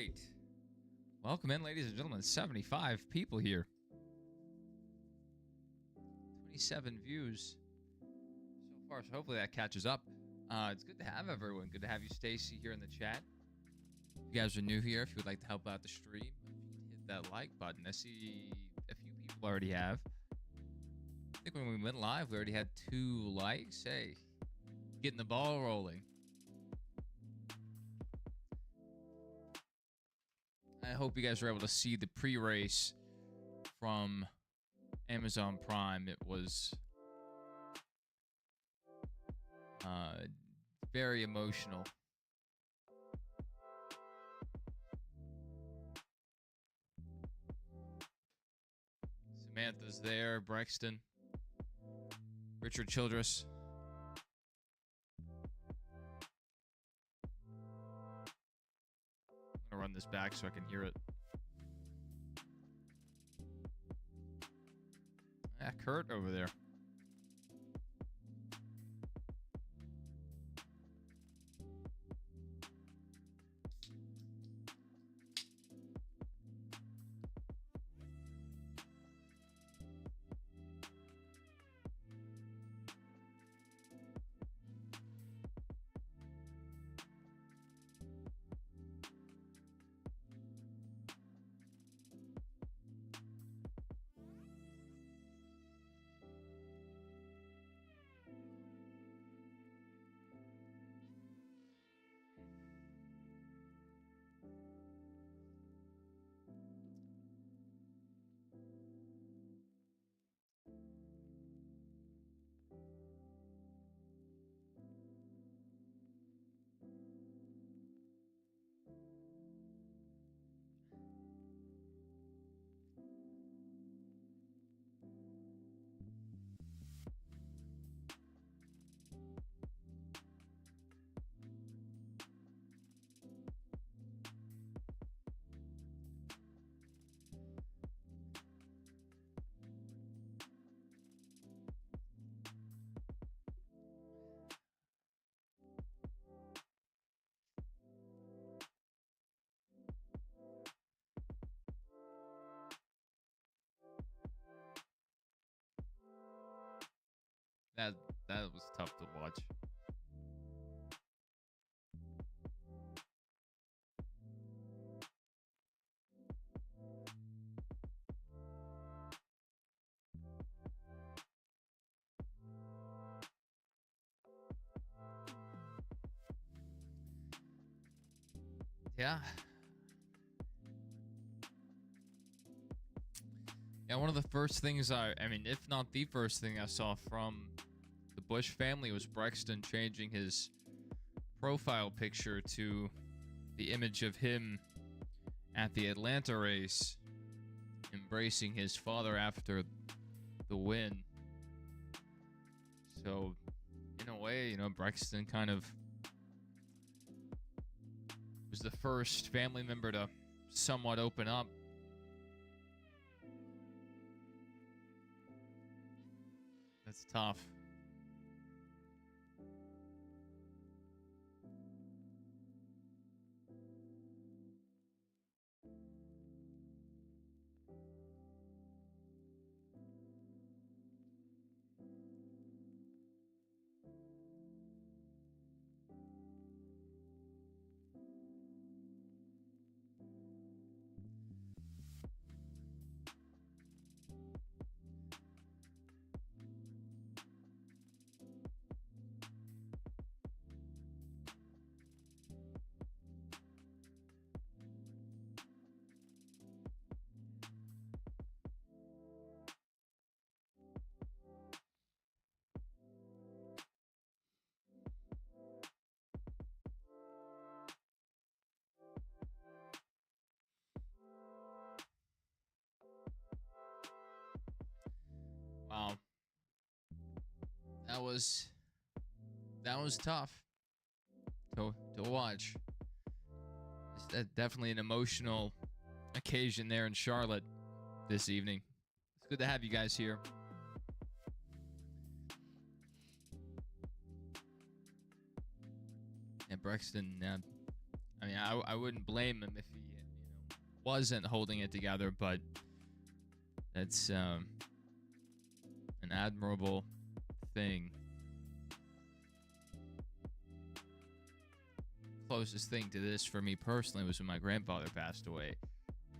right. Welcome in, ladies and gentlemen. 75 people here. 27 views so far, so hopefully that catches up. It's good to have everyone. Good to have you, Stacy, here in the chat. If you guys are new here, if you would like to help out the stream, if you could hit that like button. I see a few people already have. I think when we went live, we already had 2 likes. Hey, getting the ball rolling. I hope you guys were able to see the pre-race from Amazon Prime. It was very emotional. Samantha's there, Brexton, Richard Childress. I'm gonna run this back so I can hear it. Ah, Kurt over there. That was tough to watch. Yeah. Yeah, one of the first things I mean, if not the first thing I saw from the Busch family was Brexton changing his profile picture to the image of him at the Atlanta race, embracing his father after the win. So, in a way, you know, Brexton kind of was the first family member to somewhat open up. That's tough. Wow. That was tough to watch. It's definitely an emotional occasion there in Charlotte this evening. It's good to have you guys here. And Brexton, I mean, I wouldn't blame him if he wasn't holding it together, but that's an admirable thing. Closest thing to this for me personally was when my grandfather passed away,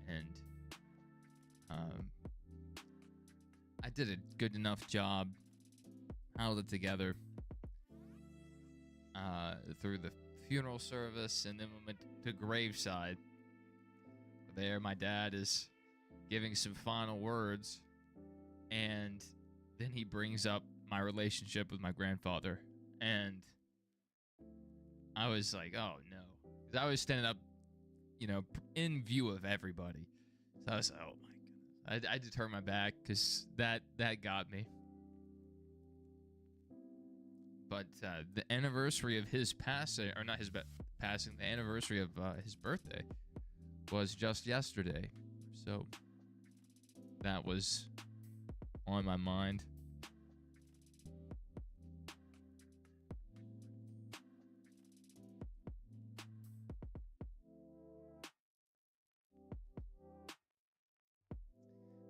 and I did a good enough job, held it together through the funeral service, and then we went to graveside. There, my dad is giving some final words, and then he brings up my relationship with my grandfather, and I was like, oh no, because I was standing up, in view of everybody. So I was like, oh my goodness, I had to turn my back because that got me. But the anniversary of his passing, or not his passing, the anniversary of his birthday was just yesterday. So that was on my mind.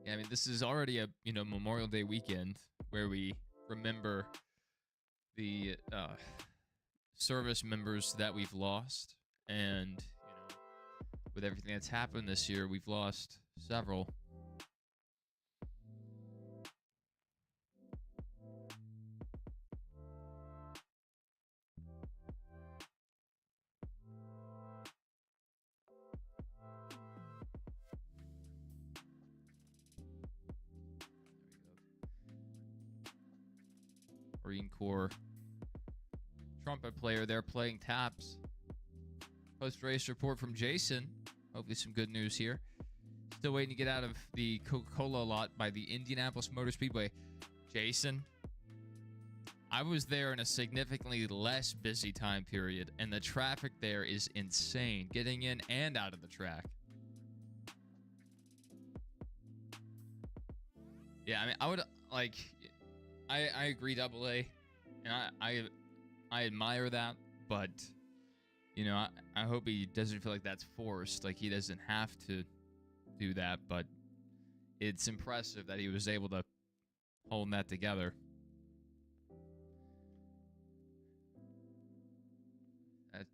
Yeah, I mean, this is already a, Memorial Day weekend where we remember the service members that we've lost, and with everything that's happened this year, we've lost several. Marine Corps trumpet player there playing taps. Post-race report from Jason. Hopefully some good news here. Still waiting to get out of the Coca-Cola lot by the Indianapolis Motor Speedway. Jason, I was there in a significantly less busy time period, and the traffic there is insane, getting in and out of the track. Yeah, I mean, I would, I agree, Double A, and I admire that, but I hope he doesn't feel like that's forced, like he doesn't have to do that, but it's impressive that he was able to hold that together. That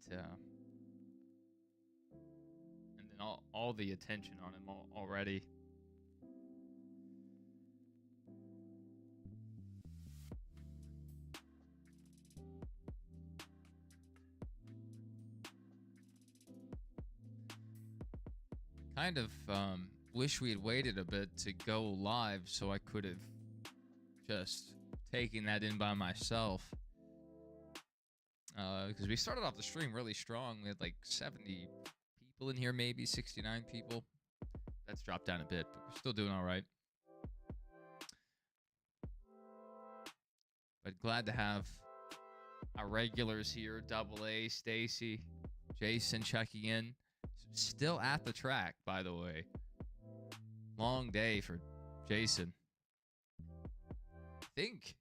and then all the attention on him already. Kind of wish we had waited a bit to go live so I could have just taken that in by myself. Because we started off the stream really strong. We had like 70 people in here, maybe 69 people. That's dropped down a bit, but we're still doing all right. But glad to have our regulars here. Double A, Stacy, Jason checking in. Still at the track, by the way. Long day for Jason. I think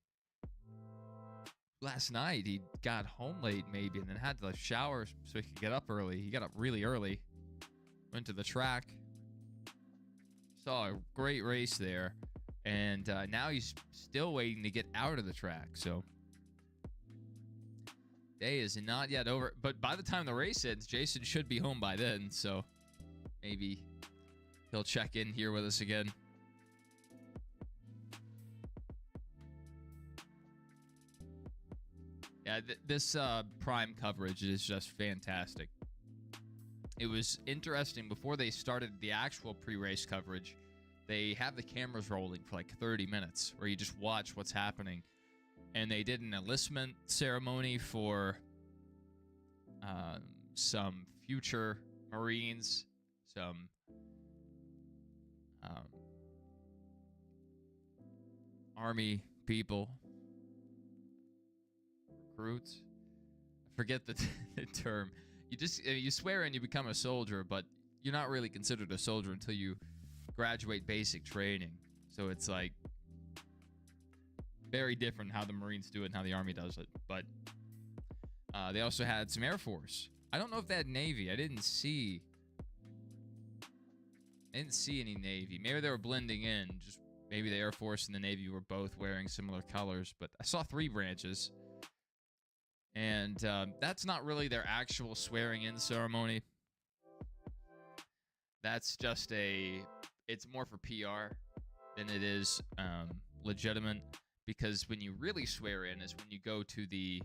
last night he got home late maybe and then had to shower so he could get up early. He got up really early. Went to the track. Saw a great race there. And now he's still waiting to get out of the track. So day is not yet over, but by the time the race ends, Jason should be home by then, so maybe he'll check in here with us again. Yeah, this Prime coverage is just fantastic. It was interesting, before they started the actual pre-race coverage, they have the cameras rolling for like 30 minutes, where you just watch what's happening. And they did an enlistment ceremony for some future Marines, some Army people, recruits. I forget the term. You swear in, you become a soldier, but you're not really considered a soldier until you graduate basic training. So it's like very different how the Marines do it and how the Army does it. But they also had some Air Force. I don't know if they had Navy. I didn't see I didn't see any Navy. Maybe they were blending in. Just maybe the Air Force and the Navy were both wearing similar colors. But I saw 3 branches. And that's not really their actual swearing-in ceremony. That's just it's more for PR than it is legitimate. Because when you really swear in is when you go to the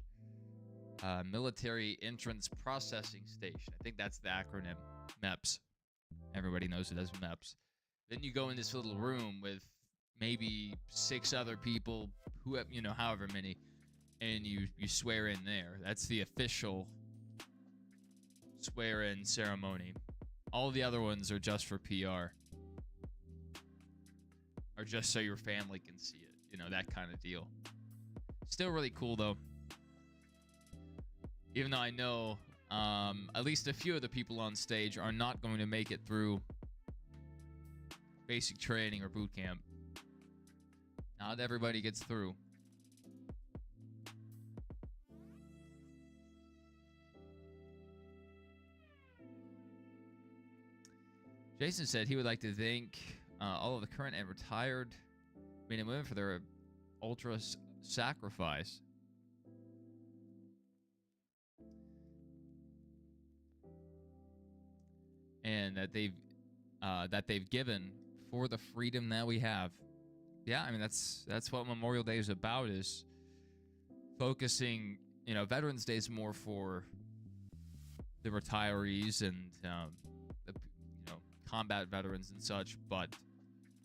Military Entrance Processing Station. I think that's the acronym, MEPS. Everybody knows it as MEPS. Then you go in this little room with maybe 6 other people, who have, however many, and you swear in there. That's the official swear-in ceremony. All the other ones are just for PR. Or just so your family can see it. That kind of deal. Still really cool, though. Even though I know at least a few of the people on stage are not going to make it through basic training or boot camp. Not everybody gets through. Jason said he would like to thank all of the current and retired men and women for their ultra sacrifice. And that they've given for the freedom that we have. Yeah, I mean that's what Memorial Day is about, is focusing. Veterans Day is more for the retirees and the combat veterans and such, but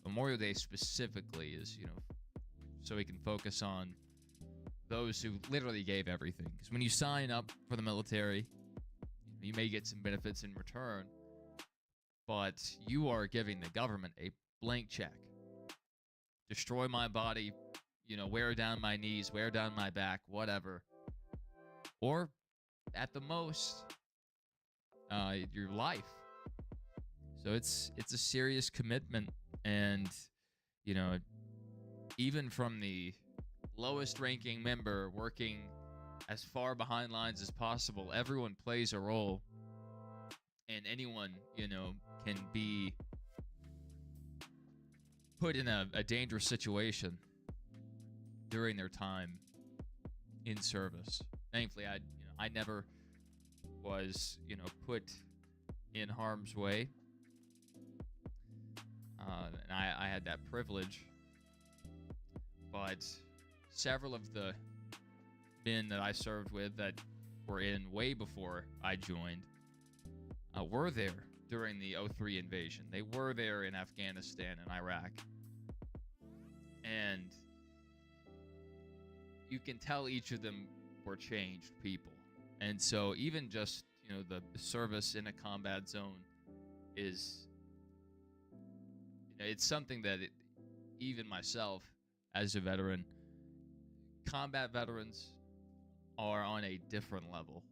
Memorial Day specifically is so we can focus on those who literally gave everything. Because when you sign up for the military, you may get some benefits in return, but you are giving the government a blank check. Destroy my body, wear down my knees, wear down my back, whatever. Or, at the most, your life. So it's a serious commitment, and even from the lowest ranking member working as far behind lines as possible, everyone plays a role, and anyone can be put in a dangerous situation during their time in service. Thankfully, I never was put in harm's way. And I had that privilege, but several of the men that I served with that were in way before I joined were there during the 2003 invasion. They were there in Afghanistan and Iraq. And you can tell each of them were changed people. And so even just, the service in a combat zone is, it's something that even myself as a veteran, combat veterans are on a different level.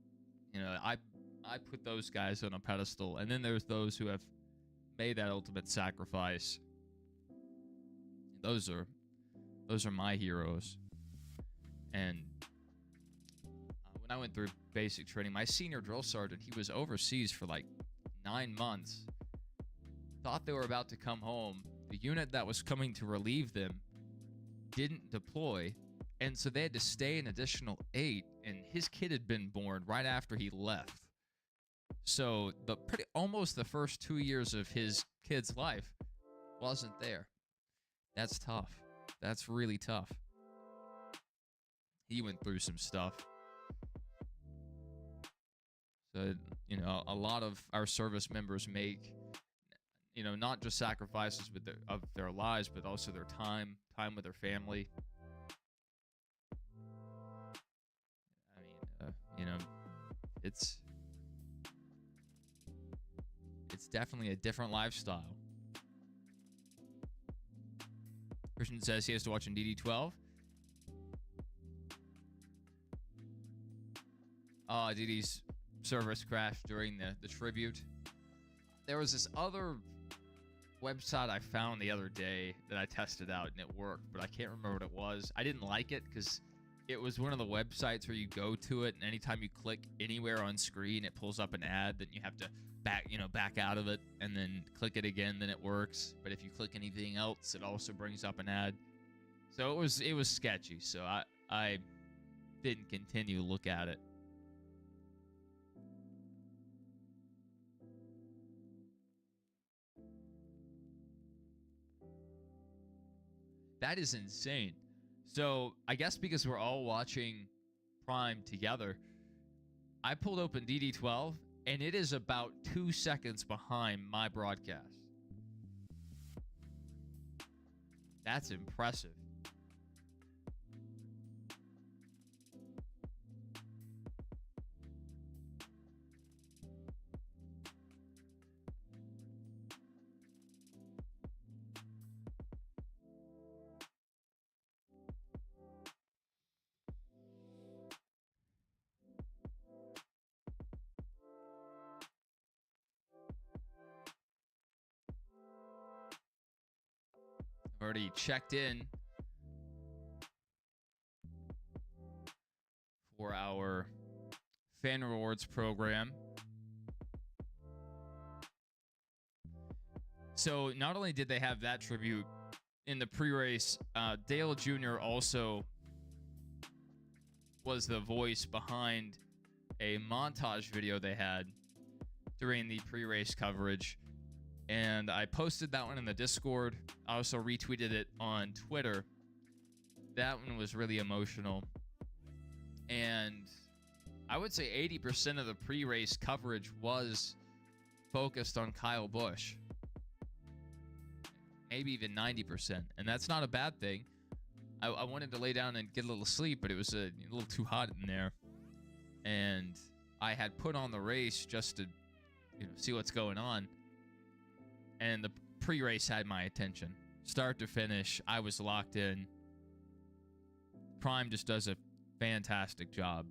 I put those guys on a pedestal, and then there's those who have made that ultimate sacrifice. Those are my heroes. And when I went through basic training, my senior drill sergeant, he was overseas for like 9 months. Thought they were about to come home. The unit that was coming to relieve them didn't deploy, and so they had to stay an additional 8, and his kid had been born right after he left. So almost the first 2 years of his kid's life wasn't there. That's tough. That's really tough. He went through some stuff. So, a lot of our service members make, not just sacrifices of their lives, but also their time with their family. I mean, it's definitely a different lifestyle. Christian says he has to watch in DD12. DD's service crashed during the tribute. There was this other website I found the other day that I tested out and it worked, but I can't remember what it was. I didn't like it because it was one of the websites where you go to it, and anytime you click anywhere on screen, it pulls up an ad. Then you have to back out of it, and then click it again. Then it works. But if you click anything else, it also brings up an ad. So it was sketchy. So I didn't continue to look at it. That is insane. So I guess because we're all watching Prime together, I pulled open DD12, and it is about 2 seconds behind my broadcast. That's impressive. I've already checked in for our fan rewards program. So not only did they have that tribute in the pre-race, Dale Jr. also was the voice behind a montage video they had during the pre-race coverage. And I posted that one in the Discord. I also retweeted it on Twitter. That one was really emotional. And I would say 80% of the pre-race coverage was focused on Kyle Busch. Maybe even 90%. And that's not a bad thing. I wanted to lay down and get a little sleep, but it was a little too hot in there. And I had put on the race just to see what's going on. And the pre-race had my attention. Start to finish, I was locked in. Prime just does a fantastic job.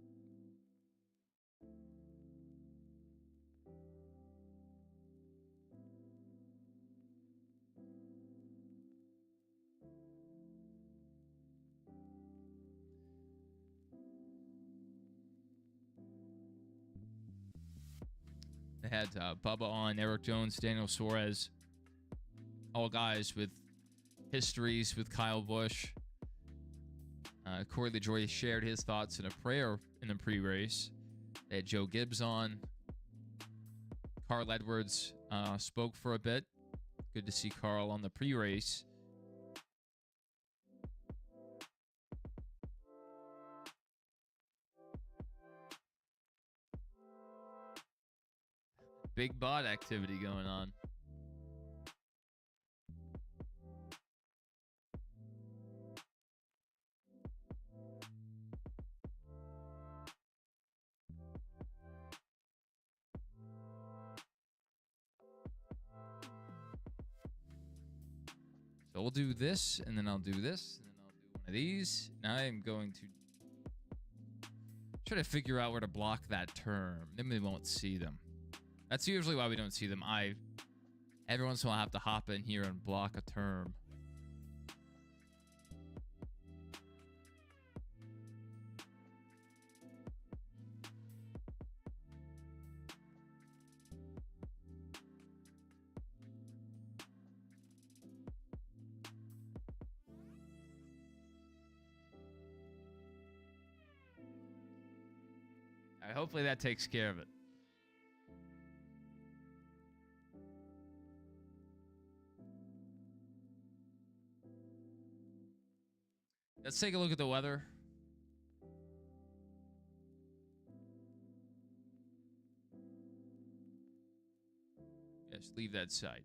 They had Bubba on, Eric Jones, Daniel Suarez, all guys with histories with Kyle Busch. Corey LaJoie shared his thoughts in a prayer in the pre-race. They had Joe Gibbs on. Carl Edwards spoke for a bit. Good to see Carl on the pre-race. Big bot activity going on. So we'll do this, and then I'll do this, and then I'll do one of these. Now I am going to try to figure out where to block that term. Then we won't see them. That's usually why we don't see them. Every once in a while I have to hop in here and block a term. All right, hopefully that takes care of it. Let's take a look at the weather. Yes, leave that site.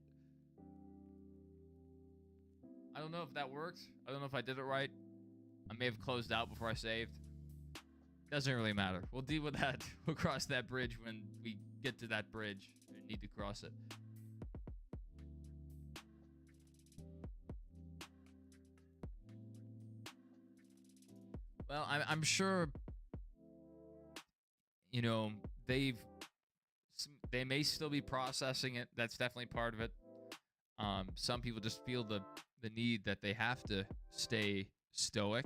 I don't know if that worked. I don't know if I did it right. I may have closed out before I saved. Doesn't really matter. We'll deal with that. We'll cross that bridge when we get to that bridge and need to cross it. Well, I'm sure, they may still be processing it. That's definitely part of it. Some people just feel the need that they have to stay stoic.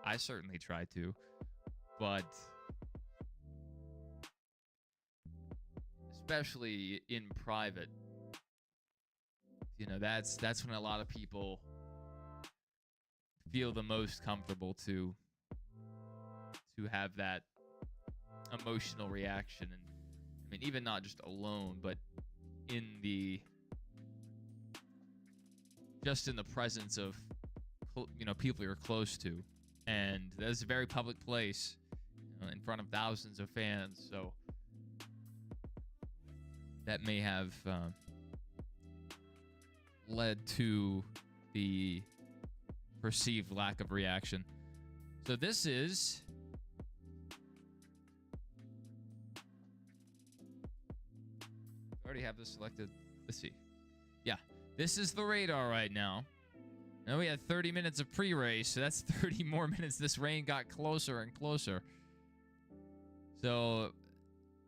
I certainly try to, but especially in private, that's when a lot of people feel the most comfortable to have that emotional reaction. And I mean, even not just alone, but in the presence of people you're close to. And that's a very public place, in front of thousands of fans, so that may have led to the perceived lack of reaction. So this is I already have this selected. Let's see. Yeah, this is the radar right now. Now we had 30 minutes of pre-race, so that's 30 more minutes. This rain got closer and closer. So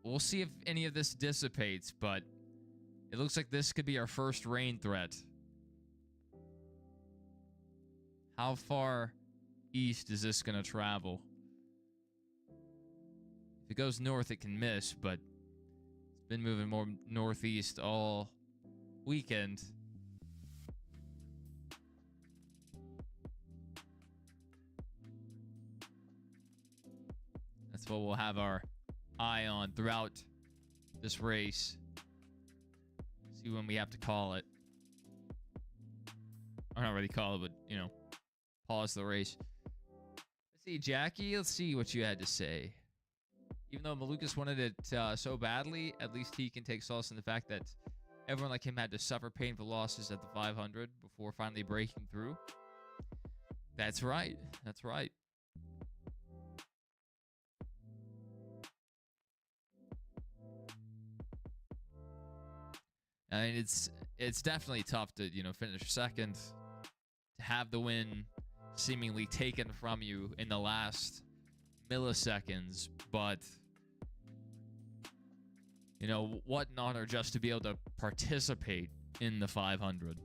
we'll see if any of this dissipates, but it looks like this could be our first rain threat. How far east is this going to travel? If it goes north, it can miss, but it's been moving more northeast all weekend. That's what we'll have our eye on throughout this race. See when we have to call it. Or not really call it, but, pause the race. Let's see, Jackie. Let's see what you had to say. Even though Malukas wanted it so badly, at least he can take solace in the fact that everyone like him had to suffer painful losses at the 500 before finally breaking through. That's right. That's right. I mean, it's definitely tough to, finish second, to have the win seemingly taken from you in the last milliseconds, but what an honor just to be able to participate in the 500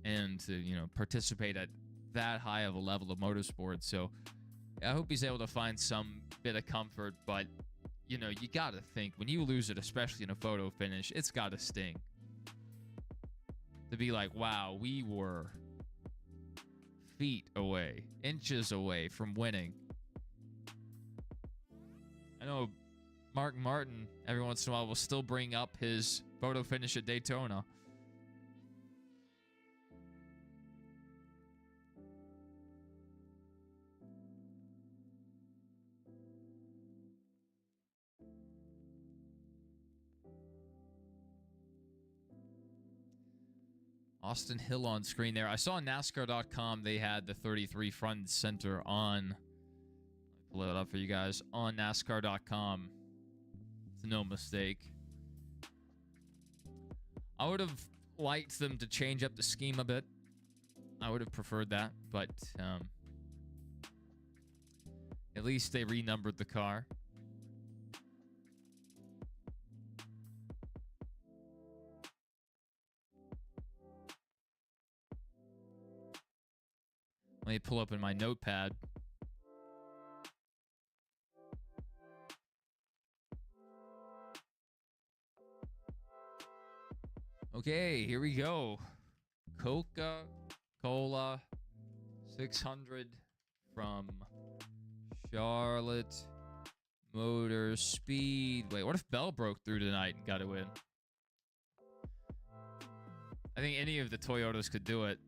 and to, participate at that high of a level of motorsports. So I hope he's able to find some bit of comfort, but you gotta think when you lose it, especially in a photo finish, it's gotta sting. To be like, wow, we were feet away, inches away from winning. I know Mark Martin, every once in a while, will still bring up his photo finish at Daytona. Austin Hill on screen there. I saw on NASCAR.com they had the 33 front and center on. Let me pull it up for you guys. On NASCAR.com. It's no mistake. I would have liked them to change up the scheme a bit. I would have preferred that, but at least they renumbered the car. Let me pull up in my notepad. Okay, here we go. Coca-Cola 600 from Charlotte Motor Speedway. What if Bell broke through tonight and got a win? I think any of the Toyotas could do it.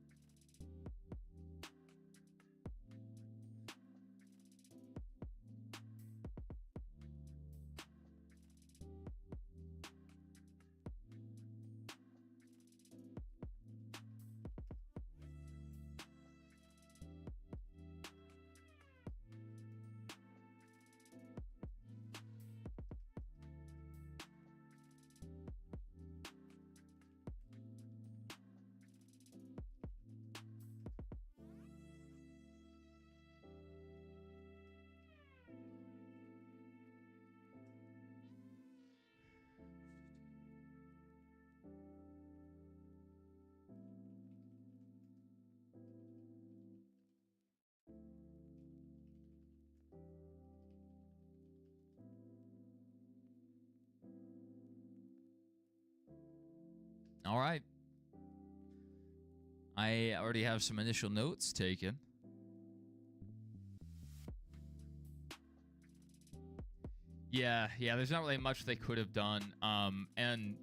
All right. I already have some initial notes taken. Yeah, there's not really much they could have done. And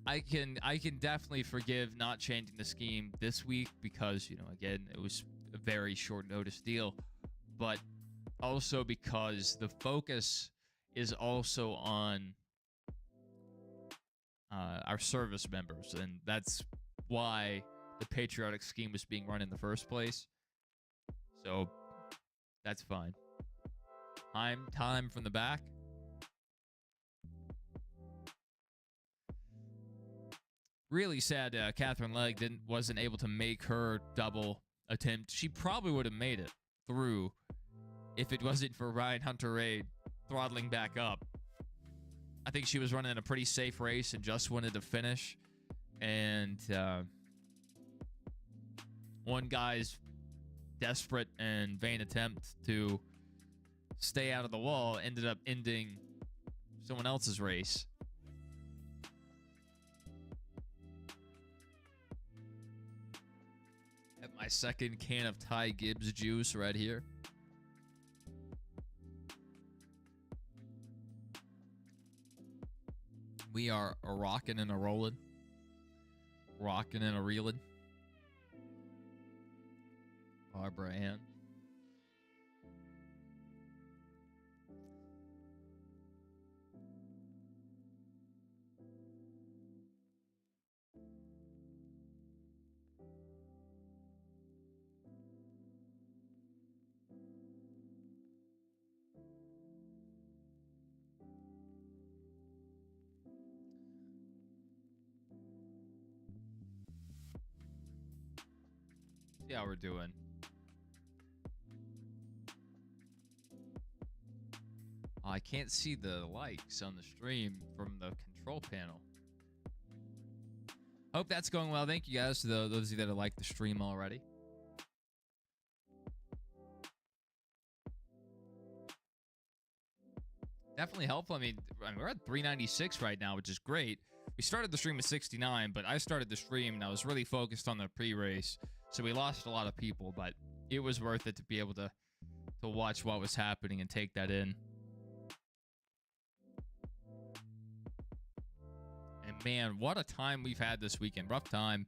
I can definitely forgive not changing the scheme this week because, again, it was a very short notice deal, but also because the focus is also on our service members, and that's why the patriotic scheme was being run in the first place. So that's fine. Time from the back. Really sad Catherine Legg wasn't able to make her double attempt. She probably would have made it through if it wasn't for Ryan Hunter-Reay throttling back up. I think she was running a pretty safe race and just wanted to finish. And one guy's desperate and vain attempt to stay out of the wall ended up ending someone else's race. Have my second can of Ty Gibbs juice right here. We are a rockin' and a rollin'. Rockin' and a reelin'. Barbara Ann. See how we're doing. Oh, I can't see the likes on the stream from the control panel. Hope that's going well. Thank you guys to those of you that have liked the stream already. Definitely helpful. I mean, we're at 396 right now, which is great. We started the stream at 69, but I started the stream and I was really focused on the pre-race. So we lost a lot of people, but it was worth it to be able to watch what was happening and take that in. And man, what a time we've had this weekend. Rough time,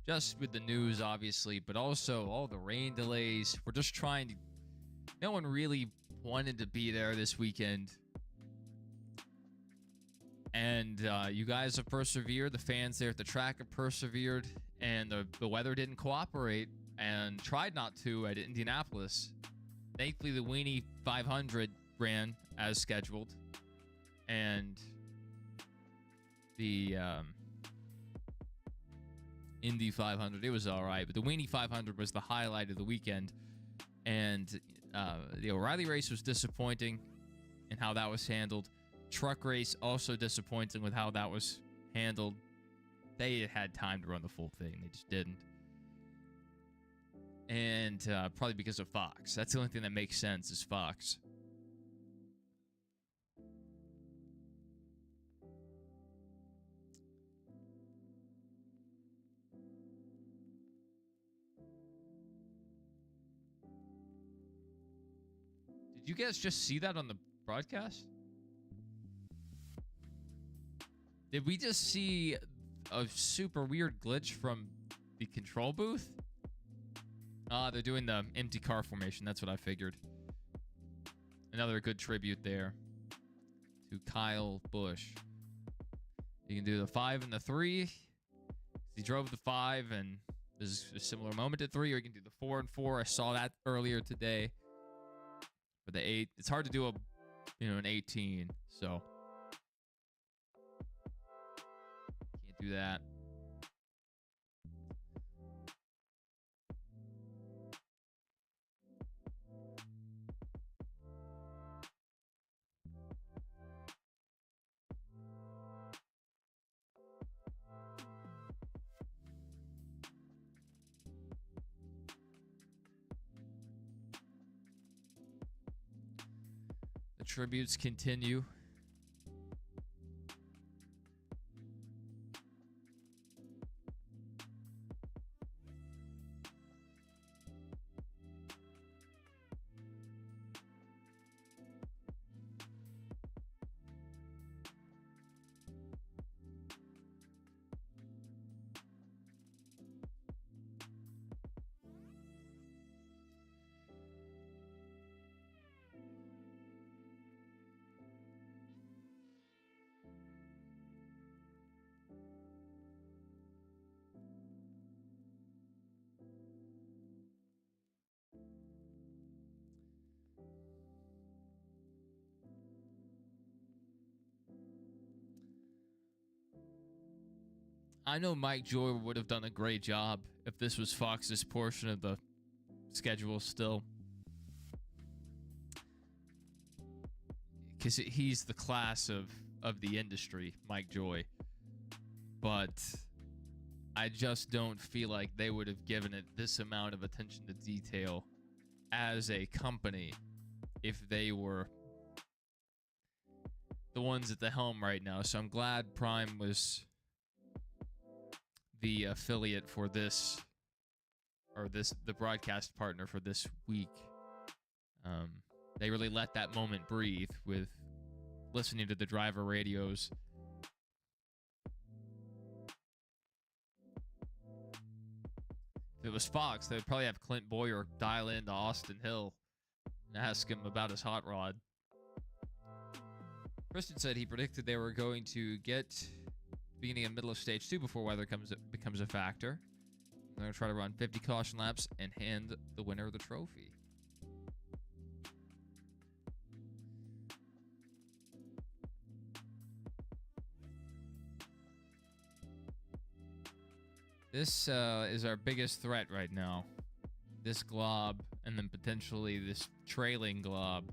just with the news, obviously, but also all the rain delays. We're just trying to... No one really wanted to be there this weekend. And you guys have persevered. The fans there at the track have persevered. And the weather didn't cooperate and tried not to at Indianapolis. Thankfully, the Weenie 500 ran as scheduled. And the Indy 500, it was all right. But the Weenie 500 was the highlight of the weekend. And the O'Reilly race was disappointing in how that was handled. Truck race also disappointing with how that was handled. They had time to run the full thing. They just didn't. And probably because of Fox. That's the only thing that makes sense is Fox. Did you guys just see that on the broadcast? Did we just see a super weird glitch from the control booth? They're doing the empty car formation. That's what I figured. Another good tribute there to Kyle Busch. You can do the 5 and the 3. He drove the 5, and there's a similar moment at 3. Or you can do the 4 and 4. I saw that earlier today. For the 8, it's hard to do an 18. So can't do that. The tributes continue. I know Mike Joy would have done a great job if this was Fox's portion of the schedule still. Because he's the class of the industry, Mike Joy. But I just don't feel like they would have given it this amount of attention to detail as a company if they were the ones at the helm right now. So I'm glad Prime was the affiliate for this, or the broadcast partner for this week. They really let that moment breathe with listening to the driver radios. If it was Fox, they would probably have Clint Boyer dial into Austin Hill and ask him about his hot rod. Kristen said he predicted they were going to get beginning and middle of stage 2 before weather becomes a factor. They're going to try to run 50 caution laps and hand the winner the trophy. This is our biggest threat right now. This glob, and then potentially this trailing glob.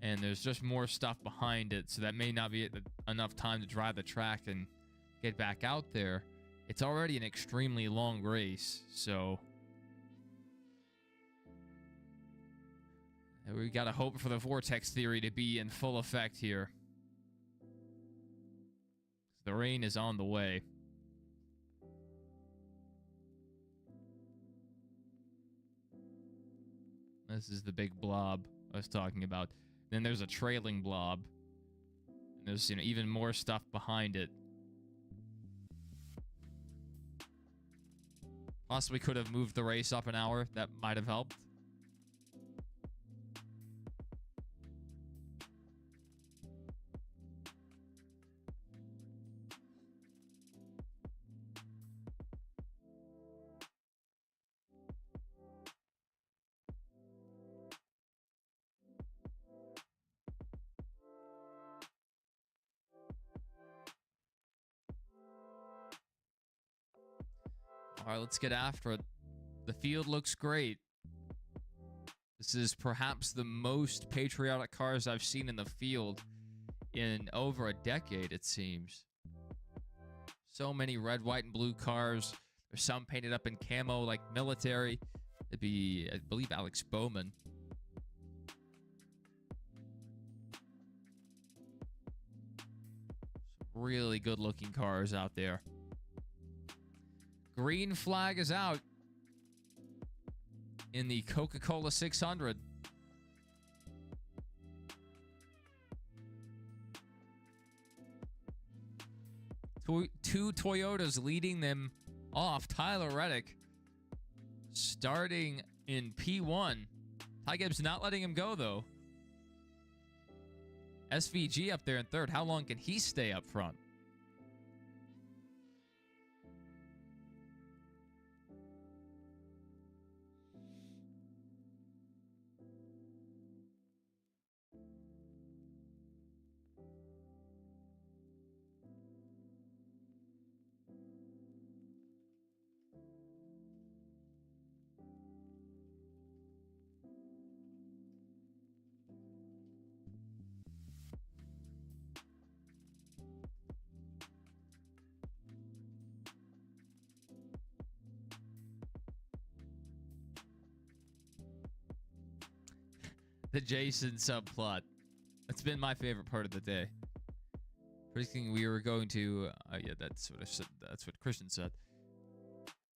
And there's just more stuff behind it, so that may not be enough time to drive the track and get back out there. It's already an extremely long race, so we gotta hope for the vortex theory to be in full effect here. The rain is on the way. This is the big blob I was talking about. Then there's a trailing blob. And there's, even more stuff behind it. Possibly could have moved the race up an hour. That might have helped. All right, let's get after it. The field looks great. This is perhaps the most patriotic cars I've seen in the field in over a decade, it seems. So many red, white, and blue cars. There's some painted up in camo like military. It'd be, I believe, Alex Bowman. Some really good-looking cars out there. Green flag is out in the Coca-Cola 600. Two Toyotas leading them off. Tyler Reddick starting in P1. Ty Gibbs not letting him go, though. SVG up there in third. How long can he stay up front? The Jason subplot. That's been my favorite part of the day. Predicting we were going to... yeah, that's what Christian said.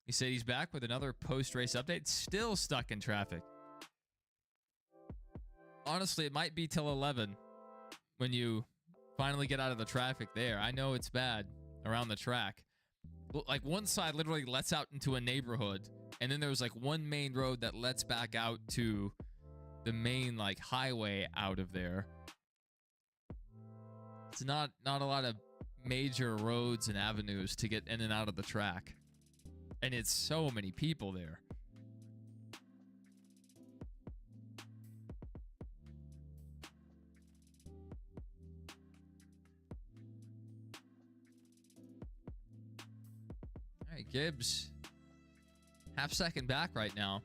He said he's back with another post-race update. Still stuck in traffic. Honestly, it might be till 11 when you finally get out of the traffic there. I know it's bad around the track. Like, one side literally lets out into a neighborhood, and then there's like one main road that lets back out to the main like highway out of there. It's not a lot of major roads and avenues to get in and out of the track, and it's so many people there. Gibbs. Half second back right now.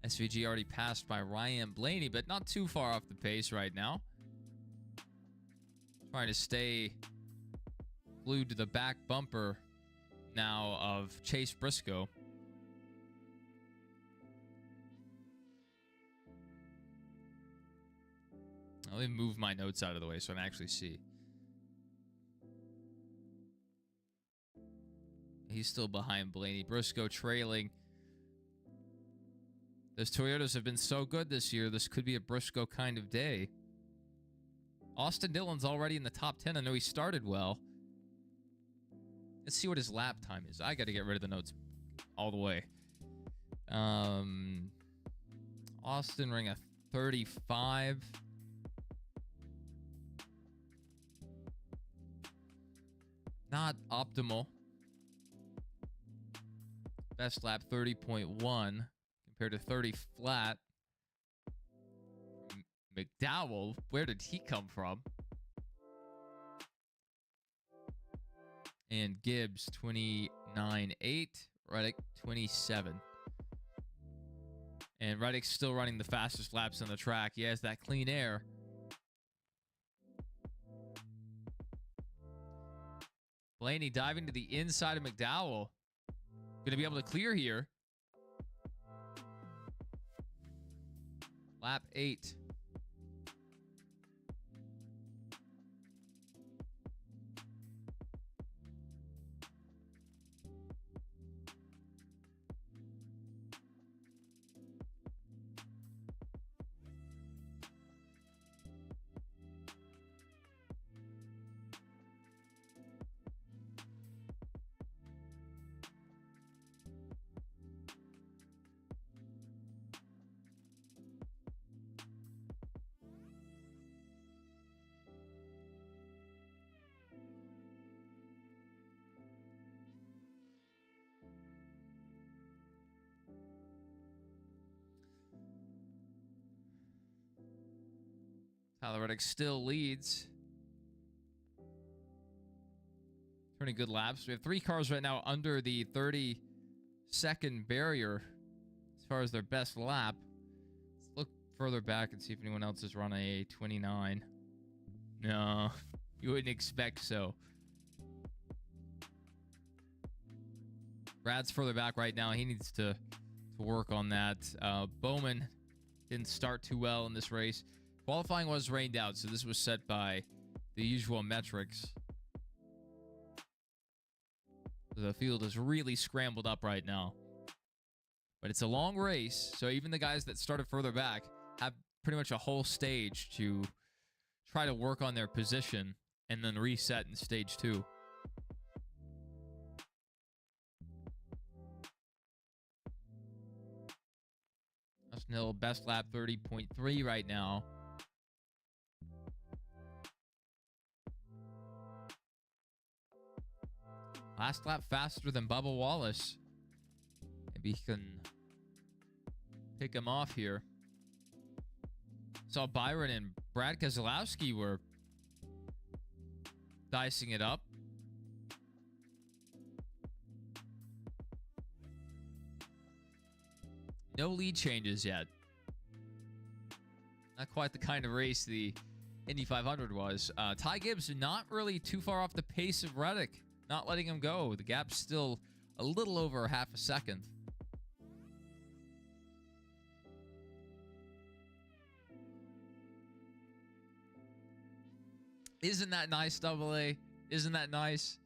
SVG already passed by Ryan Blaney, but not too far off the pace right now. Trying to stay glued to the back bumper now of Chase Briscoe. Let me move my notes out of the way so I can actually see. He's still behind Blaney. Briscoe trailing. Those Toyotas have been so good this year. This could be a Briscoe kind of day. Austin Dillon's already in the top 10. I know he started well. Let's see what his lap time is. I got to get rid of the notes all the way. Austin ring a 35. Not optimal. Best lap 30.1 compared to 30 flat. McDowell, where did he come from? And Gibbs 29.8, Reddick 27. And Reddick's still running the fastest laps on the track. He has that clean air. Blaney diving to the inside of McDowell. Going to be able to clear here. Lap 8. Tyler Reddick still leads. Turning good laps. We have 3 cars right now under the 30-second barrier as far as their best lap. Let's look further back and see if anyone else has run a 29. No, you wouldn't expect so. Brad's further back right now. He needs to work on that. Bowman didn't start too well in this race. Qualifying was rained out, so this was set by the usual metrics. The field is really scrambled up right now. But it's a long race, so even the guys that started further back have pretty much a whole stage to try to work on their position and then reset in stage 2. Austin Hill, best lap 30.3 right now. Last lap faster than Bubba Wallace. Maybe he can pick him off here. Saw Byron and Brad Keselowski were dicing it up. No lead changes yet. Not quite the kind of race the Indy 500 was. Ty Gibbs not really too far off the pace of Reddick. Not letting him go. The gap's still a little over half a second. Isn't that nice, Double A? Isn't that nice?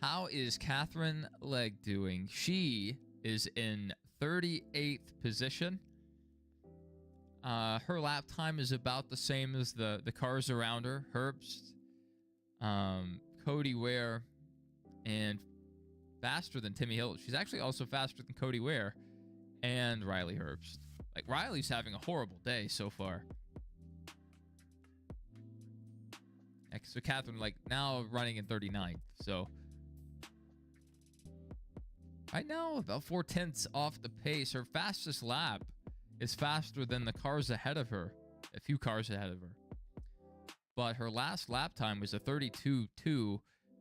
How is Catherine Legg doing? She is in 38th position. Her lap time is about the same as the cars around her. Herbst, Cody Ware, and faster than Timmy Hill. She's actually also faster than Cody Ware and Riley Herbst. Like, Riley's having a horrible day so far. So Catherine, like, now running in 39th. So right now, about 4/10 off the pace. Her fastest lap is faster than the cars ahead of her. A few cars ahead of her. but her last lap time was a 32.2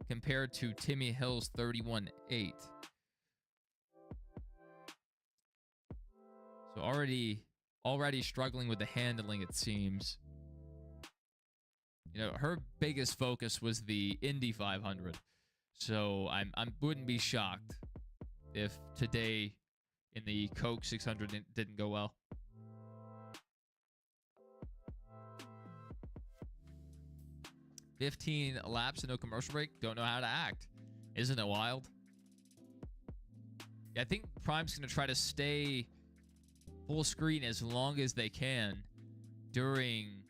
compared to Timmy Hill's 31.8. So already struggling with the handling, it seems. You know, her biggest focus was the Indy 500. So I wouldn't be shocked if today in the Coke 600 didn't go well. "15 laps and no commercial break. Don't know how to act. Isn't it wild?" Yeah, I think Prime's going to try to stay full screen as long as they can during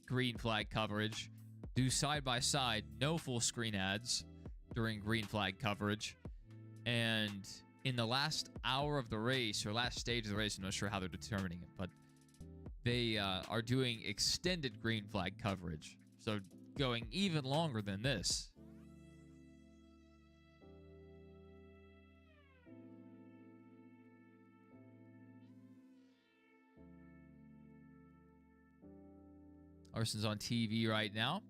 green flag coverage. Do side-by-side, no full screen ads during green flag coverage. And in the last hour of the race, or last stage of the race, I'm not sure how they're determining it, but they are doing extended green flag coverage. So going even longer than this. Larson's on TV right now.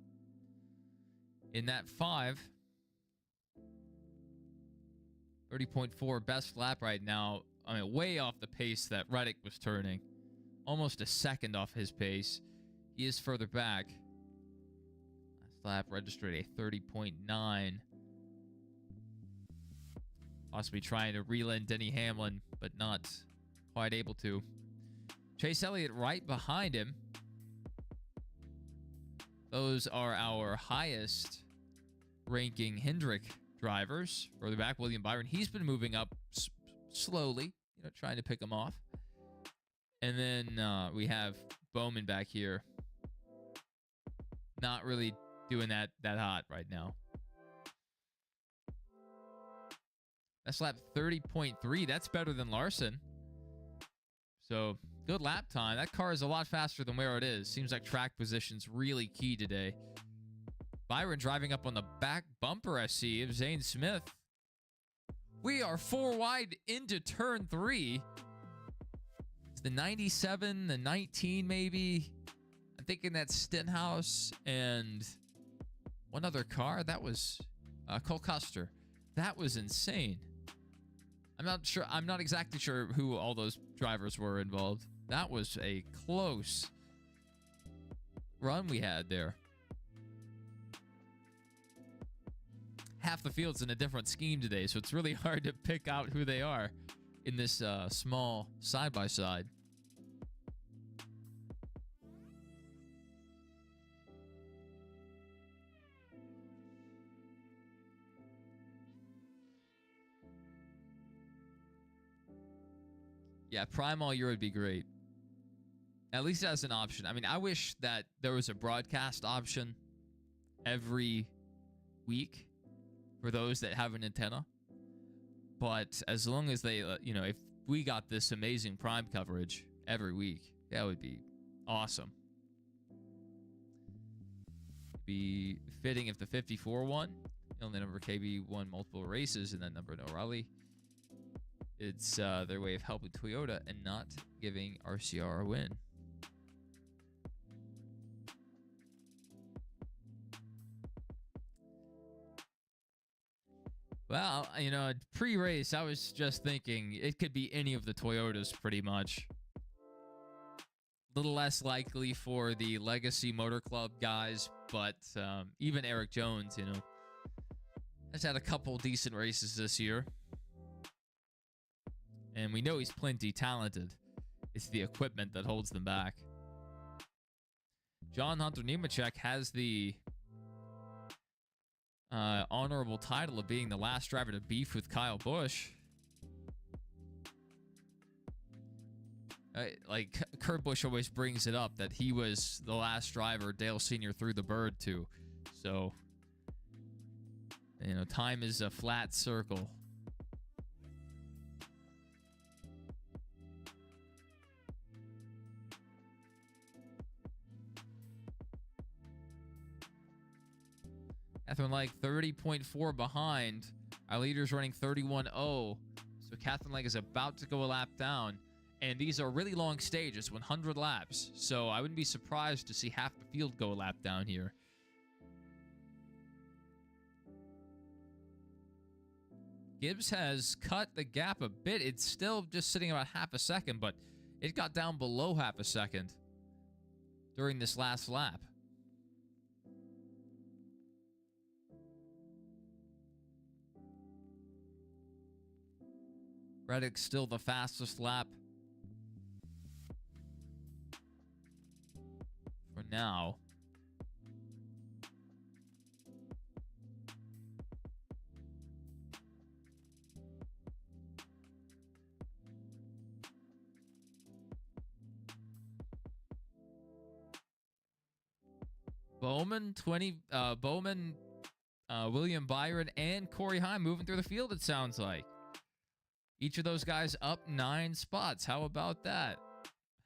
In that 30.4 best lap right now. I mean, way off the pace that Reddick was turning. Almost a second off his pace. He is further back. Last lap registered a 30.9. Possibly trying to reel in Denny Hamlin, but not quite able to. Chase Elliott right behind him. Those are our highest ranking Hendrick drivers. Further back, William Byron. He's been moving up slowly, you know, trying to pick him off. And then we have Bowman back here. Not really doing that hot right now. That's lap 30.3. That's better than Larson. So, good lap time. That car is a lot faster than where it is. Seems like track position's really key today. Byron driving up on the back bumper, I see, of Zane Smith. We are 4 wide into turn 3. It's the 97, the 19 maybe. I'm thinking that's Stenhouse and one other car. That was Cole Custer. That was insane. I'm not exactly sure who all those drivers were involved. That was a close run we had there. Half the field's in a different scheme today, so it's really hard to pick out who they are in this small side-by-side. Yeah, Prime all year would be great. At least as an option. I mean, I wish that there was a broadcast option every week for those that have an antenna. But as long as they, you know, if we got this amazing Prime coverage every week, that would be awesome. Be fitting if the 54 won. The only number KB won multiple races and that number no Raleigh. It's their way of helping Toyota and not giving RCR a win. Well, you know, pre-race, I was just thinking it could be any of the Toyotas pretty much. A little less likely for the Legacy Motor Club guys, but even Eric Jones, you know, has had a couple decent races this year. And we know he's plenty talented. It's the equipment that holds them back. John Hunter Nemechek has the honorable title of being the last driver to beef with Kyle Busch. Like, Kurt Busch always brings it up that he was the last driver Dale Sr. threw the bird to. So, you know, time is a flat circle. Catherine Legg 30.4 behind. Our leader's running 31.0. So Catherine Legg is about to go a lap down. And these are really long stages, 100 laps. So I wouldn't be surprised to see half the field go a lap down here. Gibbs has cut the gap a bit. It's still just sitting about half a second, but it got down below half a second during this last lap. Reddick still the fastest lap for now. Bowman, William Byron, and Corey Heim moving through the field, it sounds like. Each of those guys up 9 spots. How about that?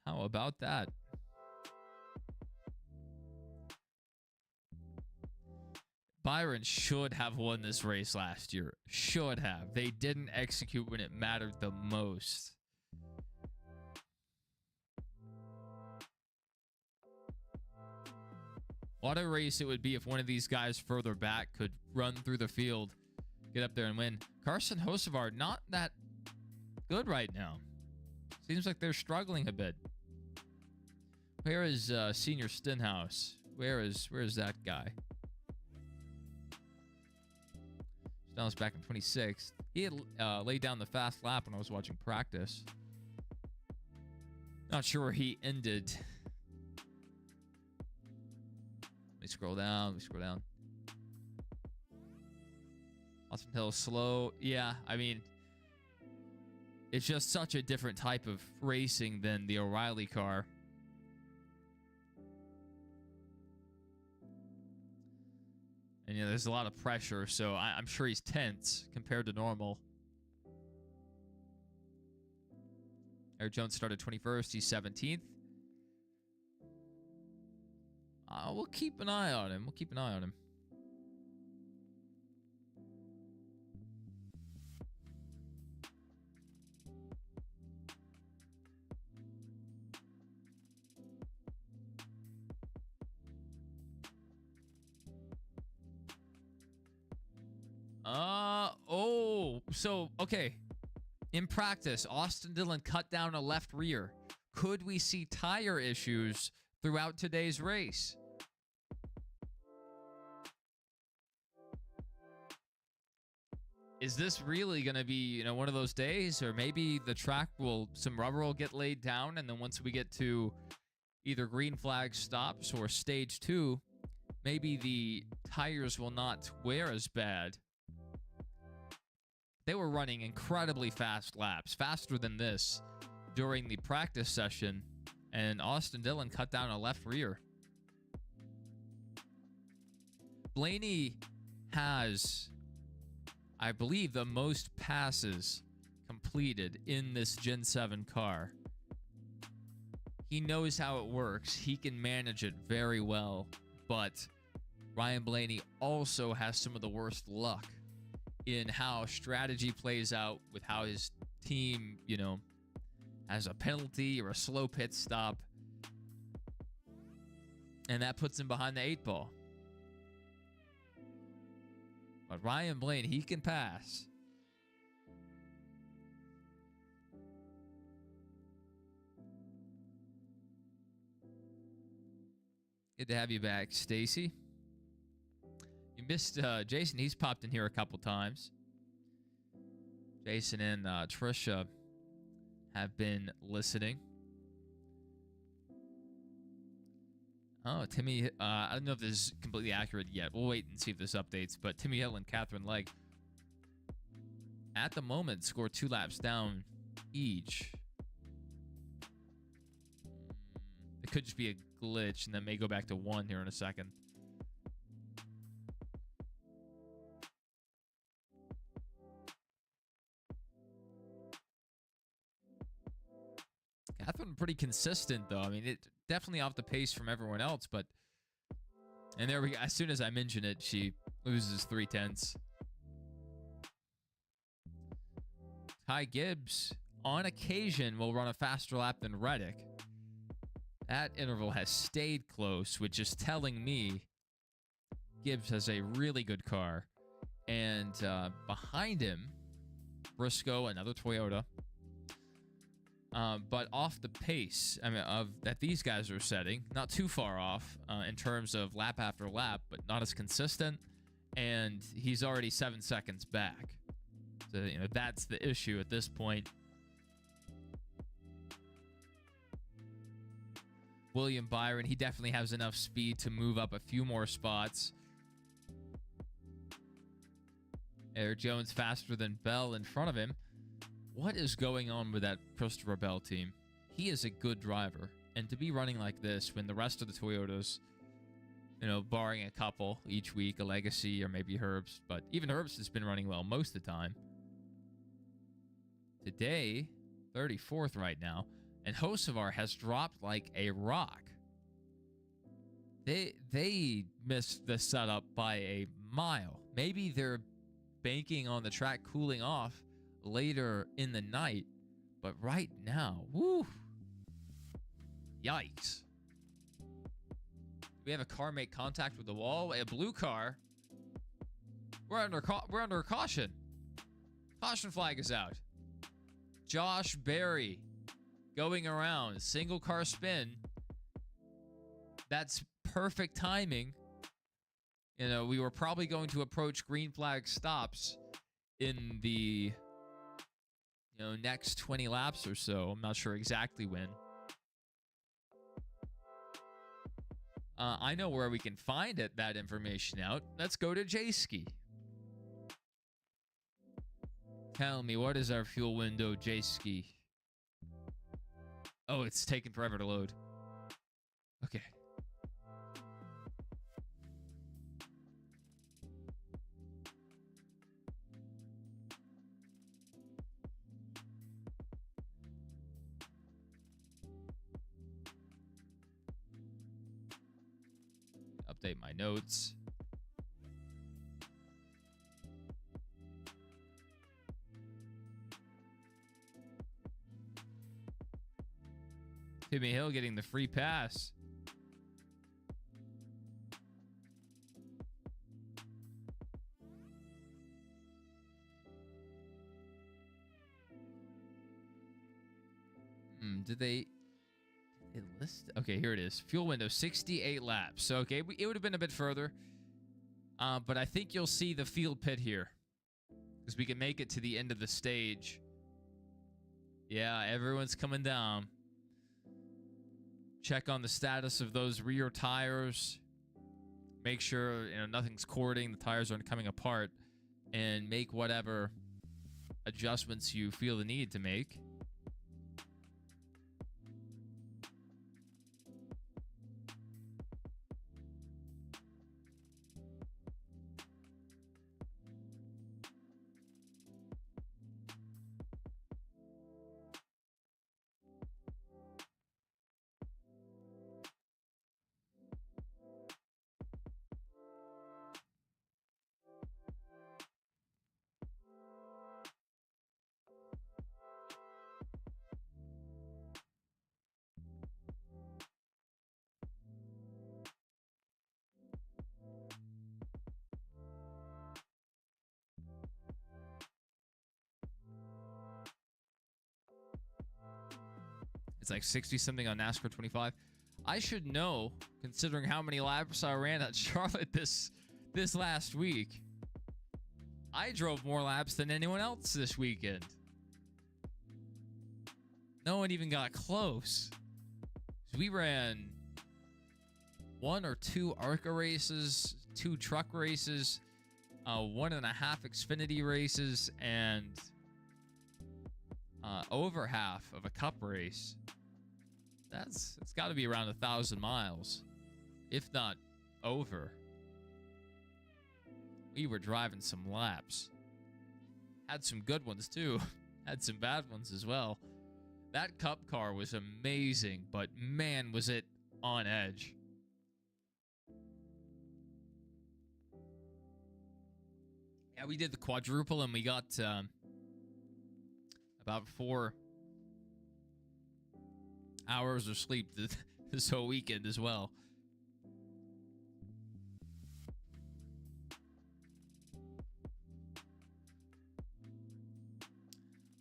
How about that? Byron should have won this race last year. Should have. They didn't execute when it mattered the most. What a race it would be if one of these guys further back could run through the field, get up there and win. Carson Hocevar, not that good right now. Seems like they're struggling a bit. Where is Senior Stenhouse? Where is that guy? Stenhouse back in 26th. He had laid down the fast lap when I was watching practice. Not sure where he ended. Let me scroll down. Austin Hill slow. Yeah, I mean, it's just such a different type of racing than the O'Reilly car. And, you know, there's a lot of pressure, so I'm sure he's tense compared to normal. Eric Jones started 21st. He's 17th. We'll keep an eye on him. Okay. In practice, Austin Dillon cut down a left rear. Could we see tire issues throughout today's race? Is this really going to be, you know, one of those days? Or maybe the track some rubber will get laid down, and then once we get to either green flag stops or stage 2, maybe the tires will not wear as bad. They were running incredibly fast laps, faster than this, during the practice session, and Austin Dillon cut down a left rear. Blaney has, I believe, the most passes completed in this Gen 7 car. He knows how it works. He can manage it very well, but Ryan Blaney also has some of the worst luck in how strategy plays out with how his team, you know, has a penalty or a slow pit stop, and that puts him behind the 8 ball. But Ryan Blaney, he can pass. Good to have you back, Stacy. You missed Jason. He's popped in here a couple times. Jason and Trisha have been listening. Oh, Timmy. I don't know if this is completely accurate yet. We'll wait and see if this updates. But Timmy Hill and Catherine Legg, at the moment, score 2 laps down each. It could just be a glitch, and then may go back to 1 here in a second. Catherine pretty consistent, though. I mean, it definitely off the pace from everyone else, but... And there we go. As soon as I mention it, she loses 3/10. Ty Gibbs, on occasion, will run a faster lap than Reddick. That interval has stayed close, which is telling me Gibbs has a really good car. And behind him, Briscoe, another Toyota. But off the pace, I mean, that these guys are setting, not too far off in terms of lap after lap, but not as consistent. And he's already 7 seconds back. So, you know, that's the issue at this point. William Byron, he definitely has enough speed to move up a few more spots. Eric Jones faster than Bell in front of him. What is going on with that Christopher Bell team? He is a good driver. And to be running like this when the rest of the Toyotas, you know, barring a couple each week, a Legacy or maybe Herbst, but even Herbst has been running well most of the time. Today, 34th right now, and Hocevar has dropped like a rock. They missed the setup by a mile. Maybe they're banking on the track cooling off later in the night, but right now, woo, yikes. We have a car make contact with the wall, a blue car. We're under caution. Caution flag is out. Josh Berry going around, single car spin. That's perfect timing. You know, we were probably going to approach green flag stops in the, you know, next 20 laps or so. I'm not sure exactly when. I know where we can find that information out. Let's go to J-Ski. Tell me, what is our fuel window, J-Ski? Oh, it's taking forever to load. Okay. Update my notes. Timmy Hill getting the free pass. Did they list? Okay, here it is. Fuel window, 68 laps. So, okay, it would have been a bit further. But I think you'll see the field pit here, because we can make it to the end of the stage. Yeah, everyone's coming down. Check on the status of those rear tires. Make sure, you know, nothing's cording, the tires aren't coming apart, and make whatever adjustments you feel the need to make. It's like 60 something on NASCAR 25. I should know, considering how many laps I ran at Charlotte this last week. I drove more laps than anyone else this weekend. No one even got close. We ran 1 or 2 ARCA races, 2 truck races, 1.5 Xfinity races, and over half of a cup race. It's got to be around 1,000 miles, if not over. We were driving some laps. Had some good ones too. Had some bad ones as well. That cup car was amazing, but man, was it on edge. Yeah, we did the quadruple and we got about 4 hours of sleep this whole weekend as well.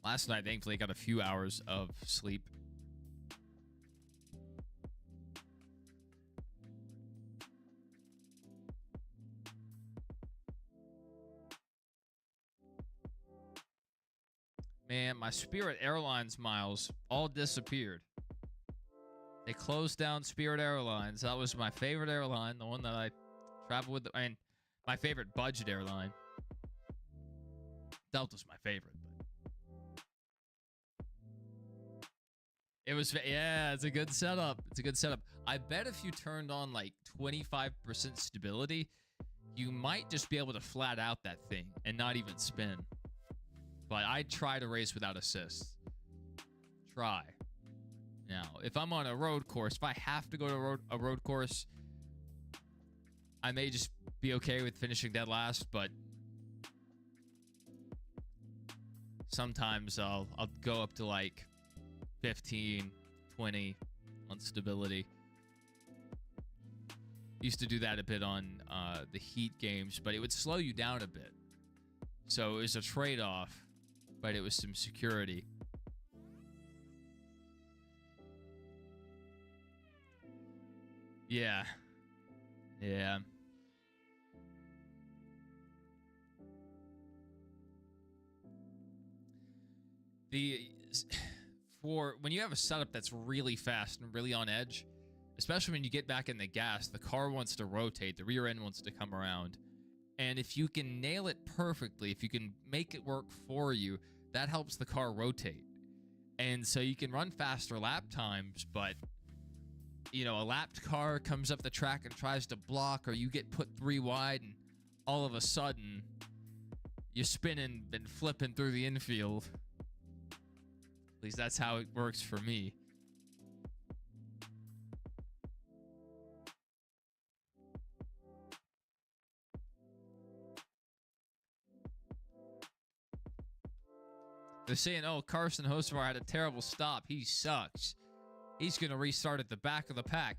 Last night, thankfully, I got a few hours of sleep. Man, my Spirit Airlines miles all disappeared. They closed down Spirit Airlines. That was my favorite airline, the one that I traveled with. I mean, my favorite budget airline. Delta's my favorite, but it was, yeah, it's a good setup. It's a good setup. I bet if you turned on like 25% stability, you might just be able to flat out that thing and not even spin. But I try to race without assists. Try. Now, if I'm on a road course, if I have to go to a road course, I may just be okay with finishing dead last, but sometimes I'll go up to like 15, 20 on stability. Used to do that a bit on the heat games, but it would slow you down a bit. So it was a trade-off, but it was some security. Yeah. Yeah. For when you have a setup that's really fast and really on edge, especially when you get back in the gas, the car wants to rotate, the rear end wants to come around. And if you can nail it perfectly, if you can make it work for you, that helps the car rotate. And so you can run faster lap times, but you know, a lapped car comes up the track and tries to block, or you get put 3 wide and all of a sudden you're spinning and flipping through the infield. At least that's how it works for me. They're saying, oh, Carson Hocevar had a terrible stop. He sucks. He's going to restart at the back of the pack.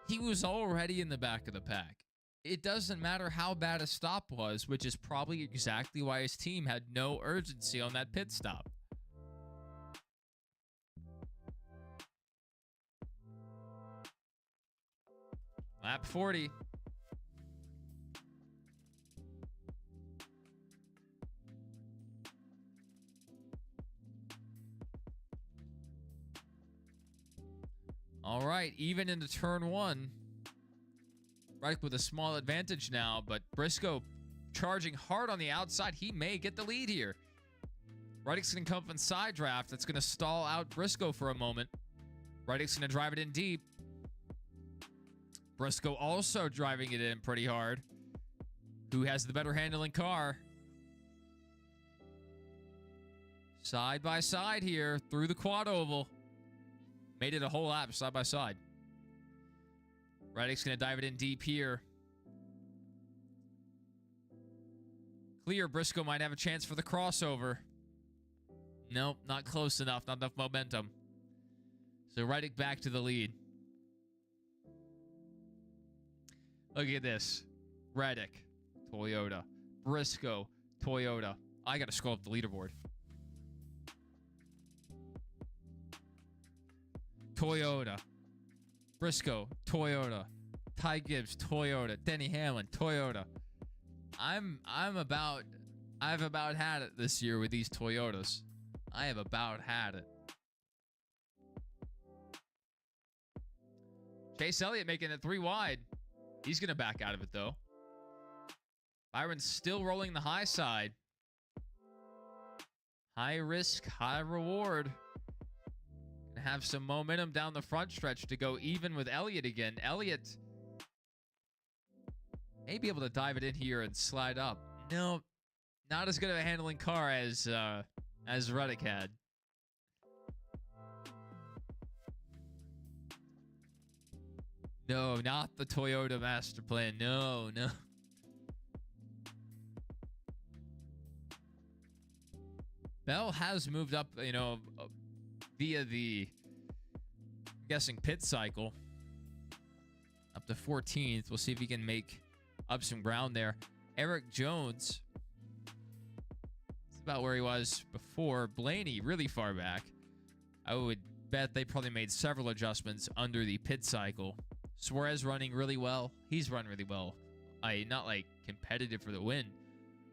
He was already in the back of the pack. It doesn't matter how bad a stop was, which is probably exactly why his team had no urgency on that pit stop. Lap 40. All right, even into turn 1. Reddick with a small advantage now, but Briscoe charging hard on the outside. He may get the lead here. Reddick's going to come up in side draft. That's going to stall out Briscoe for a moment. Reddick's going to drive it in deep. Briscoe also driving it in pretty hard. Who has the better handling car? Side by side here through the quad oval. Made it a whole lap side by side. Reddick's going to dive it in deep here. Clear. Briscoe might have a chance for the crossover. Nope, not close enough. Not enough momentum. So Reddick back to the lead. Look at this. Reddick, Toyota. Briscoe, Toyota. I got to scroll up the leaderboard. Toyota. Briscoe, Toyota. Ty Gibbs, Toyota. Denny Hamlin, Toyota. I've about had it this year with these Toyotas. I have about had it. Chase Elliott making it 3 wide. He's going to back out of it, though. Byron's still rolling the high side. High risk, high reward. Gonna have some momentum down the front stretch to go even with Elliott again. Elliott may be able to dive it in here and slide up. No, not as good of a handling car as Reddick had. No, not the Toyota master plan. No, no. Bell has moved up, you know, via the, I'm guessing, pit cycle. Up to 14th. We'll see if he can make up some ground there. Eric Jones. about where he was before. Blaney, really far back. I would bet they probably made several adjustments under the pit cycle. Suarez running really well. He's run really well. Not like competitive for the win,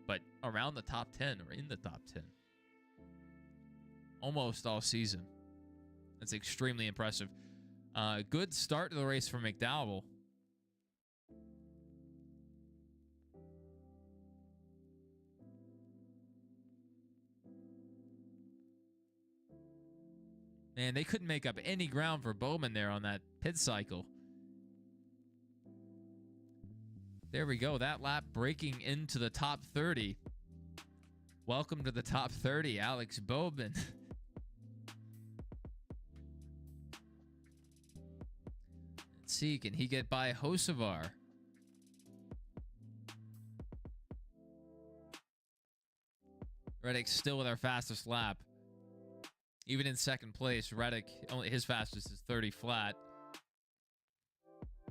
but around the top 10 or in the top 10. Almost all season. That's extremely impressive. Good start to the race for McDowell. Man, they couldn't make up any ground for Bowman there on that pit cycle. There we go. That lap breaking into the top 30. Welcome to the top 30, Alex Bowman. Let's see, can he get by Hocevar? Reddick still with our fastest lap. Even in second place, Reddick, his fastest is 30 flat.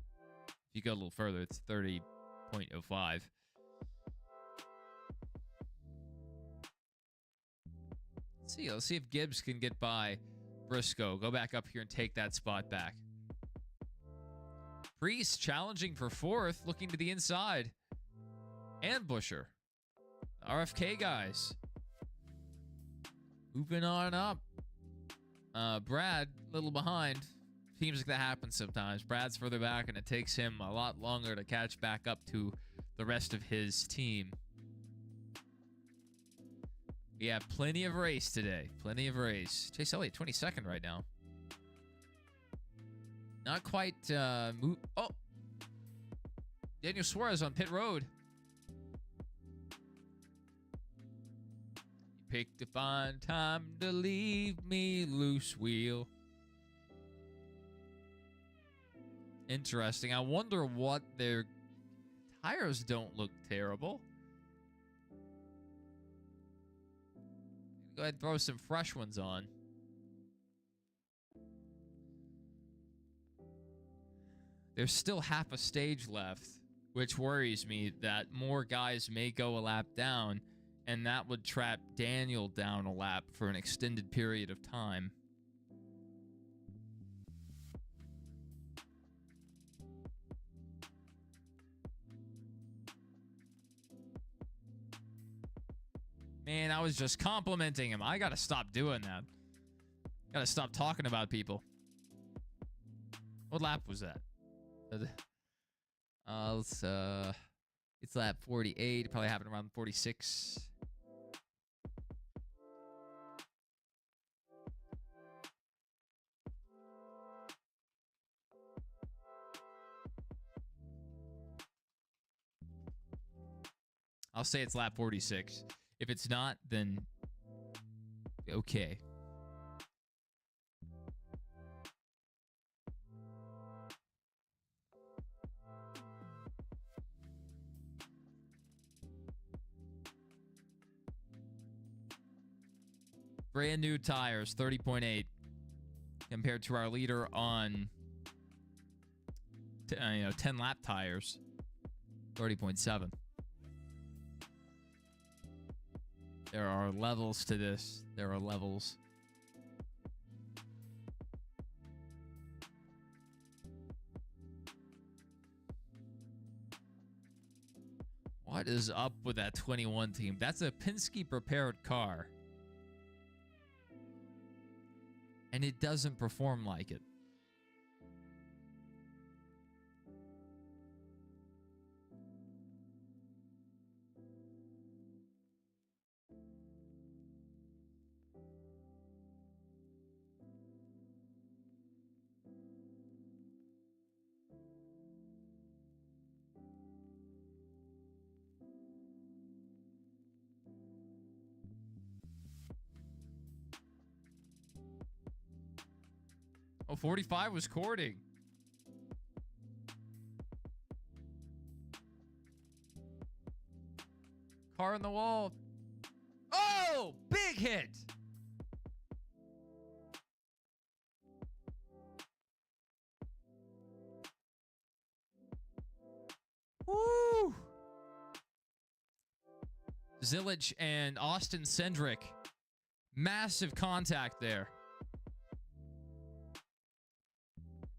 If you go a little further, it's 30.05. Let's see if Gibbs can get by Briscoe. Go back up here and take that spot back. Priest challenging for fourth, looking to the inside. And Busher. RFK guys. Moving on up. Brad, a little behind. Seems like that happens sometimes. Brad's further back, and it takes him a lot longer to catch back up to the rest of his team. We have plenty of race today. Plenty of race. Chase Elliott, 22nd right now. Not quite oh! Daniel Suarez on pit road. You picked a fine time to leave me loose, wheel. Interesting. I wonder what their tires don't look terrible. Go ahead and throw some fresh ones on. There's still half a stage left, which worries me that more guys may go a lap down, and that would trap Daniel down a lap for an extended period of time. Man, I was just complimenting him. I gotta stop doing that. Gotta stop talking about people. What lap was that? It's lap 48. It probably happened around 46. I'll say it's lap 46. If it's not, then okay. Brand new tires, 30.8, compared to our leader on 10 lap tires, 30.7. There are levels to this. There are levels. What is up with that 21 team? That's a Penske prepared car. And it doesn't perform like it. Oh, 45 was courting. Car on the wall. Oh, big hit. Woo. Zilich and Austin Cindric. Massive contact there.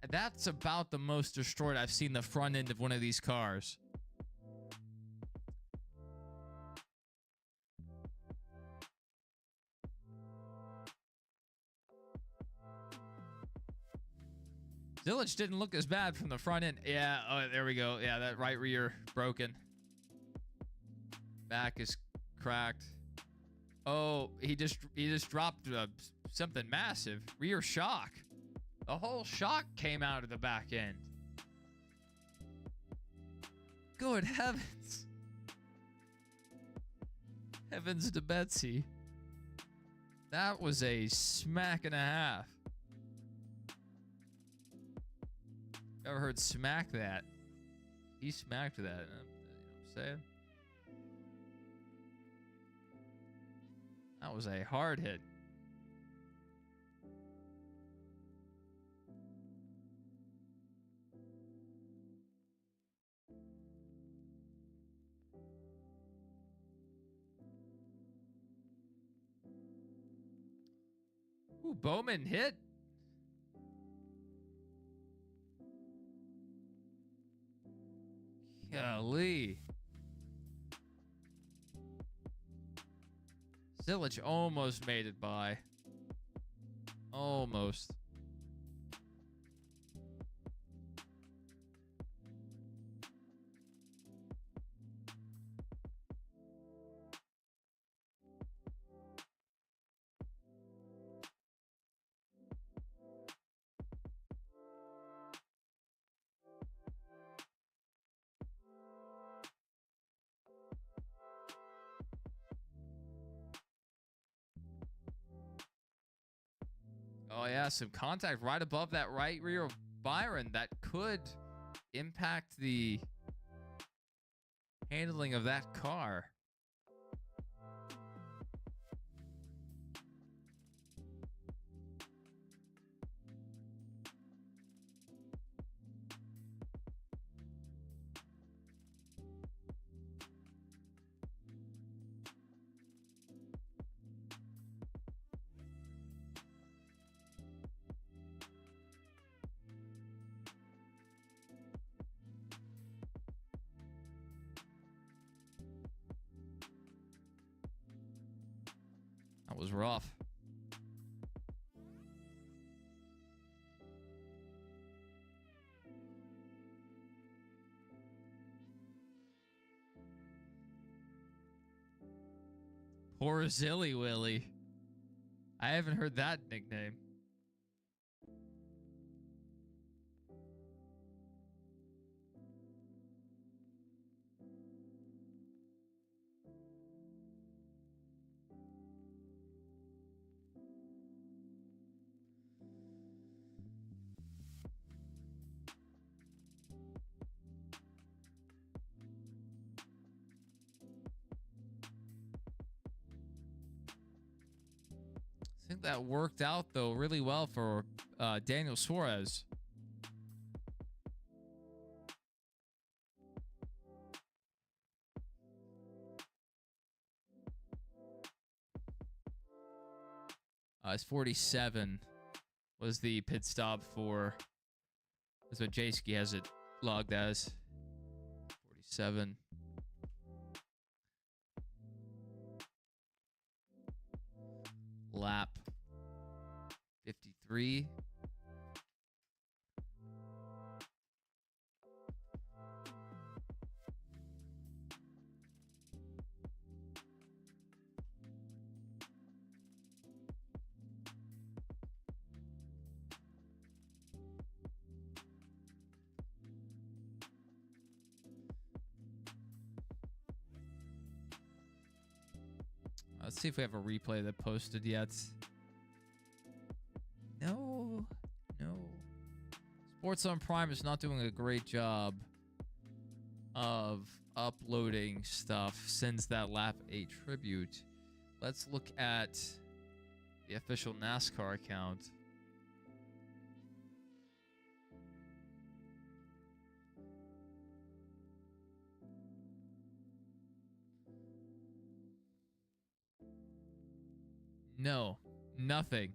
That's about the most destroyed I've seen the front end of one of these cars. Zilich didn't look as bad from the front end. Yeah, oh, there we go. Yeah, that right rear broken. Back is cracked. Oh, he just dropped something massive. Rear shock. The whole shock came out of the back end. Good heavens. Heavens to Betsy. That was a smack and a half. Ever heard smack that? He smacked that. You know what I'm saying? That was a hard hit. Ooh, Bowman hit. Golly. Zilich almost made it by. Almost. Oh, yeah, some contact right above that right rear of Byron that could impact the handling of that car. That was rough. Poor Zilly Willy. I haven't heard that nickname. I think that worked out, though, really well for Daniel Suarez. It's 47 was the pit stop for. That's what Jayski has it logged as. 47. Lap 53. Let's see if we have a replay that posted yet. No. Sports on Prime is not doing a great job of uploading stuff since that Lap 8 tribute. Let's look at the official NASCAR account. No, nothing.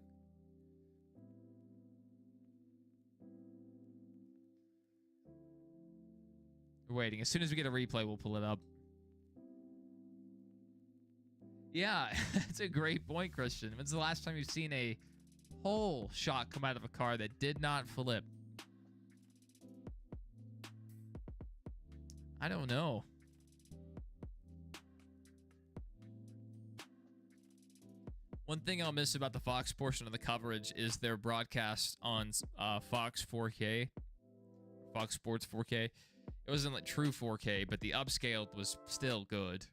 We're waiting. As soon as we get a replay, we'll pull it up. Yeah, that's a great point, Christian. When's the last time you've seen a whole shot come out of a car that did not flip? I don't know. One thing I'll miss about the Fox portion of the coverage is their broadcast on Fox 4K, Fox Sports 4K. It wasn't like true 4K, but the upscaled was still good.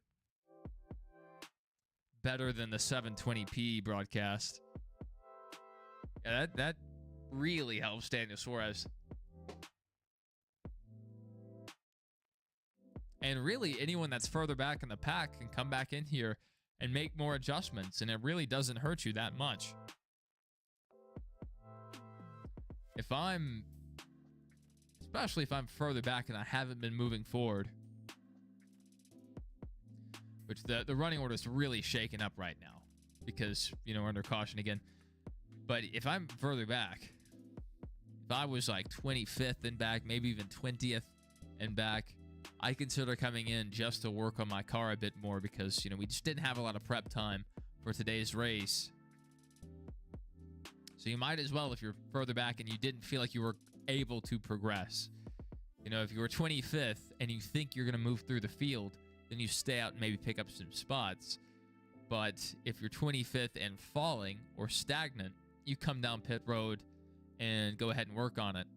Better than the 720p broadcast. Yeah, that really helps Daniel Suarez. And really, anyone that's further back in the pack can come back in here and make more adjustments, and it really doesn't hurt you that much. Especially if I'm further back and I haven't been moving forward, which the running order is really shaken up right now because, we're under caution again. But if I'm further back, if I was like 25th and back, maybe even 20th and back, I consider coming in just to work on my car a bit more because, we just didn't have a lot of prep time for today's race. So you might as well, if you're further back and you didn't feel like you were able to progress. If you were 25th and you think you're going to move through the field, then you stay out and maybe pick up some spots. But if you're 25th and falling or stagnant, you come down pit road and go ahead and work on it.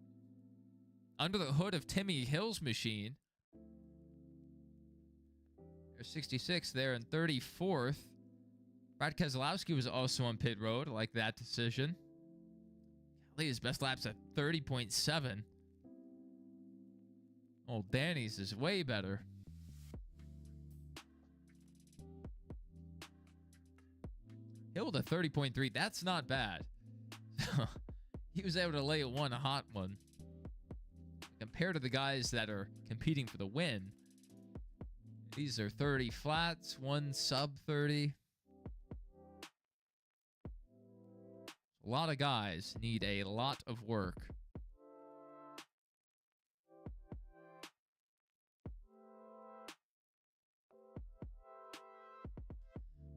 Under the hood of Timmy Hill's machine, there's 66 there and 34th. Brad Keselowski was also on pit road. I like that decision. Golly, his best lap's at 30.7. Oh, Danny's is way better. Hill with a 30.3. That's not bad. He was able to lay one hot one. Compared to the guys that are competing for the win, these are 30 flats, one sub 30. A lot of guys need a lot of work.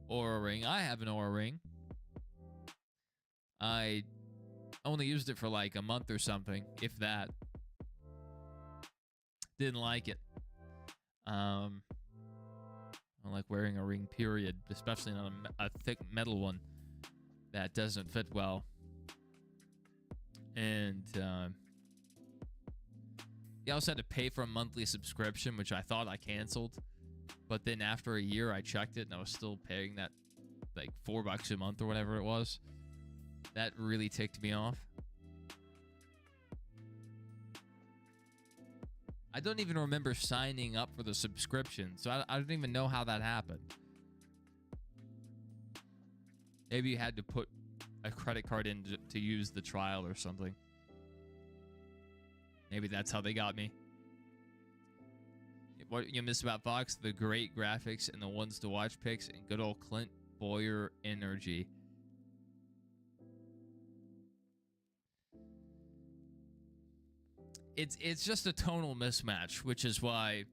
Aura ring. I have an Aura ring. I only used it for like a month or something, if that. Didn't like it. I don't like wearing a ring, period, especially not a thick metal one that doesn't fit well. And you also had to pay for a monthly subscription, which I thought I canceled. But then after a year, I checked it, and I was still paying that like $4 a month or whatever it was. That really ticked me off. I don't even remember signing up for the subscription, so I don't even know how that happened. Maybe you had to put a credit card in to use the trial or something. Maybe that's how they got me. What you miss about Fox? The great graphics and the ones to watch picks and good old Clint Boyer energy. It's just a tonal mismatch, which is why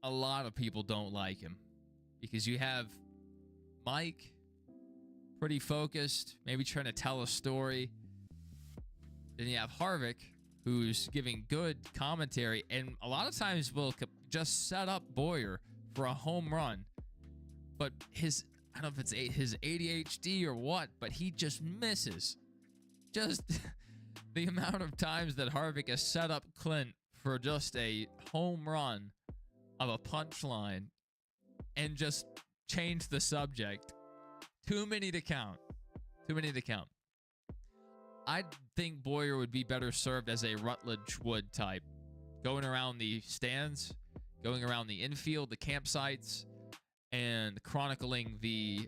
a lot of people don't like him. Because you have Mike, pretty focused, maybe trying to tell a story. Then you have Harvick, who's giving good commentary, and a lot of times will just set up Boyer for a home run. But I don't know if it's his ADHD or what, but he just misses. Just the amount of times that Harvick has set up Clint for just a home run of a punchline and just change the subject. Too many to count. Too many to count. I think Boyer would be better served as a Rutledge Wood type. Going around the stands, going around the infield, the campsites, and chronicling the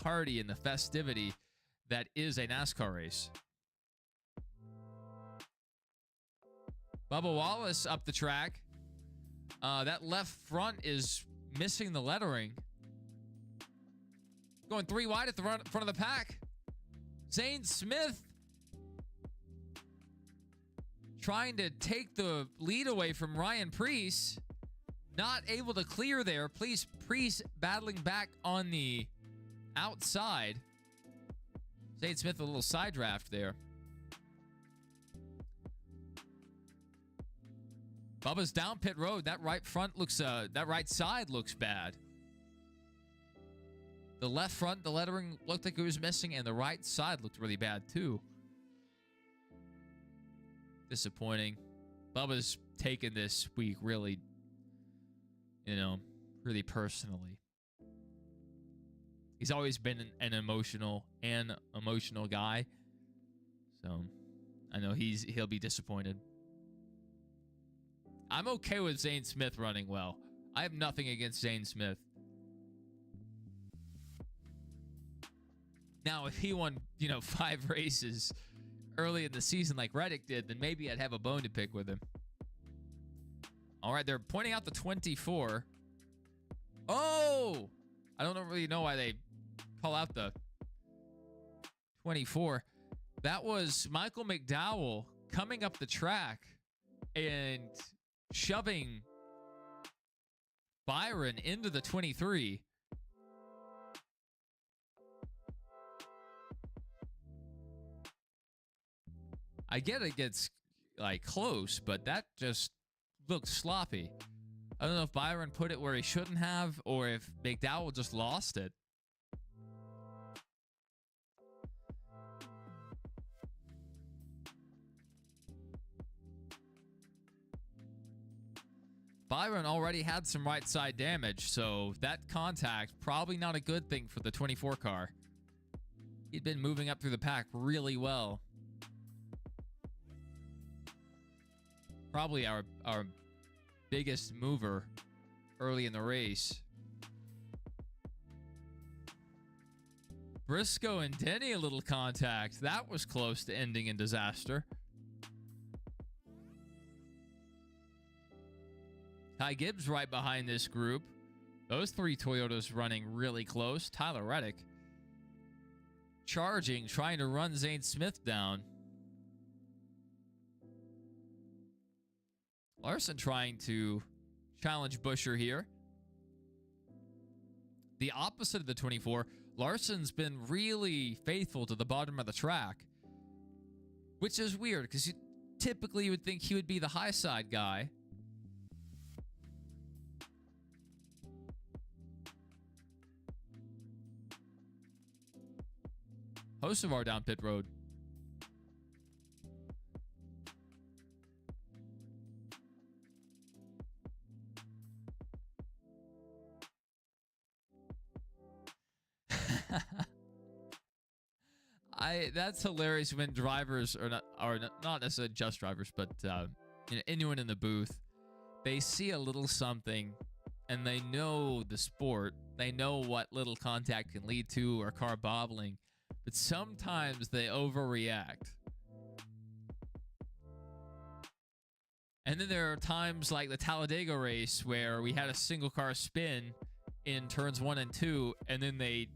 party and the festivity that is a NASCAR race. Bubba Wallace up the track. That left front is missing the lettering. Going 3 wide at the front of the pack. Zane Smith trying to take the lead away from Ryan Preece. Not able to clear there. Preece battling back on the outside. Zane Smith a little side draft there. Bubba's down pit road. That right front looks that right side looks bad. The left front, the lettering looked like it was missing, and the right side looked really bad too. Disappointing. Bubba's taken this week really, really personally. He's always been an emotional guy. So I know he'll be disappointed. I'm okay with Zane Smith running well. I have nothing against Zane Smith. Now, if he won, 5 races early in the season like Reddick did, then maybe I'd have a bone to pick with him. All right, they're pointing out the 24. Oh! I don't really know why they call out the 24. That was Michael McDowell coming up the track and shoving Byron into the 23. I get it gets close, but that just looked sloppy. I don't know if Byron put it where he shouldn't have, or if McDowell just lost it. Byron already had some right side damage, so that contact probably not a good thing for the 24 car. He'd been moving up through the pack really well. Probably our biggest mover early in the race. Briscoe and Denny a little contact. That was close to ending in disaster. Ty Gibbs right behind this group. Those 3 Toyotas running really close. Tyler Reddick charging, trying to run Zane Smith down. Larson trying to challenge Buescher here. The opposite of the 24, Larson's been really faithful to the bottom of the track, which is weird because typically you would think he would be the high side guy. Hocevar down pit road. That's hilarious when drivers are not necessarily just drivers, but anyone in the booth, they see a little something and they know the sport, they know what little contact can lead to or car bobbling, but sometimes they overreact. And then there are times like the Talladega race where we had a single car spin in turns 1 and 2, and then they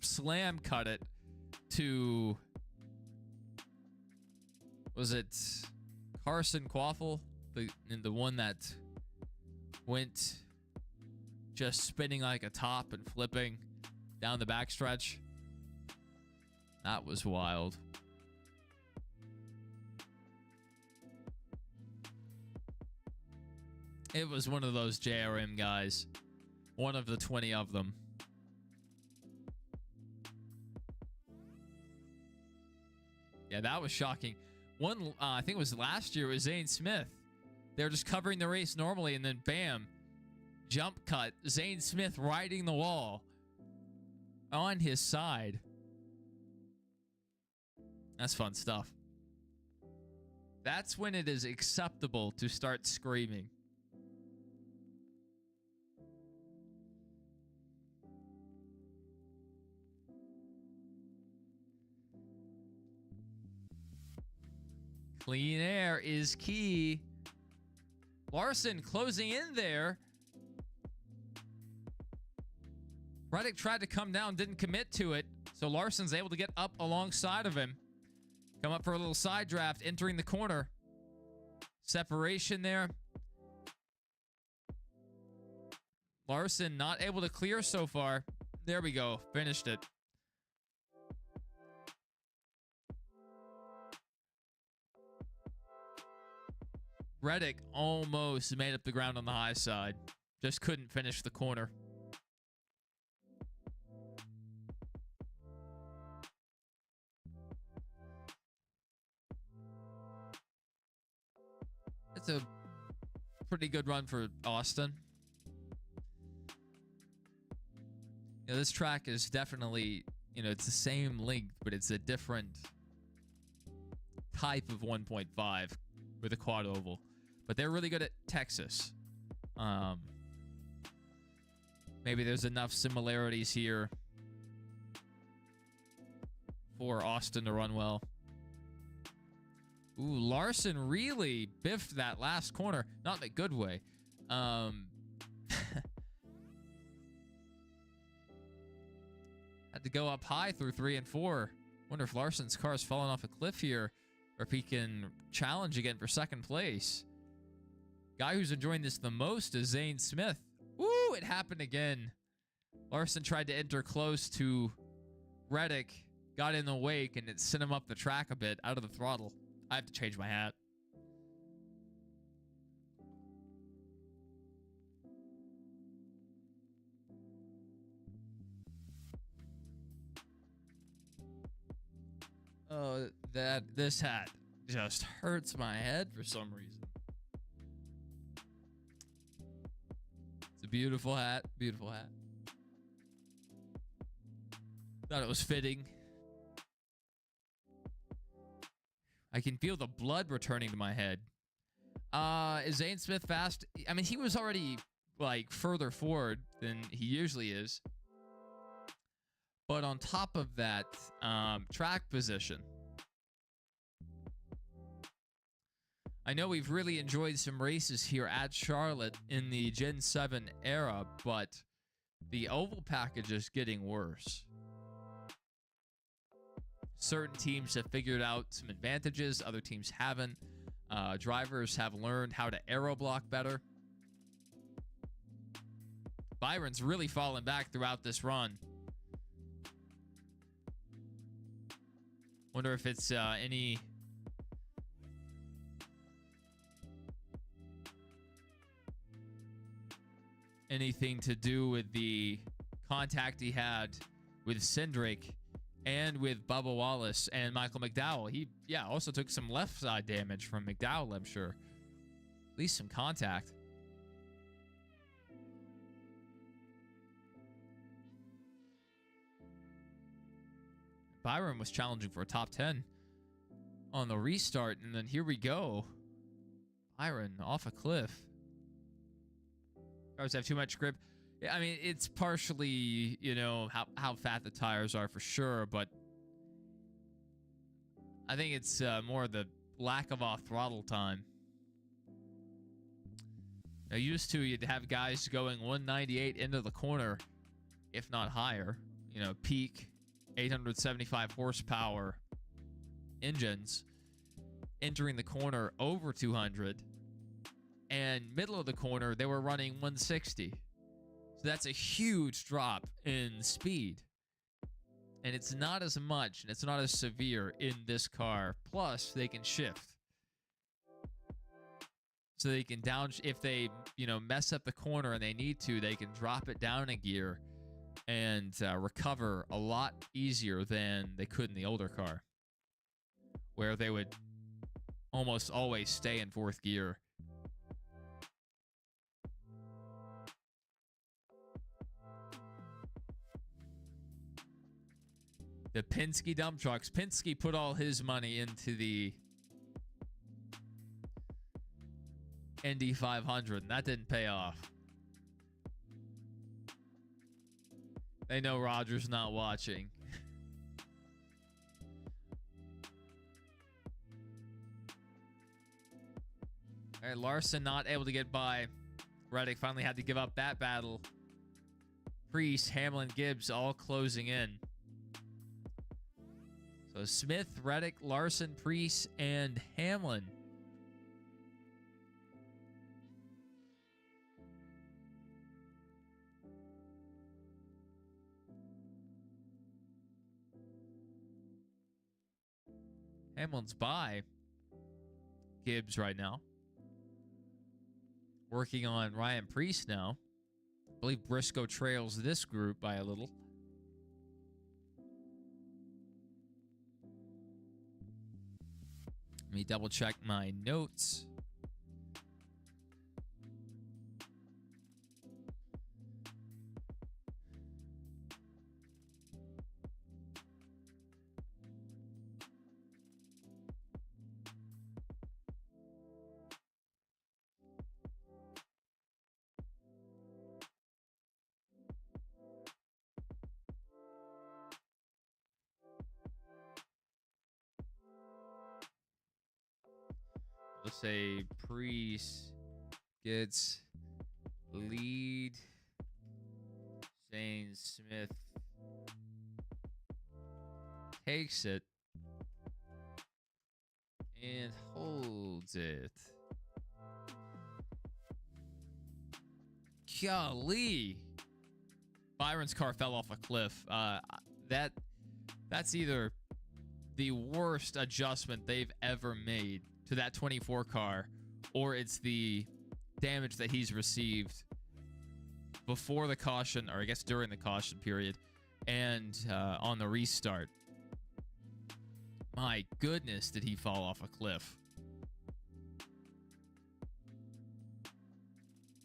slam cut it to, was it Carson Quaffle, the one that went just spinning like a top and flipping down the backstretch? That was wild. It was one of those JRM guys, one of the 20 of them. Yeah, that was shocking. One, I think it was last year, was Zane Smith. They were just covering the race normally, and then bam, jump cut. Zane Smith riding the wall on his side. That's fun stuff. That's when it is acceptable to start screaming. Clean air is key. Larson closing in there. Reddick tried to come down, didn't commit to it. So Larson's able to get up alongside of him. Come up for a little side draft, entering the corner. Separation there. Larson not able to clear so far. There we go. Finished it. Reddick almost made up the ground on the high side. Just couldn't finish the corner. It's a pretty good run for Austin. You know, this track is definitely, you know, it's the same length, but it's a different type of 1.5 with a quad oval. But they're really good at Texas. Maybe there's enough similarities here for Austin to run well. Ooh, Larson really biffed that last corner. Not in a good way. Had to go up high through 3 and 4. Wonder if Larson's car's fallen off a cliff here, or if he can challenge again for second place. Guy who's enjoying this the most is Zane Smith. Ooh, it happened again. Larson tried to enter close to Reddick, got in the wake, and it sent him up the track a bit, out of the throttle. I have to change my hat. Oh, this hat just hurts my head for some reason. It's a beautiful hat. Beautiful hat. Thought it was fitting. I can feel the blood returning to my head. Is Zane Smith fast? I mean, he was already, like, further forward than he usually is. But on top of that, track position. I know we've really enjoyed some races here at Charlotte in the Gen 7 era, but the oval package is getting worse. Certain teams have figured out some advantages, other teams haven't. Drivers have learned how to aero block better. Byron's really fallen back throughout this run. Wonder if it's anything to do with the contact he had with Cindric and with Bubba Wallace and Michael McDowell. He, also took some left side damage from McDowell, I'm sure. At least some contact. Byron was challenging for a top 10 on the restart, and then here we go. Byron off a cliff. Cars have too much grip. I mean, it's partially, how fat the tires are for sure, but I think it's more the lack of off-throttle time. Now, used to, you'd have guys going 198 into the corner, if not higher. Peak 875 horsepower engines entering the corner over 200. And middle of the corner, they were running 160. So that's a huge drop in speed. And it's not as much, and it's not as severe in this car. Plus, they can shift. So they can if they, mess up the corner and they need to, they can drop it down a gear and recover a lot easier than they could in the older car, where they would almost always stay in fourth gear. The Penske dump trucks. Penske put all his money into the Indy 500, and that didn't pay off. They know Roger's not watching. All right, Larson not able to get by. Reddick finally had to give up that battle Preece, Hamlin, Gibbs all closing in. So Smith, Reddick, Larson, Preece, and Hamlin. Hamlin's by Gibbs right now. Working on Ryan Preece now. I believe Briscoe trails this group by a little. Let me double check my notes. Let's say Preece gets lead. Zane Smith takes it and holds it. Golly. Byron's car fell off a cliff. That's either the worst adjustment they've ever made to that 24 car, or it's the damage that he's received before the caution, or I guess during the caution period, and on the restart. My goodness, did he fall off a cliff.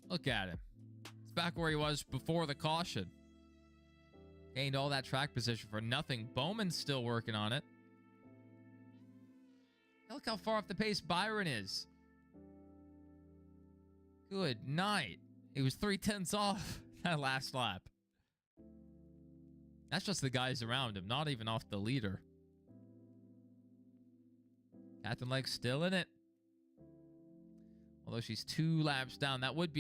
Look at him. It's back where he was before the caution. Gained all that track position for nothing. Bowman's still working on it. Look how far off the pace Byron is. Good night. He was 3/10 off that last lap. That's just the guys around him, not even off the leader. Captain Leg's still in it. Although she's 2 laps down. That would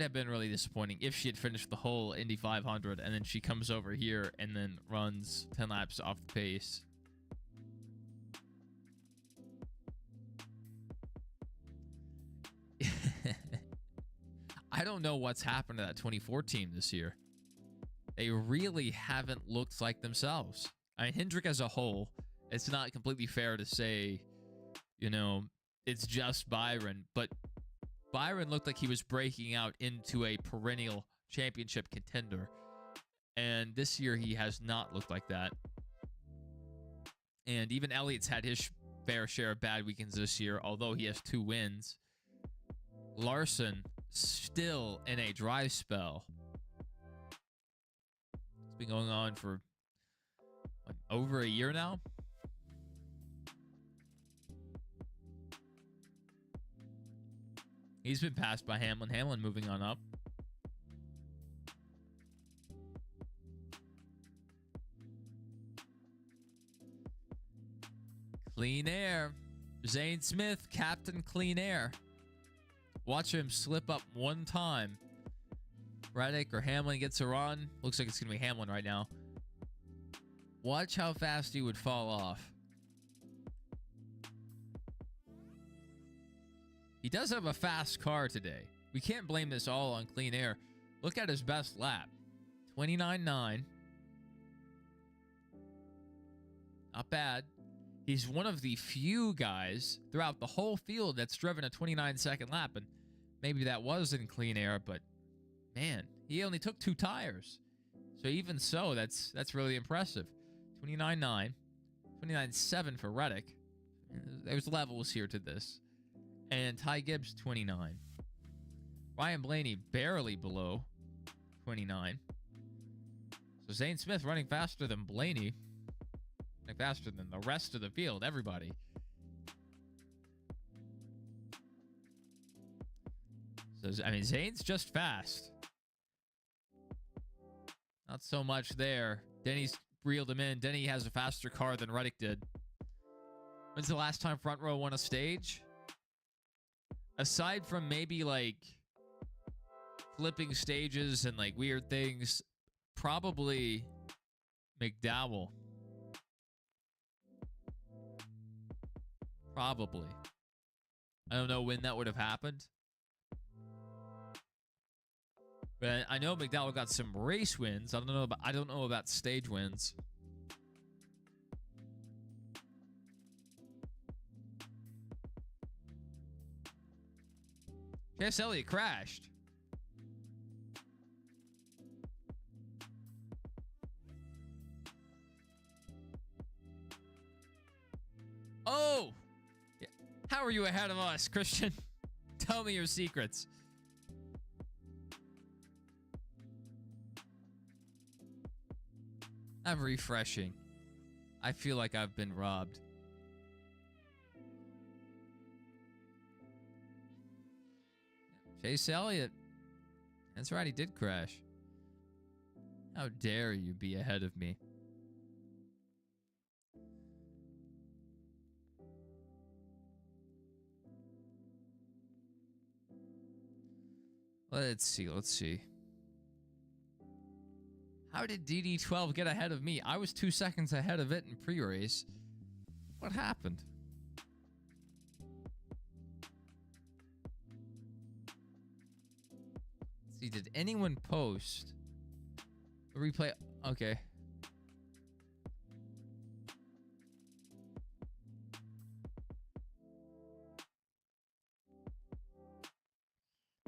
have been really disappointing if she had finished the whole Indy 500 and then she comes over here and then runs 10 laps off the pace. I don't know what's happened to that 24 team this year. They really haven't looked like themselves. I mean, Hendrick as a whole, it's not completely fair to say, you know, it's just Byron, but Byron looked like he was breaking out into a perennial championship contender. And this year he has not looked like that. And even Elliott's had his fair share of bad weekends this year, although he has 2 wins. Larson still in a dry spell. It's been going on for over a year now. He's been passed by Hamlin. Hamlin moving on up. Clean air. Zane Smith, Captain Clean Air. Watch him slip up one time. Reddick or Hamlin gets a run. Looks like it's going to be Hamlin right now. Watch how fast he would fall off. He does have a fast car today. We can't blame this all on Clean Air. Look at his best lap. 29.9. Not bad. He's one of the few guys throughout the whole field that's driven a 29-second lap. And maybe that was in Clean Air, but man, he only took 2 tires. So even so, that's really impressive. 29.9. 29.7 for Reddick. There's levels here to this. And Ty Gibbs, 29. Ryan Blaney barely below 29. So Zane Smith running faster than Blaney. Running faster than the rest of the field, everybody. So, I mean, Zane's just fast. Not so much there. Denny's reeled him in. Denny has a faster car than Reddick did. When's the last time Front Row won a stage? Aside from maybe like flipping stages and like weird things. Probably McDowell. Probably. I don't know when that would have happened. But I know McDowell got some race wins. I don't know about stage wins. Chase Elliott crashed. Oh! How are you ahead of us, Christian? Tell me your secrets. I'm refreshing. I feel like I've been robbed. Chase Elliott. That's right, he did crash. How dare you be ahead of me? Let's see. How did DD12 get ahead of me? I was 2 seconds ahead of it in pre-race. What happened? Let's see, did anyone post a replay? Okay.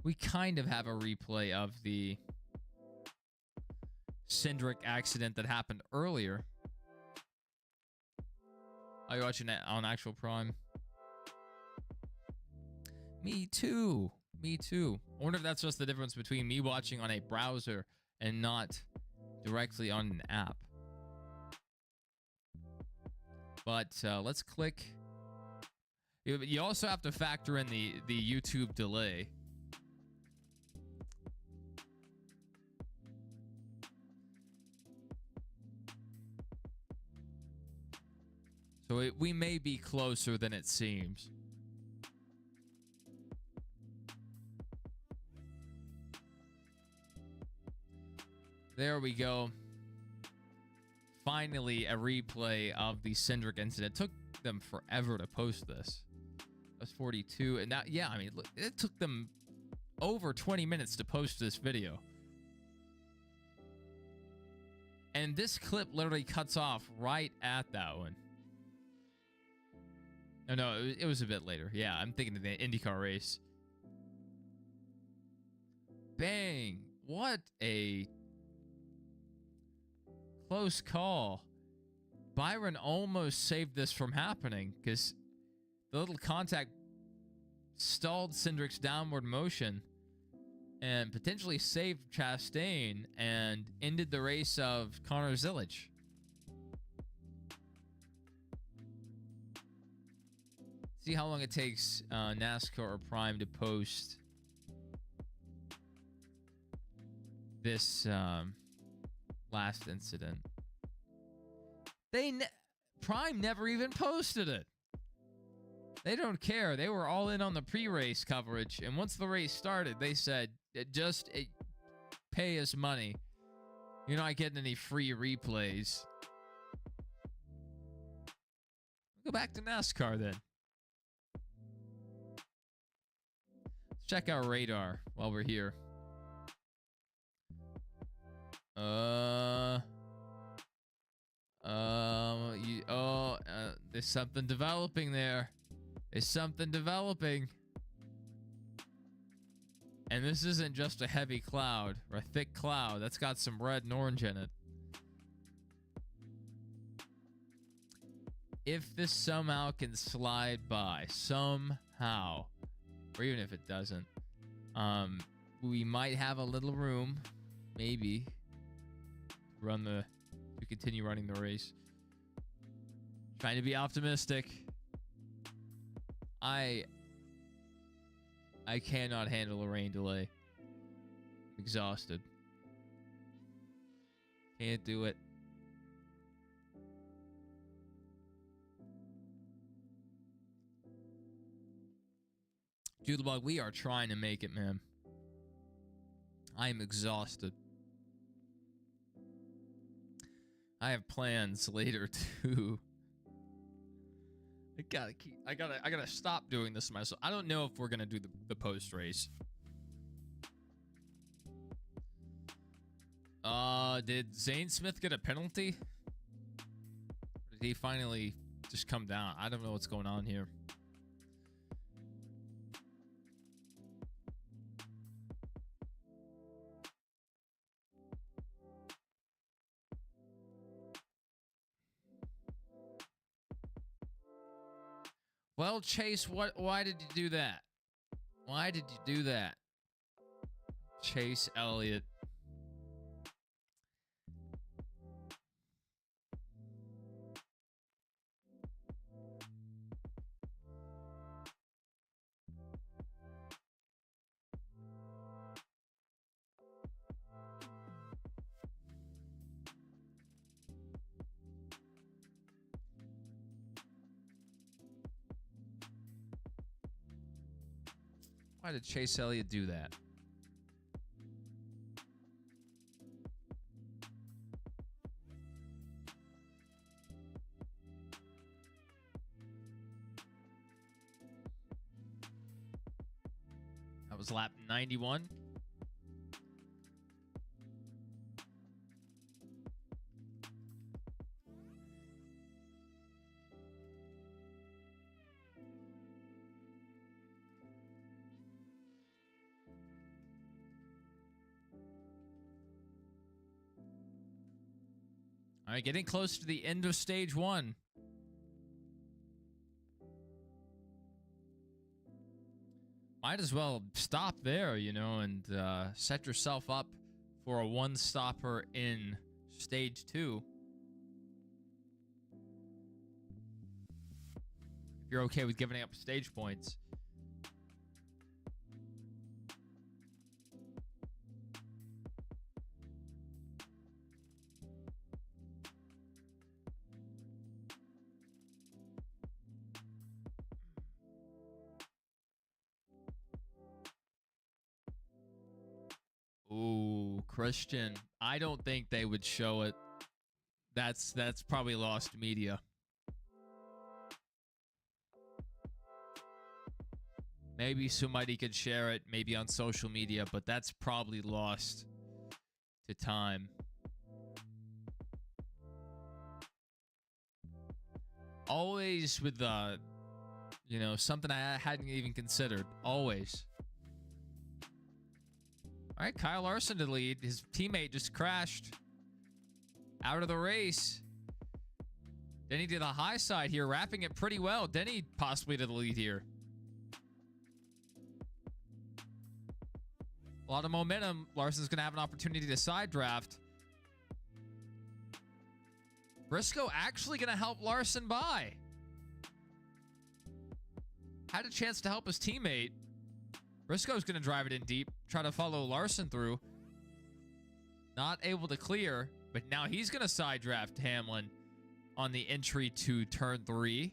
We kind of have a replay of the Cindric accident that happened earlier. Are you watching it on actual Prime? Me too. I wonder if that's just the difference between me watching on a browser and not directly on an app. But let's click. You also have to factor in the YouTube delay. So we may be closer than it seems. There we go. Finally, a replay of the Cindric incident. It took them forever to post this. That's 42. And now, yeah, I mean, look, it took them over 20 minutes to post this video. And this clip literally cuts off right at that one. No, it was a bit later. Yeah, I'm thinking of the IndyCar race. Bang! What a close call. Byron almost saved this from happening because the little contact stalled Cindric's downward motion and potentially saved Chastain and ended the race of Connor Zilic. See how long it takes NASCAR or Prime to post this last incident. Prime never even posted it. They don't care. They were all in on the pre-race coverage, and once the race started, they said, "Just pay us money. You're not getting any free replays." Go back to NASCAR then. Check our radar while we're here. There's something developing there. And this isn't just a heavy cloud or a thick cloud. That's got some red and orange in it. If this somehow can slide by, somehow, or even if it doesn't, we might have a little room, maybe, to continue running the race. Trying to be optimistic. I cannot handle a rain delay. Exhausted. Can't do it. Judebug, we are trying to make it, man. I am exhausted. I have plans later to. I gotta stop doing this to myself. I don't know if we're gonna do the post race. Did Zane Smith get a penalty? Or did he finally just come down? I don't know what's going on here. Well, Chase, why did you do that? Why did you do that? Chase Elliott. Why did Chase Elliott do that? That was lap 91. All right, getting close to the end of stage one. Might as well stop there, you know, and set yourself up for a one-stopper in stage two. If you're okay with giving up stage points. Ooh, Christian. I don't think they would show it. That's probably lost media. Maybe somebody could share it, maybe on social media, but that's probably lost to time. Always with you know, something I hadn't even considered. Always. All right, Kyle Larson to the lead. His teammate just crashed out of the race. Denny to the high side here, wrapping it pretty well. Denny possibly to the lead here. A lot of momentum. Larson's going to have an opportunity to side draft. Briscoe actually going to help Larson by. Had a chance to help his teammate. Briscoe's going to drive it in deep, try to follow Larson through. Not able to clear, but now he's going to side draft Hamlin on the entry to turn 3.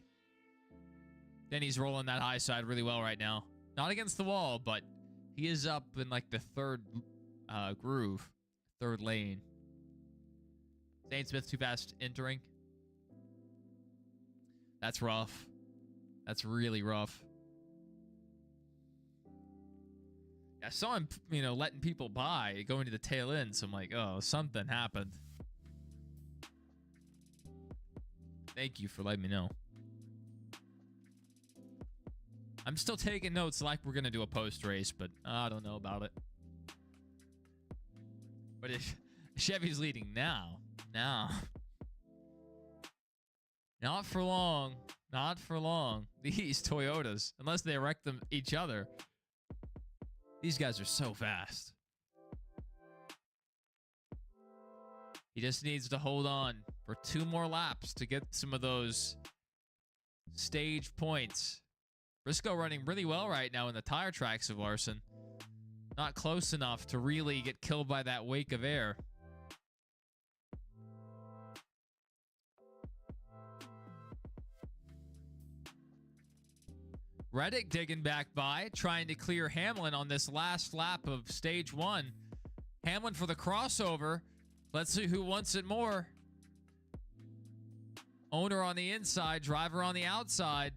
Then he's rolling that high side really well right now. Not against the wall, but he is up in like the third groove, third lane. Zane Smith too fast entering. That's rough. That's really rough. I saw him, you know, letting people by, going to the tail end. So I'm like, oh, something happened. Thank you for letting me know. I'm still taking notes like we're going to do a post race, but I don't know about it. But if Chevy's leading now, not for long, not for long. These Toyotas, unless they wreck them each other. These guys are so fast. He just needs to hold on for 2 more laps to get some of those stage points. Briscoe running really well right now in the tire tracks of Larson. Not close enough to really get killed by that wake of air. Reddick digging back by, trying to clear Hamlin on this last lap of stage 1. Hamlin for the crossover. Let's see who wants it more. Owner on the inside, driver on the outside.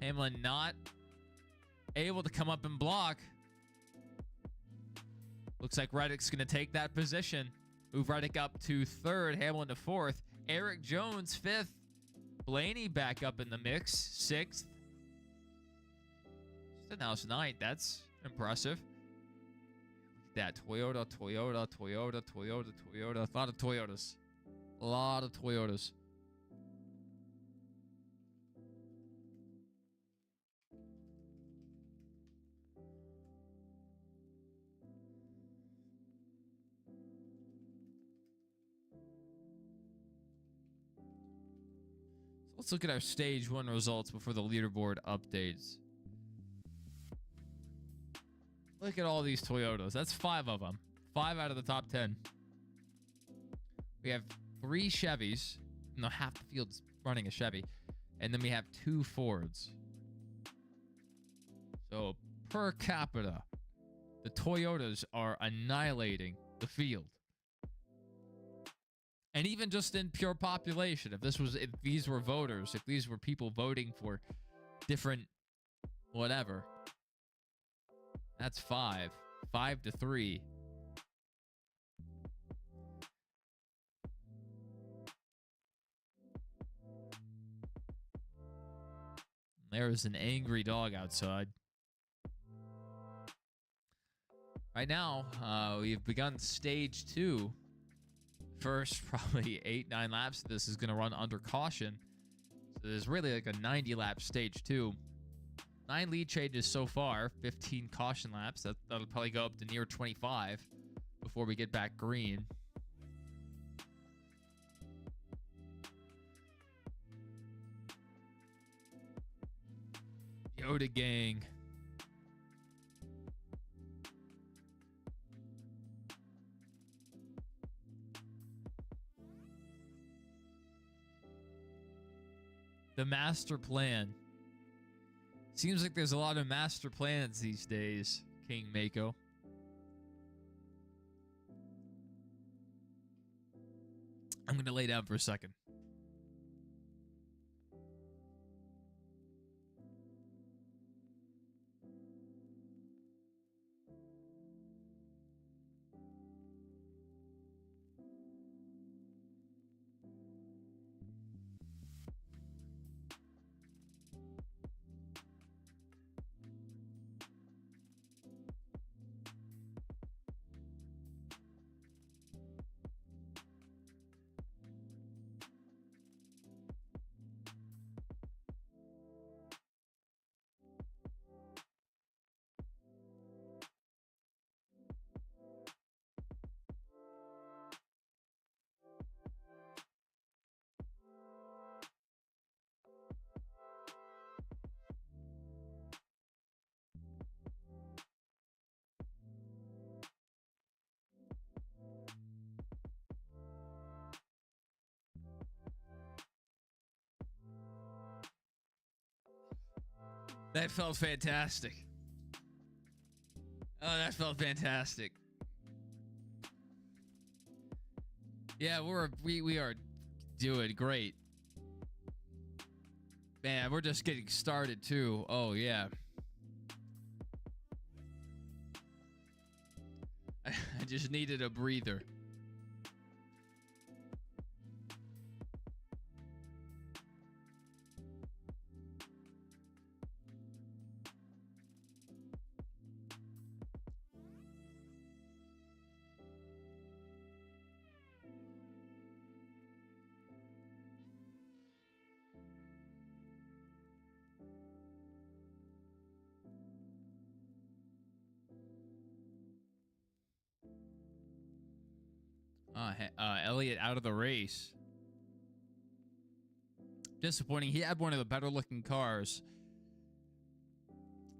Hamlin not able to come up and block. Looks like Reddick's going to take that position. Move Reddick up to third, Hamlin to fourth. Eric Jones, fifth. Blaney back up in the mix, sixth. Stenhouse, ninth. That's impressive. Look at that. Toyota. A lot of Toyotas. A lot of Toyotas. Let's look at our stage 1 results before the leaderboard updates. Look at all these Toyotas. That's 5 of them. 5 out of the top 10. We have 3 Chevys. No, half the field's running a Chevy. And then we have 2 Fords. So, per capita, the Toyotas are annihilating the field. And even just in pure population, if these were voters, if these were people voting for different whatever, that's 5. 5-3. There is an angry dog outside. Right now, we've begun stage 2. First, probably 8-9 laps. This is going to run under caution. So there's really like a 90-lap stage 2. 9 lead changes so far. 15 caution laps. That'll probably go up to near 25 before we get back green. Yoda gang. The master plan. Seems like there's a lot of master plans these days, King Mako. I'm going to lay down for a second. That felt fantastic. Oh, that felt fantastic. Yeah, we are doing great. Man, we're just getting started too. Oh yeah. I just needed a breather. Elliott out of the race. Disappointing. He had one of the better looking cars.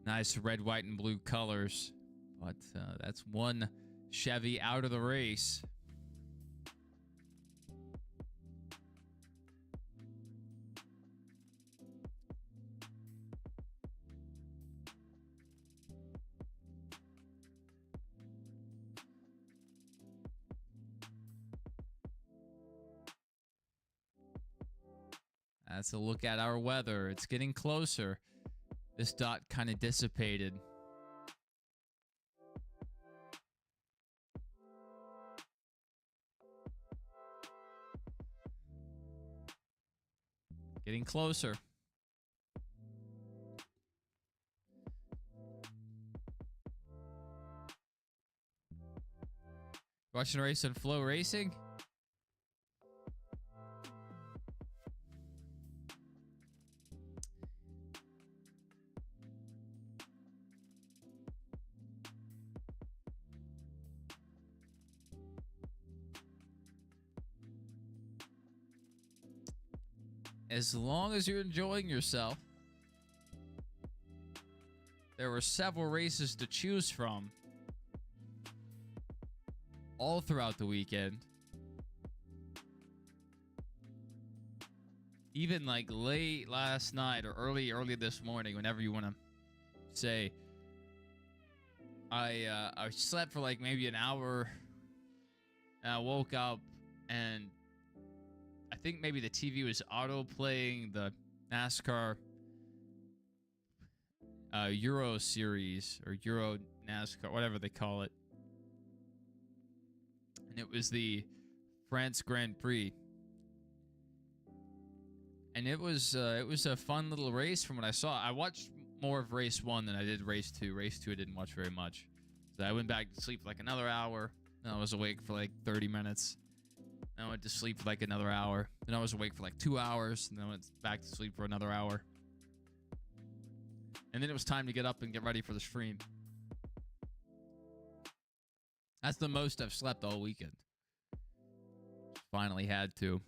Nice red, white, and blue colors. But that's one Chevy out of the race. That's a look at our weather. It's getting closer. This dot kind of dissipated. Getting closer. Watching a race on Flow Racing? As long as you're enjoying yourself. There were several races to choose from all throughout the weekend. Even like late last night or early this morning, whenever you want to say. I slept for like maybe an hour. And I woke up and I think maybe the TV was auto playing the NASCAR Euro Series or Euro NASCAR, whatever they call it. And it was the France Grand Prix. And it was a fun little race from what I saw. I watched more of race 1 than I did race 2. Race 2 I didn't watch very much. So I went back to sleep for like another hour. Then I was awake for like 30 minutes. Then I went to sleep for like another hour. Then I was awake for like 2 hours. And then I went back to sleep for another hour. And then it was time to get up and get ready for the stream. That's the most I've slept all weekend. Finally had to.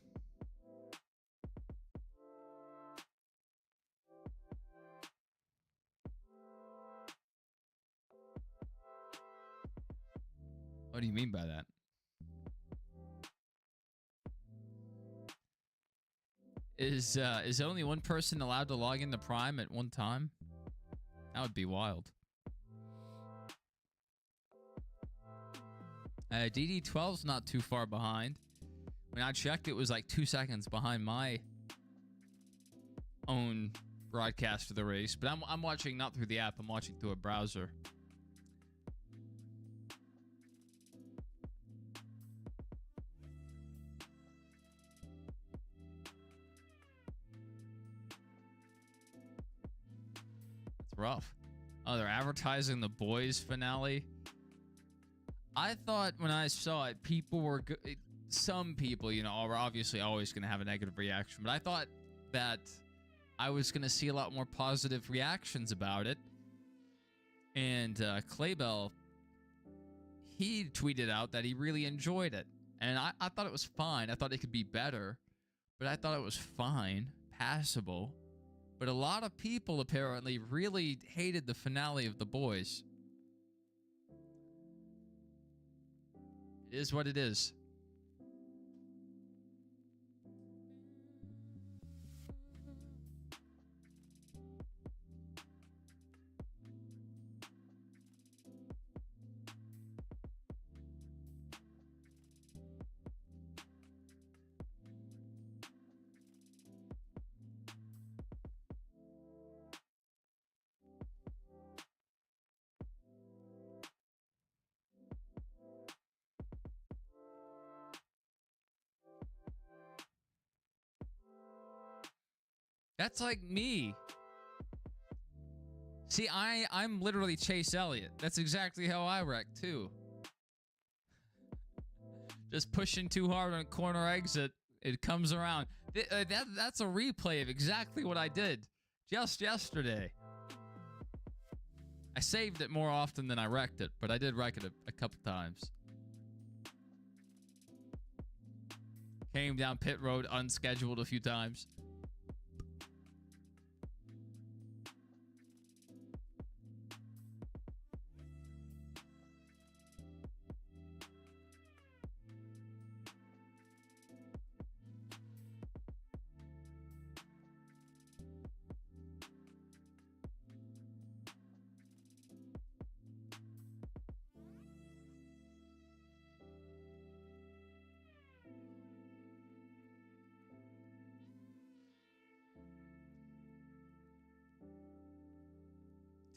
What do you mean by that? Is only one person allowed to log into Prime at one time? That would be wild. DD12's not too far behind. When I checked, it was like 2 seconds behind my own broadcast of the race. But I'm watching not through the app. I'm watching through a browser. It's rough. Oh, they're advertising the boys finale. I thought when I saw it, people were some people, you know, are obviously always going to have a negative reaction, but I thought that I was going to see a lot more positive reactions about it. And Claybell, he tweeted out that he really enjoyed it. And I thought it was fine. I thought it could be better, but I thought it was fine, passable. But a lot of people apparently really hated the finale of The Boys. It is what it is. That's like me. See, I'm literally Chase Elliott. That's exactly how I wreck too. Just pushing too hard on a corner exit, it comes around. That's a replay of exactly what I did just yesterday. I saved it more often than I wrecked it, but I did wreck it a couple times. Came down pit road unscheduled a few times.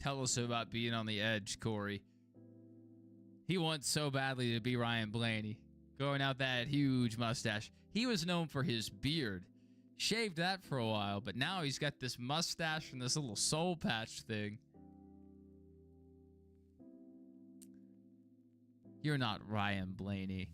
Tell us about being on the edge, Corey. He wants so badly to be Ryan Blaney. Growing out that huge mustache. He was known for his beard. Shaved that for a while, but now he's got this mustache and this little soul patch thing. You're not Ryan Blaney.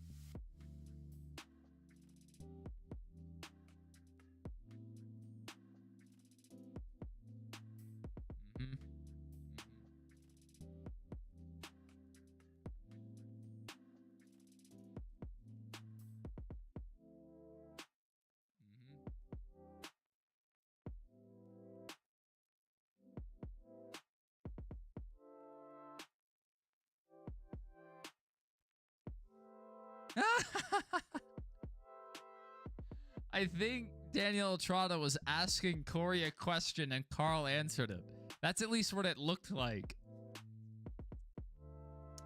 I think Daniel Trotta was asking Corey a question and Carl answered it. That's at least what it looked like.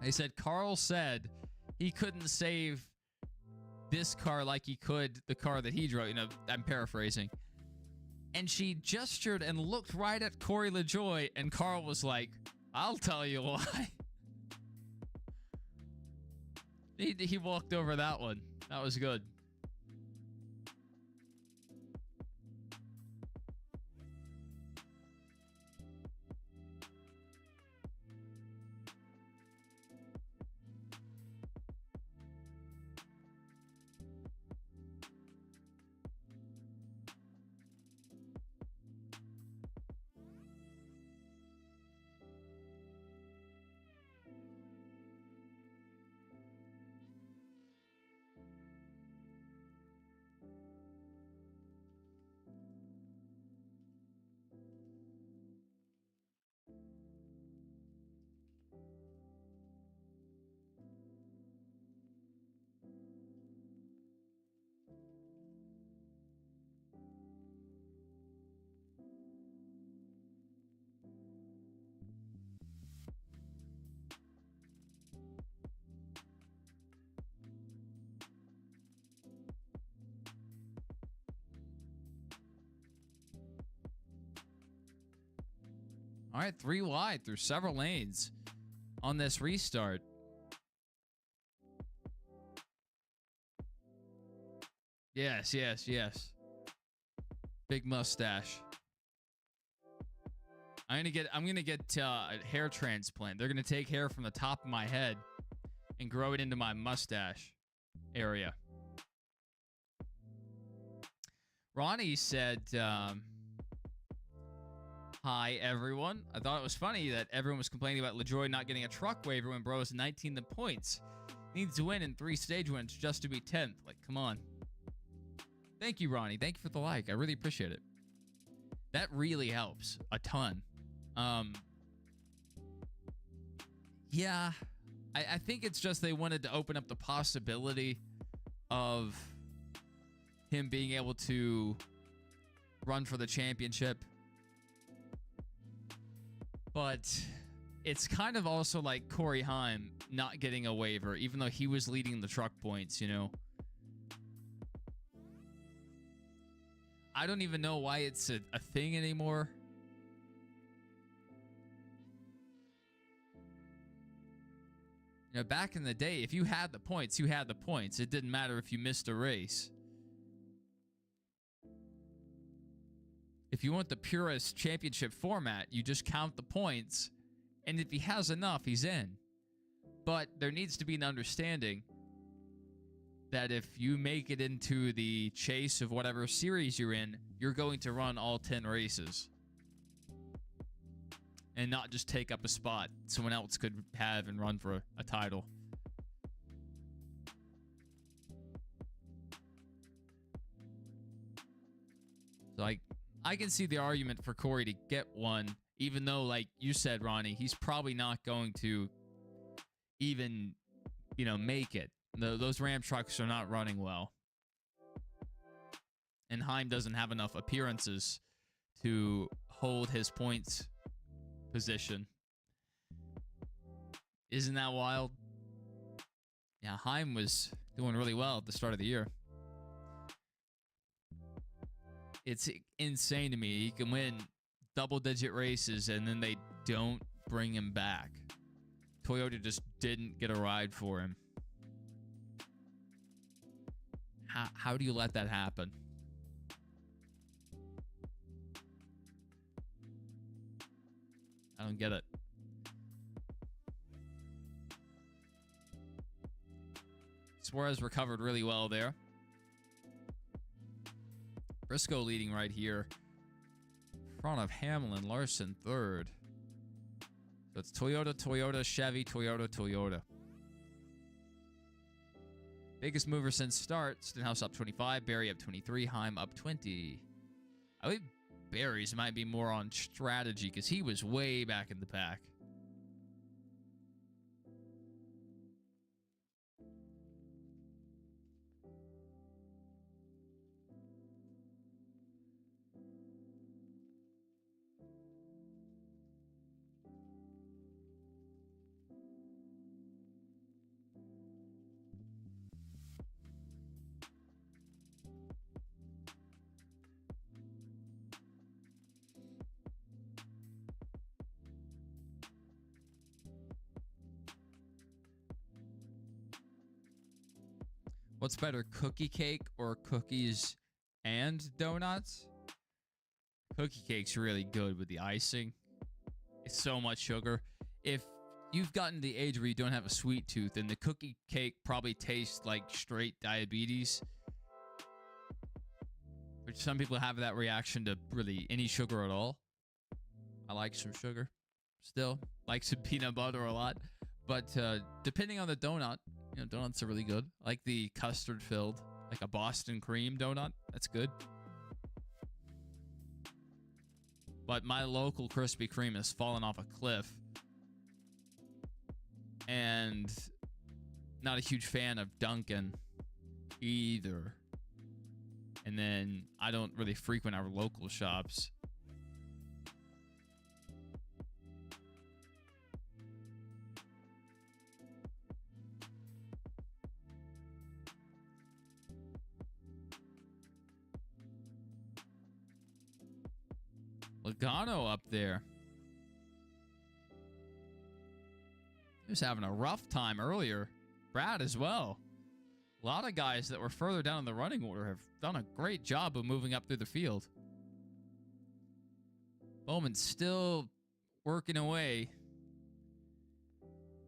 They said Carl said he couldn't save this car like he could the car that he drove. You know, I'm paraphrasing. And she gestured and looked right at Corey LaJoie, and Carl was like, I'll tell you why. He walked over that one. That was good. All right, 3 wide through several lanes on this restart. Yes, yes, yes. Big mustache. I'm gonna get a hair transplant. They're gonna take hair from the top of my head and grow it into my mustache area. Ronnie said, hi, everyone. I thought it was funny that everyone was complaining about LaJoie not getting a truck waiver when Bro is 19th in points. Needs to win in 3 stage wins just to be 10th. Like, come on. Thank you, Ronnie. Thank you for the like. I really appreciate it. That really helps a ton. Yeah, I think it's just they wanted to open up the possibility of him being able to run for the championship. But it's kind of also like Corey Heim not getting a waiver, even though he was leading the truck points, you know. I don't even know why it's a thing anymore. You know, back in the day, if you had the points, you had the points. It didn't matter if you missed a race. If you want the purest championship format, you just count the points, and if he has enough, he's in. But there needs to be an understanding that if you make it into the chase of whatever series you're in, you're going to run all 10 races. And not just take up a spot someone else could have and run for a title. So, like, I can see the argument for Corey to get one, even though, like you said, Ronnie, he's probably not going to even, you know, make it. Those Ram trucks are not running well. And Heim doesn't have enough appearances to hold his points position. Isn't that wild? Yeah, Heim was doing really well at the start of the year. It's insane to me. He can win double-digit races, and then they don't bring him back. Toyota just didn't get a ride for him. How do you let that happen? I don't get it. Suarez recovered really well there. Briscoe leading right here. In front of Hamlin, Larson third. So it's Toyota, Toyota, Chevy, Toyota, Toyota. Biggest mover since start. Stenhouse up 25, Barry up 23, Heim up 20. I believe Barry's might be more on strategy because he was way back in the pack. What's better, cookie cake or cookies and donuts? Cookie cake's really good with the icing. It's so much sugar. If you've gotten to the age where you don't have a sweet tooth, then the cookie cake probably tastes like straight diabetes. Which some people have that reaction to really any sugar at all. I like some sugar still. Like some peanut butter a lot. But depending on the donut, you know, donuts are really good. I like the custard filled, like a Boston cream donut. That's good. But my local Krispy Kreme has fallen off a cliff. And not a huge fan of Dunkin' either. And then I don't really frequent our local shops. Logano up there. He was having a rough time earlier. Brad as well. A lot of guys that were further down in the running order have done a great job of moving up through the field. Bowman's still working away.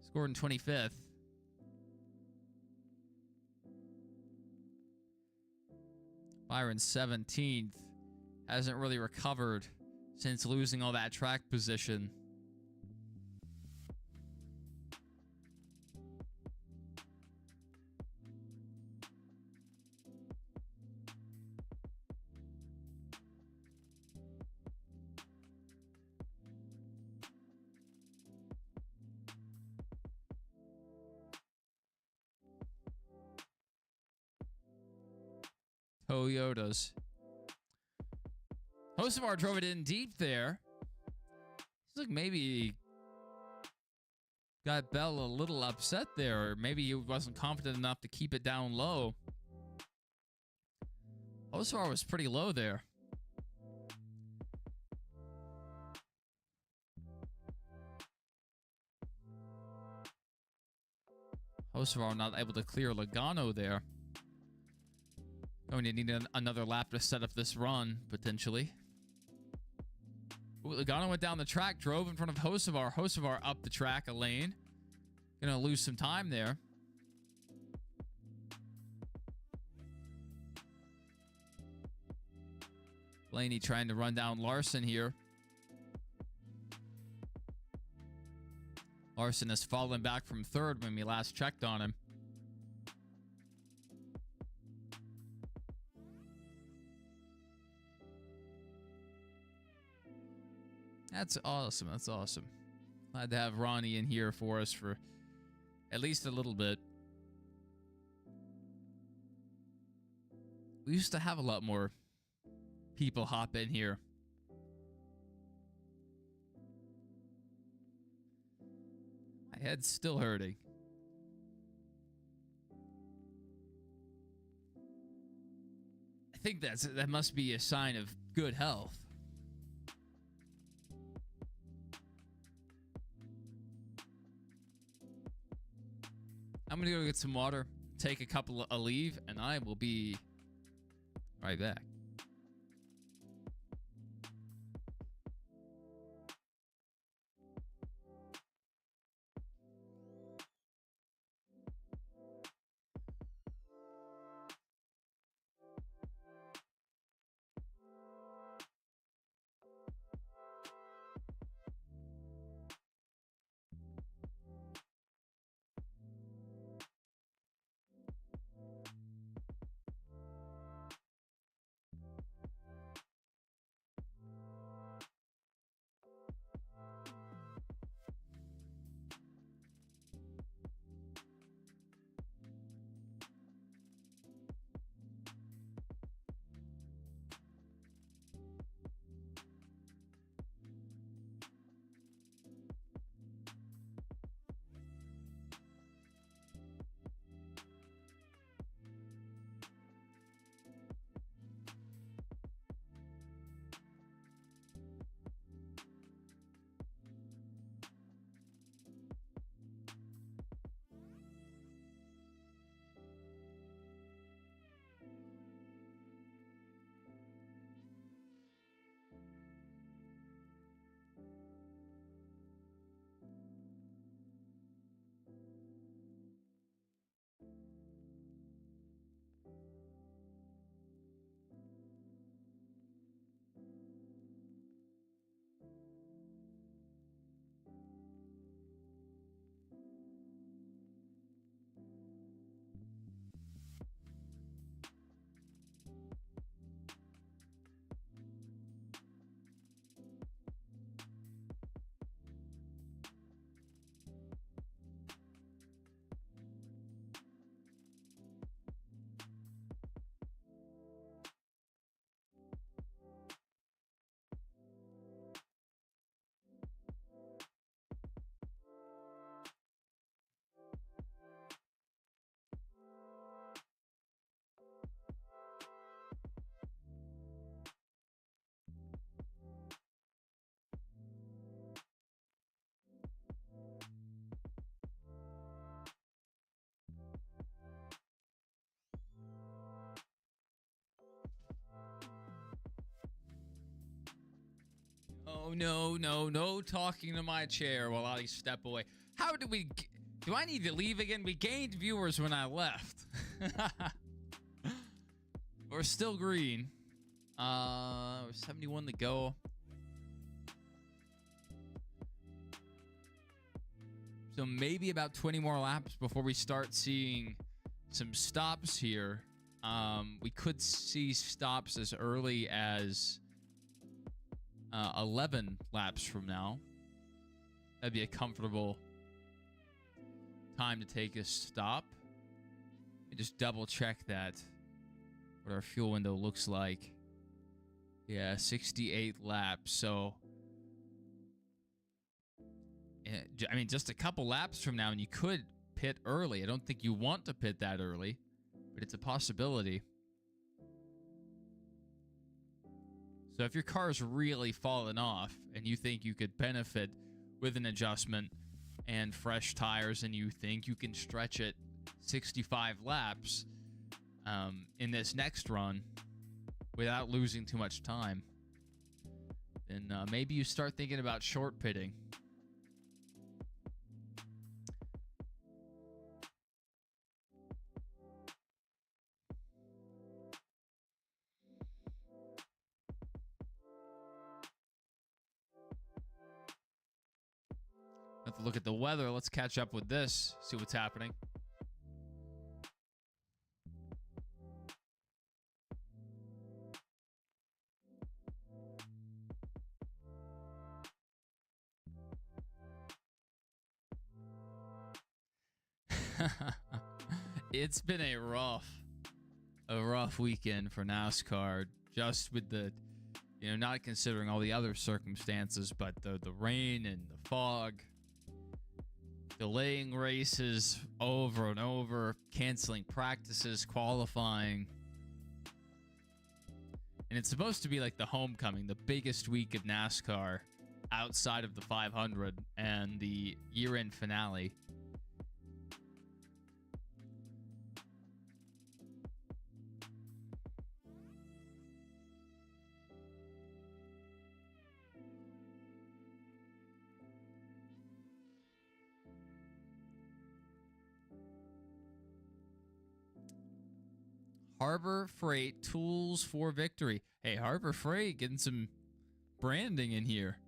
Scored in 25th. Byron 17th. Hasn't really recovered since losing all that track position. Toyotas. Hocevar drove it in deep there. Looks like maybe got Bell a little upset there, or maybe he wasn't confident enough to keep it down low. Hocevar was pretty low there. Hocevar not able to clear Logano there. Going to need another lap to set up this run, potentially. Ooh, Logano went down the track, drove in front of Hocevar. Hocevar up the track a lane. Gonna lose some time there. Blaney trying to run down Larson here. Larson has fallen back from third when we last checked on him. That's awesome. That's awesome. Glad to have Ronnie in here for us for at least a little bit. We used to have a lot more people hop in here. My head's still hurting. I think that must be a sign of good health. I'm gonna go get some water, take a couple of leave, and I will be right back. Oh, no talking to my chair while I step away. How do we... Do I need to leave again? We gained viewers when I left. We're still green. 71 to go. So maybe about 20 more laps before we start seeing some stops here. We could see stops as early as 11 laps from now. That'd be a comfortable time to take a stop. Let me just double check that. What our fuel window looks like. Yeah, 68 laps. So, I mean, just a couple laps from now, and you could pit early. I don't think you want to pit that early, but it's a possibility. So if your car's really fallen off and you think you could benefit with an adjustment and fresh tires, and you think you can stretch it 65 laps in this next run without losing too much time, then maybe you start thinking about short pitting. Have to look at the weather. Let's catch up with this, see what's happening. It's been a rough weekend for NASCAR, just with the, not considering all the other circumstances, but the rain and the fog, delaying races over and over, canceling practices, qualifying. And it's supposed to be like the homecoming, the biggest week of NASCAR outside of the 500 and the year-end finale. Harbor Freight tools for victory. Hey, Harbor Freight getting some branding in here.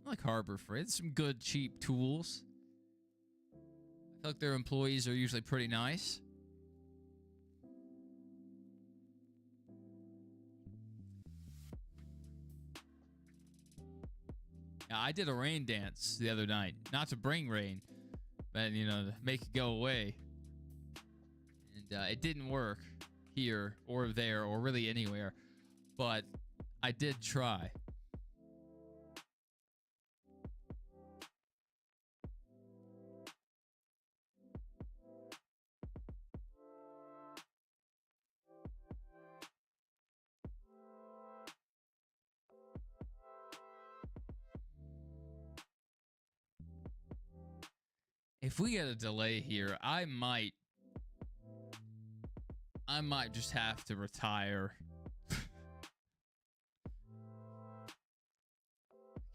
I like Harbor Freight. Some good, cheap tools. I feel like their employees are usually pretty nice. Yeah, I did a rain dance the other night. Not to bring rain, but, you know, to make it go away. And it didn't work here or there or really anywhere. But I did try. If we get a delay here, I might just have to retire.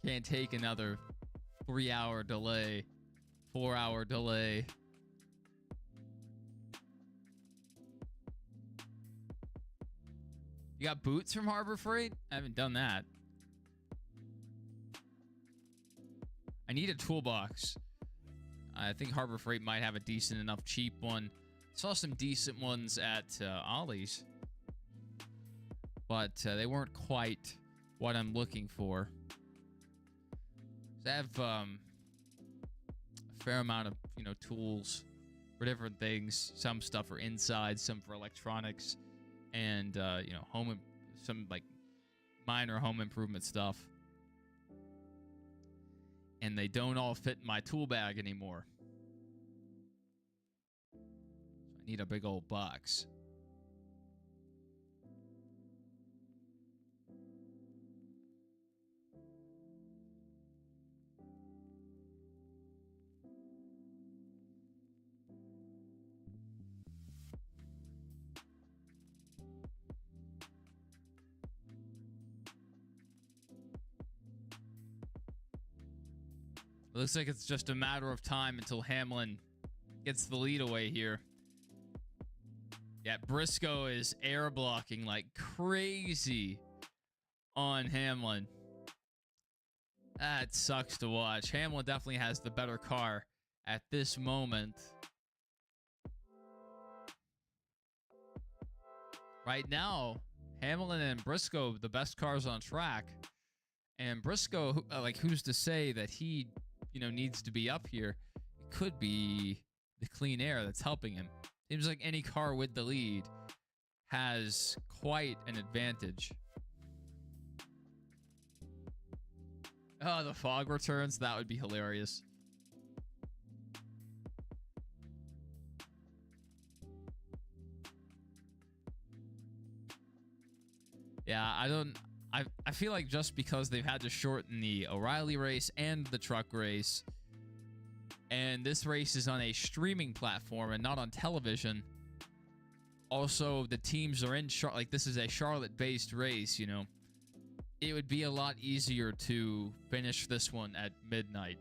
Can't take another 3-hour delay, 4-hour delay. You got boots from Harbor Freight? I haven't done that. I need a toolbox. I think Harbor Freight might have a decent enough cheap one. Saw some decent ones at Ollie's, but they weren't quite what I'm looking for. They have a fair amount of, you know, tools for different things. Some stuff for inside, some for electronics, and you know, some like minor home improvement stuff. And they don't all fit in my tool bag anymore. So I need a big old box. Looks like it's just a matter of time until Hamlin gets the lead away here. Yeah, Briscoe is air blocking like crazy on Hamlin. That sucks to watch. Hamlin definitely has the better car at this moment. Right now, Hamlin and Briscoe, the best cars on track. And Briscoe, like, who's to say that he, you know, needs to be up here? It could be the clean air that's helping him. Seems like any car with the lead has quite an advantage. Oh, the fog returns. That would be hilarious. Yeah, I feel like just because they've had to shorten the O'Reilly race and the truck race, and this race is on a streaming platform and not on television. Also, the teams are in Charlotte. Like, this is a Charlotte-based race, you know. It would be a lot easier to finish this one at midnight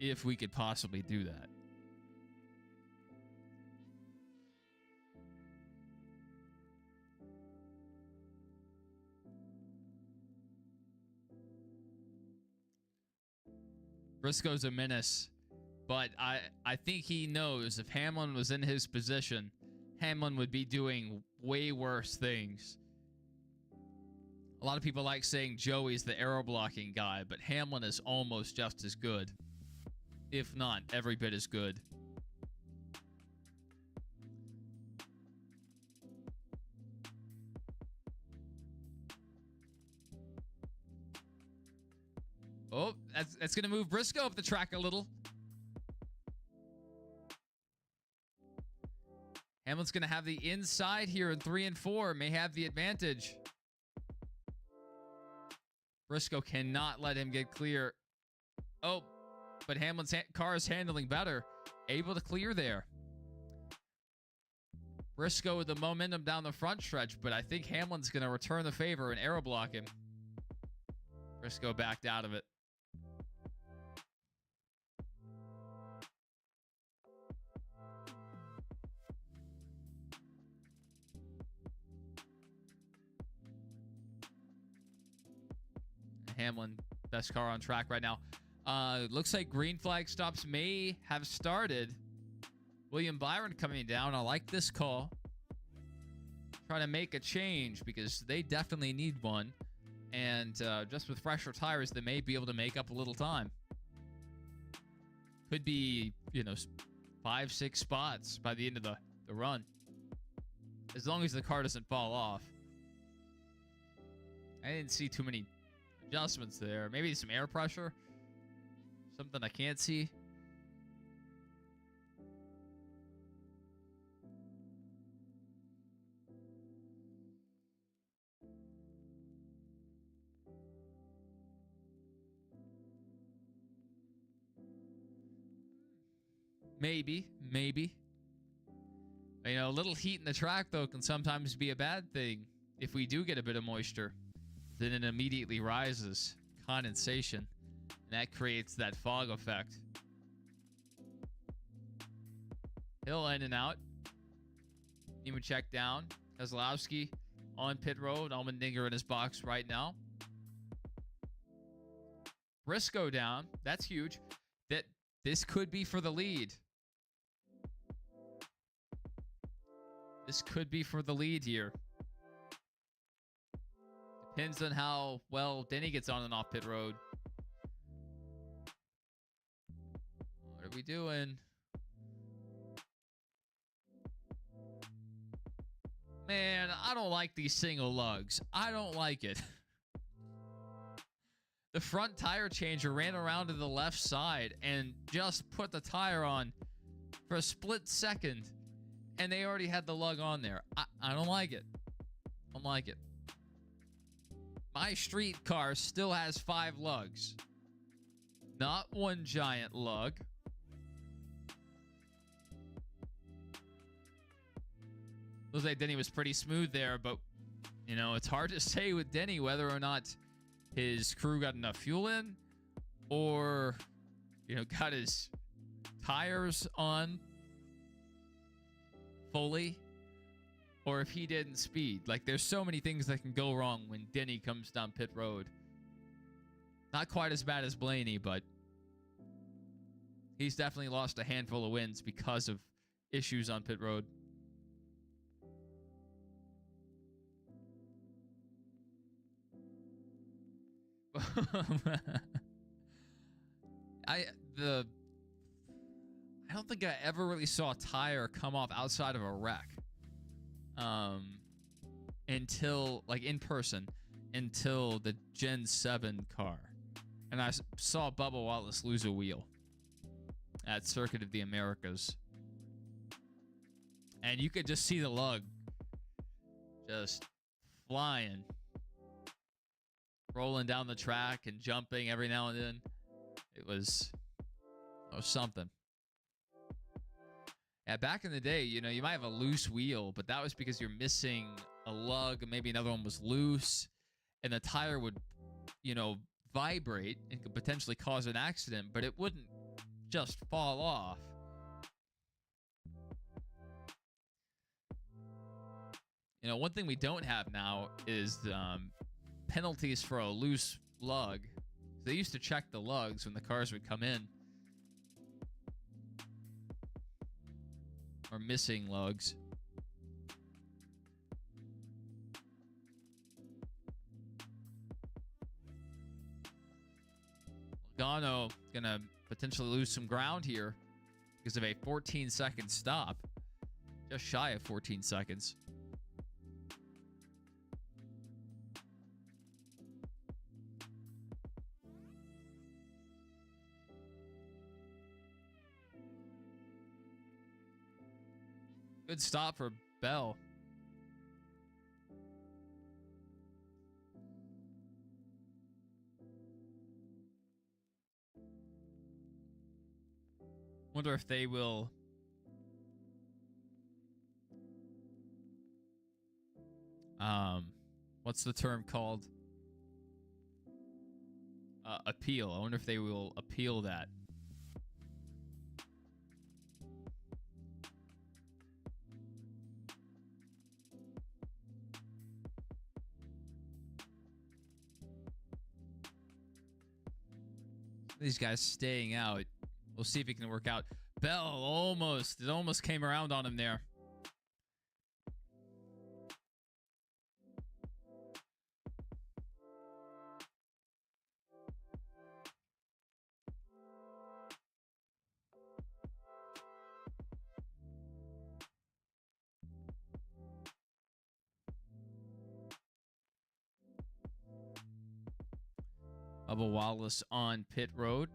if we could possibly do that. Briscoe's a menace, but I think he knows if Hamlin was in his position, Hamlin would be doing way worse things. A lot of people like saying Joey's the aero blocking guy, but Hamlin is almost just as good, if not every bit as good. Oh, that's going to move Briscoe up the track a little. Hamlin's going to have the inside here in 3 and 4. May have the advantage. Briscoe cannot let him get clear. Oh, but Hamlin's car is handling better. Able to clear there. Briscoe with the momentum down the front stretch, but I think Hamlin's going to return the favor and aero block him. Briscoe backed out of it. Hamlin, best car on track right now. Looks like green flag stops may have started. William Byron coming down. I like this call. Trying to make a change because they definitely need one. And just with fresher tires, they may be able to make up a little time. Could be, 5-6 spots by the end of the run. As long as the car doesn't fall off. I didn't see too many adjustments there. Maybe some air pressure. Something I can't see. Maybe. A little heat in the track, though, can sometimes be a bad thing. If we do get a bit of moisture, then it immediately rises. Condensation. And that creates that fog effect. Hill in and out. Nemechek down. Keselowski on pit road. Allmendinger in his box right now. Briscoe down. That's huge. This could be for the lead. This could be for the lead here. Depends on how well Denny gets on and off pit road. What are we doing? Man, I don't like these single lugs. I don't like it. The front tire changer ran around to the left side and just put the tire on for a split second. And they already had the lug on there. I don't like it. I don't like it. My street car still has 5 lugs. Not one giant lug. Looks like Denny was pretty smooth there, but, it's hard to say with Denny whether or not his crew got enough fuel in or, got his tires on fully, or if he didn't speed. Like, there's so many things that can go wrong when Denny comes down pit road. Not quite as bad as Blaney, but he's definitely lost a handful of wins because of issues on pit road. I don't think I ever really saw a tire come off outside of a wreck. Until, like, in person, until the Gen 7 car. And I saw Bubba Wallace lose a wheel at Circuit of the Americas. And you could just see the lug just flying. Rolling down the track and jumping every now and then. It was something. Yeah, back in the day, you might have a loose wheel, but that was because you're missing a lug, and maybe another one was loose, and the tire would, vibrate and could potentially cause an accident, but it wouldn't just fall off. One thing we don't have now is penalties for a loose lug. They used to check the lugs when the cars would come in. Or missing lugs. Logano gonna potentially lose some ground here because of a 14-second stop. Just shy of 14 seconds. Good stop for Bell. Wonder if they will what's the term called? Appeal. I wonder if they will appeal that. These guys staying out. We'll see if it can work out. Bell almost. It almost came around on him there. Bubba Wallace on pit road.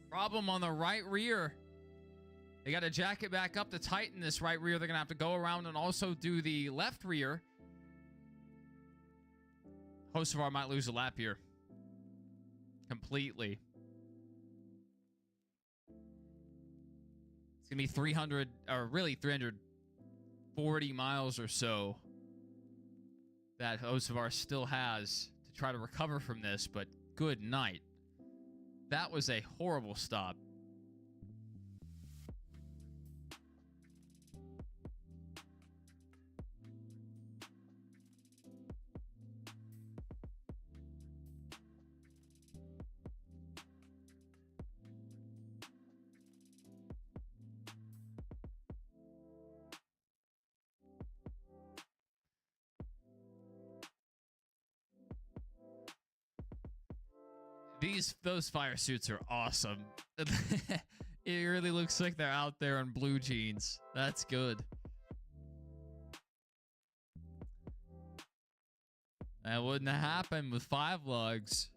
Problem on the right rear. They got to jack it back up to tighten this right rear. They're going to have to go around and also do the left rear. Hocevar might lose a lap here. Completely. It's going to be 300, or really 340 miles or so that Hocevar still has to try to recover from this, but good night. That was a horrible stop. Those fire suits are awesome. It really looks like they're out there in blue jeans. That's good. That wouldn't have happened with 5 lugs.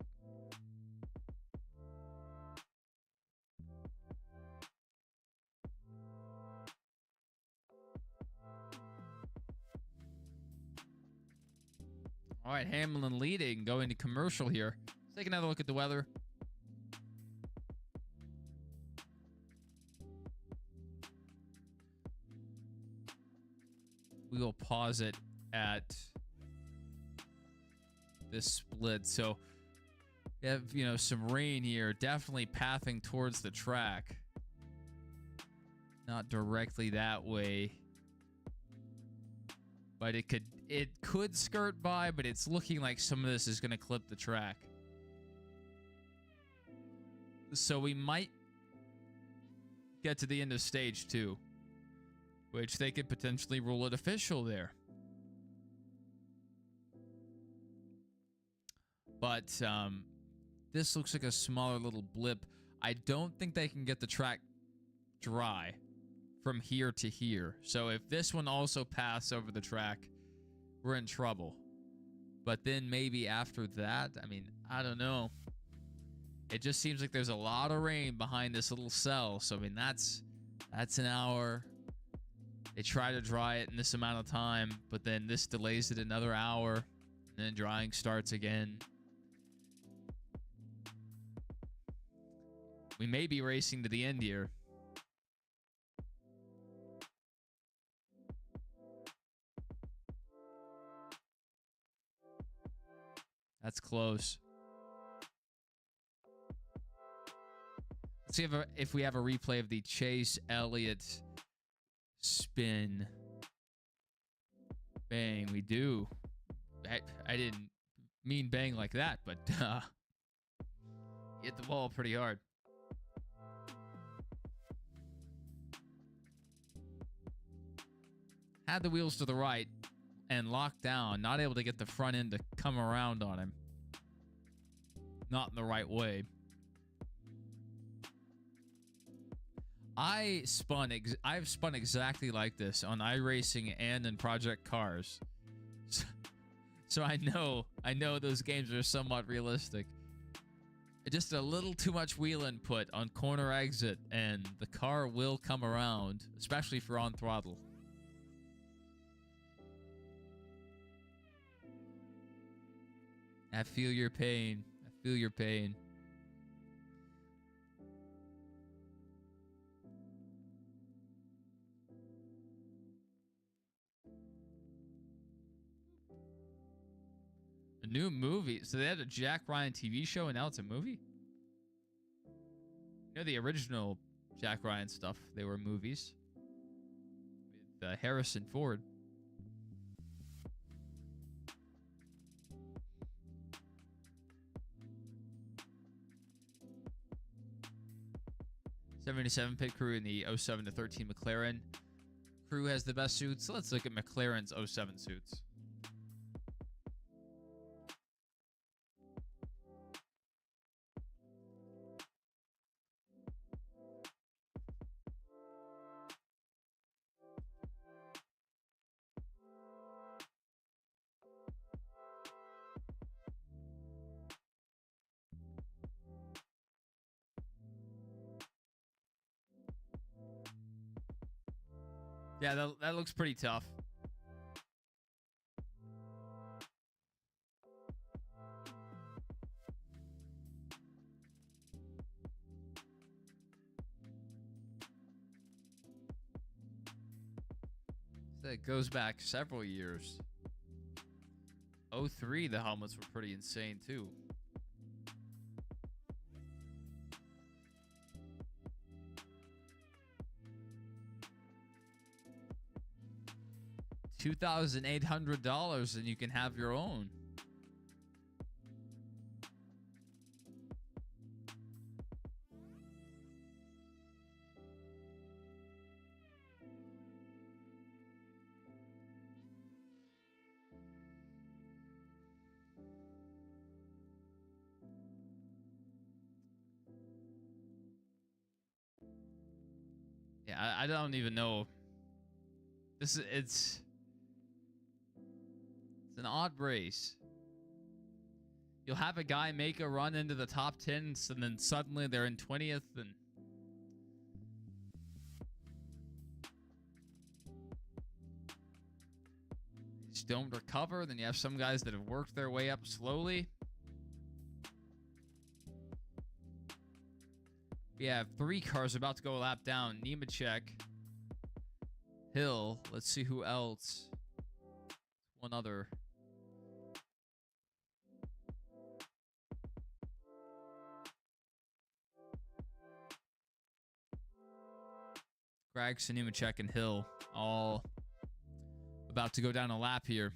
All right, Hamlin leading, going to commercial here. Let's take another look at the weather. We will pause it at this split. So you have, some rain here, definitely pathing towards the track. Not directly that way. But it could skirt by, but it's looking like some of this is going to clip the track. So we might get to the end of stage 2, which they could potentially rule it official there. But this looks like a smaller little blip. I don't think they can get the track dry from here to here. So if this one also passes over the track, we're in trouble. But then maybe after that, I don't know. It just seems like there's a lot of rain behind this little cell. So, that's an hour. They try to dry it in this amount of time, but then this delays it another hour, and then drying starts again. We may be racing to the end here. That's close. Let's see if we have a replay of the Chase Elliott spin. Bang, we do. I didn't mean bang like that, but hit the ball pretty hard. Had the wheels to the right and locked down, not able to get the front end to come around on him. Not in the right way. I've spun exactly like this on iRacing and in Project Cars. So I know those games are somewhat realistic. Just a little too much wheel input on corner exit and the car will come around, especially if you're on throttle. I feel your pain. I feel your pain. A new movie. So they had a Jack Ryan TV show and now it's a movie? You know the original Jack Ryan stuff, they were movies. With Harrison Ford. '77 pit crew in the 07 to 13 McLaren. Crew has the best suits. So let's look at McLaren's 07 suits. Yeah, that looks pretty tough. So it goes back several years. 03, the helmets were pretty insane too. $2,800 and you can have your own. Yeah, I don't even know. It's an odd race. You'll have a guy make a run into the top 10, and then suddenly they're in 20th, and they just don't recover. Then you have some guys that have worked their way up slowly. We have 3 cars about to go a lap down. Nemechek, Hill. Let's see who else. One other. Gregson, Nemechek, and Hill all about to go down a lap here.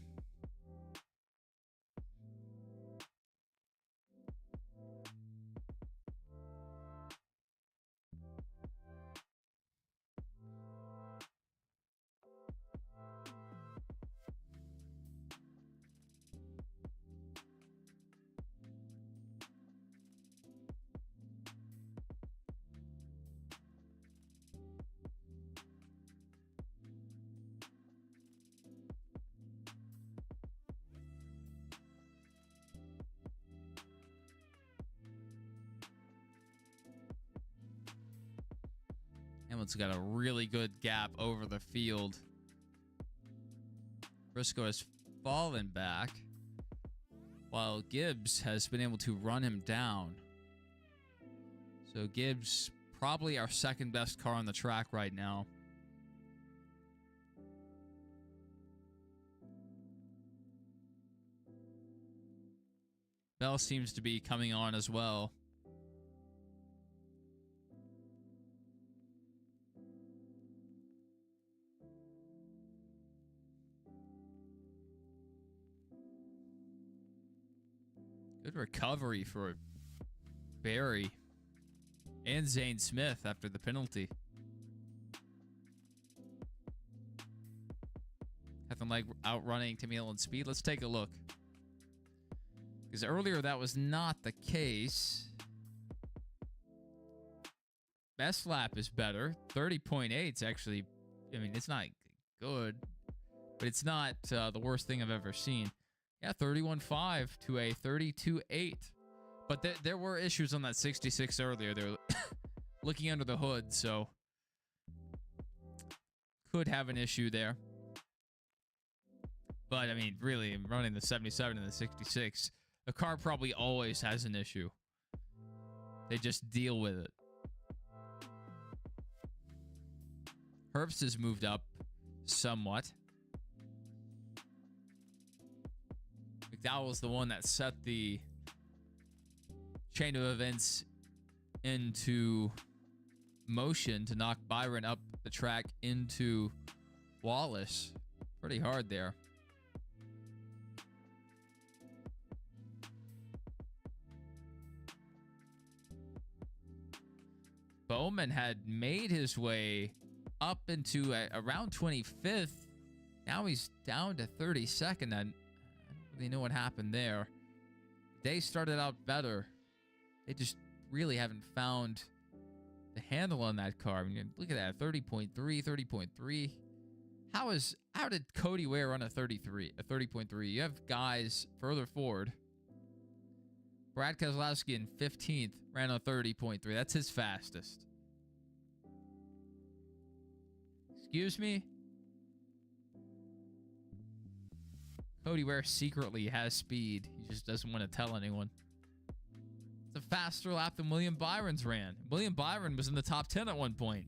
Hamilton's got a really good gap over the field. Briscoe has fallen back, while Gibbs has been able to run him down. So Gibbs, probably our second best car on the track right now. Bell seems to be coming on as well. Good recovery for Barry and Zane Smith after the penalty. Nothing like outrunning Timmy Hill in speed. Let's take a look. Because earlier that was not the case. Best lap is better. 30.8 is actually, I mean, it's not good, but it's not the worst thing I've ever seen. Yeah, 31.5 to a 32.8. But there were issues on that 66 earlier. They were looking under the hood, so could have an issue there. But, I mean, really, running the 77 and the 66, The car probably always has an issue. They just deal with it. Herbst has moved up somewhat. McDowell's the one that set the chain of events into motion to knock Byron up the track into Wallace. Pretty hard there. Bowman had made his way up into around 25th. Now he's down to 32nd. I don't really know what happened there. They started out better. They just really haven't found the handle on that car. I mean, look at that, 30.3, 30.3. How did Cody Ware run a 30.3? You have guys further forward. Brad Keselowski in 15th ran a 30.3. That's his fastest. Excuse me? Cody Ware secretly has speed. He just doesn't want to tell anyone. It's a faster lap than William Byron's ran. William Byron was in the top 10 at one point.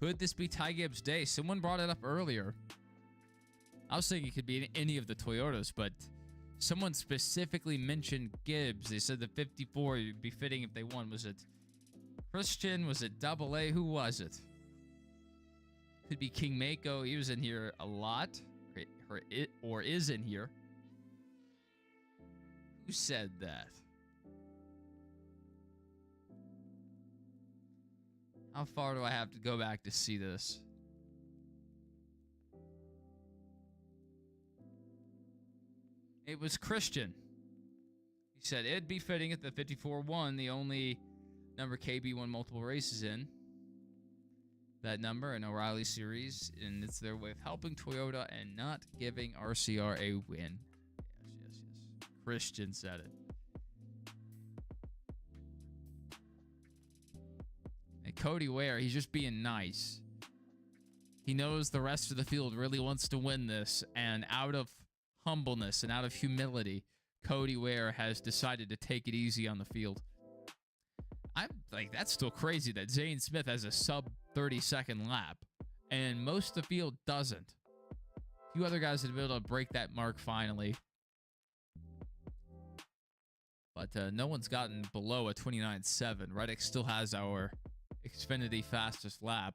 Could this be Ty Gibbs' day? Someone brought it up earlier. I was thinking it could be any of the Toyotas, but someone specifically mentioned Gibbs. They said the 54 would be fitting if they won. Was it Christian? Was it Double A? Who was it? Could be King Mako. He was in here a lot, or is in here. Who said that? How far do I have to go back to see this? It was Christian. He said it'd be fitting if the 54 won, the only number KB won multiple races in. That number in O'Reilly Series, and it's their way of helping Toyota and not giving RCR a win. Yes. Christian said it. Cody Ware, he's just being nice. He knows the rest of the field really wants to win this, and out of humbleness and out of humility, Cody Ware has decided to take it easy on the field. I'm like, that's still crazy that Zane Smith has a sub 30-second lap, and most of the field doesn't. A few other guys have been able to break that mark finally, but no one's gotten below a 29.7. Reddick still has our Xfinity fastest lap.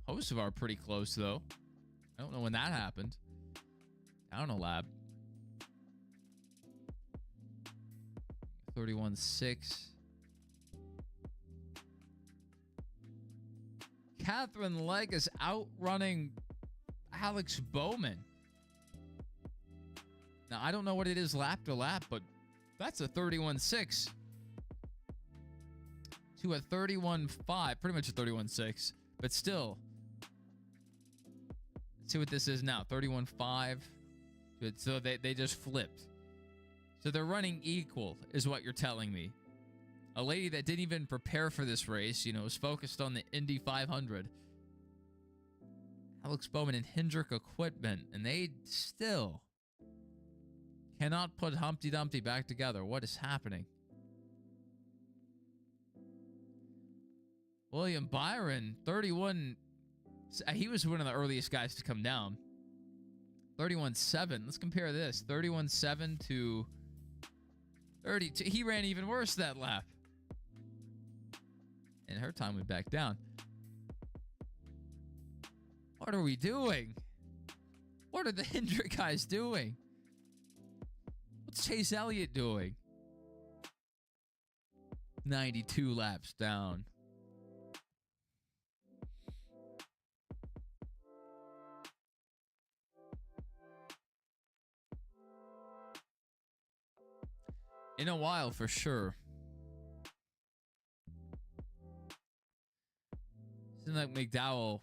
Hocevar pretty close though. I don't know when that happened. Down a lap. 31.6. Catherine Legg is outrunning Alex Bowman. Now, I don't know what it is lap to lap, but that's a 31.6 to a 31.5, pretty much a 31.6, but still. Let's see what this is now, 31.5. So they just flipped. So they're running equal, is what you're telling me. A lady that didn't even prepare for this race, you know, was focused on the Indy 500. Alex Bowman and Hendrick Equipment, and they still cannot put Humpty Dumpty back together. What is happening? William Byron, 31. He was one of the earliest guys to come down. 31.7. Let's compare this. 31.7 to 32. He ran even worse that lap. And her time went back down. What are we doing? What are the Hendrick guys doing? What's Chase Elliott doing? 92 laps down. In a while, for sure. Seemed like McDowell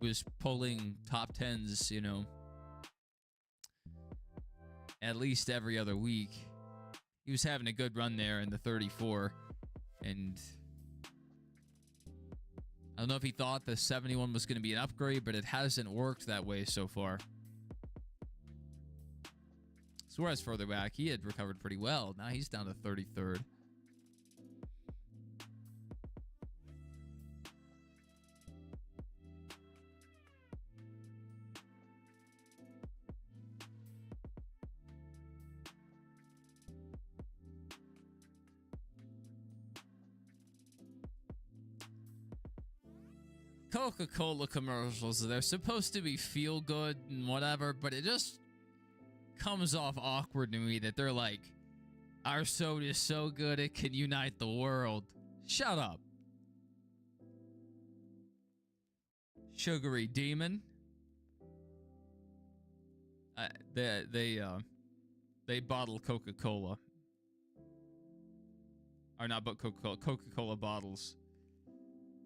was pulling top tens, you know, at least every other week. He was having a good run there in the 34. And I don't know if he thought the 71 was going to be an upgrade, but it hasn't worked that way so far. Suarez further back, he had recovered pretty well. Now he's down to 33rd. Coca-Cola commercials, they're supposed to be feel good and whatever, but it just comes off awkward to me that they're like, our soda is so good it can unite the world. Shut up. Sugary demon. They bottle Coca-Cola. Or not, but Coca-Cola. Coca-Cola bottles.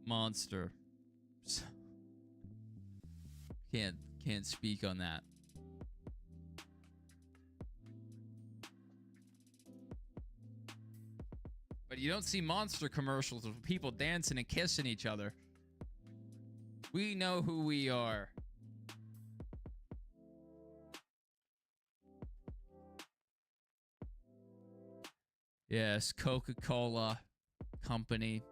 Monster. Can't speak on that. But you don't see Monster commercials of people dancing and kissing each other. We know who we are. Yes, Coca-Cola Company.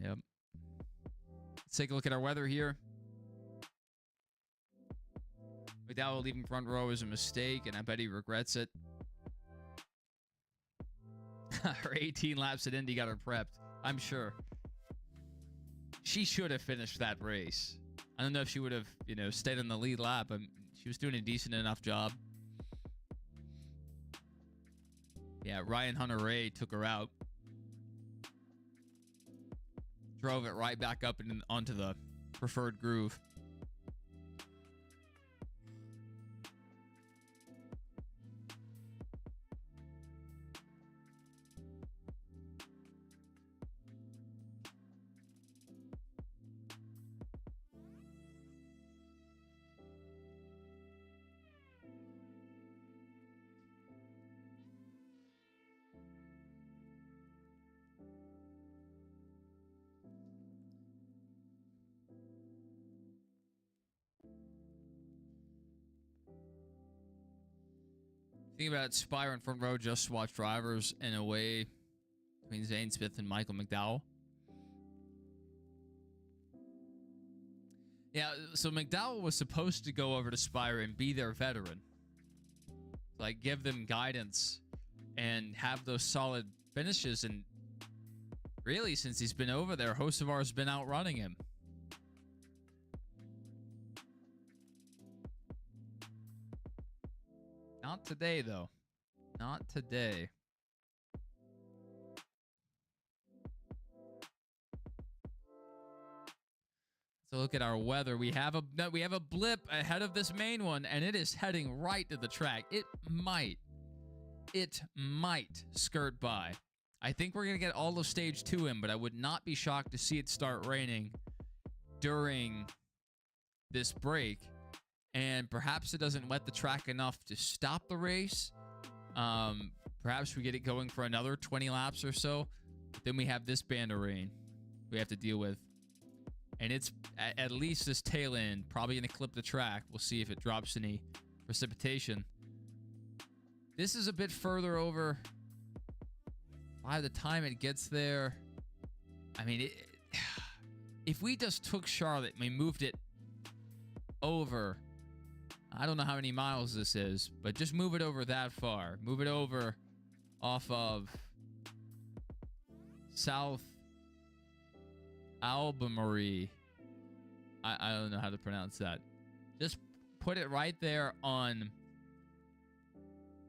Yep. Let's take a look at our weather here. McDowell leaving front row is a mistake, and I bet he regrets it. Her 18 laps at Indy got her prepped, I'm sure. She should have finished that race. I don't know if she would have, you know, stayed on the lead lap, but she was doing a decent enough job. Yeah, Ryan Hunter-Reay took her out. Drove it right back up and onto the preferred groove. Think about Spire and front row just swatched drivers in a way between Zane Smith and Michael McDowell. Yeah, so McDowell was supposed to go over to Spire and be their veteran. Like, give them guidance and have those solid finishes. And really, since he's been over there, Hocevar's been outrunning him. Not today, though. Not today. So look at our weather. We have a blip ahead of this main one, and it is heading right to the track. It might skirt by. I think we're gonna get all of stage 2 in, but I would not be shocked to see it start raining during this break. And perhaps it doesn't wet the track enough to stop the race. Perhaps we get it going for another 20 laps or so. But then we have this band of rain we have to deal with. And it's at least this tail end, probably going to clip the track. We'll see if it drops any precipitation. This is a bit further over by the time it gets there, I mean, if we just took Charlotte and we moved it over, I don't know how many miles this is, but just move it over that far. Move it over off of South Albemarle. I don't know how to pronounce that. Just put it right there on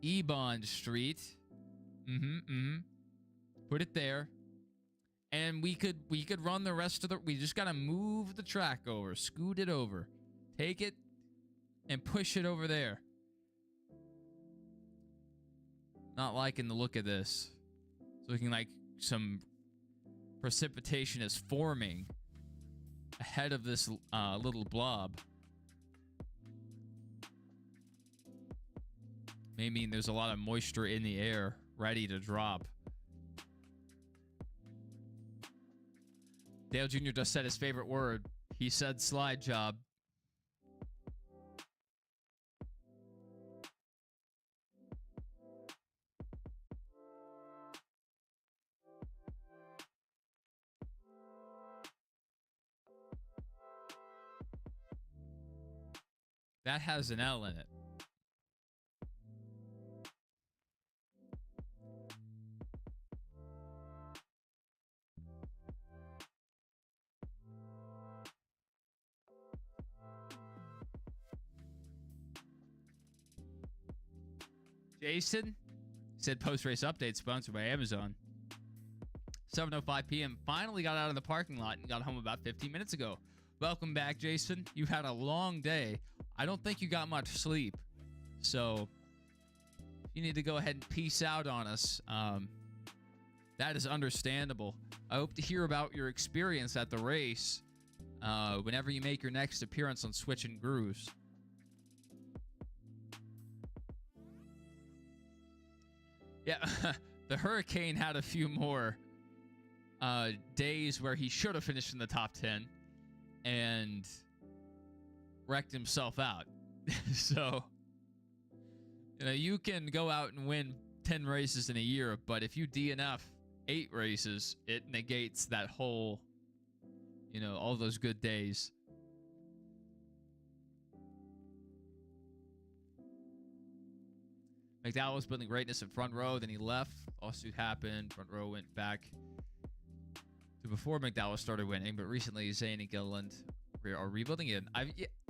Ebon Street. Put it there. And we could run the rest of the... We just got to move the track over. Scoot it over. Take it and push it over there. Not liking the look of this. It's looking like some precipitation is forming ahead of this little blob. May mean there's a lot of moisture in the air ready to drop. Dale Jr. just said his favorite word. He said slide job. That has an L in it. Jason said post-race update sponsored by Amazon. 7:05 p.m. Finally got out of the parking lot and got home about 15 minutes ago. Welcome back, Jason. You had a long day. I don't think you got much sleep. So you need to go ahead and peace out on us. That is understandable. I hope to hear about your experience at the race whenever you make your next appearance on Switch and Grooves. Yeah, the Hurricane had a few more days where he should have finished in the top 10 and wrecked himself out. So, you know, you can go out and win 10 races in a year, but if you DNF 8 races, it negates that whole, you know, all those good days. McDowell was building greatness in front row, then he left. Lawsuit happened. Front row went back to before McDowell started winning, but recently Zane and Gilliland are rebuilding it.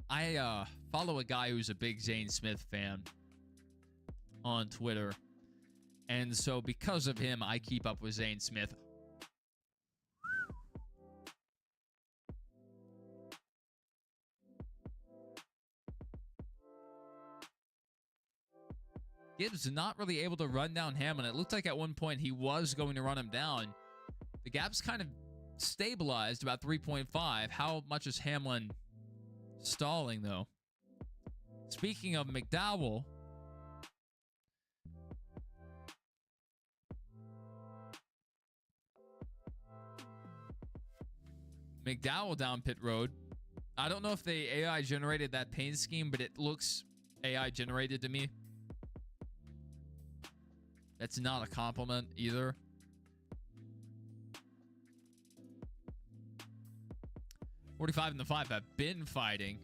I follow a guy who's a big Zane Smith fan on Twitter, and so because of him, I keep up with Zane Smith. Gibbs not really able to run down Hamlin. It looked like at one point he was going to run him down. The gap's kind of stabilized about 3.5. How much is Hamlin stalling, though? Speaking of McDowell, McDowell down pit road. I don't know if they AI generated that paint scheme, but it looks AI generated to me. That's not a compliment either. .45 and the 5 have been fighting.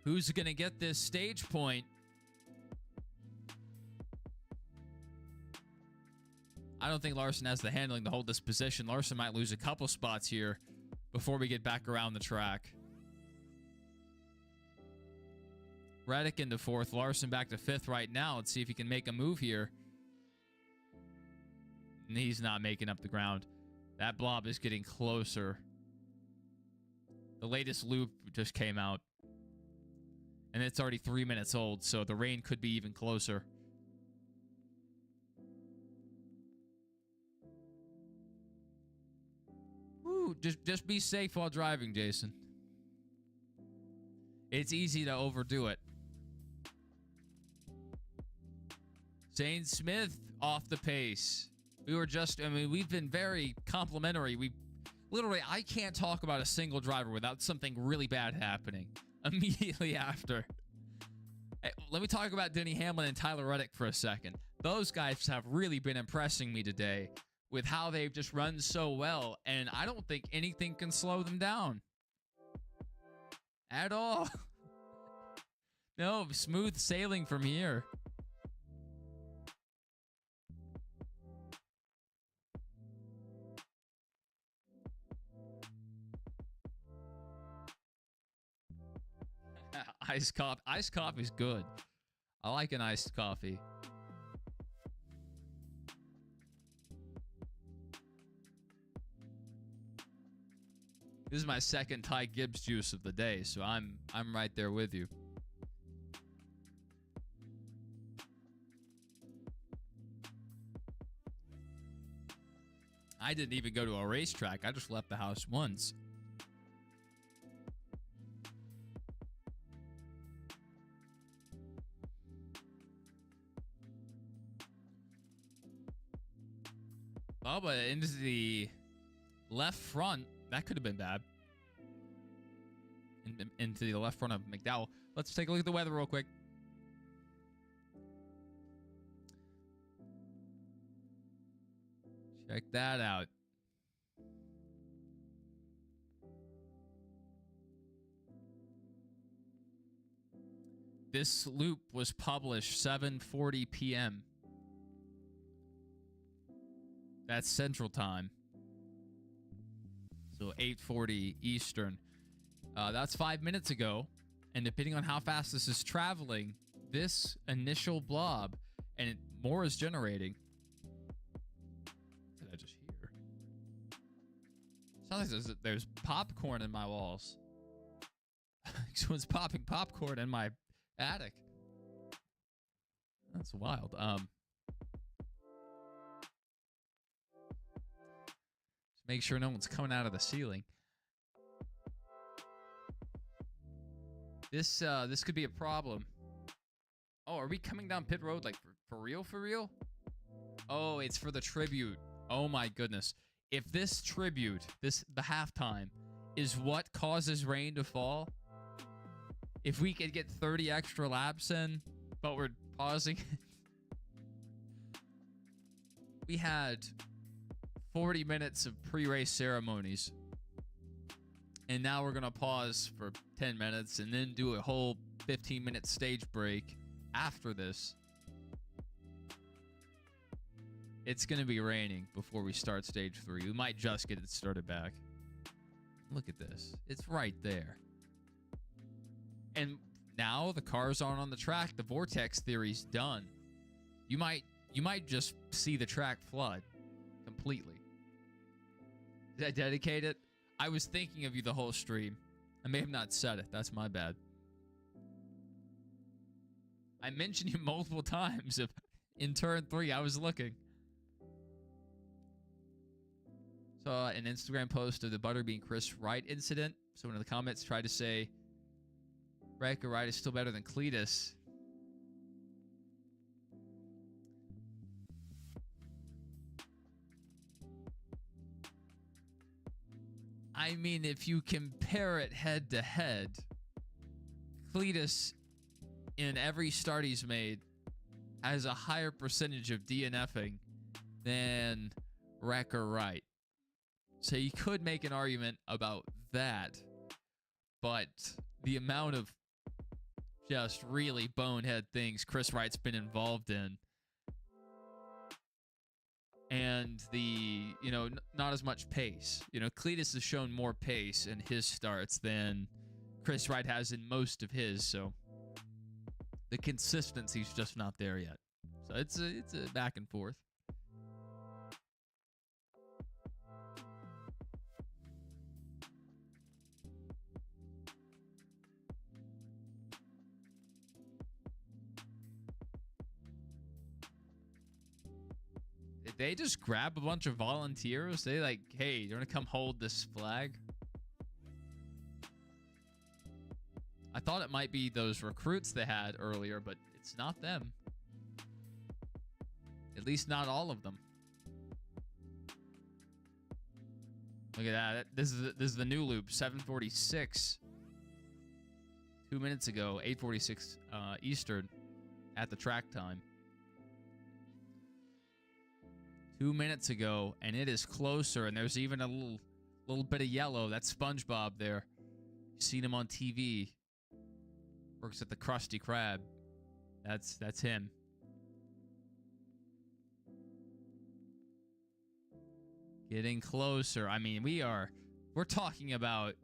Who's going to get this stage point? I don't think Larson has the handling to hold this position. Larson might lose a couple spots here before we get back around the track. Reddick into 4th. Larson back to 5th right now. Let's see if he can make a move here. And he's not making up the ground. That blob is getting closer. The latest loop just came out. And it's already 3 minutes old, so the rain could be even closer. Woo, just be safe while driving, Jason. It's easy to overdo it. Zane Smith off the pace. We were just, I mean, we've been very complimentary. We literally, I can't talk about a single driver without something really bad happening immediately after. Hey, let me talk about Denny Hamlin and Tyler Reddick for a second. Those guys have really been impressing me today with how they've just run so well, and I don't think anything can slow them down at all. No, smooth sailing from here. Iced coffee. Iced coffee's good. I like an iced coffee. This is my second Ty Gibbs juice of the day, so I'm right there with you. I didn't even go to a racetrack. I just left the house once. Bubba into the left front. That could have been bad. Into the left front of McDowell. Let's take a look at the weather real quick. Check that out. This loop was published 7:40 p.m. That's Central Time. So 8:40 Eastern. That's 5 minutes ago. And depending on how fast this is traveling, this initial blob, and more is generating. What did I just hear? Sounds like there's popcorn in my walls. Someone's popping popcorn in my attic. That's wild. Make sure no one's coming out of the ceiling. This could be a problem. Oh, are we coming down pit road like for real? For real? Oh, it's for the tribute. Oh my goodness. If this tribute, the halftime, is what causes rain to fall, if we could get 30 extra laps in, but we're pausing. We had 40 minutes of pre-race ceremonies. And now we're going to pause for 10 minutes and then do a whole 15-minute stage break after this. It's going to be raining before we start stage 3. We might just get it started back. Look at this. It's right there. And now the cars aren't on the track. The vortex theory's done. You might just see the track flood completely. Did I dedicate it? I was thinking of you the whole stream. I may have not said it. That's my bad. I mentioned you multiple times. In turn 3, I was looking. Saw an Instagram post of the Butterbean Chris Wright incident. Someone in the comments tried to say, Wreck or Wright is still better than Cletus. I mean, if you compare it head to head, Cletus, in every start he's made, has a higher percentage of DNFing than Wreck or Wright. So you could make an argument about that, but the amount of just really bonehead things Chris Wright's been involved in, and the, not as much pace. Cletus has shown more pace in his starts than Chris Wright has in most of his, so the consistency's just not there yet. So it's a back and forth. They just grab a bunch of volunteers. They like, hey, you're gonna come hold this flag. I thought it might be those recruits they had earlier, but it's not them. At least not all of them. Look at that. This is the new loop, 746. 2 minutes ago, 8:46 Eastern at the track time. 2 minutes ago, and it is closer, and there's even a little bit of yellow. That's SpongeBob there. You've seen him on TV. Works at the Krusty Krab. That's him. Getting closer. I mean, we're talking about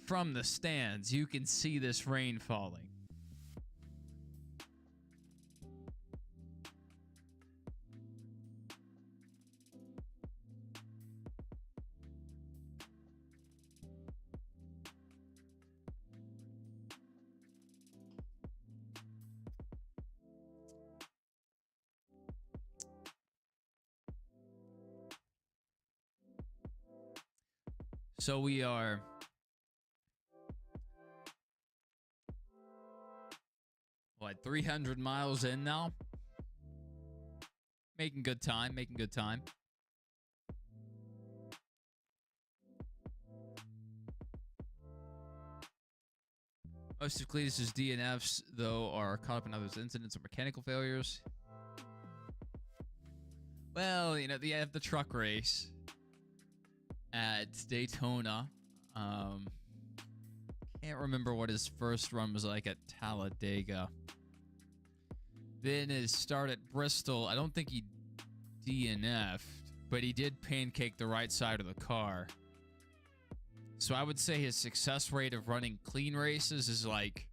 from the stands. You can see this rain falling. So we are what, 300 miles in now? Making good time, making good time. Most of Cletus's DNFs, though, are caught up in other incidents or mechanical failures. Well, you know, they have the truck race at Daytona. Can't remember what his first run was like at Talladega. Then his start at Bristol. I don't think he DNF'd, but he did pancake the right side of the car. So I would say his success rate of running clean races is like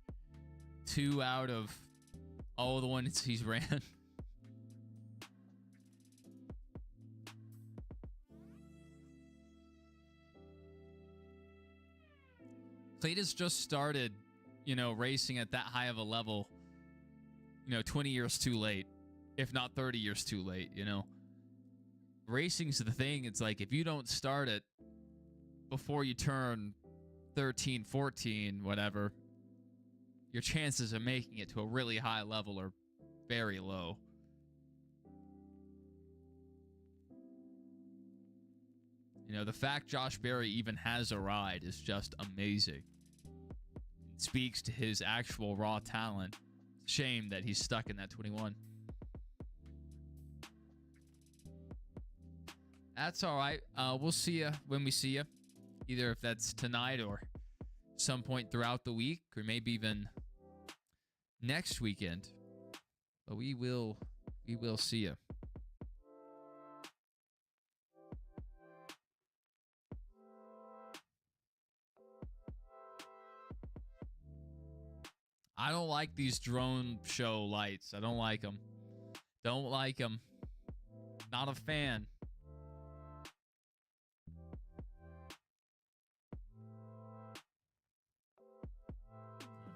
2 out of all the ones he's ran. Cletus just started, you know, racing at that high of a level, you know, 20 years too late, if not 30 years too late, you know. Racing's the thing. It's like if you don't start it before you turn 13, 14, whatever, your chances of making it to a really high level are very low. You know, the fact Josh Berry even has a ride is just amazing. It speaks to his actual raw talent. Shame that he's stuck in that 21. That's all right. We'll see you when we see you. Either if that's tonight or some point throughout the week, or maybe even next weekend. But we will see you. I don't like these drone show lights. I don't like them. Don't like them. Not a fan.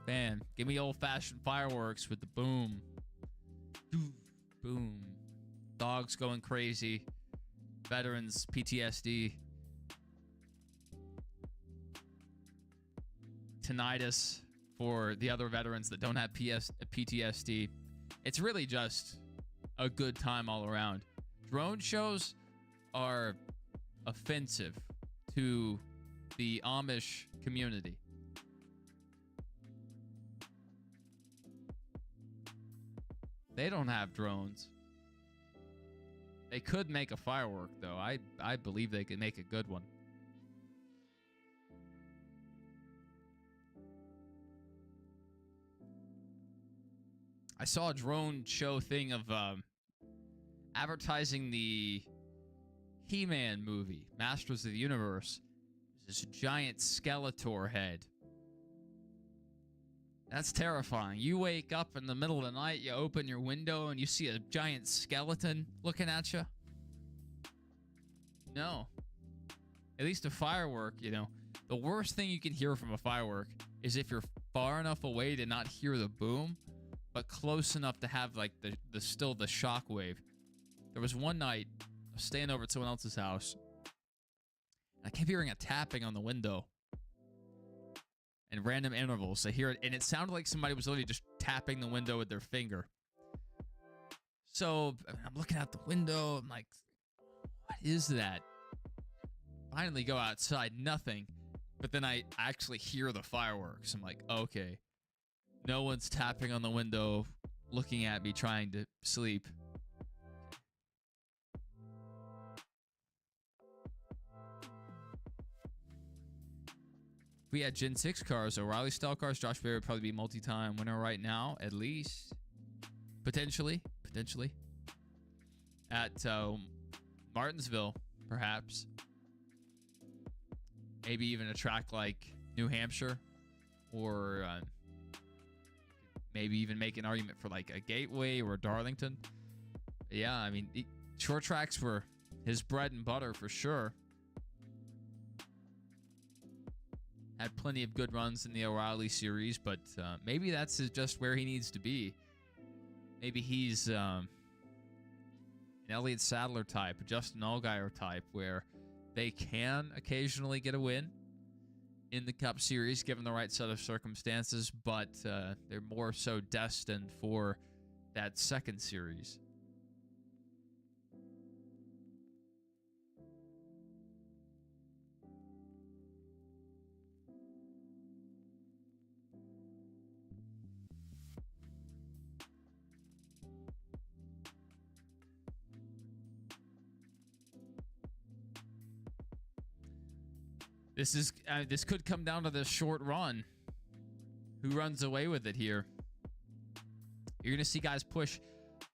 Fan. Give me old-fashioned fireworks with the boom. Boom. Dogs going crazy. Veterans PTSD. Tinnitus for the other veterans that don't have PTSD. It's really just a good time all around. Drone shows are offensive to the Amish community. They don't have drones. They could make a firework, though. I believe they could make a good one. I saw a drone show thing of advertising the He-Man movie, Masters of the Universe. This giant Skeletor head. That's terrifying. You wake up in the middle of the night, you open your window, and you see a giant skeleton looking at you. No. At least a firework, you know. The worst thing you can hear from a firework is if you're far enough away to not hear the boom, but close enough to have like the shock wave. There was one night I was staying over at someone else's house, and I kept hearing a tapping on the window in random intervals. I hear it, and it sounded like somebody was literally just tapping the window with their finger. So I'm looking out the window. I'm like, what is that? Finally go outside, nothing. But then I actually hear the fireworks. I'm like, okay, No one's tapping on the window, looking at me, trying to sleep. If we had Gen 6 cars, O'Reilly style cars, Josh Berry would probably be multi-time winner right now, at least. Potentially. At Martinsville, perhaps. Maybe even a track like New Hampshire, or maybe even make an argument for like a Gateway or Darlington. Yeah, I mean, short tracks were his bread and butter for sure. Had plenty of good runs in the O'Reilly series, but maybe that's just where he needs to be. Maybe he's an Elliott Sadler type, a Justin Allgaier type, where they can occasionally get a win in the Cup Series given the right set of circumstances, but they're more so destined for that second series. This could come down to this short run. Who runs away with it here? You're going to see guys push.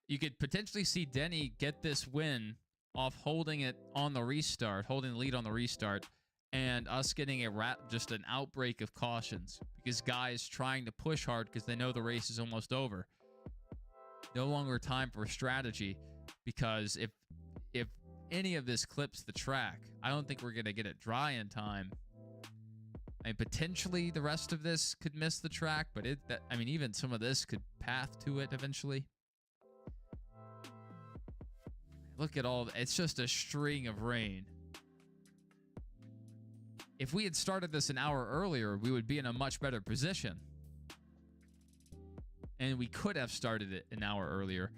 You could potentially see Denny get this win off holding it on the restart, holding the lead on the restart, and us getting just an outbreak of cautions because guys trying to push hard because they know the race is almost over. No longer time for strategy, because if any of this clips the track, I don't think we're going to get it dry in time. I mean, potentially the rest of this could miss the track, but even some of this could path to it eventually. Look at it's just a string of rain. If we had started this an hour earlier, we would be in a much better position. And we could have started it an hour earlier.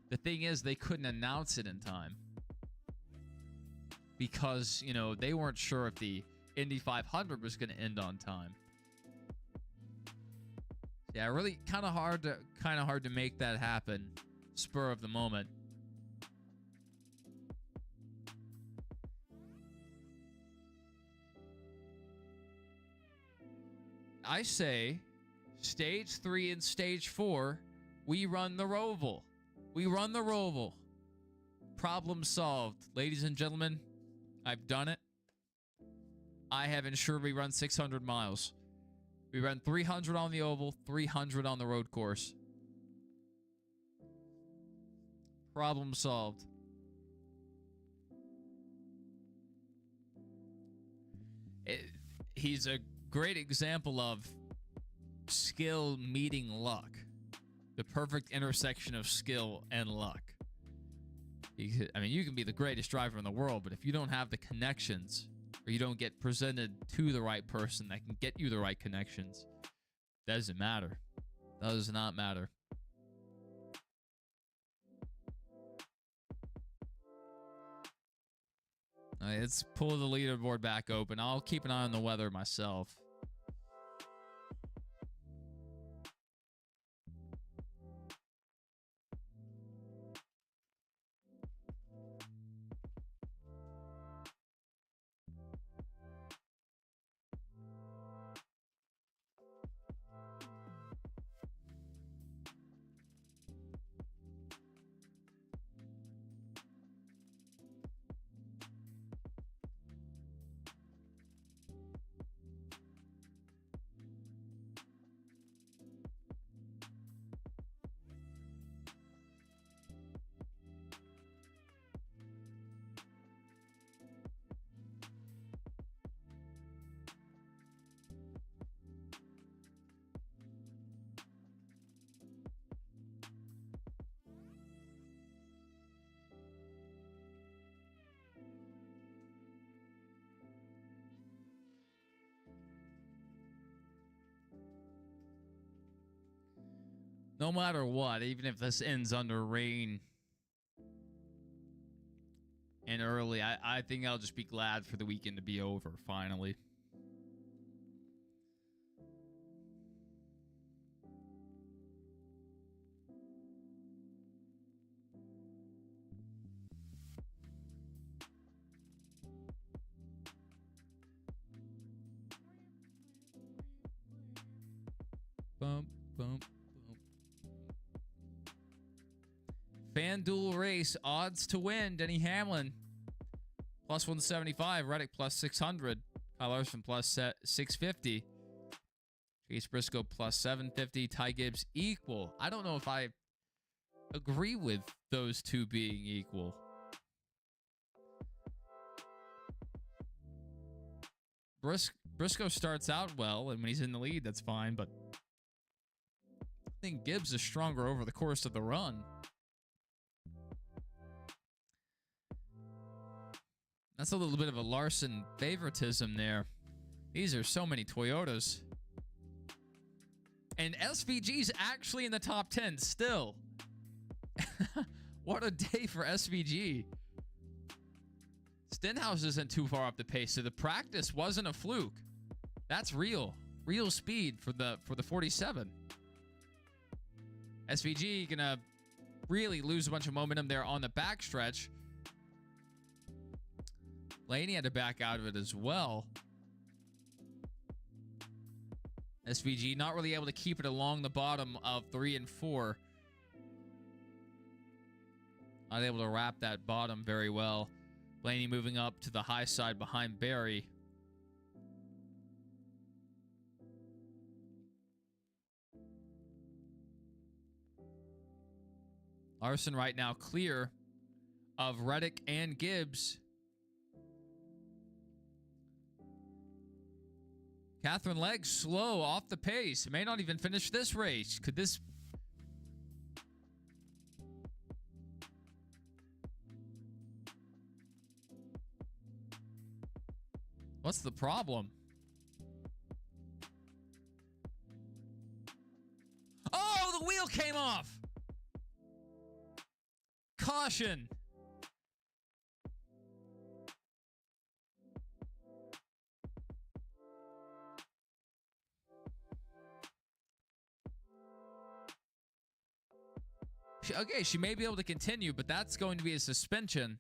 The thing is, they couldn't announce it in time, because, they weren't sure if the Indy 500 was going to end on time. Yeah, really kind of hard to make that happen spur of the moment. I say stage 3 and stage 4, we run the Roval. We run the Roval. Problem solved. Ladies and gentlemen, I've done it. I have ensured we run 600 miles. We run 300 on the oval, 300 on the road course. Problem solved. He's a great example of skill meeting luck. The perfect intersection of skill and luck. I mean, you can be the greatest driver in the world, but if you don't have the connections, or you don't get presented to the right person that can get you the right connections, doesn't matter. Does not matter. All right, let's pull the leaderboard back open. I'll keep an eye on the weather myself. No matter what, even if this ends under rain and early, I think I'll just be glad for the weekend to be over, finally. Bump, bump, bump. FanDuel race odds to win. Denny Hamlin plus 175. Reddick plus 600. Kyle Larson plus 650. Chase Briscoe plus 750. Ty Gibbs equal. I don't know if I agree with those two being equal. Briscoe starts out well, and when he's in the lead, that's fine, but I think Gibbs is stronger over the course of the run. That's a little bit of a Larson favoritism there. These are so many Toyotas. And SVG's actually in the top 10 still. What a day for SVG. Stenhouse isn't too far up the pace, so the practice wasn't a fluke. That's real speed for the 47. SVG gonna really lose a bunch of momentum there on the backstretch. Blaney had to back out of it as well. SVG not really able to keep it along the bottom of 3 and 4. Not able to wrap that bottom very well. Blaney moving up to the high side behind Barry. Larson right now clear of Reddick and Gibbs. Catherine Legg slow off the pace. May not even finish this race. Could this... What's the problem? Oh, the wheel came off. Caution. Okay, she may be able to continue, but that's going to be a suspension.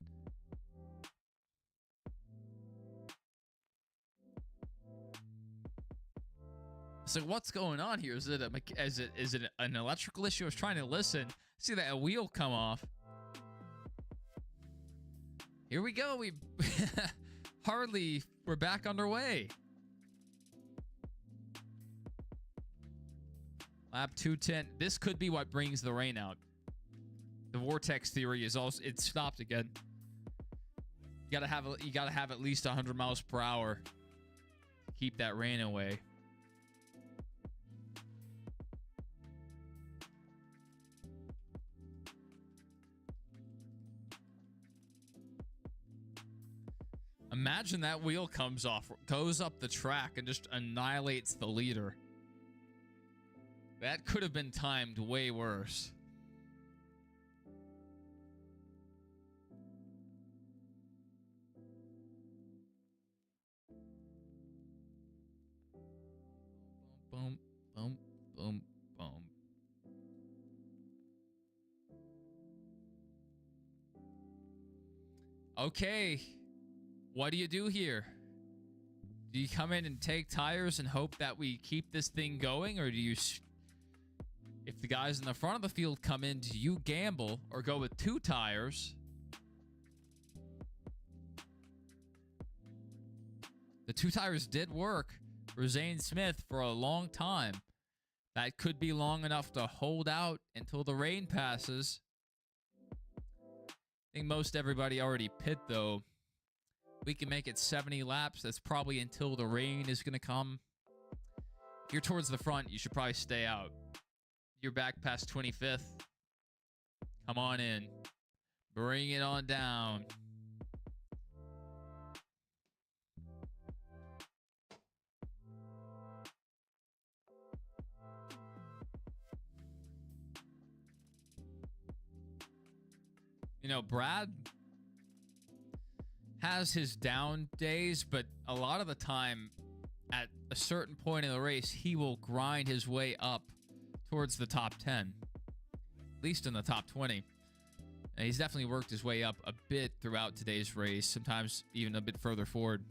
So what's going on here? Is it an electrical issue? I was trying to listen. See that a wheel come off. Here we go. We we're back underway. Lap 210. This could be what brings the rain out. The vortex theory is also it stopped again. You gotta have at least 100 miles per hour to keep that rain away. Imagine that wheel comes off, goes up the track, and just annihilates the leader. That could have been timed way worse. Boom, boom, boom, boom. Okay. What do you do here? Do you come in and take tires and hope that we keep this thing going? Or do you, if the guys in the front of the field come in, do you gamble or go with 2 tires? The 2 tires did work for Zane Smith for a long time. That could be long enough to hold out until the rain passes. I think most everybody already pit though. We can make it 70 laps. That's probably until the rain is going to come. If you're towards the front, you should probably stay out. You're back past 25th. Come on in. Bring it on down. You know, Brad has his down days, but a lot of the time at a certain point in the race, he will grind his way up towards the top 10, at least in the top 20. And he's definitely worked his way up a bit throughout today's race, sometimes even a bit further forward.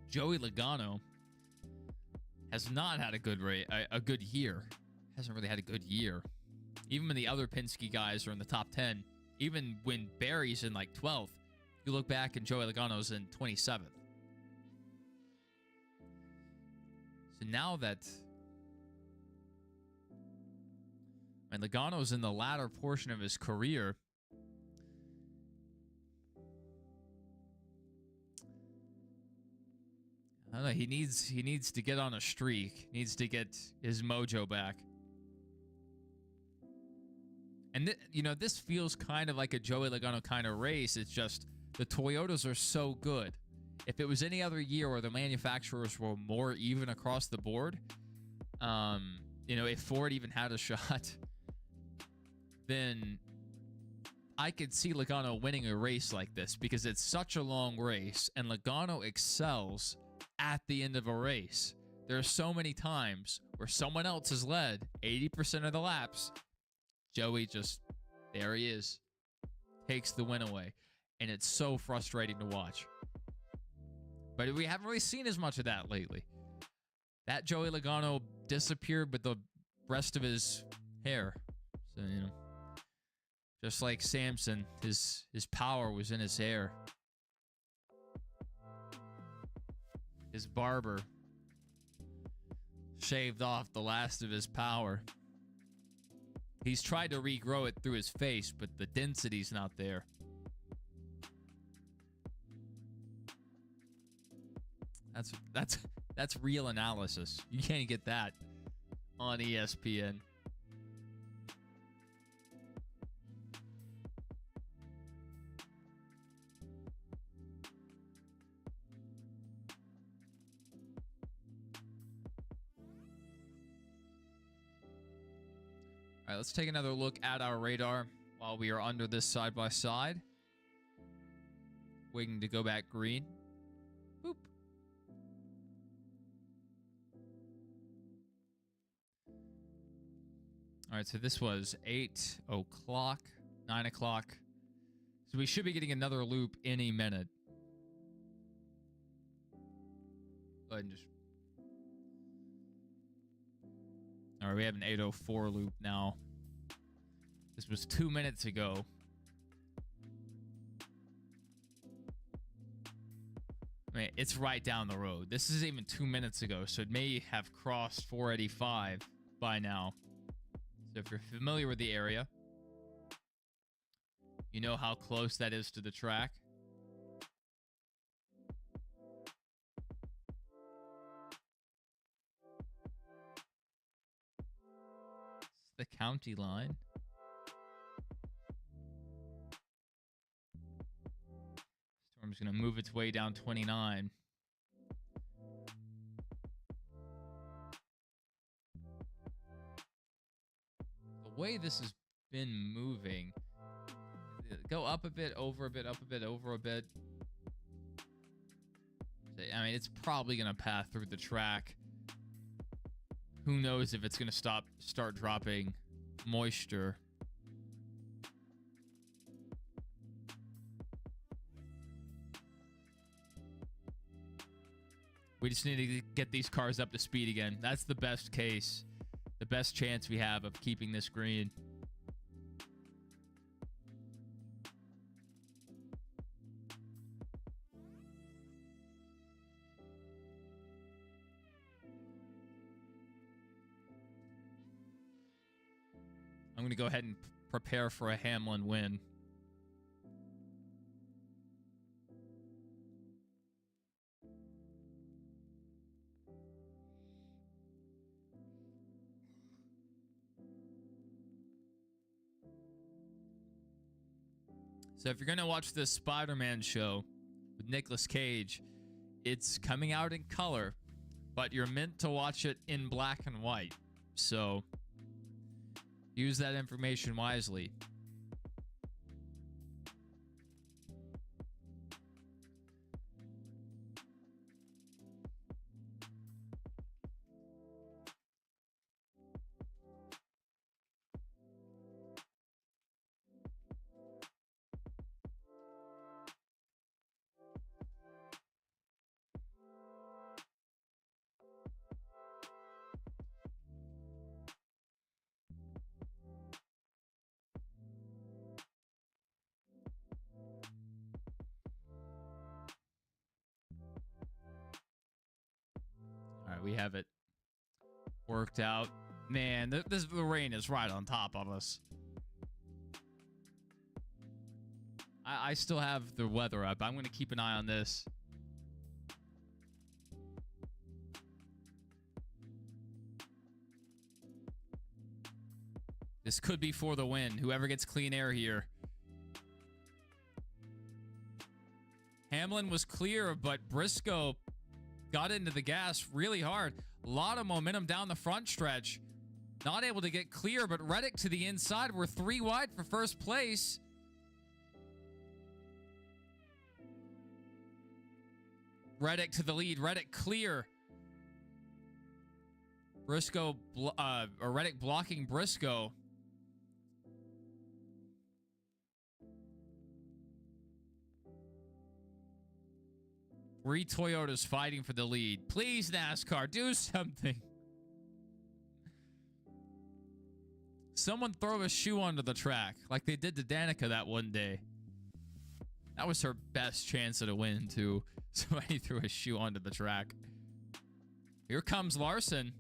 Joey Logano has not had a good a good year. Hasn't really had a good year. Even when the other Penske guys are in the top 10, even when Barry's in like 12th, you look back and Joey Logano's in 27th. So now that Logano's in the latter portion of his career, I don't know, he needs to get on a streak. He needs to get his mojo back. And this feels kind of like a Joey Logano kind of race. It's just the Toyotas are so good. If it was any other year where the manufacturers were more even across the board, if Ford even had a shot, then I could see Logano winning a race like this because it's such a long race, and Logano excels at the end of a race. There are so many times where someone else has led 80% of the laps. Joey just, there he is, takes the win away. And it's so frustrating to watch. But we haven't really seen as much of that lately. That Joey Logano disappeared with the rest of his hair. So, just like Samson, his power was in his hair. His barber shaved off the last of his power. He's tried to regrow it through his face, but the density's not there. That's real analysis. You can't get that on ESPN. All right, let's take another look at our radar while we are under this side-by-side. Waiting to go back green. Boop. All right, so this was 8 o'clock, 9 o'clock. So we should be getting another loop any minute. Go ahead and just... All right, we have an 8:04 loop now. This was 2 minutes ago. I mean, it's right down the road. This is even 2 minutes ago, so it may have crossed 485 by now. So if you're familiar with the area, you know how close that is to the track. The county line. Storm's going to move its way down 29. The way this has been moving, go up a bit, over a bit, up a bit, over a bit. I mean, it's probably going to pass through the track. Who knows if it's going to start dropping moisture. We just need to get these cars up to speed again. That's the best case. The best chance we have of keeping this green. I'm going to go ahead and prepare for a Hamlin win. So if you're going to watch this Spider-Man show with Nicolas Cage, it's coming out in color, but you're meant to watch it in black and white. So use that information wisely. right, we have it worked out. Man, the rain is right on top of us. I still have the weather up. I'm going to keep an eye on this. This could be for the win. Whoever gets clean air here. Hamlin was clear, but Briscoe got into the gas really hard. A lot of momentum down the front stretch. Not able to get clear, but Reddick to the inside. We're 3 wide for first place. Reddick to the lead. Reddick clear. Briscoe, or Reddick blocking Briscoe. Three Toyotas fighting for the lead. Please, NASCAR, do something. Someone throw a shoe onto the track like they did to Danica that one day. That was her best chance at a win, too. Somebody threw a shoe onto the track. Here comes Larson.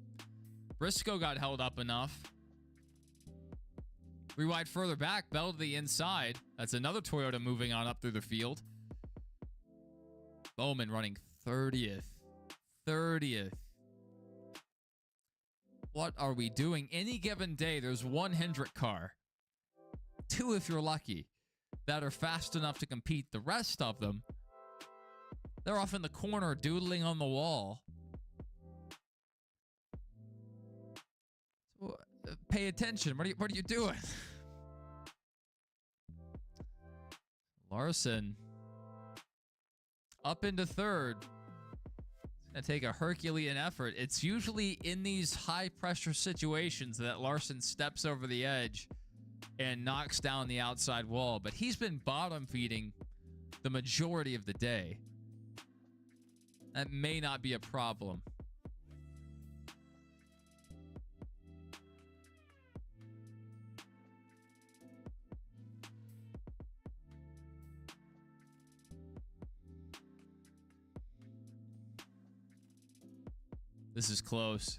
Briscoe got held up enough. 3 wide further back. Bell to the inside. That's another Toyota moving on up through the field. Bowman running 30th. 30th. What are we doing? Any given day, there's 1 Hendrick car. 2 if you're lucky, that are fast enough to compete. The rest of them, they're off in the corner doodling on the wall. So, pay attention. What are you doing? Larson up into third. It's going to take a Herculean effort. It's usually in these high-pressure situations that Larson steps over the edge and knocks down the outside wall. But he's been bottom-feeding the majority of the day. That may not be a problem. This is close.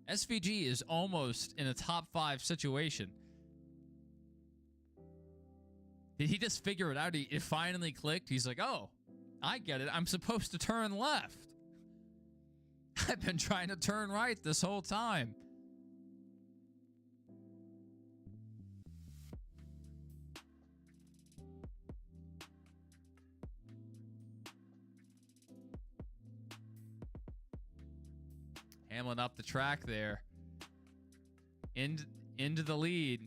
SVG is almost in a top 5 situation. Did he just figure it out? It finally clicked. He's like, oh, I get it. I'm supposed to turn left. I've been trying to turn right this whole time. Hamlin up the track there. Into the lead.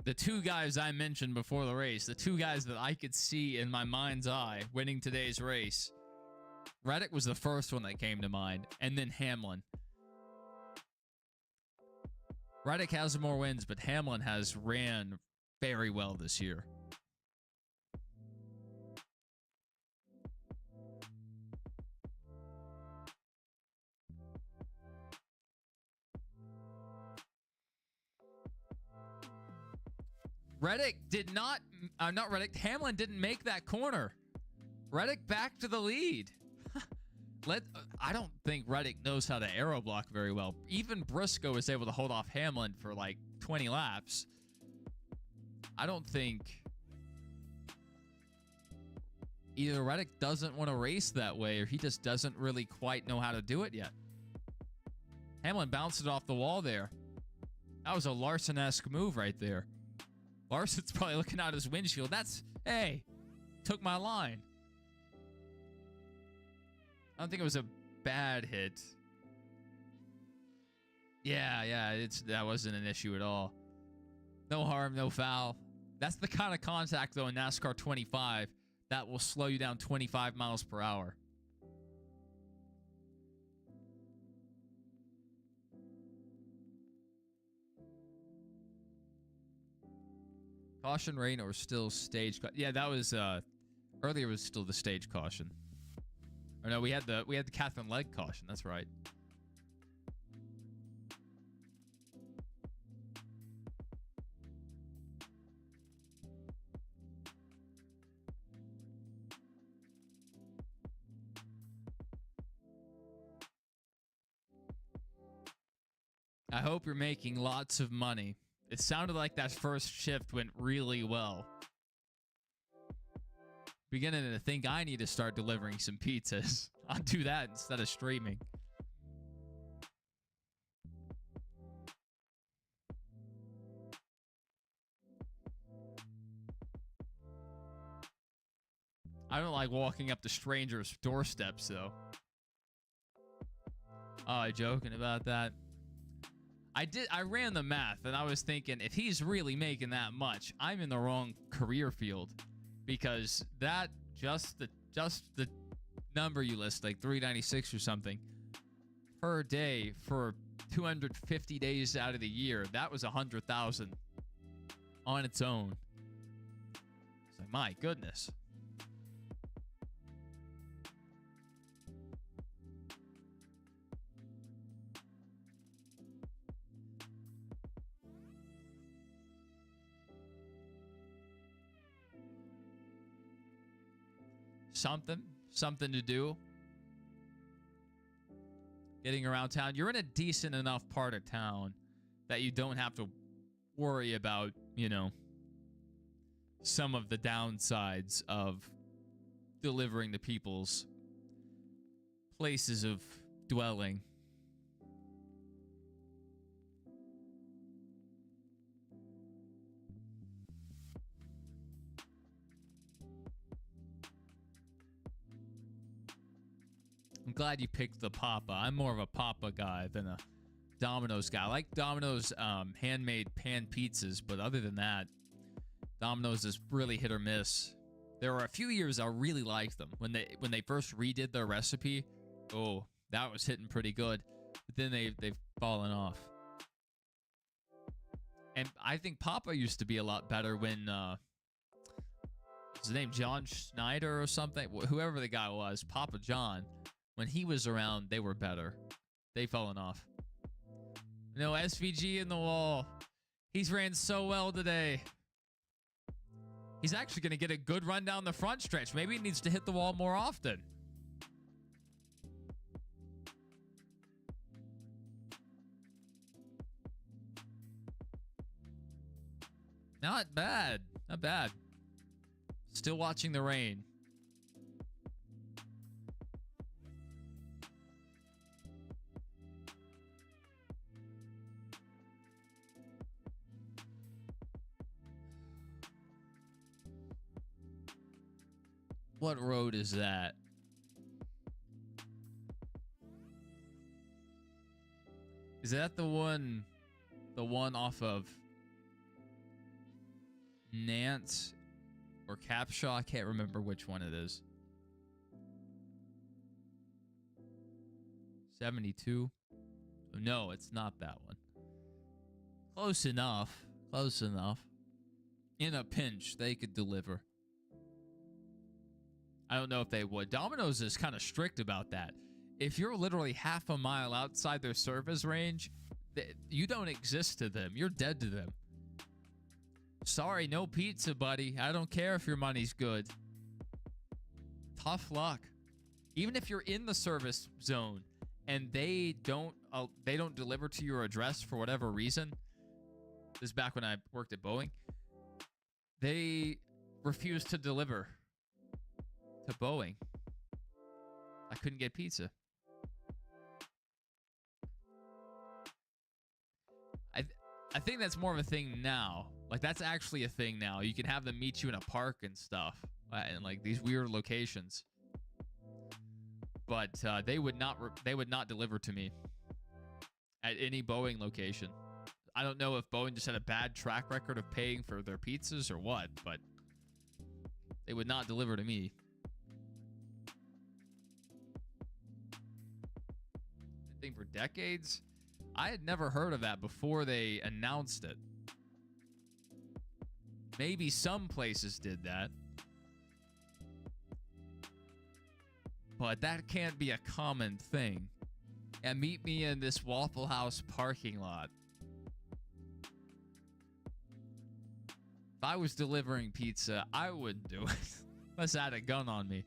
The 2 guys I mentioned before the race, the 2 guys that I could see in my mind's eye winning today's race. Reddick was the first one that came to mind, and then Hamlin. Reddick has more wins, but Hamlin has ran very well this year. Reddick did not Reddick. Hamlin didn't make that corner. Reddick back to the lead. I don't think Reddick knows how to aero block very well. Even Briscoe was able to hold off Hamlin for like 20 laps. I don't think either Reddick doesn't want to race that way or he just doesn't really quite know how to do it yet. Hamlin bounced it off the wall there. That was a Larson-esque move right there. Larson's probably looking out his windshield. Hey, took my line. I don't think it was a bad hit. Yeah, that wasn't an issue at all. No harm, no foul. That's the kind of contact, though, in NASCAR 25 that will slow you down 25 miles per hour. Caution, rain, or still stage? Yeah, that was earlier. Was still the stage caution. Or no, we had the Catherine Legg caution. That's right. I hope you're making lots of money. It sounded like that first shift went really well. Beginning to think I need to start delivering some pizzas. I'll do that instead of streaming. I don't like walking up to strangers' doorsteps, though. Oh, joking about that. I ran the math, and I was thinking, if he's really making that much, I'm in the wrong career field. Because that, just the number you list, like 396 or something, per day for 250 days out of the year, that was 100,000 on its own. It's like, my goodness. Something to do. Getting around town. You're in a decent enough part of town that you don't have to worry about, you know, some of the downsides of delivering to people's places of dwelling. I'm glad you picked the Papa. I'm more of a Papa guy than a Domino's guy. I like Domino's handmade pan pizzas, but other than that, Domino's is really hit or miss. There were a few years I really liked them. When they first redid their recipe, oh, that was hitting pretty good. But then they've fallen off. And I think Papa used to be a lot better when what's his name, John Schneider or something? Whoever the guy was, Papa John. When he was around, they were better. They've fallen off. No SVG in the wall. He's ran so well today. He's actually going to get a good run down the front stretch. Maybe he needs to hit the wall more often. Not bad. Not bad. Still watching the rain. What road is that? Is that the one off of Nance or Capshaw? I can't remember which one it is. 72? No, it's not that one. Close enough. Close enough. In a pinch, they could deliver. I don't know if they would. Domino's is kind of strict about that. If you're literally half a mile outside their service range, you don't exist to them. You're dead to them. Sorry, no pizza, buddy. I don't care if your money's good. Tough luck. Even if you're in the service zone and they don't deliver to your address for whatever reason. This is back when I worked at Boeing. They refuse to deliver to Boeing. I couldn't get pizza. I think that's more of a thing now. Like, that's actually a thing now. You can have them meet you in a park and stuff, and like these weird locations. But they would not deliver to me at any Boeing location. I don't know if Boeing just had a bad track record of paying for their pizzas or what, but they would not deliver to me. Thing for decades. I had never heard of that before they announced it. Maybe some places did that. but that can't be a common thing. And meet me in this Waffle House parking lot. If I was delivering pizza, I wouldn't do it. Unless I had a gun on me.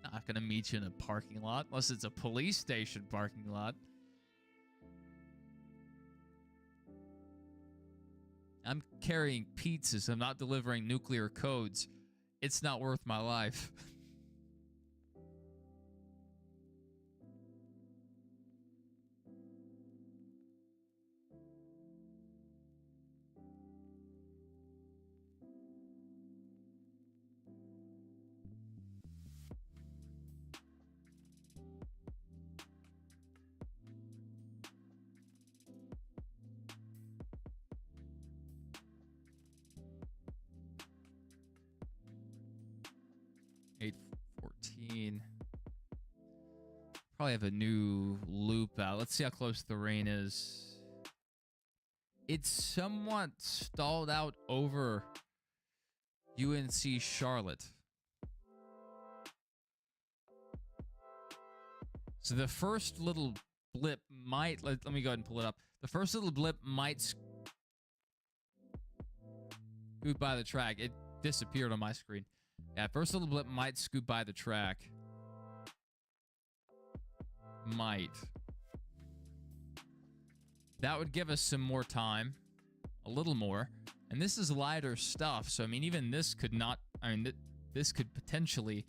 Not gonna meet you in a parking lot unless it's a police station parking lot. I'm carrying pizzas. I'm not delivering nuclear codes. It's not worth my life. Probably have a new loop out. Let's see how close the rain is. It's somewhat stalled out over UNC Charlotte. So the first little blip might... Let me go ahead and pull it up. The first little blip might scoot by the track. It disappeared on my screen. Yeah, first little blip might scoot by the track. Might. That would give us some more time. A little more. And this is lighter stuff. So, I mean, even this could not... I mean, this could potentially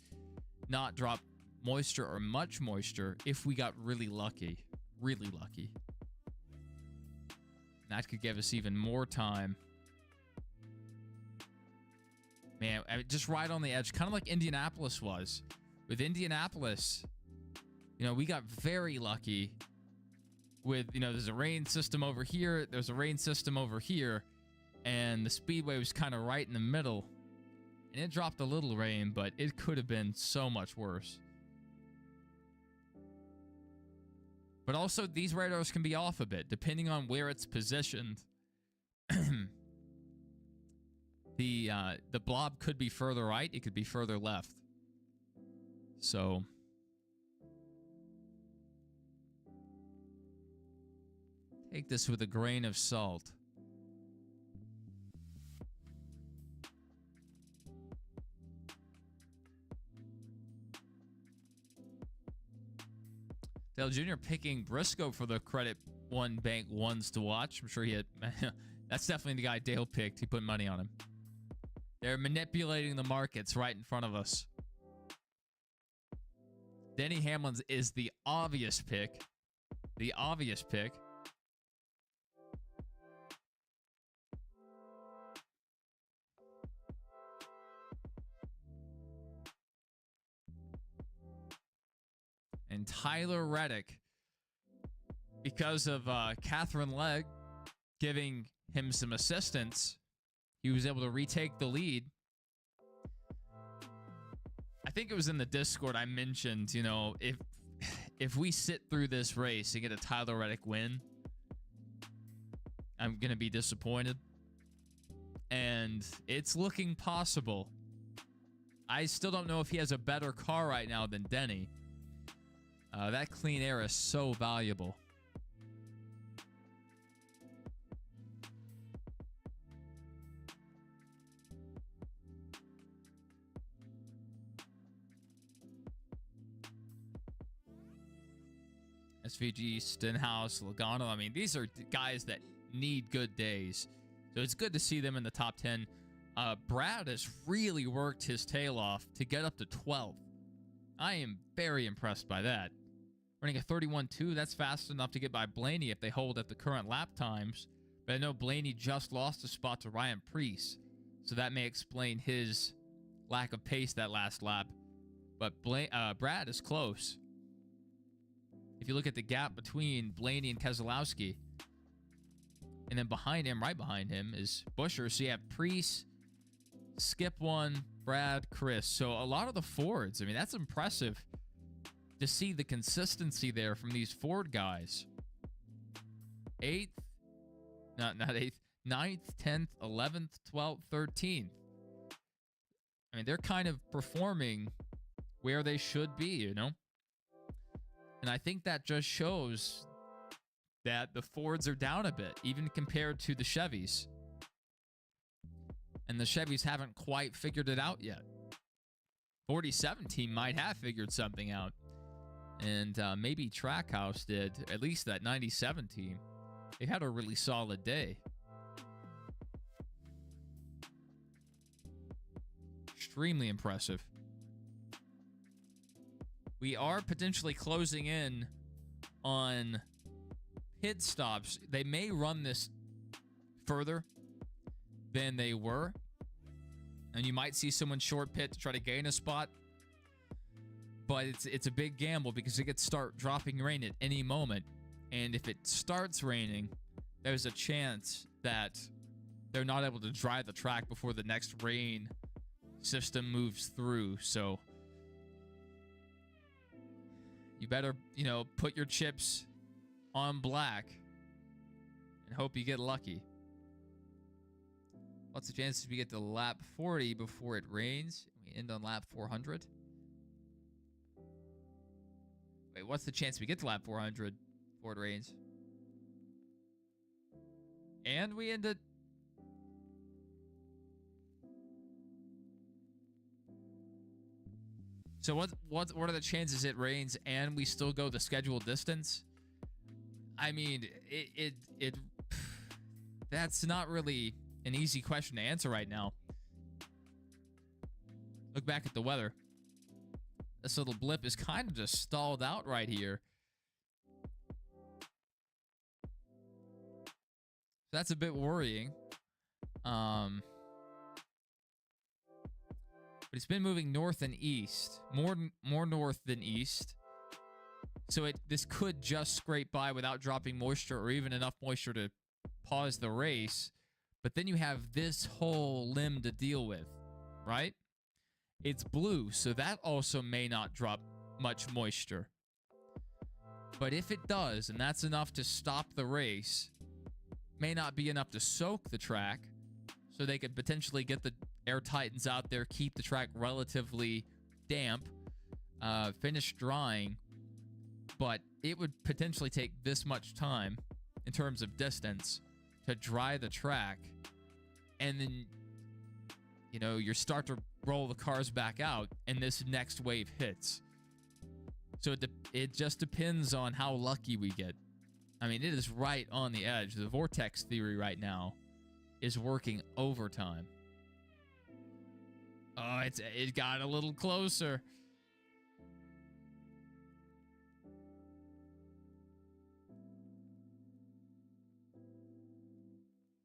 not drop moisture or much moisture if we got really lucky. Really lucky. That could give us even more time. Man, I mean, just right on the edge. Kind of like Indianapolis was. With Indianapolis... You know, we got very lucky with, you know, there's a rain system over here, there's a rain system over here, and the speedway was kind of right in the middle. And it dropped a little rain, but it could have been so much worse. But also, these radars can be off a bit, depending on where it's positioned. The blob could be further right, it could be further left. So... take this with a grain of salt. Dale Jr. picking Briscoe for the Credit One Bank ones to watch. I'm sure he had... That's definitely the guy Dale picked. He put money on him. They're manipulating the markets right in front of us. Denny Hamlin's is the obvious pick. The obvious pick. And Tyler Reddick, because of Catherine Legg giving him some assistance, he was able to retake the lead. I think it was in the Discord I mentioned, you know, if we sit through this race and get a Tyler Reddick win, I'm going to be disappointed. And it's looking possible. I still don't know if he has a better car right now than Denny. That clean air is so valuable. SVG, Stenhouse, Logano. I mean, these are guys that need good days. So it's good to see them in the top 10. Brad has really worked his tail off to get up to 12th. I am very impressed by that. Running a 31.2, that's fast enough to get by Blaney if they hold at the current lap times. But I know Blaney just lost a spot to Ryan Preece, so that may explain his lack of pace that last lap. But Brad is close. If you look at the gap between Blaney and Keselowski, and then behind him, right behind him, is Buescher. So you have Preece, Skip one, Brad, Chris. So a lot of the Fords, I mean, that's impressive to see the consistency there from these Ford guys. 8th, not 8th, 9th, 10th, 11th, 12th, 13th. I mean, they're kind of performing where they should be, you know? And I think that just shows that the Fords are down a bit, even compared to the Chevys. And the Chevys haven't quite figured it out yet. 47 team might have figured something out. And maybe Trackhouse did, at least that 97 team. They had a really solid day. Extremely impressive. We are potentially closing in on pit stops. They may run this further than they were. And you might see someone short pit to try to gain a spot. But it's a big gamble because it could start dropping rain at any moment. And if it starts raining, there's a chance that they're not able to dry the track before the next rain system moves through. So you better, put your chips on black and hope you get lucky. What's the chances we get to lap 40 before it rains? We end on lap 400. Wait, what's the chance we get to lap 400 before it rains? And we end at... So what are the chances it rains and we still go the scheduled distance? I mean, that's not really an easy question to answer right now. Look back at the weather. This little blip is kind of just stalled out right here. That's a bit worrying. But it's been moving north and east. More north than east. So this could just scrape by without dropping moisture or even enough moisture to pause the race. But then you have this whole limb to deal with, right? It's blue, so that also may not drop much moisture. But if it does, and that's enough to stop the race, may not be enough to soak the track, so they could potentially get the air titans out there, keep the track relatively damp, finish drying, but it would potentially take this much time in terms of distance to dry the track, and then, you start to roll the cars back out, and this next wave hits. So it just depends on how lucky we get. I mean, it is right on the edge. The vortex theory right now is working overtime. Oh, it got a little closer.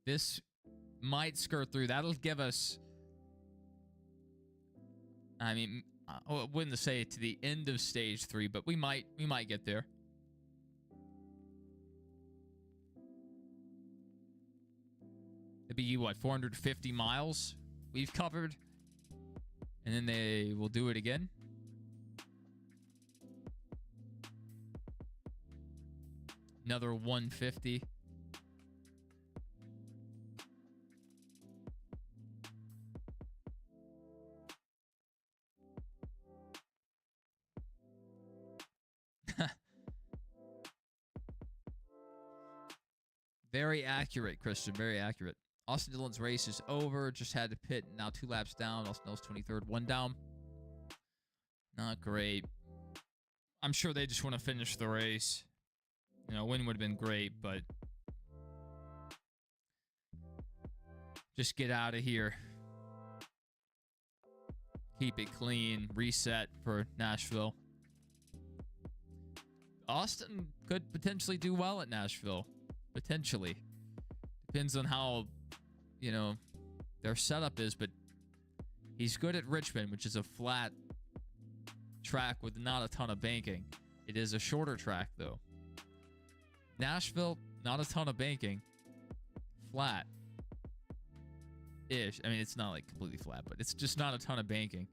This might skirt through. That'll give us... I mean, I wouldn't say to the end of stage 3, but we might get there. It'd be, 450 miles we've covered? And then they will do it again? Another 150. Very accurate, Christian. Very accurate. Austin Dillon's race is over. Just had to pit. Now 2 laps down. Austin Dillon's 23rd. 1 down. Not great. I'm sure they just want to finish the race. Win would have been great, but just get out of here. Keep it clean. Reset for Nashville. Austin could potentially do well at Nashville. Potentially. Depends on how, their setup is, but he's good at Richmond, which is a flat track with not a ton of banking. It is a shorter track, though. Nashville, not a ton of banking. Flat. Ish. I mean, it's not like completely flat, but it's just not a ton of banking.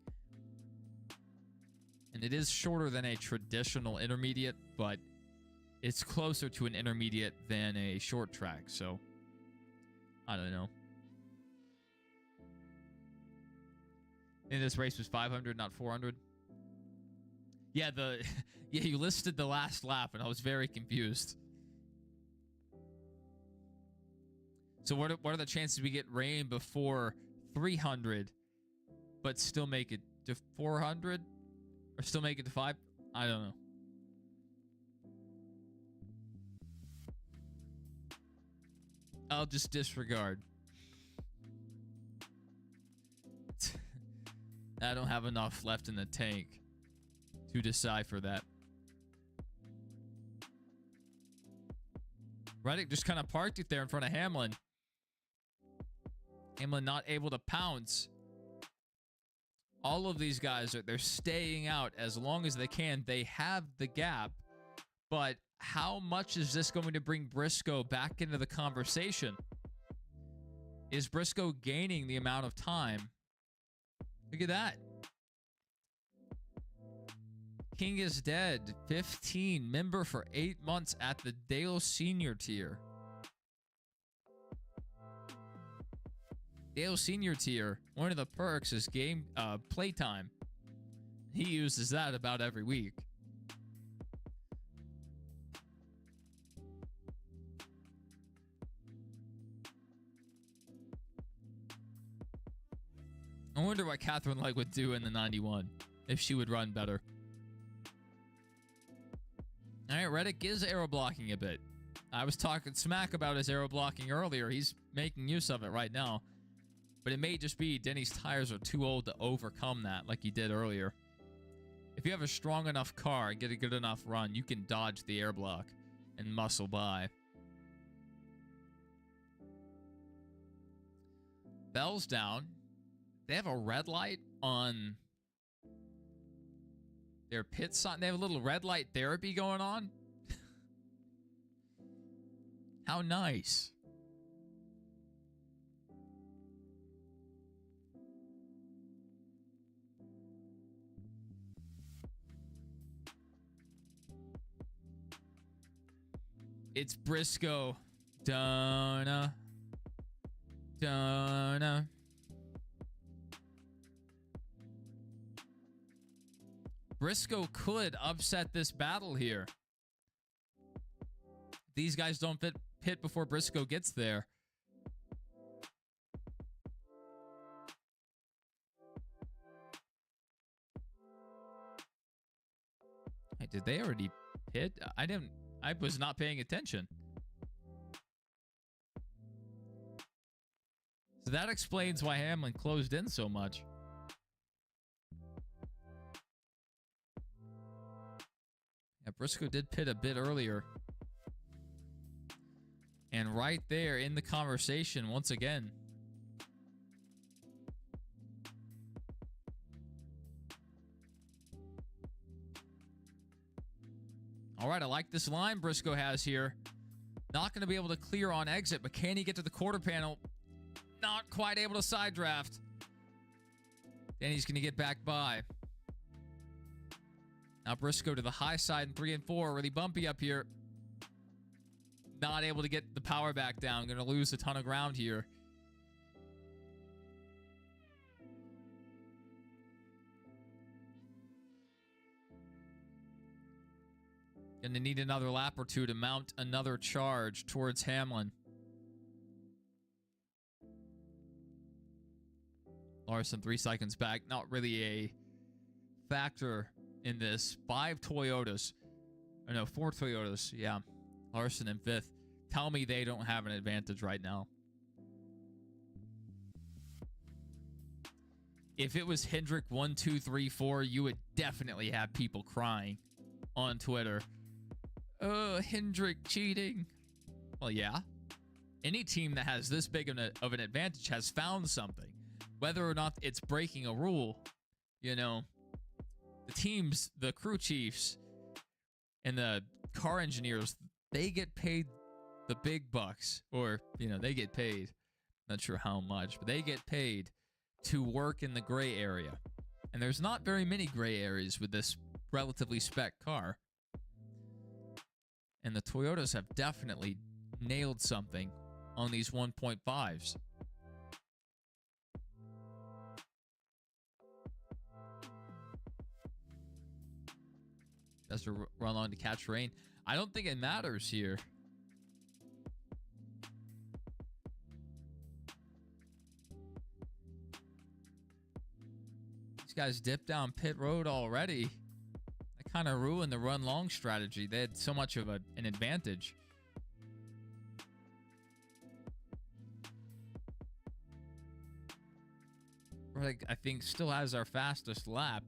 And it is shorter than a traditional intermediate, but it's closer to an intermediate than a short track, so I don't know. And this race was 500, not 400. Yeah, yeah, you listed the last lap, and I was very confused. So what are the chances we get rain before 300, but still make it to 400, or still make it to 5? I don't know. I'll just disregard. I don't have enough left in the tank to decipher that. Reddick just kind of parked it there in front of Hamlin. Hamlin not able to pounce. All of these guys, they're staying out as long as they can. They have the gap, but how much is this going to bring Briscoe back into the conversation? Is Briscoe gaining the amount of time? Look at that. King is dead. 15. Member for 8 months at the Dale Senior tier. Dale Senior tier. One of the perks is game playtime. He uses that about every week. I wonder what Catherine Legg would do in the 91 if she would run better. All right, Reddick is aero blocking a bit. I was talking smack about his aero blocking earlier. He's making use of it right now. But it may just be Denny's tires are too old to overcome that like he did earlier. If you have a strong enough car and get a good enough run, you can dodge the air block and muscle by. Bell's down. They have a red light on their pit sign. They have a little red light therapy going on. How nice. It's Briscoe. Donna. Donna. Briscoe could upset this battle here. These guys don't pit before Briscoe gets there. Hey, did they already pit? I was not paying attention. So that explains why Hamlin closed in so much. Yeah, Briscoe did pit a bit earlier. And right there in the conversation once again. All right, I like this line Briscoe has here. Not going to be able to clear on exit, but can he get to the quarter panel? Not quite able to side draft. Then he's going to get back by. Now Briscoe to the high side in 3 and 4. Really bumpy up here. Not able to get the power back down. Going to lose a ton of ground here. Going to need another lap or two to mount another charge towards Hamlin. Larson 3 seconds back. Not really a factor in this. 5 Toyotas. Or no, 4 Toyotas. Yeah. Larson in 5th. Tell me they don't have an advantage right now. If it was Hendrick 1, 2, 3, 4, you would definitely have people crying on Twitter. Oh, Hendrick cheating. Well, yeah. Any team that has this big of an advantage has found something. Whether or not it's breaking a rule, you know, the teams, the crew chiefs, and the car engineers, they get paid the big bucks. Or, you know, they get paid. Not sure how much, but they get paid to work in the gray area. And there's not very many gray areas with this relatively spec car. And the Toyotas have definitely nailed something on these 1.5s. Has to run long to catch rain. I don't think it matters here. These guys dipped down pit road already. That kind of ruined the run long strategy. They had so much of an advantage. Like, I think still has our fastest lap.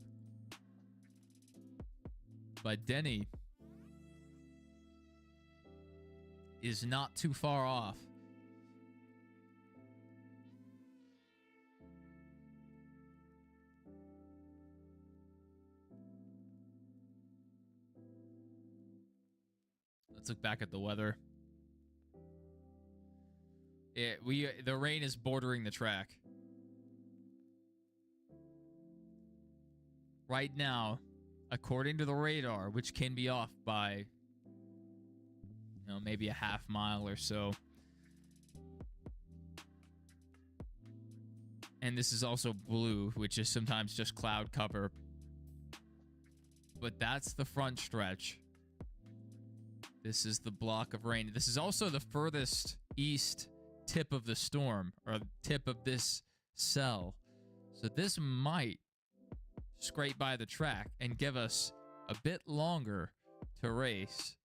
But Denny is not too far off. Let's look back at the weather. The rain is bordering the track. Right now, according to the radar, which can be off by, maybe a half mile or so. And this is also blue, which is sometimes just cloud cover. But that's the front stretch. This is the block of rain. This is also the furthest east tip of the storm, or tip of this cell. So this might scrape by the track and give us a bit longer to race.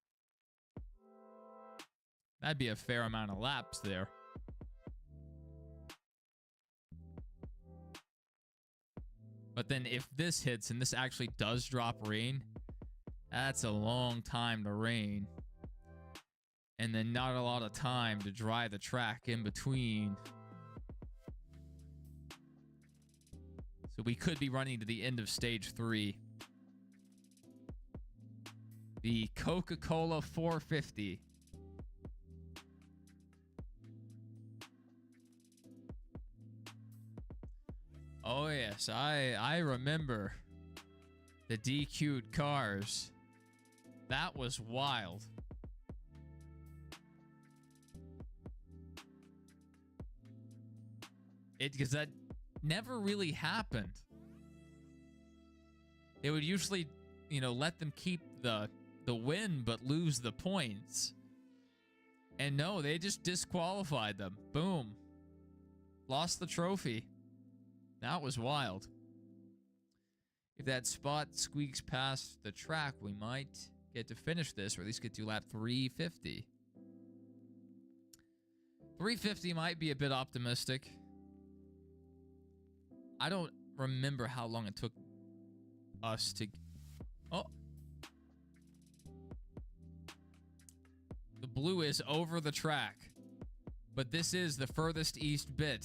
That'd be a fair amount of laps there. But then if this hits and this actually does drop rain, that's a long time to rain. And then not a lot of time to dry the track in between. So we could be running to the end of stage 3. The Coca-Cola 450. Oh yes, I remember the DQ'd cars. That was wild. Because that never really happened. They would usually, let them keep the win but lose the points. And no, they just disqualified them. Boom. Lost the trophy. That was wild. If that spot squeaks past the track, we might get to finish this, or at least get to lap 350. 350 might be a bit optimistic. I don't remember how long it took us to... Oh. The blue is over the track. But this is the furthest east bit.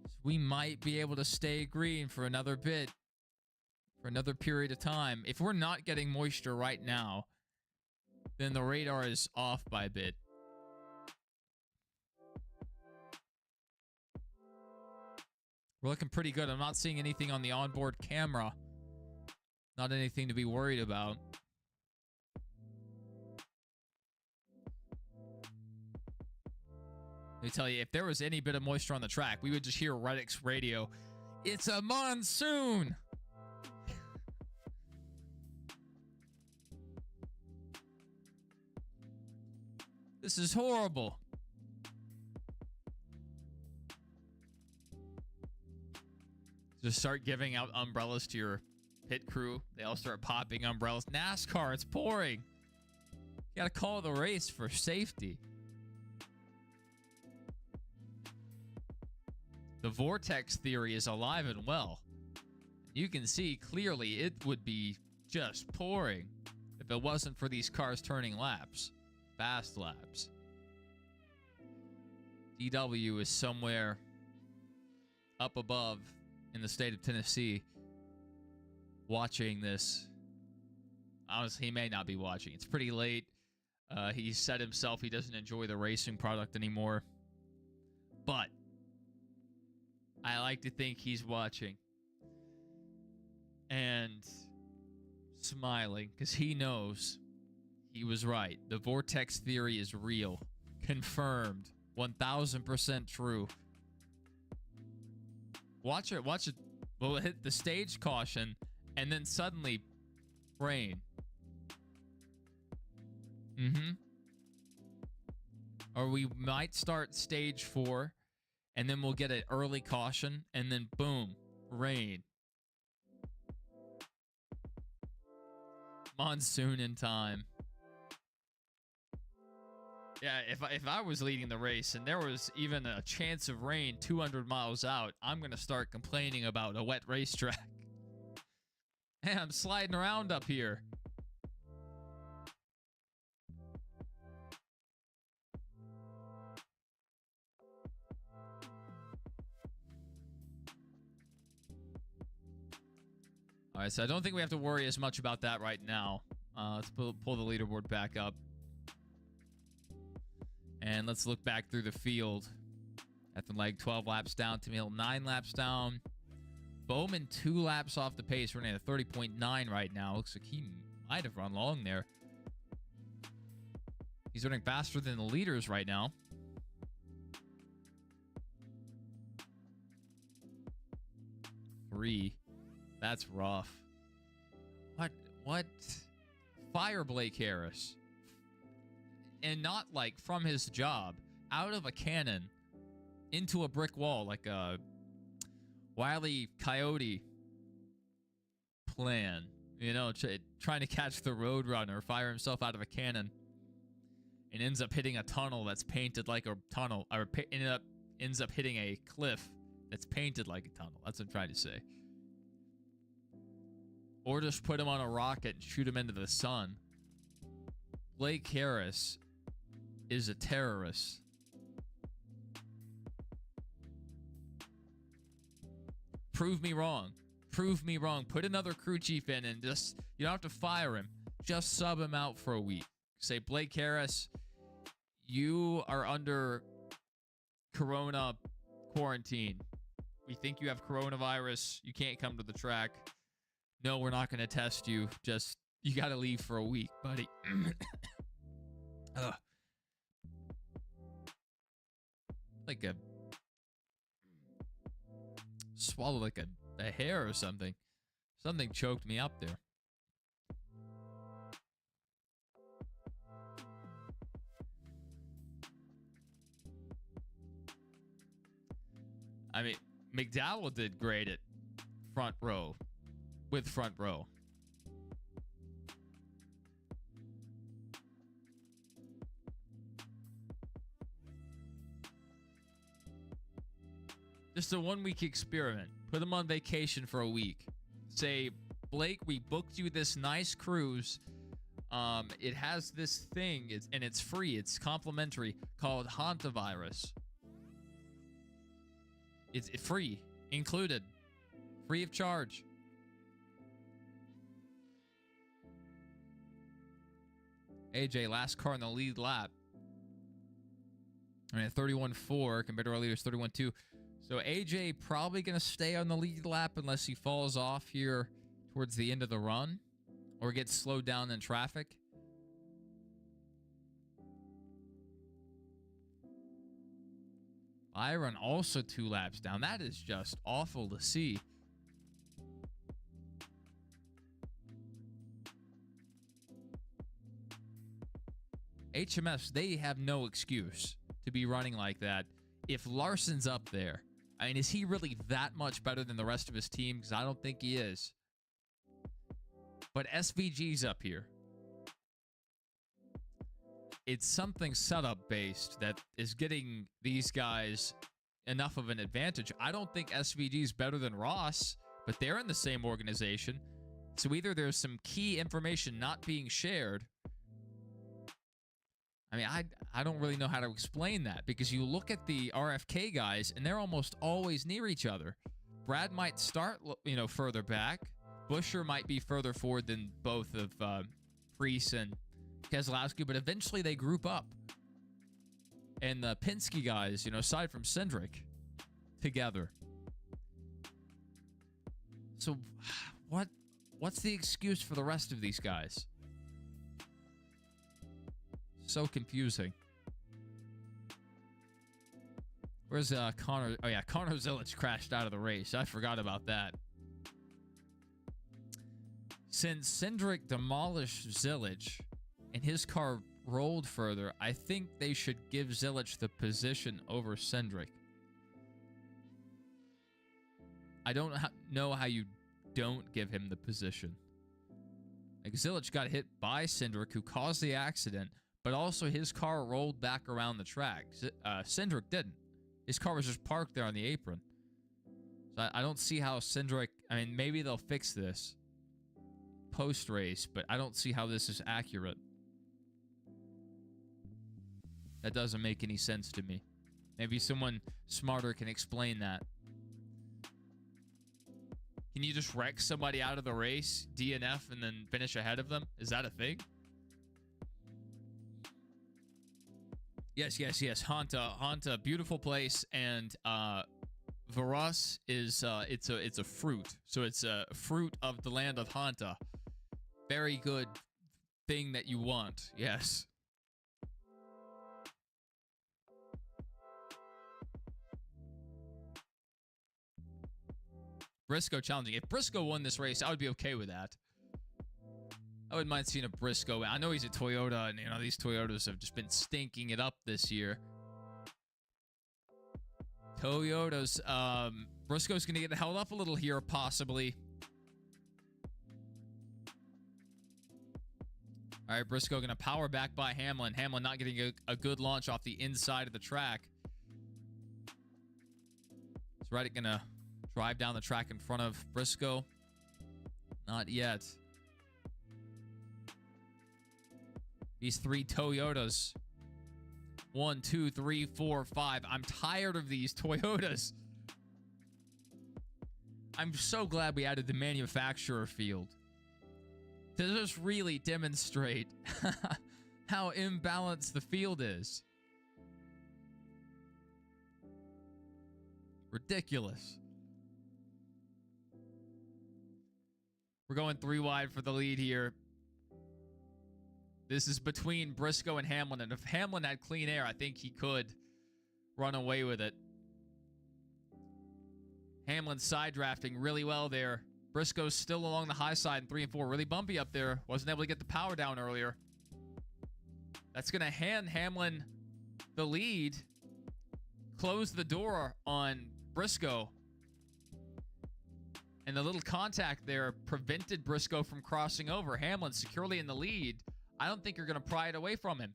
So we might be able to stay green for another bit. For another period of time. If we're not getting moisture right now, then the radar is off by a bit. We're looking pretty good. I'm not seeing anything on the onboard camera. Not anything to be worried about. Let me tell you, if there was any bit of moisture on the track, we would just hear Reddick's radio. It's a monsoon! This is horrible. Just start giving out umbrellas to your pit crew. They all start popping umbrellas. NASCAR, it's pouring. You gotta call the race for safety. The vortex theory is alive and well. You can see clearly it would be just pouring if it wasn't for these cars turning laps. Fast laps. DW is somewhere up above in the state of Tennessee watching this. Honestly, he may not be watching. It's pretty late. He said himself he doesn't enjoy the racing product anymore. But I like to think he's watching and smiling because he knows he was right. The vortex theory is real. Confirmed. 1000% true. Watch We'll hit the stage caution, and then suddenly rain. Or we might start stage 4, and then we'll get an early caution, and then boom, rain. Monsoon in time. Yeah, if I was leading the race and there was even a chance of rain 200 miles out, I'm going to start complaining about a wet racetrack. Hey, I'm sliding around up here. All right, so I don't think we have to worry as much about that right now. Let's pull the leaderboard back up. And let's look back through the field. At the leg, 12 laps down. Tim Hill, 9 laps down. Bowman, 2 laps off the pace, running at 30.9 right now. Looks like he might have run long there. He's running faster than the leaders right now. Three. That's rough. What? Fire Blake Harris. And not like from his job. Out of a cannon. Into a brick wall. Like a Wile E. Coyote plan. You know, trying to catch the Roadrunner. Fire himself out of a cannon. And ends up hitting a tunnel that's painted like a tunnel. Or ends up hitting a cliff that's painted like a tunnel. That's what I'm trying to say. Or just put him on a rocket and shoot him into the sun. Blake Harris is a terrorist. Prove me wrong. Prove me wrong. Put another crew chief in and just, you don't have to fire him. Just sub him out for a week. Say, Blake Harris, you are under corona quarantine. We think you have coronavirus. You can't come to the track. No, we're not going to test you. Just, you got to leave for a week, buddy. Like a... Swallow like a hair or something. Something choked me up there. I mean, McDowell did great at front row. With front row. Just a 1-week experiment. Put them on vacation for a week. Say, Blake, we booked you this nice cruise. It has this thing, and it's free. It's complimentary, called Hantavirus. It's free, included, free of charge. AJ, last car in the lead lap. I mean, 31.4 compared to our leaders, 31.2. So AJ probably going to stay on the lead lap unless he falls off here towards the end of the run or gets slowed down in traffic. Byron also 2 laps down. That is just awful to see. HMS, they have no excuse to be running like that. If Larson's up there, I mean, is he really that much better than the rest of his team? Because I don't think he is. But SVG's up here. It's something setup based that is getting these guys enough of an advantage. I don't think SVG's better than Ross, but they're in the same organization. So either there's some key information not being shared. I mean, I don't really know how to explain that because you look at the RFK guys and they're almost always near each other. Brad might start, further back. Buscher might be further forward than both of Preece and Keselowski, but eventually they group up. And the Penske guys, aside from Cindric, together. So what's the excuse for the rest of these guys? So confusing. Where's Connor? Oh, yeah, Connor Zilic crashed out of the race. I forgot about that. Since Cindric demolished Zilich and his car rolled further, I think they should give Zilich the position over Cindric. I don't know how you don't give him the position. Like, Zilich got hit by Cindric, who caused the accident, but also his car rolled back around the track. Cindric didn't. His car was just parked there on the apron. So I don't see how Cindric... I mean, maybe they'll fix this post-race, but I don't see how this is accurate. That doesn't make any sense to me. Maybe someone smarter can explain that. Can you just wreck somebody out of the race, DNF, and then finish ahead of them? Is that a thing? Yes. Hanta, beautiful place, and Varas is it's a fruit. So it's a fruit of the land of Hanta. Very good thing that you want. Yes. Briscoe challenging. If Briscoe won this race, I would be okay with that. I wouldn't mind seeing a Briscoe. I know he's a Toyota, and you know these Toyotas have just been stinking it up this year. Toyotas. Briscoe's gonna get held up a little here, possibly. All right, Briscoe gonna power back by Hamlin. Hamlin not getting a good launch off the inside of the track. Is Reddick gonna drive down the track in front of Briscoe? Not yet. These three Toyotas. 1, 2, 3, 4, 5. I'm tired of these Toyotas. I'm so glad we added the manufacturer field to just really demonstrate how imbalanced the field is. Ridiculous. We're going 3 wide for the lead here. This is between Briscoe and Hamlin, and if Hamlin had clean air, I think he could run away with it. Hamlin side drafting really well there. Briscoe's still along the high side in 3 and 4. Really bumpy up there. Wasn't able to get the power down earlier. That's going to hand Hamlin the lead. Close the door on Briscoe. And the little contact there prevented Briscoe from crossing over. Hamlin securely in the lead. I don't think you're going to pry it away from him.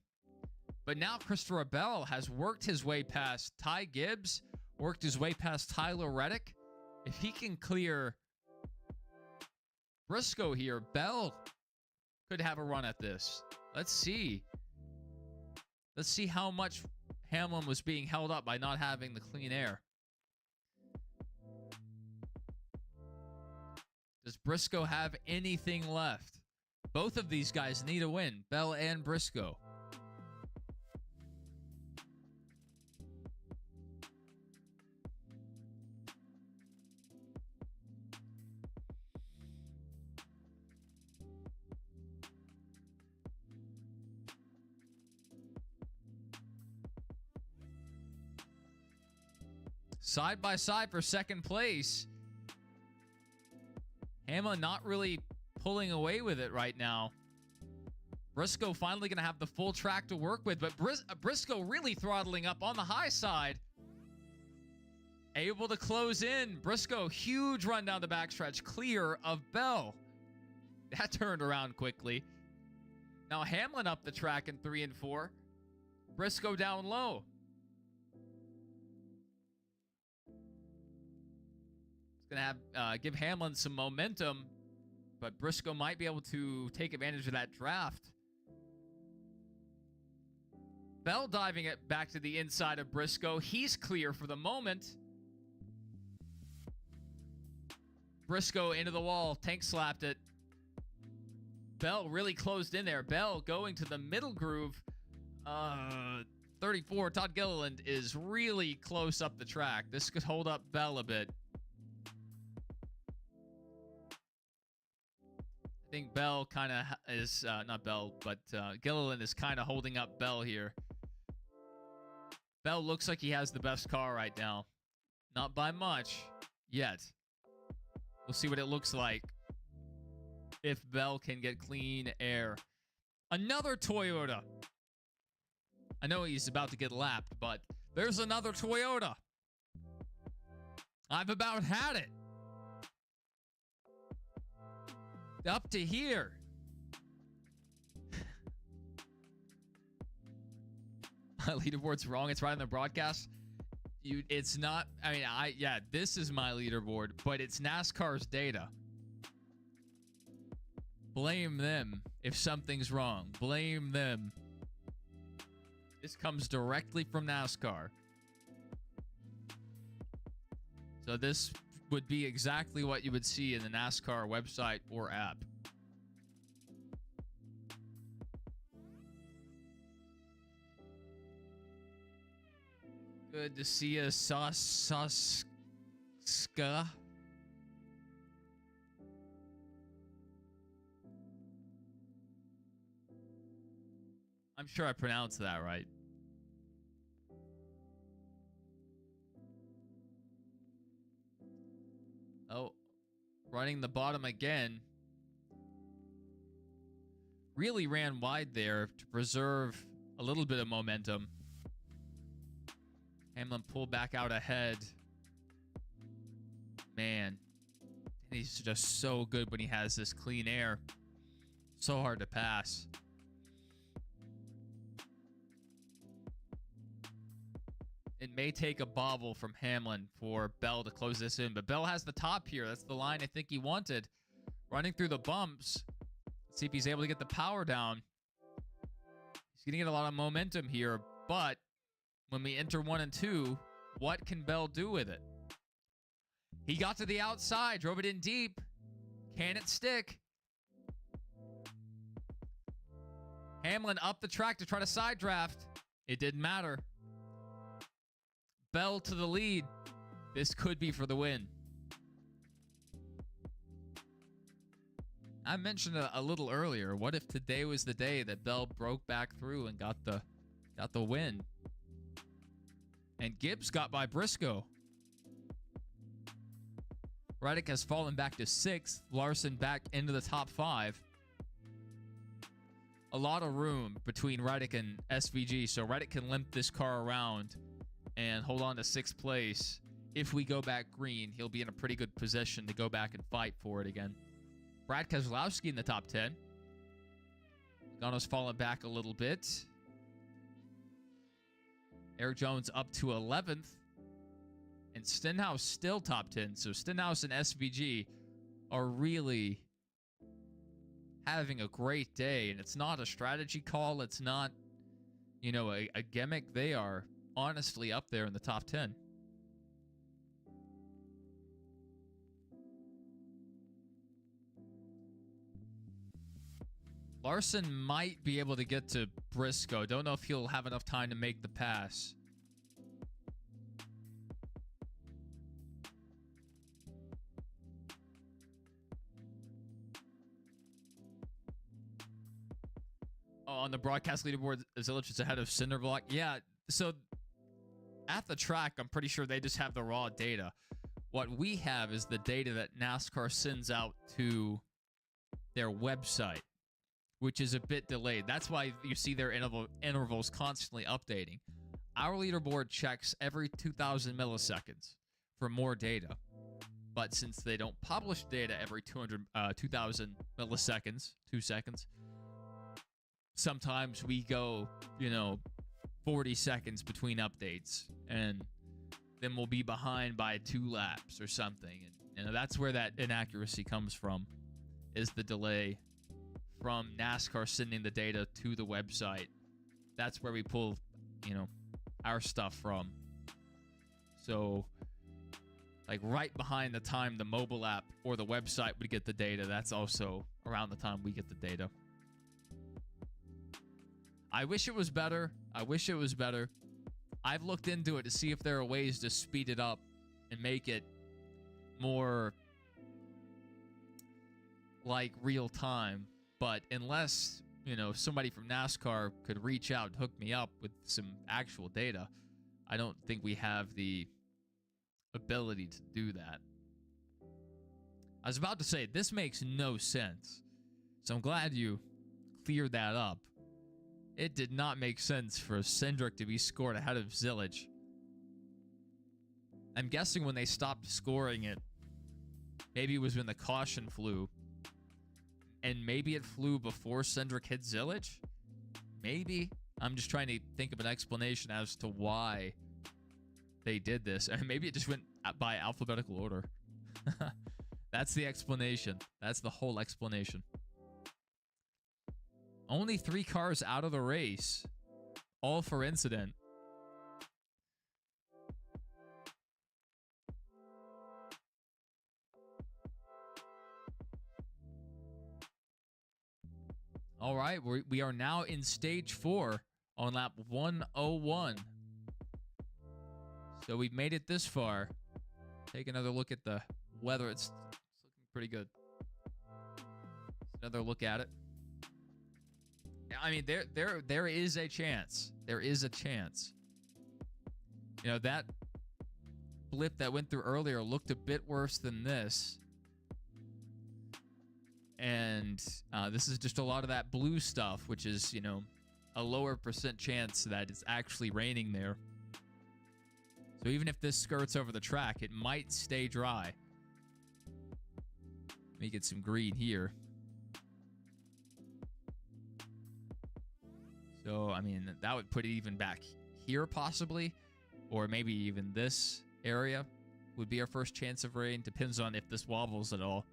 But now Christopher Bell has worked his way past Ty Gibbs, worked his way past Tyler Reddick. If he can clear Briscoe here, Bell could have a run at this. Let's see. Let's see how much Hamlin was being held up by not having the clean air. Does Briscoe have anything left? Both of these guys need a win, Bell and Briscoe. Side by side for second place. Hamlin not really pulling away with it right now. Briscoe finally going to have the full track to work with, but Briscoe really throttling up on the high side. Able to close in. Briscoe, huge run down the backstretch, clear of Bell. That turned around quickly. Now Hamlin up the track in 3 and 4. Briscoe down low. It's going to have give Hamlin some momentum, but Briscoe might be able to take advantage of that draft. Bell diving it back to the inside of Briscoe. He's clear for the moment. Briscoe into the wall. Tank slapped it. Bell really closed in there. Bell going to the middle groove. 34. Todd Gilliland is really close up the track. This could hold up Bell a bit. I think Bell kind of is, not Bell, but Gilliland is kind of holding up Bell here. Bell looks like he has the best car right now. Not by much yet. We'll see what it looks like. if Bell can get clean air. Another Toyota. I know he's about to get lapped, but there's another Toyota. I've about had it. Up to here. My leaderboard's wrong. It's right on the broadcast. It's not. I mean, yeah, this is my leaderboard, but it's NASCAR's data. Blame them if something's wrong. Blame them. This comes directly from NASCAR. So this would be exactly what you would see in the NASCAR website or app. Good to see you, Saska. I'm sure I pronounced that right. Oh, running the bottom again. Really ran wide there to preserve a little bit of momentum. Hamlin pulled back out ahead. Man, he's just so good when he has this clean air. So hard to pass. It may take a bobble from Hamlin for Bell to close this in, but Bell has the top here. That's the line I think he wanted. Running through the bumps. Let's see if he's able to get the power down. He's going to get a lot of momentum here, but when we enter 1 and 2, what can Bell do with it? He got to the outside, drove it in deep. Can it stick? Hamlin up the track to try to side draft. It didn't matter. Bell to the lead. This could be for the win. I mentioned a little earlier, what if today was the day that Bell broke back through and got the win? And Gibbs got by Briscoe. Reddick has fallen back to 6th. Larson back into the top 5. A lot of room between Reddick and SVG, so Reddick can limp this car around and hold on to 6th place. If we go back green, he'll be in a pretty good position to go back and fight for it again. Brad Keselowski in the top 10. Logano's fallen back a little bit. Eric Jones up to 11th. And Stenhouse still top 10. So Stenhouse and SVG are really having a great day. And it's not a strategy call. It's not, you know, a gimmick. They are honestly up there in the top 10. Larson might be able to get to Briscoe. Don't know if he'll have enough time to make the pass. Oh, on the broadcast leaderboard, Zilich is ahead of Cinderblock. Yeah, so at the track, I'm pretty sure they just have the raw data. What we have is the data that NASCAR sends out to their website, which is a bit delayed. That's why you see their intervals constantly updating. Our leaderboard checks every 2,000 milliseconds for more data. But since they don't publish data every 2,000 milliseconds, 2 seconds, sometimes we go, 40 seconds between updates, and then we'll be behind by 2 laps or something. And that's where that inaccuracy comes from, is the delay from NASCAR sending the data to the website. That's where we pull, our stuff from. So, like right behind the time the mobile app or the website would get the data, that's also around the time we get the data. I wish it was better. I've looked into it to see if there are ways to speed it up and make it more like real time. But unless, somebody from NASCAR could reach out and hook me up with some actual data, I don't think we have the ability to do that. I was about to say, this makes no sense. So I'm glad you cleared that up. It did not make sense for Cindric to be scored ahead of Zillage. I'm guessing when they stopped scoring it, maybe it was when the caution flew. And maybe it flew before Cindric hit Zillage? Maybe. I'm just trying to think of an explanation as to why they did this. And maybe it just went by alphabetical order. That's the explanation. That's the whole explanation. Only 3 cars out of the race. All for incident. All right, we are now in stage 4 on lap 101. So we've made it this far. Take another look at the weather. It's looking pretty good. Another look at it. I mean, there is a chance. There is a chance. You know, that blip that went through earlier looked a bit worse than this. And this is just a lot of that blue stuff, which is, you know, a lower % chance that it's actually raining there. So even if this skirts over the track, it might stay dry. Let me get some green here. So, I mean, that would put it even back here possibly, or maybe even this area would be our first chance of rain. Depends on if this wobbles at all.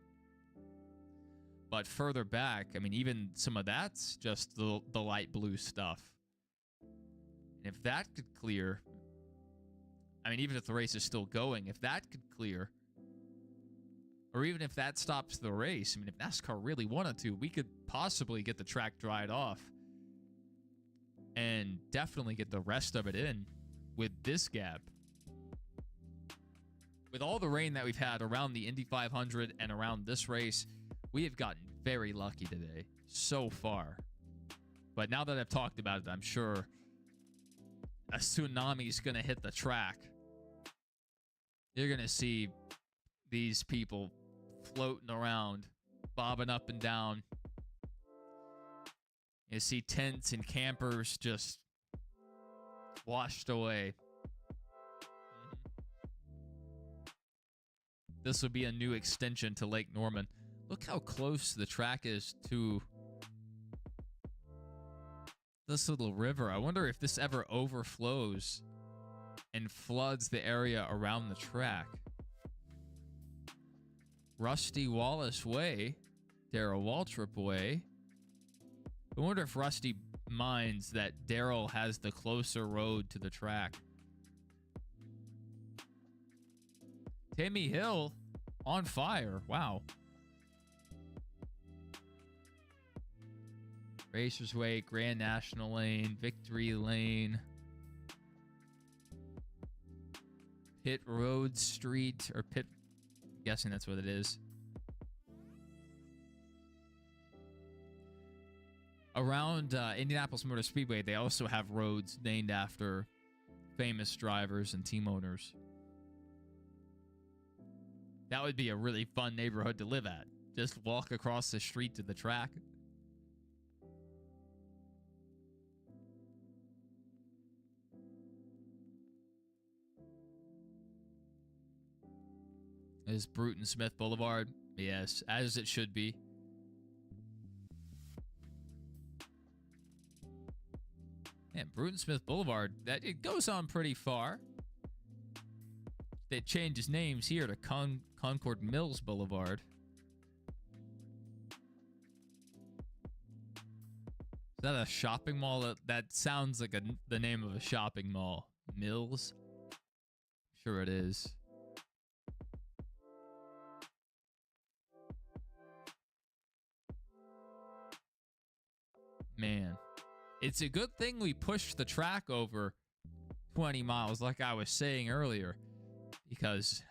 But further back, I mean, even some of that's just the light blue stuff. And if that could clear, I mean, even if the race is still going, if that could clear, or even if that stops the race, I mean, if NASCAR really wanted to, we could possibly get the track dried off and definitely get the rest of it in with this gap. With all the rain that we've had around the Indy 500 and around this race, we have gotten very lucky today so far. But now that I've talked about it, I'm sure a tsunami is going to hit the track. You're going to see these people floating around, bobbing up and down. You see tents and campers just washed away. This will be a new extension to Lake Norman. Look how close the track is to this little river. I wonder if this ever overflows and floods the area around the track. Rusty Wallace Way, Darrell Waltrip Way. I wonder if Rusty minds that Darrell has the closer road to the track. Timmy Hill on fire. Wow. Racers Way, Grand National Lane, Victory Lane, Pit Road Street, or Pit, I'm guessing that's what it is. Around Indianapolis Motor Speedway, they also have roads named after famous drivers and team owners. That would be a really fun neighborhood to live at. Just walk across the street to the track. Is Bruton Smith Boulevard? Yes, as it should be. Man, Bruton Smith Boulevard, that it goes on pretty far. They changed his names here to Concord Mills Boulevard. Is that a shopping mall? That sounds like the name of a shopping mall. Mills? Sure it is. Man, it's a good thing we pushed the track over 20 miles like I was saying earlier, because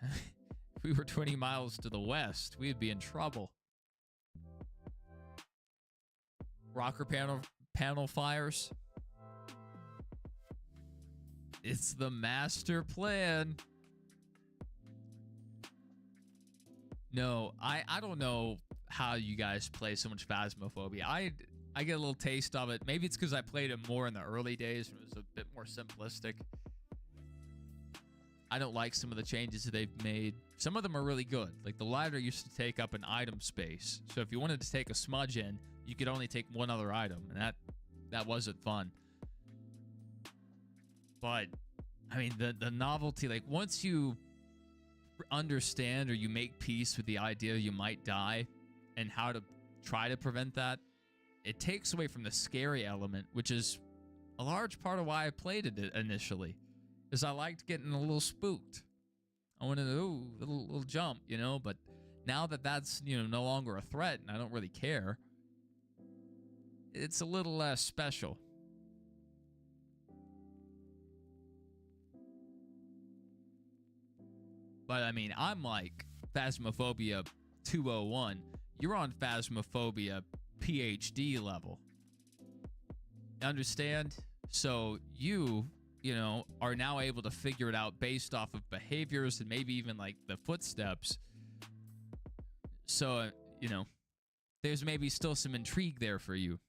if we were 20 miles to the west, we'd be in trouble. Rocker panel fires. It's the master plan. No, I don't know how you guys play so much Phasmophobia. I get a little taste of it. Maybe it's because I played it more in the early days when it was a bit more simplistic. I don't like some of the changes that they've made. Some of them are really good. Like the lighter used to take up an item space. So if you wanted to take a smudge in, you could only take one other item. And that wasn't fun. But, I mean, the novelty, like once you understand or you make peace with the idea you might die and how to try to prevent that, it takes away from the scary element, which is a large part of why I played it initially. Is I liked getting a little spooked. I wanted to, little jump, you know, but now that that's, you know, no longer a threat and I don't really care, it's a little less special. But I mean, I'm like Phasmophobia 201. You're on Phasmophobia PhD level. Understand? So you know, are now able to figure it out based off of behaviors and maybe even like the footsteps. So, you know, there's maybe still some intrigue there for you.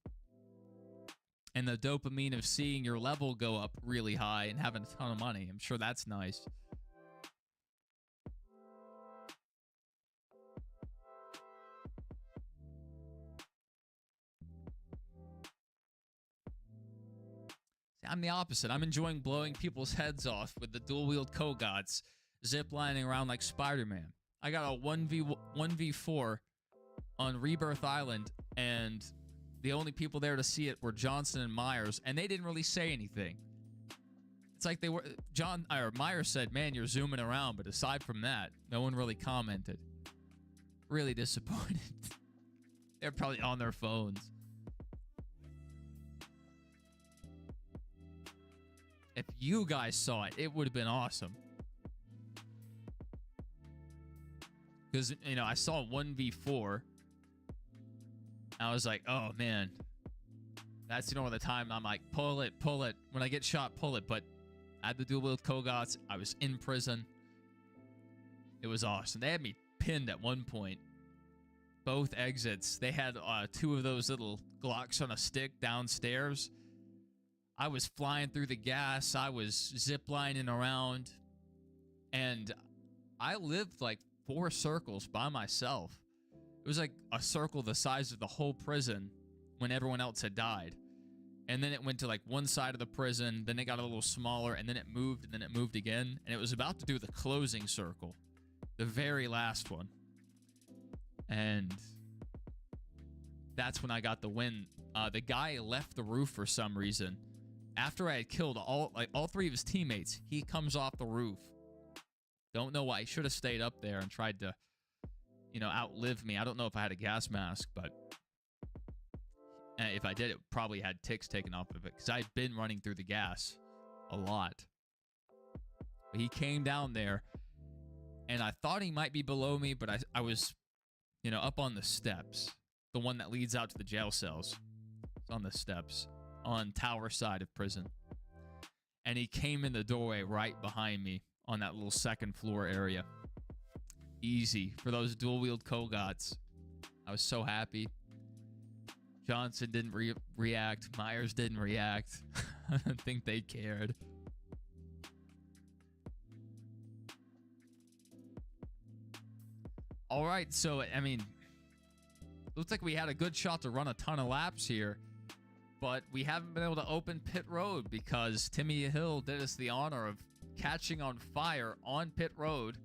And the dopamine of seeing your level go up really high and having a ton of money. I'm sure that's nice. I'm the opposite. I'm enjoying blowing people's heads off with the dual-wheeled Cogots, zip-lining around like Spider-Man. I got a 1v4 on Rebirth Island, and the only people there to see it were Johnson and Myers, and they didn't really say anything. It's like they were... Myers said, man, you're zooming around, but aside from that, no one really commented. Really disappointed. They're probably on their phones. If you guys saw it, it would have been awesome. Because, you know, I saw 1v4. I was like, oh, man. That's, you know, the time I'm like, pull it, pull it. When I get shot, pull it. But I had the dual-wheeled Cogots. I was in prison. It was awesome. They had me pinned at one point. Both exits. They had 2 of those little Glocks on a stick downstairs. I was flying through the gas. I was ziplining around. And I lived like 4 circles by myself. It was like a circle the size of the whole prison when everyone else had died. And then it went to like one side of the prison. Then it got a little smaller. And then it moved. And then it moved again. And it was about to do the closing circle. The very last one. And that's when I got the win. The guy left the roof for some reason. After I had killed all 3 of his teammates, he comes off the roof. Don't know why. He should have stayed up there and tried to, you know, outlive me. I don't know if I had a gas mask, but if I did, it probably had ticks taken off of it because I'd been running through the gas a lot. But he came down there, and I thought he might be below me, but I was, you know, up on the steps. The one that leads out to the jail cells. It's on the steps. On tower side of prison. And he came in the doorway right behind me on that little second floor area. Easy for those dual-wheeled Cogots. I was so happy. Johnson didn't react. Myers didn't react. I don't think they cared. All right, so, I mean, looks like we had a good shot to run a ton of laps here. But we haven't been able to open pit road because Timmy Hill did us the honor of catching on fire on pit road.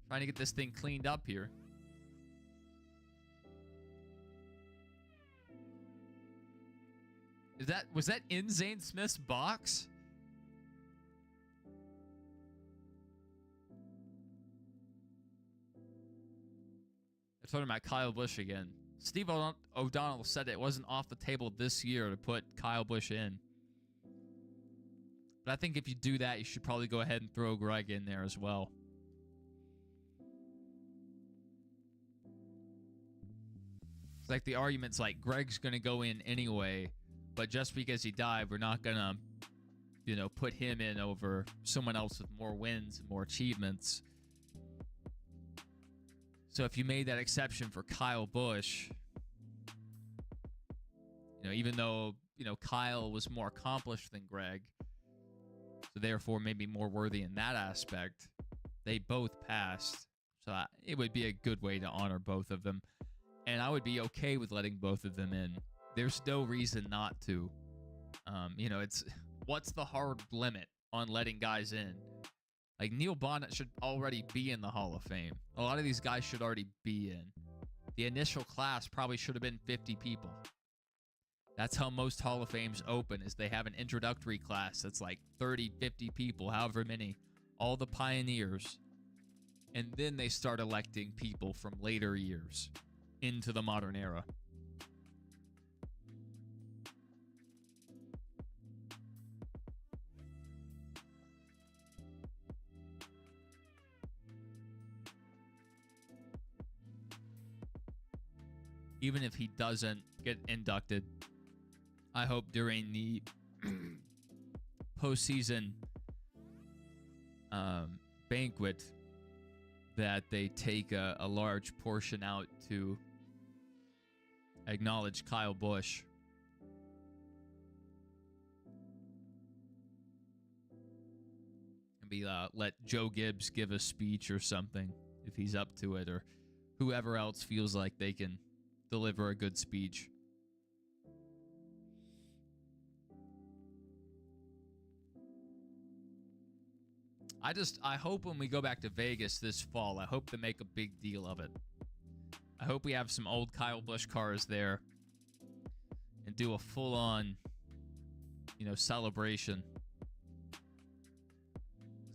Trying to get this thing cleaned up here. Was that in Zane Smith's box? They're talking about Kyle Busch again. Steve O'Donnell said it wasn't off the table this year to put Kyle Busch in. But I think if you do that, you should probably go ahead and throw Greg in there as well. It's like the argument's like Greg's going to go in anyway, but just because he died, we're not going to, you know, put him in over someone else with more wins and more achievements. So if you made that exception for Kyle Busch, even though, Kyle was more accomplished than Greg, so therefore maybe more worthy in that aspect, they both passed. So it would be a good way to honor both of them. And I would be okay with letting both of them in. There's no reason not to. What's the hard limit on letting guys in? Like, Neil Bonnet should already be in the Hall of Fame. A lot of these guys should already be in. The initial class probably should have been 50 people. That's how most Hall of Fames open, is they have an introductory class that's like 30, 50 people, however many, all the pioneers. And then they start electing people from later years into the modern era. Even if he doesn't get inducted, I hope during the postseason banquet that they take a large portion out to acknowledge Kyle Busch. And let Joe Gibbs give a speech or something if he's up to it, or whoever else feels like they can deliver a good speech. I hope when we go back to Vegas this fall, I hope to make a big deal of it. I hope we have some old Kyle Busch cars there and do a full-on, celebration.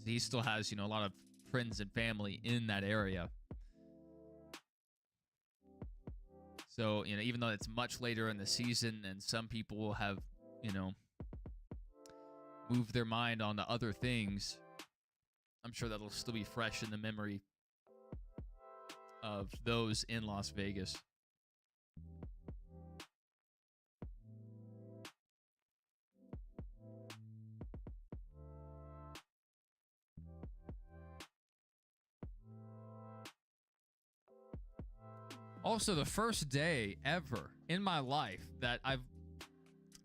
He still has, a lot of friends and family in that area. So, even though it's much later in the season and some people will have, moved their mind onto other things, I'm sure that'll still be fresh in the memory of those in Las Vegas. Also, the first day ever in my life that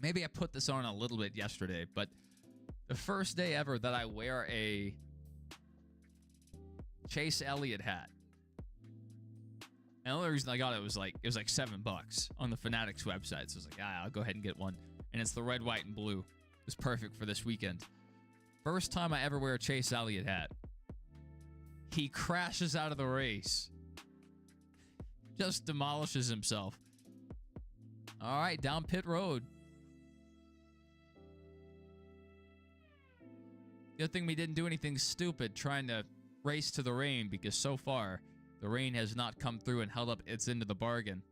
maybe I put this on a little bit yesterday, but the first day ever that I wear a Chase Elliott hat. And the only reason I got it was like $7 on the Fanatics website. So I was like, I'll go ahead and get one. And it's the red, white, and blue. It's perfect for this weekend. First time I ever wear a Chase Elliott hat. He crashes out of the race. Just demolishes himself. All right, down pit road. Good thing we didn't do anything stupid trying to race to the rain, because so far the rain has not come through and held up its end of the bargain.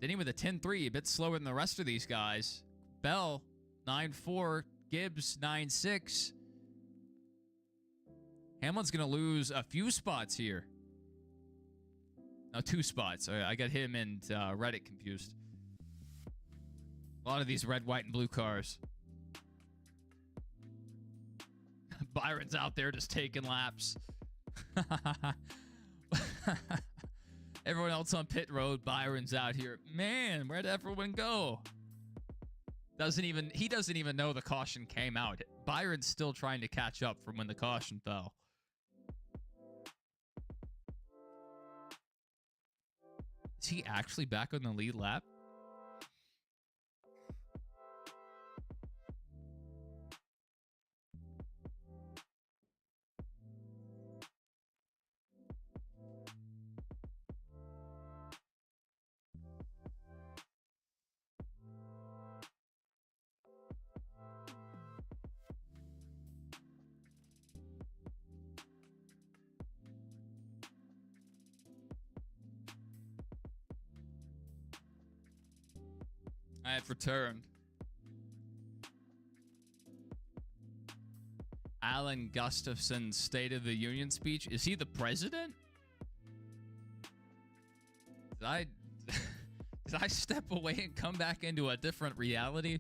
Denny with a 10.3, a bit slower than the rest of these guys. Bell 9.4, Gibbs 9.6. Hamlin's gonna lose a few spots here. No, 2 spots. I got him and Reddit confused. A lot of these red, white, and blue cars. Byron's out there just taking laps. Everyone else on pit road, Byron's out here. Man, where'd everyone go? He doesn't even know the caution came out. Byron's still trying to catch up from when the caution fell. Is he actually back on the lead lap? I have returned. Alan Gustafson's State of the Union speech. Is he the president? Did I step away and come back into a different reality?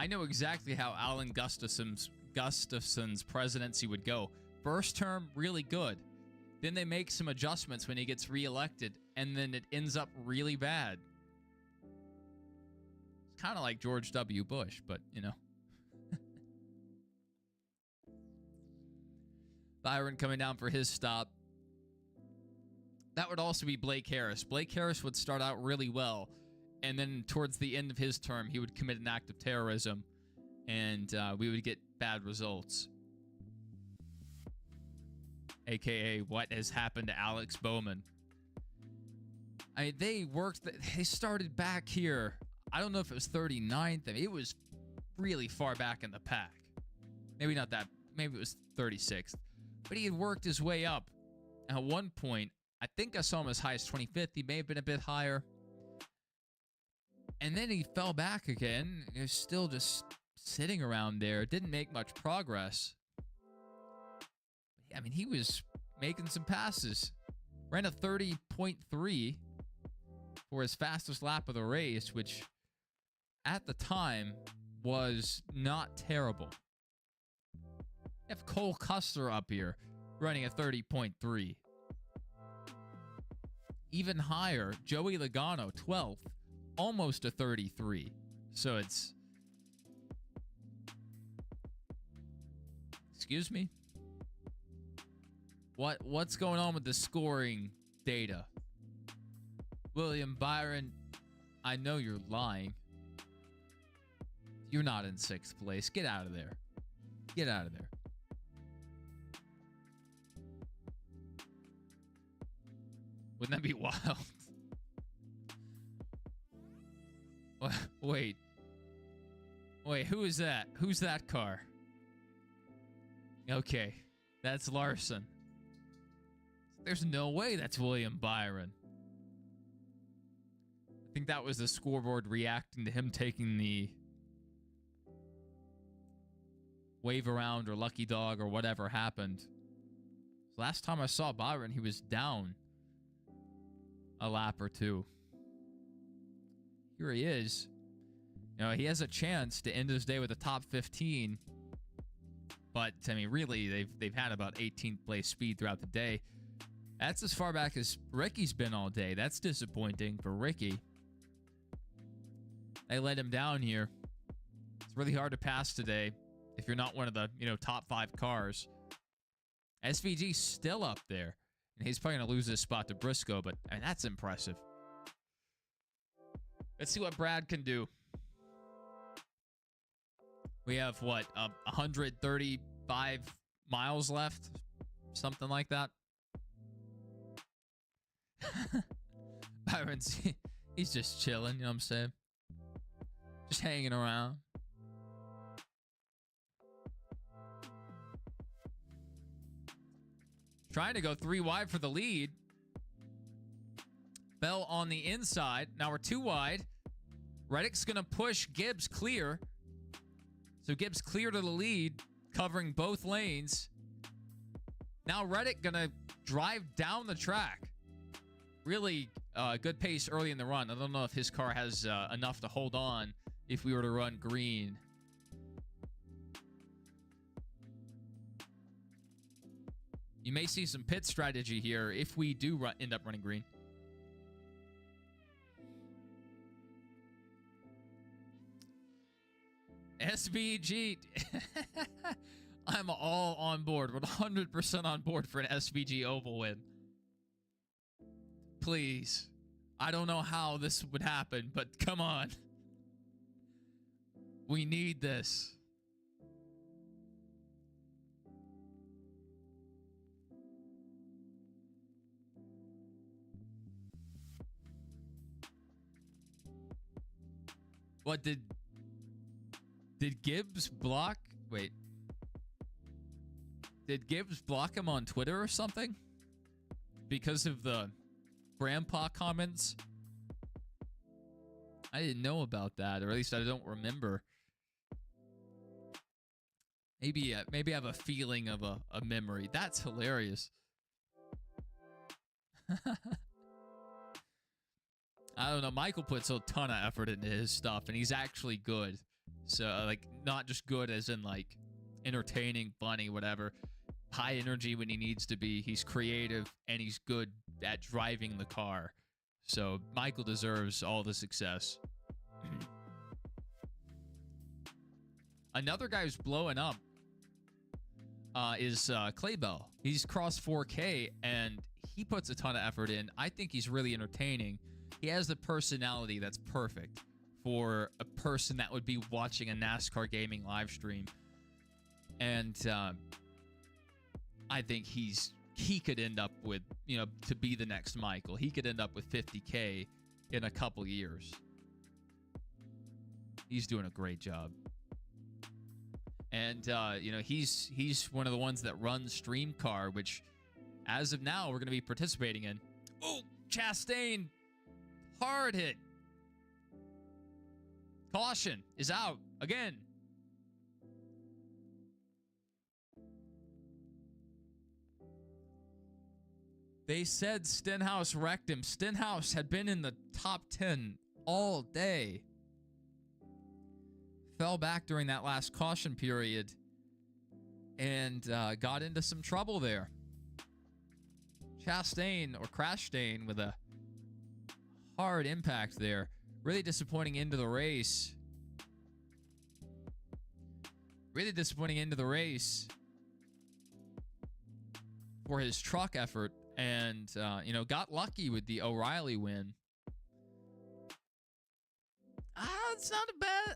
I know exactly how Alan Gustafson's presidency would go. First term, really good. Then they make some adjustments when he gets reelected, and then it ends up really bad. It's kind of like George W. Bush, but, you know. Byron coming down for his stop. That would also be Blake Harris. Blake Harris would start out really well, and then towards the end of his term, he would commit an act of terrorism, and we would get bad results. AKA, what has happened to Alex Bowman? I mean, they started back here. I don't know if it was 39th. I mean, it was really far back in the pack. Maybe not that. Maybe it was 36th. But he had worked his way up. At one point, I think I saw him as high as 25th. He may have been a bit higher. And then he fell back again. He was still just sitting around there. Didn't make much progress. I mean, he was making some passes. Ran a 30.3 for his fastest lap of the race, which at the time was not terrible. You have Cole Custer up here running a 30.3. Even higher, Joey Logano, 12th, almost a 33. So it's... Excuse me? What's going on with the scoring data? William Byron, I know you're lying. You're not in 6th place. Get out of there. Get out of there. Wouldn't that be wild? Wait. Wait, who is that? Who's that car? Okay, that's Larson. There's no way that's William Byron. I think that was the scoreboard reacting to him taking the wave around or lucky dog or whatever happened. Last time I saw Byron, he was down a lap or two. Here he is. You know, he has a chance to end his day with a top 15. But, I mean, really, they've had about 18th place speed throughout the day. That's as far back as Ricky's been all day. That's disappointing for Ricky. They let him down here. It's really hard to pass today if you're not one of the, top 5 cars. SVG's still up there. And he's probably going to lose his spot to Briscoe, but I mean, that's impressive. Let's see what Brad can do. We have, 135 miles left? Something like that. Byron's, he's just chilling, you know what I'm saying? Just hanging around. Trying to go 3 wide for the lead. Bell on the inside. Now we're 2 wide. Reddick's going to push Gibbs clear. So Gibbs clear to the lead, covering both lanes. Now Reddick going to drive down the track. Really good pace early in the run. I don't know if his car has enough to hold on if we were to run green. You may see some pit strategy here if we do end up running green. SVG. I'm all on board. 100% on board for an SVG Oval win. Please. I don't know how this would happen, but come on. We need this. What did Gibbs block? Wait. Did Gibbs block him on Twitter or something? Because of the grandpa comments? I didn't know about that, or at least I don't remember. Maybe I have a feeling of a memory. That's hilarious. I don't know. Michael puts a ton of effort into his stuff, and he's actually good. So, like, not just good as in, like, entertaining, funny, whatever. High energy when he needs to be. He's creative, and he's good at driving the car. So, Michael deserves all the success. Another guy who's blowing up is Clay Bell. He's crossed 4K, and he puts a ton of effort in. I think he's really entertaining. He has the personality that's perfect for a person that would be watching a NASCAR gaming live stream. And I think he could end up with, you know, to be the next Michael. He could end up with 50K in a couple years. He's doing a great job. And, you know, he's one of the ones that runs Stream Car, which, as of now, we're going to be participating in. Oh, Chastain. Hard hit. Caution is out again. They said Stenhouse wrecked him. Stenhouse had been in the top 10 all day. Fell back during that last caution period and got into some trouble there. Chastain or Crashtain with a hard impact there. Really disappointing into the race. Really disappointing into the race for his truck effort. And, you know, got lucky with the O'Reilly win. It's not a bad...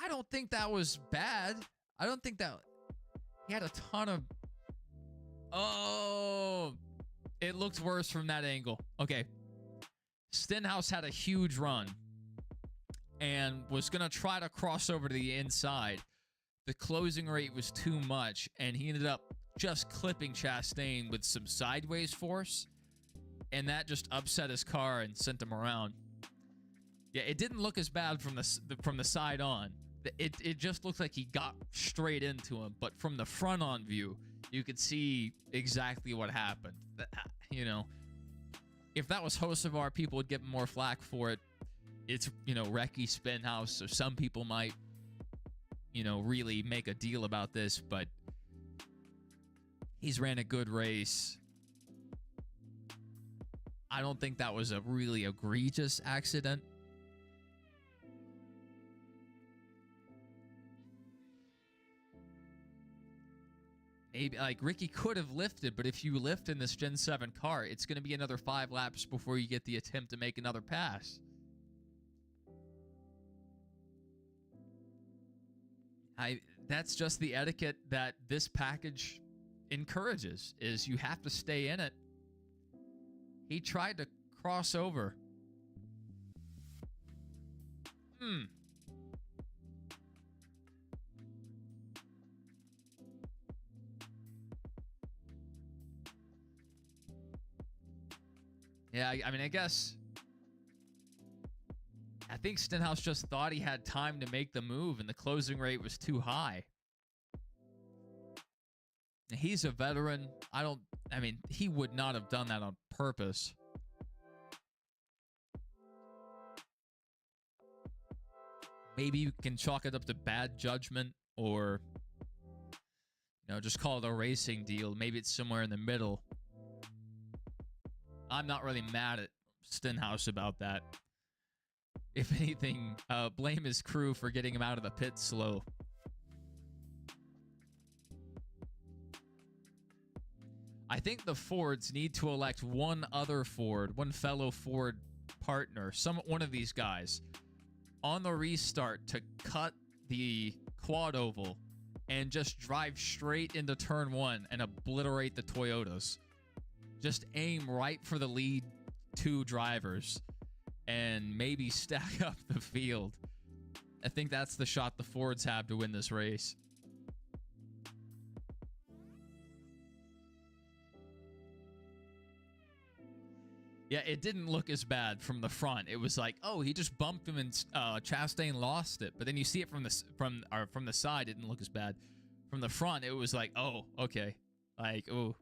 I don't think that was bad. I don't think that... He had a ton of... Oh... It looked worse from that angle. Okay. Stenhouse had a huge run and was going to try to cross over to the inside. The closing rate was too much, and he ended up just clipping Chastain with some sideways force, and that just upset his car and sent him around. Yeah, it didn't look as bad from the side on. It just looked like he got straight into him, but from the front on view, you could see exactly what happened. You know, if that was Hocevar, people would get more flack for it. It's, you know, Recce Spinhouse, so some people might, you know, really make a deal about this, but he's ran a good race. I don't think that was a really egregious accident. Maybe, like, Ricky could have lifted, but if you lift in this Gen 7 car, it's going to be another 5 laps before you get the attempt to make another pass. That's just the etiquette that this package encourages, is you have to stay in it. He tried to cross over. Yeah, I mean, I guess... I think Stenhouse just thought he had time to make the move, and the closing rate was too high. He's a veteran. I mean, he would not have done that on purpose. Maybe you can chalk it up to bad judgment, or, you know, just call it a racing deal. Maybe it's somewhere in the middle. I'm not really mad at Stenhouse about that. If anything, blame his crew for getting him out of the pit slow. I think the Fords need to elect one other Ford, one fellow Ford partner, one of these guys, on the restart to cut the quad oval and just drive straight into turn 1 and obliterate the Toyotas. Just aim right for the lead 2 drivers and maybe stack up the field. I think that's the shot the Fords have to win this race. Yeah, it didn't look as bad from the front. It was like, oh, he just bumped him and Chastain lost it. But then you see it from the side, it didn't look as bad. From the front, it was like, oh, okay. Like, oh,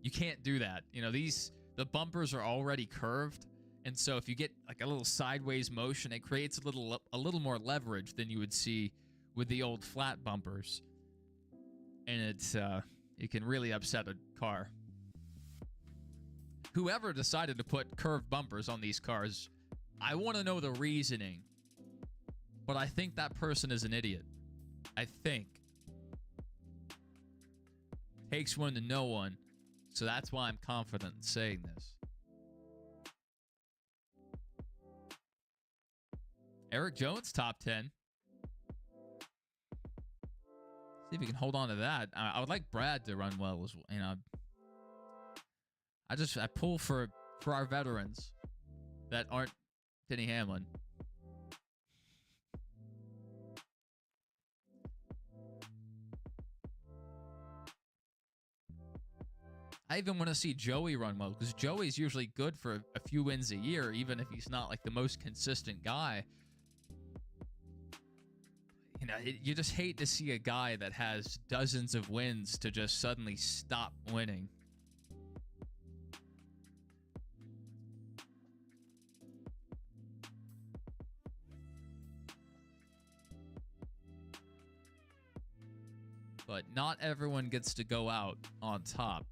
you can't do that. You know, the bumpers are already curved, And so if you get like a little sideways motion, it creates a little more leverage than you would see with the old flat bumpers. And it can really upset a car. Whoever decided to put curved bumpers on these cars, I want to know the reasoning. But I think that person is an idiot. I think. Takes one to know one. So that's why I'm confident in saying this. Eric Jones, top 10. See if he can hold on to that. I would like Brad to run well as well. You know, I pull for our veterans that aren't Denny Hamlin. I even want to see Joey run well, because Joey's usually good for a few wins a year, even if he's not like the most consistent guy. You know, you just hate to see a guy that has dozens of wins to just suddenly stop winning. But not everyone gets to go out on top.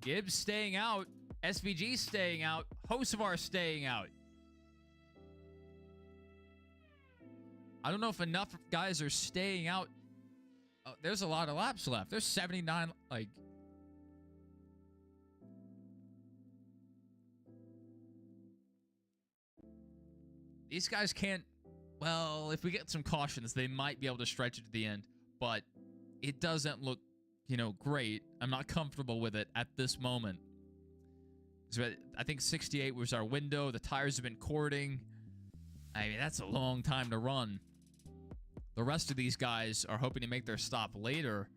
Gibbs staying out. SVG staying out. Hocevar staying out. I don't know if enough guys are staying out. Oh, there's a lot of laps left. There's 79. Like, these guys can't. Well, if we get some cautions, they might be able to stretch it to the end. But it doesn't look, you know, great. I'm not comfortable with it at this moment. So I think 68 was our window. The tires have been cording. I mean, that's a long time to run. The rest of these guys are hoping to make their stop later.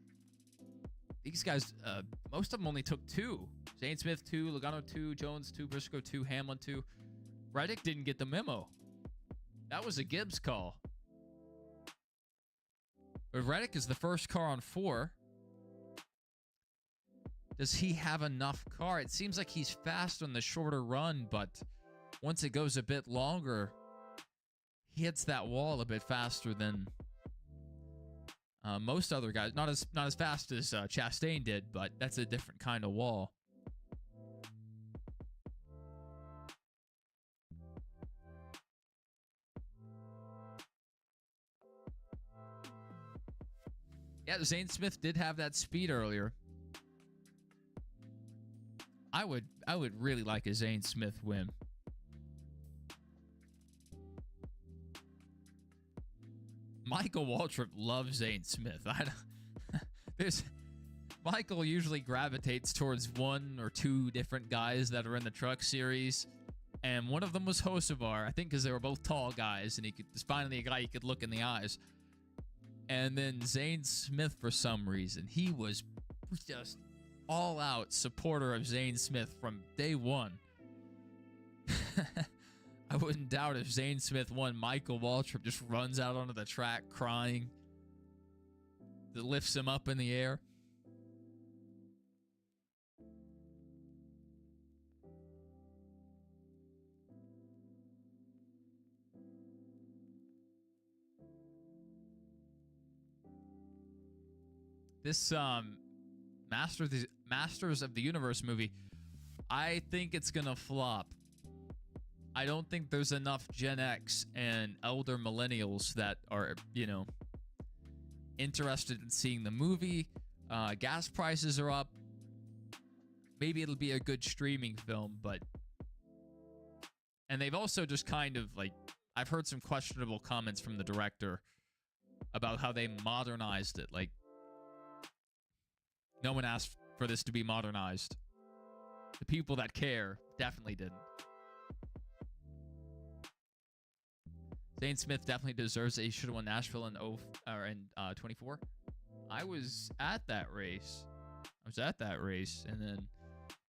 These guys, most of them only took 2. Zane Smith 2, Logano 2, Jones 2, Briscoe 2, Hamlin 2. Reddick didn't get the memo. That was a Gibbs call. But Reddick is the first car on 4. Does he have enough car? It seems like he's fast on the shorter run, but once it goes a bit longer, he hits that wall a bit faster than most other guys. Not as fast as Chastain did, but that's a different kind of wall. Yeah, Zane Smith did have that speed earlier. I would really like a Zane Smith win. Michael Waltrip loves Zane Smith. Michael usually gravitates towards 1 or 2 different guys that are in the truck series, and one of them was Hocevar, I think, because they were both tall guys, and he could just finally a guy he could look in the eyes. And then Zane Smith, for some reason, he was just all-out supporter of Zane Smith from day one. I wouldn't doubt if Zane Smith won, Michael Waltrip just runs out onto the track crying. That lifts him up in the air. This Masters of the Universe movie, I think it's gonna flop. I don't think there's enough Gen X and elder millennials that are, you know, interested in seeing the movie. Gas prices are up. Maybe it'll be a good streaming film, but... And they've also just kind of, like... I've heard some questionable comments from the director about how they modernized it. Like, no one asked for this to be modernized. The people that care definitely didn't. Zane Smith definitely deserves it. He should have won Nashville in 24. I was at that race. And then,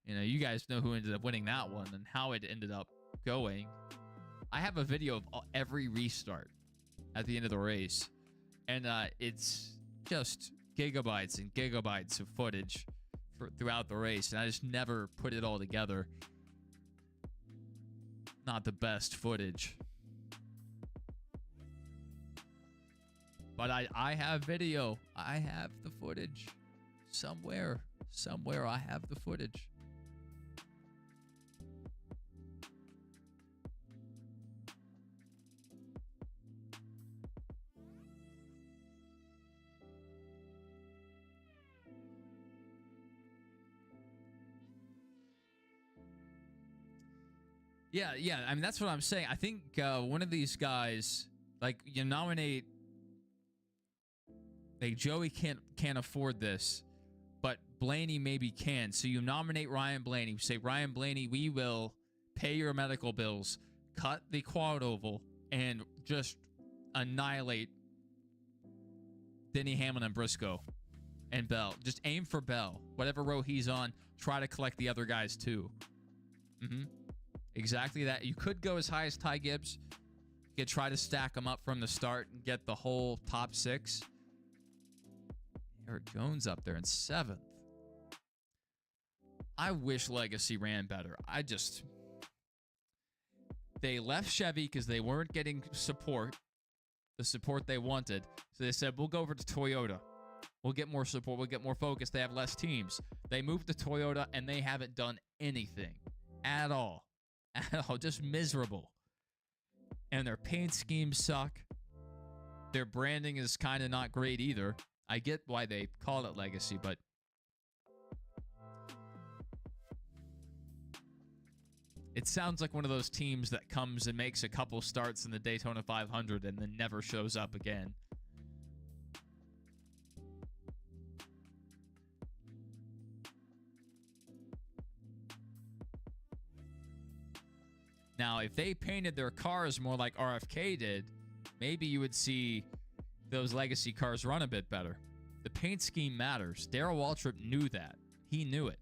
you know, you guys know who ended up winning that one and how it ended up going. I have a video of every restart at the end of the race, and it's just gigabytes and gigabytes of footage throughout the race, and I just never put it all together. Not the best footage. But I have video. I have the footage. Somewhere I have the footage. Yeah. I mean, that's what I'm saying. I think one of these guys, like, you nominate, like, Joey can't afford this, but Blaney maybe can. So you nominate Ryan Blaney. You say, Ryan Blaney, we will pay your medical bills, cut the quad oval, and just annihilate Denny Hamlin and Briscoe and Bell. Just aim for Bell. Whatever row he's on, try to collect the other guys too. Exactly that. You could go as high as Ty Gibbs. You could try to stack them up from the start and get the whole top 6. Eric Jones up there in 7th. I wish Legacy ran better. They left Chevy because they weren't getting support, the support they wanted. So they said, we'll go over to Toyota. We'll get more support. We'll get more focus. They have less teams. They moved to Toyota, and they haven't done anything at all. Just miserable. And their paint schemes suck. Their branding is kind of not great either. I get why they call it Legacy, but it sounds like one of those teams that comes and makes a couple starts in the Daytona 500 and then never shows up again. Now, if they painted their cars more like RFK did, maybe you would see those Legacy cars run a bit better. The paint scheme matters. Darrell Waltrip knew that. He knew it.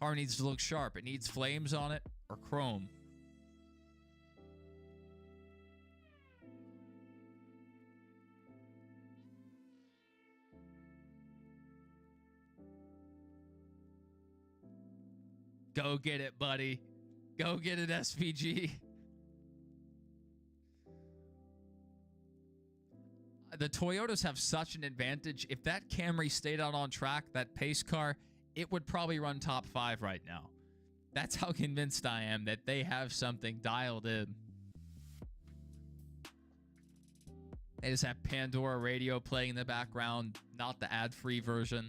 Car needs to look sharp. It needs flames on it or chrome. Go get it, buddy. Go get it, SVG. The Toyotas have such an advantage. If that Camry stayed out on track, that pace car, it would probably run top 5 right now. That's how convinced I am that they have something dialed in. They just have Pandora radio playing in the background, not the ad-free version.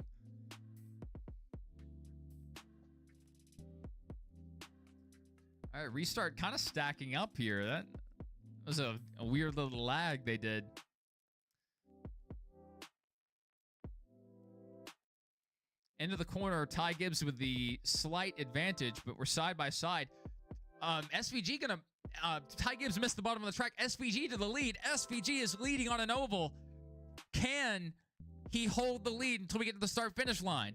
All right, restart kind of stacking up here. That was a weird little lag they did. Into the corner, Ty Gibbs with the slight advantage, but we're side by side. SVG gonna... Ty Gibbs missed the bottom of the track. SVG to the lead. SVG is leading on an oval. Can he hold the lead until we get to the start-finish line?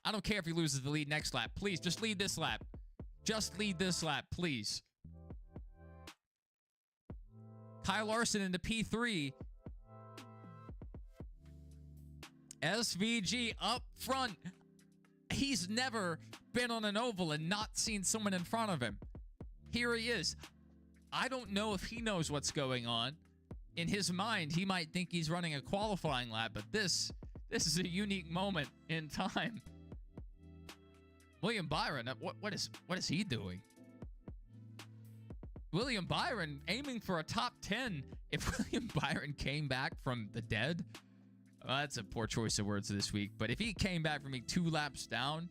I don't care if he loses the lead next lap. Please, just lead this lap. Just lead this lap, please. Kyle Larson into P3. SVG up front. He's never been on an oval and not seen someone in front of him. Here he is. I don't know if he knows what's going on. In his mind, he might think he's running a qualifying lap, but this is a unique moment in time. William Byron, what is he doing? William Byron aiming for a top 10. If William Byron came back from the dead, well, that's a poor choice of words this week. But if he came back from me 2 laps down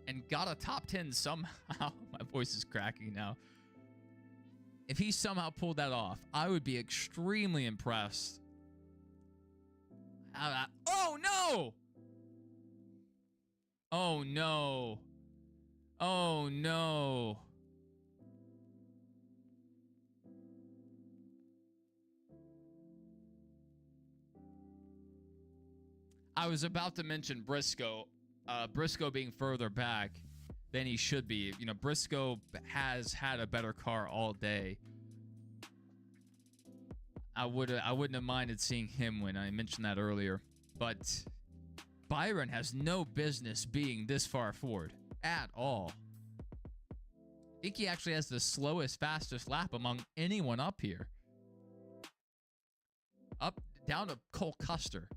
and got a top 10 somehow, my voice is cracking now. If he somehow pulled that off, I would be extremely impressed. Oh, no! Oh, no. Oh, no. I was about to mention Briscoe. Briscoe being further back than he should be. You know, Briscoe has had a better car all day. I wouldn't have minded seeing him win. I mentioned that earlier. But Byron has no business being this far forward at all. I think he actually has the slowest, fastest lap among anyone up here. Up, down to Cole Custer.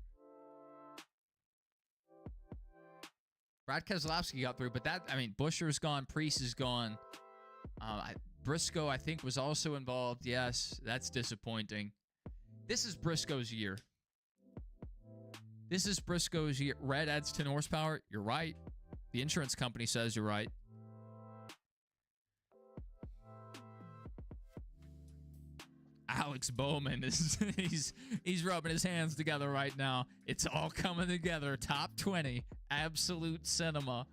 Brad Keselowski got through, but that, I mean, Buescher's gone, Priest is gone. Briscoe, I think, was also involved. Yes, that's disappointing. This is Briscoe's year. This is Briscoe's year. Red adds 10 horsepower. You're right. The insurance company says you're right. Alex Bowman is he's rubbing his hands together right now. It's all coming together. Top 20. Absolute cinema.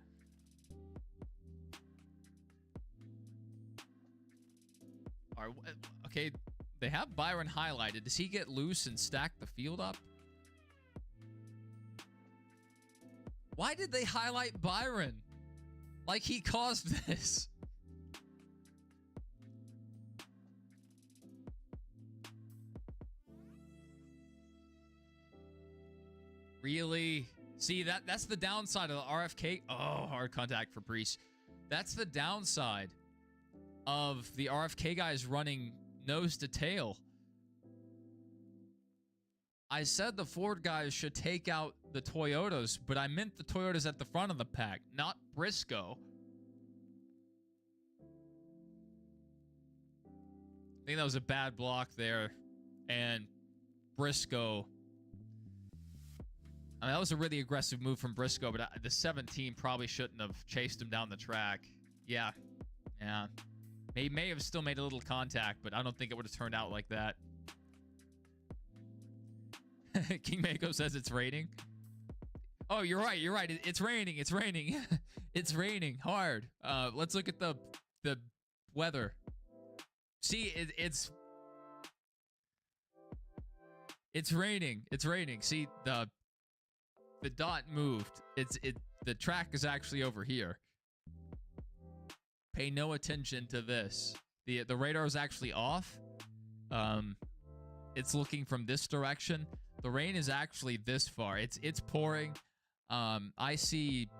Okay, they have Byron highlighted. Does he get loose and stack the field up? Why did they highlight Byron? Like he caused this. Really? See, that's the downside of the RFK. Oh, hard contact for Priest. That's the downside of the RFK guys running nose to tail. I said the Ford guys should take out the Toyotas, but I meant the Toyotas at the front of the pack, not Briscoe. I think that was a bad block there. And Briscoe, I mean, that was a really aggressive move from Briscoe, but the 17 probably shouldn't have chased him down the track. Yeah. He may have still made a little contact, but I don't think it would have turned out like that. King Mako says it's raining. Oh, you're right. It's raining. It's raining. It's raining hard. Let's look at the weather. See, it's raining. It's raining. See, the dot moved. The track is actually over here. Pay no attention to this. The radar is actually off. It's looking from this direction. The rain is actually this far. It's pouring. I see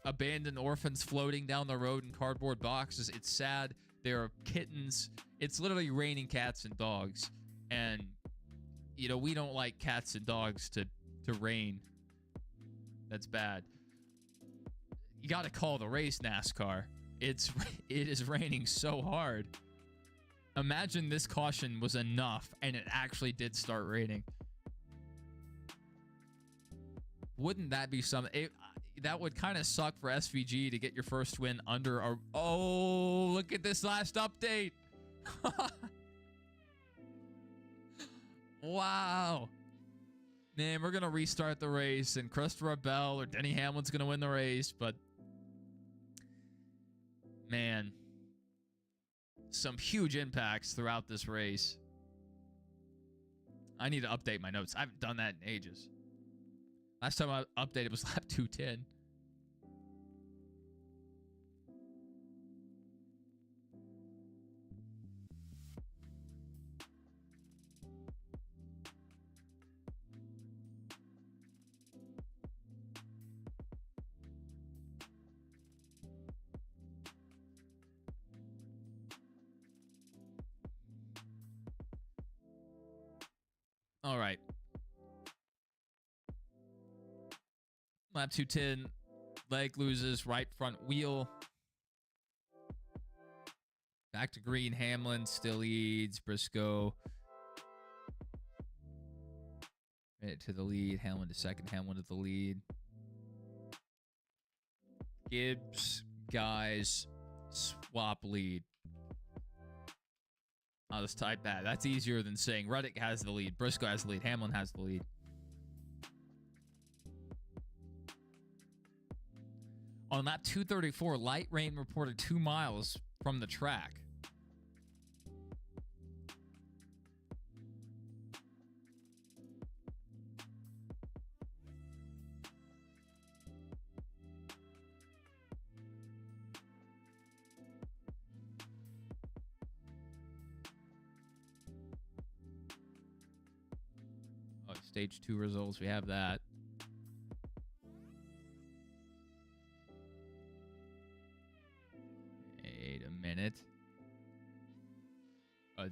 abandoned orphans floating down the road in cardboard boxes. It's sad. There are kittens. It's literally raining cats and dogs. And, you know, we don't like cats and dogs to rain. That's bad. You got to call the race, NASCAR. It is raining so hard. Imagine this caution was enough and it actually did start raining. Wouldn't that be something? That would kind of suck for SVG to get your first win under a... Oh, look at this last update. Wow. Man, we're going to restart the race and Christopher Bell or Denny Hamlin's going to win the race, but... Man, some huge impacts throughout this race. I need to update my notes. I haven't done that in ages. Last time I updated was lap 210. All right. Lap 210. Leg loses right front wheel. Back to green. Hamlin still leads. Briscoe right to the lead. Hamlin to second. Hamlin to the lead. Gibbs, guys, swap lead. Oh, this tied bad. That's easier than saying Reddick has the lead. Briscoe has the lead. Hamlin has the lead. On lap 234, light rain reported 2 miles from the track. Oh, stage 2 results. We have that. it.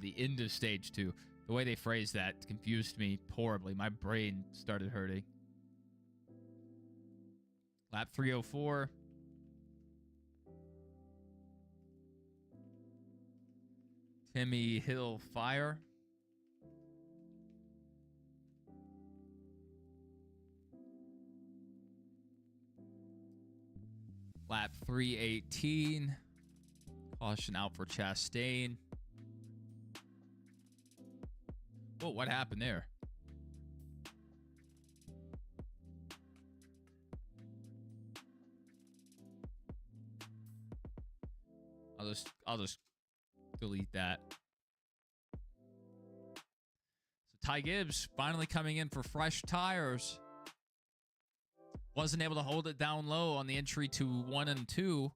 The end of stage 2. The way they phrased that confused me horribly. My brain started hurting. Lap 304. Timmy Hill Fire. Lap 318. Caution out for Chastain. Whoa, what happened there? I'll just delete that. So Ty Gibbs finally coming in for fresh tires. Wasn't able to hold it down low on the entry to 1 and 2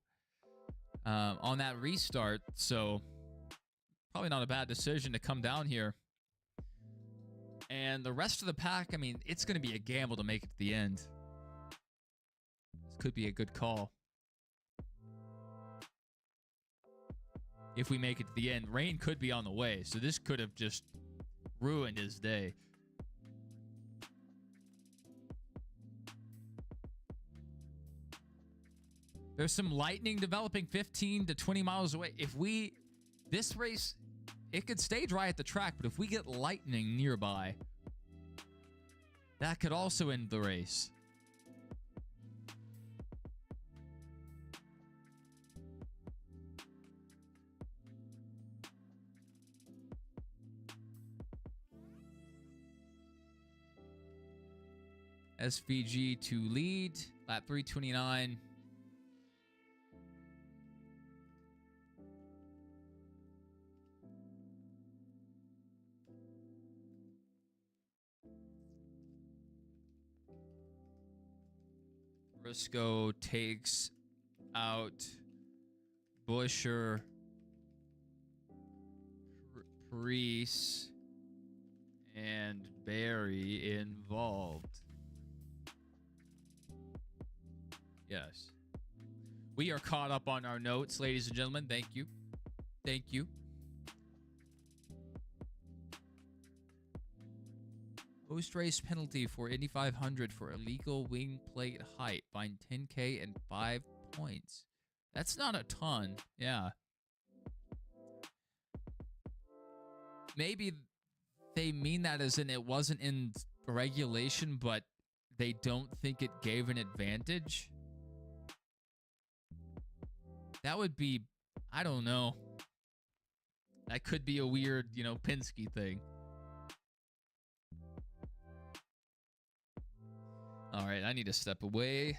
on that restart. So probably not a bad decision to come down here. And the rest of the pack, I mean, it's going to be a gamble to make it to the end. This could be a good call. If we make it to the end, rain could be on the way. So this could have just ruined his day. There's some lightning developing 15 to 20 miles away. This race, it could stay dry at the track, but if we get lightning nearby, that could also end the race. SVG to lead, lap 329. Briscoe takes out Busher, Preece, and Barry involved. Yes. We are caught up on our notes, ladies and gentlemen. Thank you. Thank you. Post-race penalty for Indy 500 for illegal wing plate height. Fine $10K and 5 points. That's not a ton. Yeah. Maybe they mean that as in it wasn't in regulation, but they don't think it gave an advantage. That would be, I don't know. That could be a weird, Penske thing. All right, I need to step away.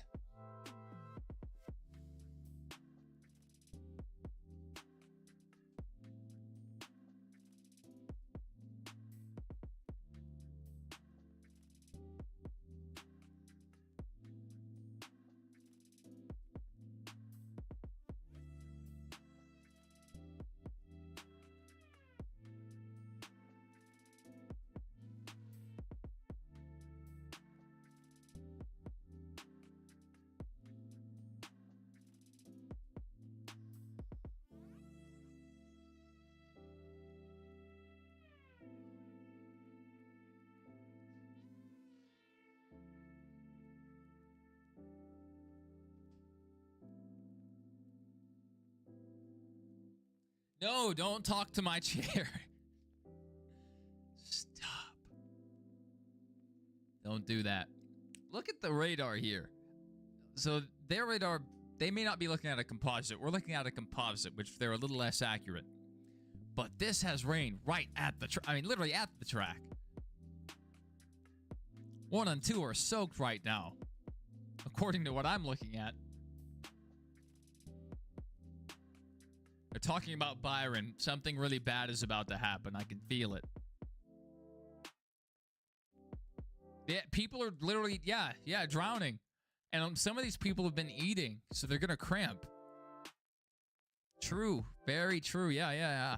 No, don't talk to my chair. Stop. Don't do that. Look at the radar here. So their radar, they may not be looking at a composite. We're looking at a composite, which they're a little less accurate. But this has rain right at the track. I mean, literally at the track. 1 and 2 are soaked right now, according to what I'm looking at. They're talking about Byron. Something really bad is about to happen. I can feel it. Yeah, people are literally, drowning. And some of these people have been eating, so they're going to cramp. True. Very true. Yeah.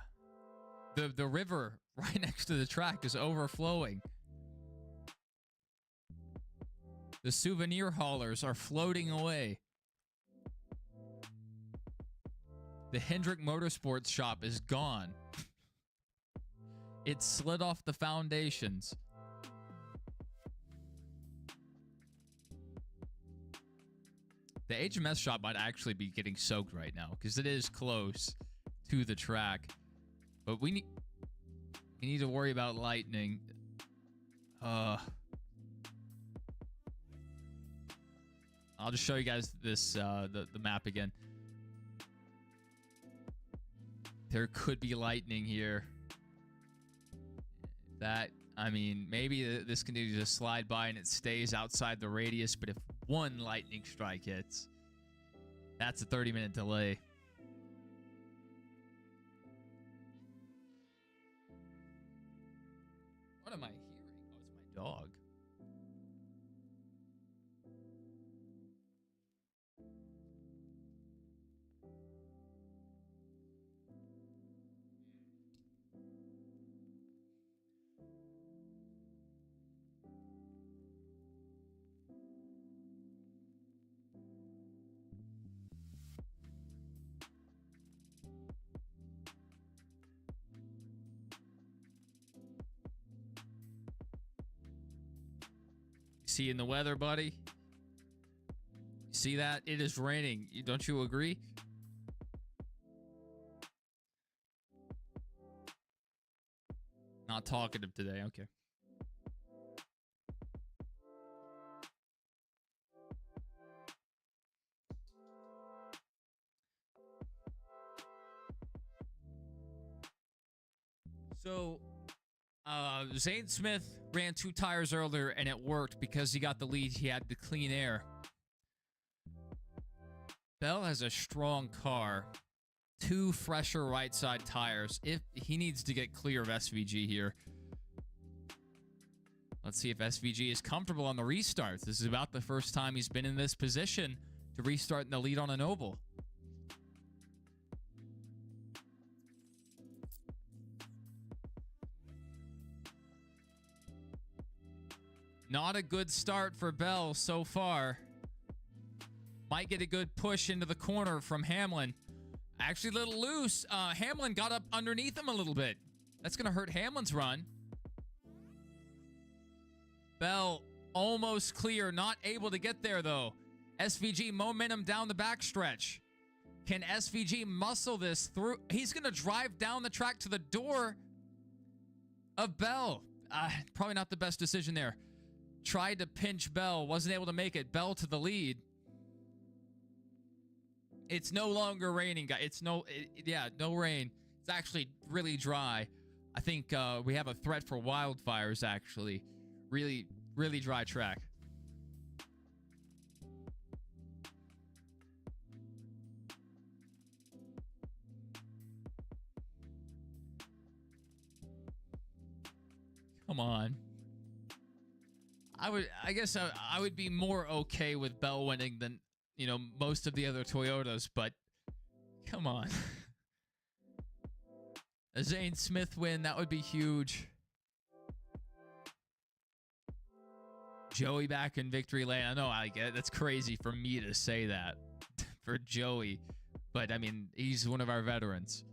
The river right next to the track is overflowing. The souvenir haulers are floating away. The Hendrick Motorsports shop is gone. It slid off the foundations. The HMS shop might actually be getting soaked right now because it is close to the track. But we need to worry about lightning. I'll just show you guys this the map again. There could be lightning here. I mean, maybe this can just slide by and it stays outside the radius, but if one lightning strike hits, that's a 30-minute delay. What am I hearing? Oh, it's my dog. See in the weather, buddy? See that? It is raining. Don't you agree? Not talkative today. Okay. So, Zane Smith ran 2 tires earlier, and it worked because he got the lead. He had the clean air. Bell has a strong car. 2 fresher right side tires. If he needs to get clear of SVG here. Let's see if SVG is comfortable on the restarts. This is about the first time he's been in this position to restart in the lead on an oval. Not a good start for Bell so far. Might get a good push into the corner from Hamlin. Actually a little loose. Hamlin got up underneath him a little bit. That's going to hurt Hamlin's run. Bell almost clear. Not able to get there, though. SVG momentum down the backstretch. Can SVG muscle this through? He's going to drive down the track to the door of Bell. Probably not the best decision there. Tried to pinch Bell. Wasn't able to make it. Bell to the lead. It's no longer raining, guys. It's no rain. It's actually really dry. I think we have a threat for wildfires, actually. Really, really dry track. Come on. I guess I would be more okay with Bell winning than, you know, most of the other Toyotas, but come on. A Zane Smith win, that would be huge. Joey back in victory lane. I know, I get it. That's crazy for me to say that for Joey, but I mean, he's one of our veterans.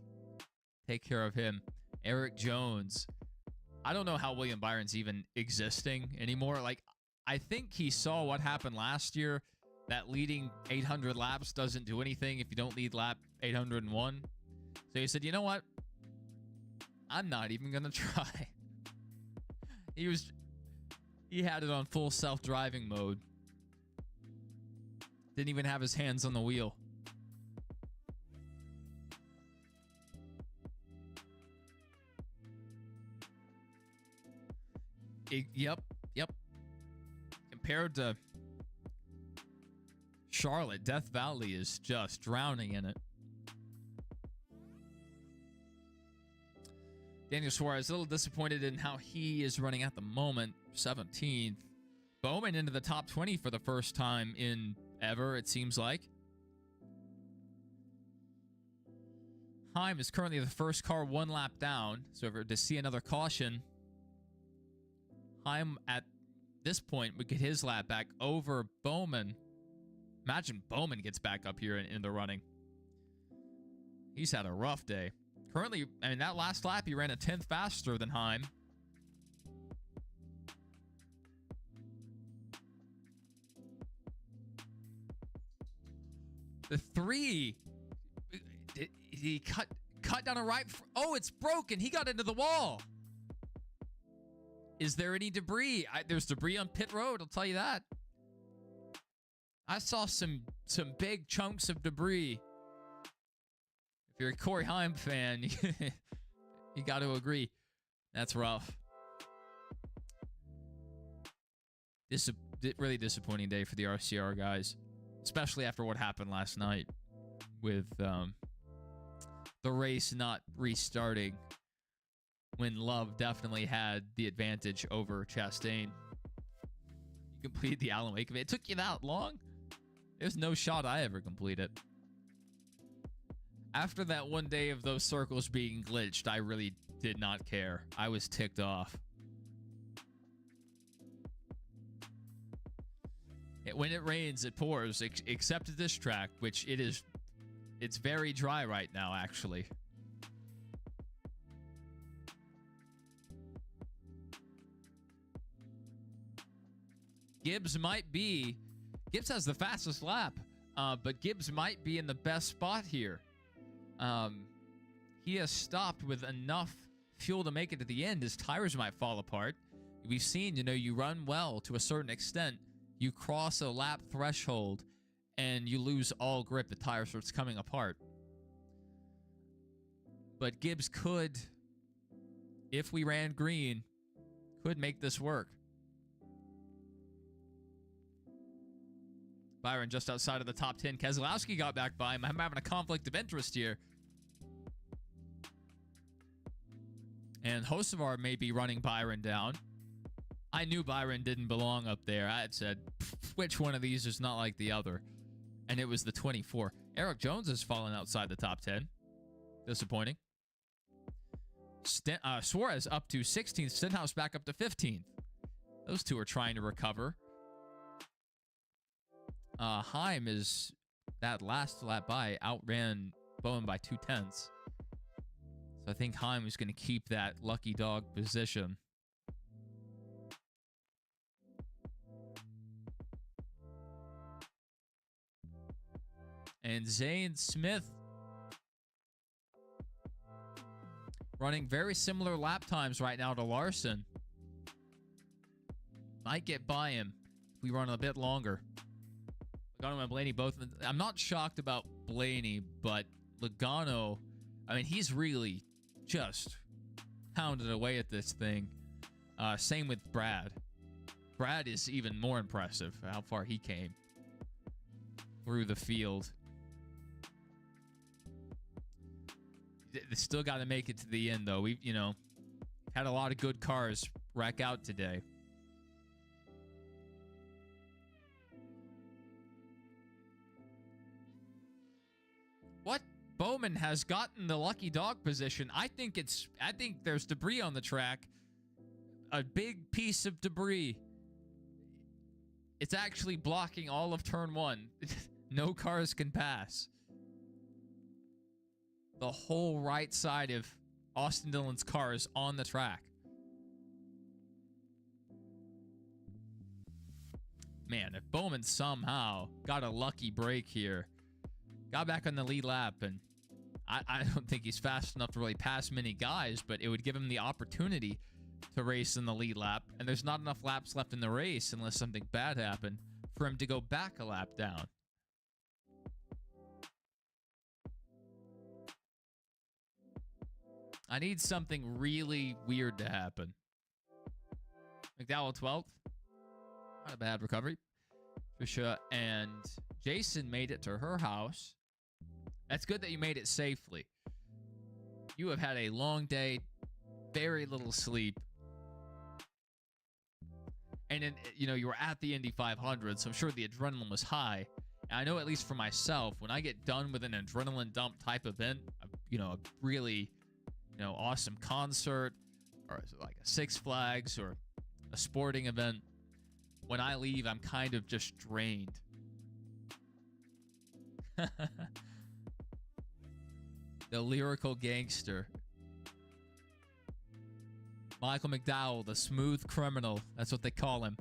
Take care of him. Eric Jones. I don't know how William Byron's even existing anymore. Like, I think he saw what happened last year, that leading 800 laps doesn't do anything if you don't lead lap 801. So he said, you know what? I'm not even going to try. He had it on full self-driving mode. Didn't even have his hands on the wheel. Yep. Compared to Charlotte, Death Valley is just drowning in it. Daniel Suarez, a little disappointed in how he is running at the moment. 17th. Bowman into the top 20 for the first time in ever, it seems like. Heim is currently the first car 1 lap down. So if we're to see another caution, Heim at this point would get his lap back over Bowman. Imagine Bowman gets back up here in the running. He's had a rough day. Currently, I mean, that last lap, he ran a 10th faster than Heim. The 3, he cut down a right. Oh, it's broken. He got into the wall. Is there any debris? There's debris on pit road, I'll tell you that. I saw some big chunks of debris. If you're a Corey Heim fan, you got to agree. That's rough. This is a really disappointing day for the RCR guys, especially after what happened last night with the race not restarting when Love definitely had the advantage over Chastain. You completed the Alan Wake event. It took you that long? There's no shot I ever completed. After that one day of those circles being glitched, I really did not care. I was ticked off. When it rains, it pours, except at this track, which it's very dry right now, actually. Gibbs has the fastest lap, but Gibbs might be in the best spot here. He has stopped with enough fuel to make it to the end. His tires might fall apart. We've seen, you run well to a certain extent. You cross a lap threshold and you lose all grip. The tire starts coming apart. But Gibbs could, if we ran green, could make this work. Byron just outside of the top 10. Keselowski got back by him. I'm having a conflict of interest here. And Hocevar may be running Byron down. I knew Byron didn't belong up there. I had said, which one of these is not like the other? And it was the 24. Eric Jones has fallen outside the top 10. Disappointing. Suarez up to 16th. Stenhouse back up to 15th. Those two are trying to recover. Heim is that last lap by outran Bowen by 0.2. So I think Heim is going to keep that lucky dog position. And Zane Smith running very similar lap times right now to Larson. Might get by him if we run a bit longer. Logano and Blaney both. I'm not shocked about Blaney, but Logano, I mean, he's really just pounded away at this thing. Same with Brad. Brad is even more impressive how far he came through the field. They still got to make it to the end, though. We've, had a lot of good cars wreck out today. What? Bowman has gotten the lucky dog position. I think there's debris on the track. A big piece of debris. It's actually blocking all of turn 1. No cars can pass. The whole right side of Austin Dillon's car is on the track. Man, if Bowman somehow got a lucky break here, got back on the lead lap, and I don't think he's fast enough to really pass many guys, but it would give him the opportunity to race in the lead lap, and there's not enough laps left in the race unless something bad happened for him to go back a lap down. I need something really weird to happen. McDowell 12th. Not a bad recovery. Trisha and Jason made it to her house. That's good that you made it safely. You have had a long day, very little sleep. And then, you were at the Indy 500, so I'm sure the adrenaline was high. And I know, at least for myself, when I get done with an adrenaline dump type event, a really, awesome concert, or like a Six Flags or a sporting event, when I leave, I'm kind of just drained. The lyrical gangster. Michael McDowell, the smooth criminal. That's what they call him.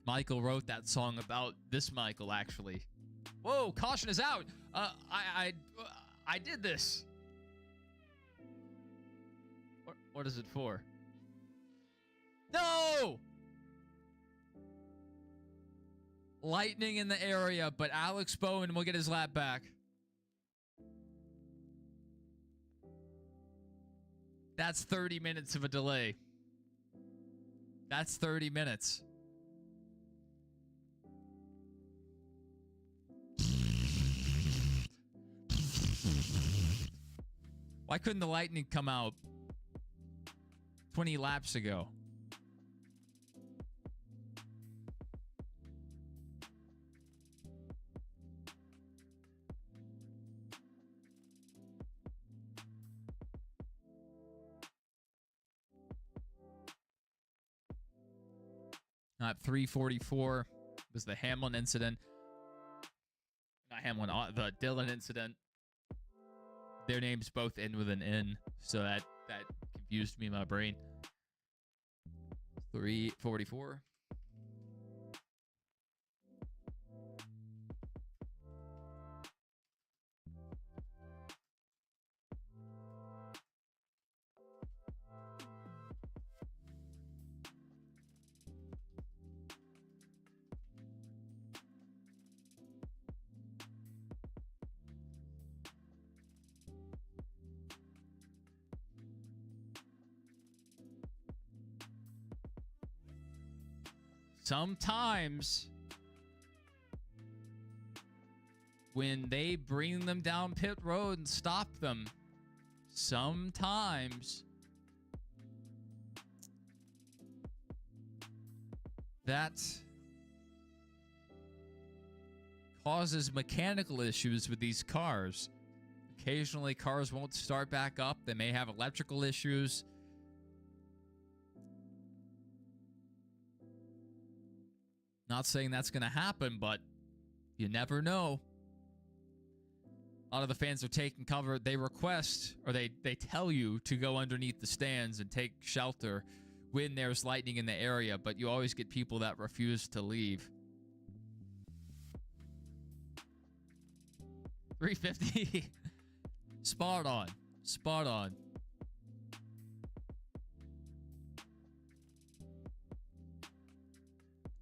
Michael wrote that song about this Michael, actually. Whoa, caution is out. I did this. What is it for? No! Lightning in the area, but Alex Bowen will get his lap back. That's 30 minutes of a delay. That's 30 minutes. Why couldn't the lightning come out 20 laps ago? Not 344 was the Hamlin incident. Not Hamlin, the Dillon incident. Their names both end with an N, so that confused me in my brain. 344. Sometimes when they bring them down pit road and stop them, sometimes that causes mechanical issues with these cars. Occasionally cars won't start back up. They may have electrical issues. Not saying that's going to happen, but you never know. A lot of the fans are taking cover. They request, or they tell you to go underneath the stands and take shelter when there's lightning in the area, but you always get people that refuse to leave. 350. Spot on. Spot on.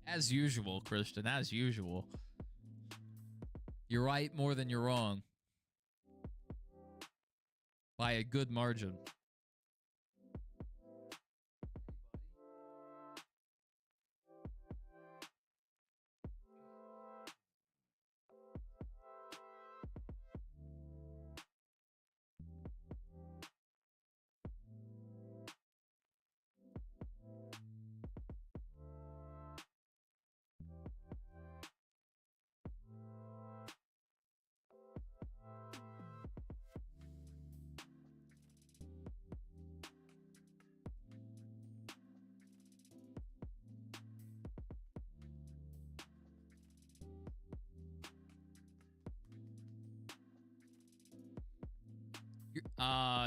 As usual, Christian, as usual. You're right more than you're wrong. By a good margin.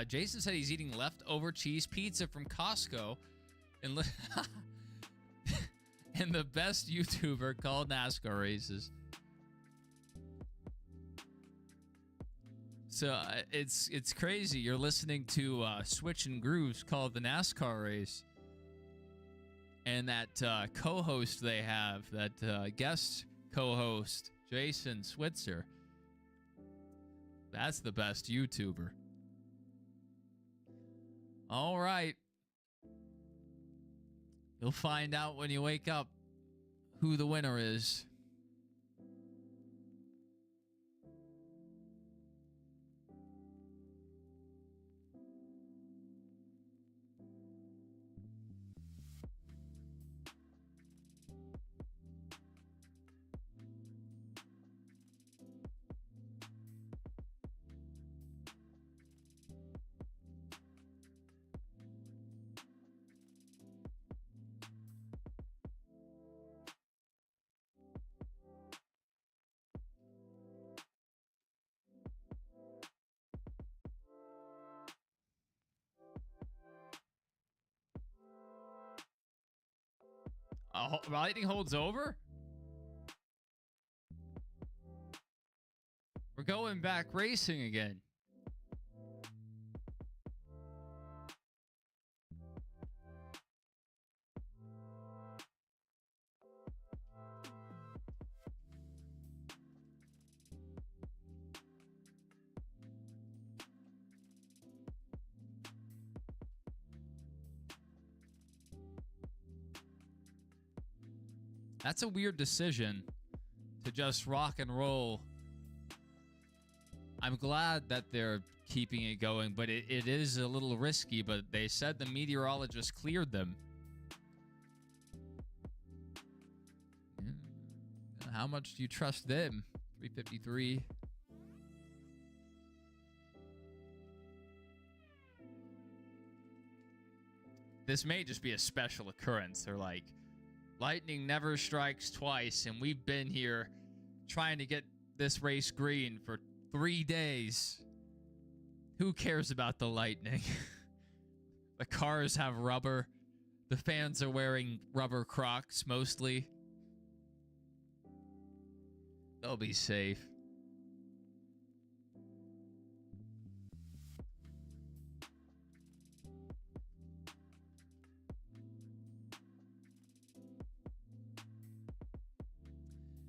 Jason said he's eating leftover cheese pizza from Costco and and the best YouTuber called NASCAR Races. So it's crazy. You're listening to Switch and Grooves called the NASCAR Race, and that co-host they have, that guest co-host Jason Switzer. That's the best YouTuber. All right. You'll find out when you wake up who the winner is. lightning holds over? We're going back racing again. That's a weird decision to just rock and roll. I'm glad that they're keeping it going, but it is a little risky, but they said the meteorologist cleared them. Yeah. How much do you trust them? 353. This may just be a special occurrence. They're like, lightning never strikes twice, and we've been here trying to get this race green for 3 days. Who cares about the lightning? The cars have rubber. The fans are wearing rubber Crocs mostly. They'll be safe.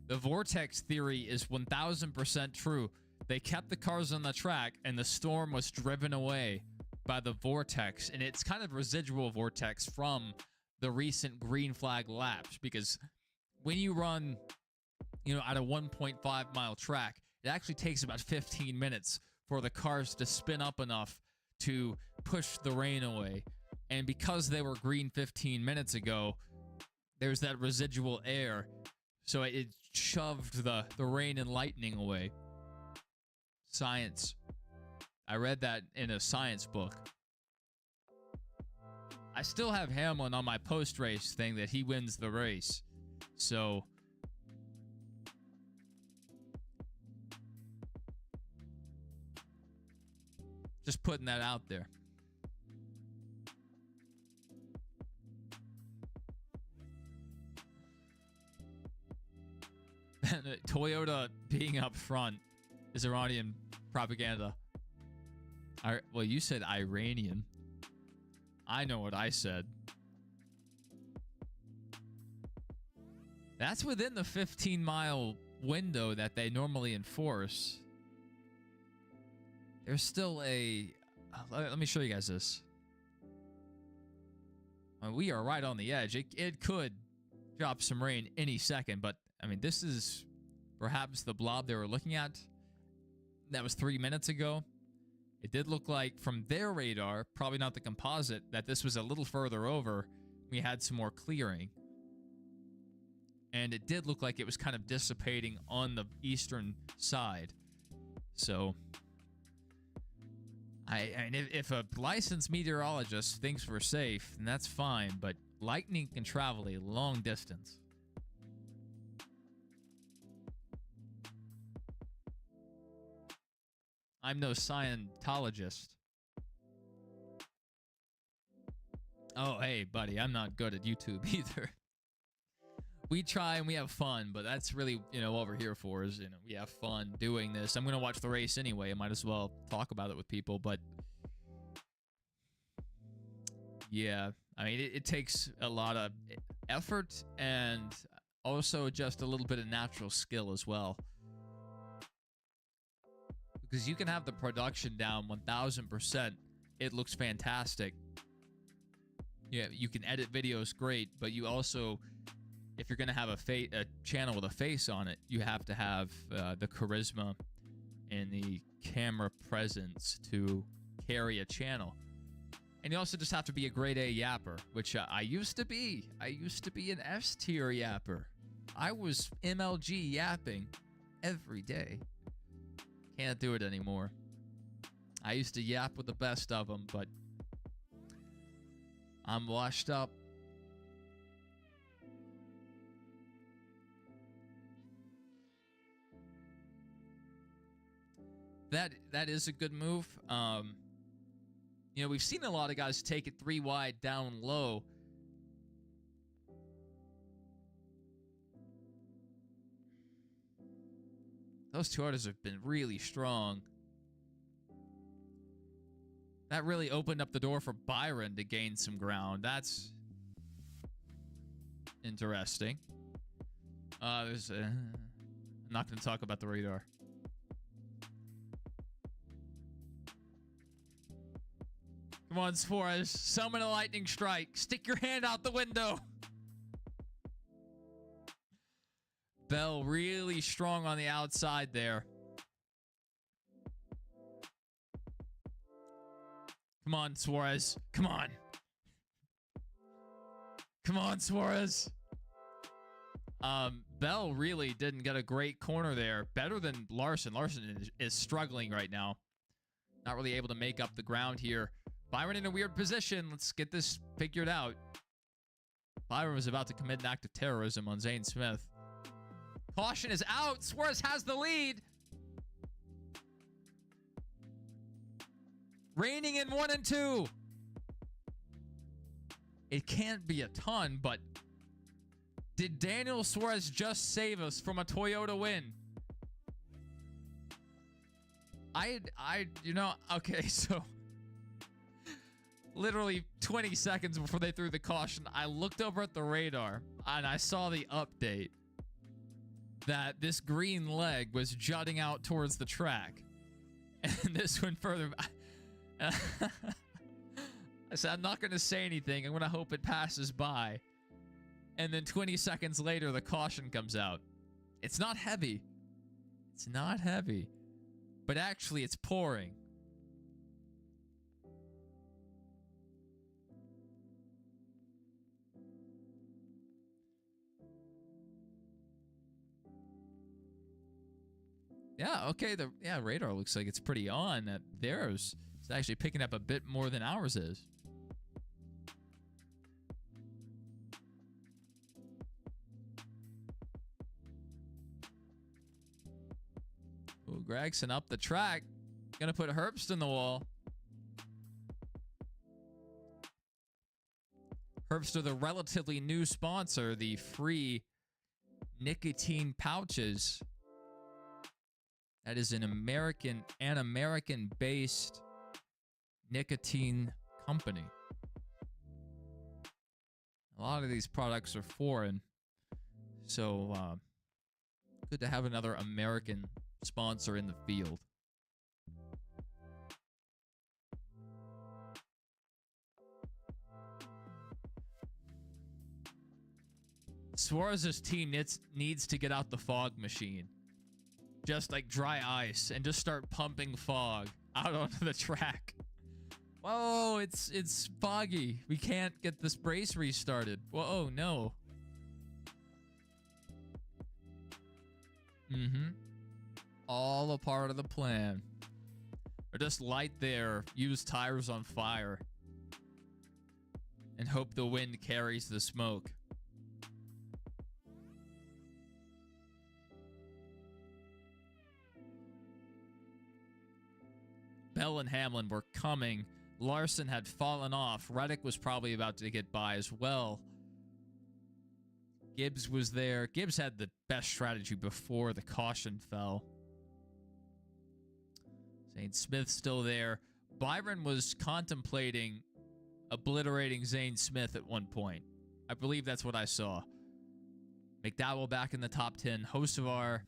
The vortex theory is 1000% true. They kept the cars on the track, and the storm was driven away by the vortex. And it's kind of residual vortex from the recent green flag laps. Because when you run, at a 1.5 mile track, it actually takes about 15 minutes for the cars to spin up enough to push the rain away. And because they were green 15 minutes ago, there's that residual air. So it shoved the rain and lightning away. Science. I read that in a science book. I still have Hamlin on my post-race thing that he wins the race. So just putting that out there. Toyota being up front is Iranian propaganda. Well, you said Iranian. I know what I said. That's within the 15-mile window that they normally enforce. There's still a... let me show you guys this. We are right on the edge. It could drop some rain any second, but I mean, this is perhaps the blob they were looking at. That was 3 minutes ago. It did look like from their radar, probably not the composite, that this was a little further over. We had some more clearing. And it did look like it was kind of dissipating on the eastern side. So, I mean, if a licensed meteorologist thinks we're safe, then that's fine. But lightning can travel a long distance. I'm no Scientologist. Oh, hey, buddy, I'm not good at YouTube either. We try and we have fun, but that's really, what we're here for is, we have fun doing this. I'm going to watch the race anyway. I might as well talk about it with people, but yeah, I mean, it takes a lot of effort and also just a little bit of natural skill as well. Because you can have the production down 1000%. It looks fantastic. Yeah, you can edit videos great, but you also, if you're going to have a channel with a face on it, you have to have the charisma and the camera presence to carry a channel. And you also just have to be a grade A yapper, which I used to be. I used to be an S tier yapper. I was MLG yapping every day. Can't do it anymore. I used to yap with the best of them, but I'm washed up. That is a good move. We've seen a lot of guys take it 3 wide down low. Those two autos have been really strong. That really opened up the door for Byron to gain some ground. That's interesting. I'm not going to talk about the radar. Come on, Suarez. Summon a lightning strike. Stick your hand out the window. Bell really strong on the outside there. Come on, Suarez. Come on. Come on, Suarez. Bell really didn't get a great corner there. Better than Larson. Larson is struggling right now. Not really able to make up the ground here. Byron in a weird position. Let's get this figured out. Byron was about to commit an act of terrorism on Zane Smith. Caution is out. Suarez has the lead. Reining in 1 and 2. It can't be a ton, but did Daniel Suarez just save us from a Toyota win? Okay, so literally 20 seconds before they threw the caution, I looked over at the radar and I saw the update that this green leg was jutting out towards the track. And this went further. I said, I'm not going to say anything. I'm going to hope it passes by. And then 20 seconds later, the caution comes out. It's not heavy. It's not heavy. But actually, it's pouring. Yeah, okay. The radar looks like it's pretty on. Theirs is actually picking up a bit more than ours is. Ooh, Gregson up the track. Gonna put Herbst in the wall. Herbst are the relatively new sponsor, the free nicotine pouches. That is an American-based nicotine company. A lot of these products are foreign, so good to have another American sponsor in the field. Suarez's team needs to get out the fog machine. Just like dry ice and just start pumping fog out onto the track. Whoa, it's foggy. We can't get this race restarted. Whoa, no. All a part of the plan. Or just light there, use tires on fire, and hope the wind carries the smoke. Bell and Hamlin were coming. Larson had fallen off. Reddick was probably about to get by as well. Gibbs was there. Gibbs had the best strategy before the caution fell. Zane Smith still there. Byron was contemplating obliterating Zane Smith at one point. I believe that's what I saw. McDowell back in the top 10. Hocevar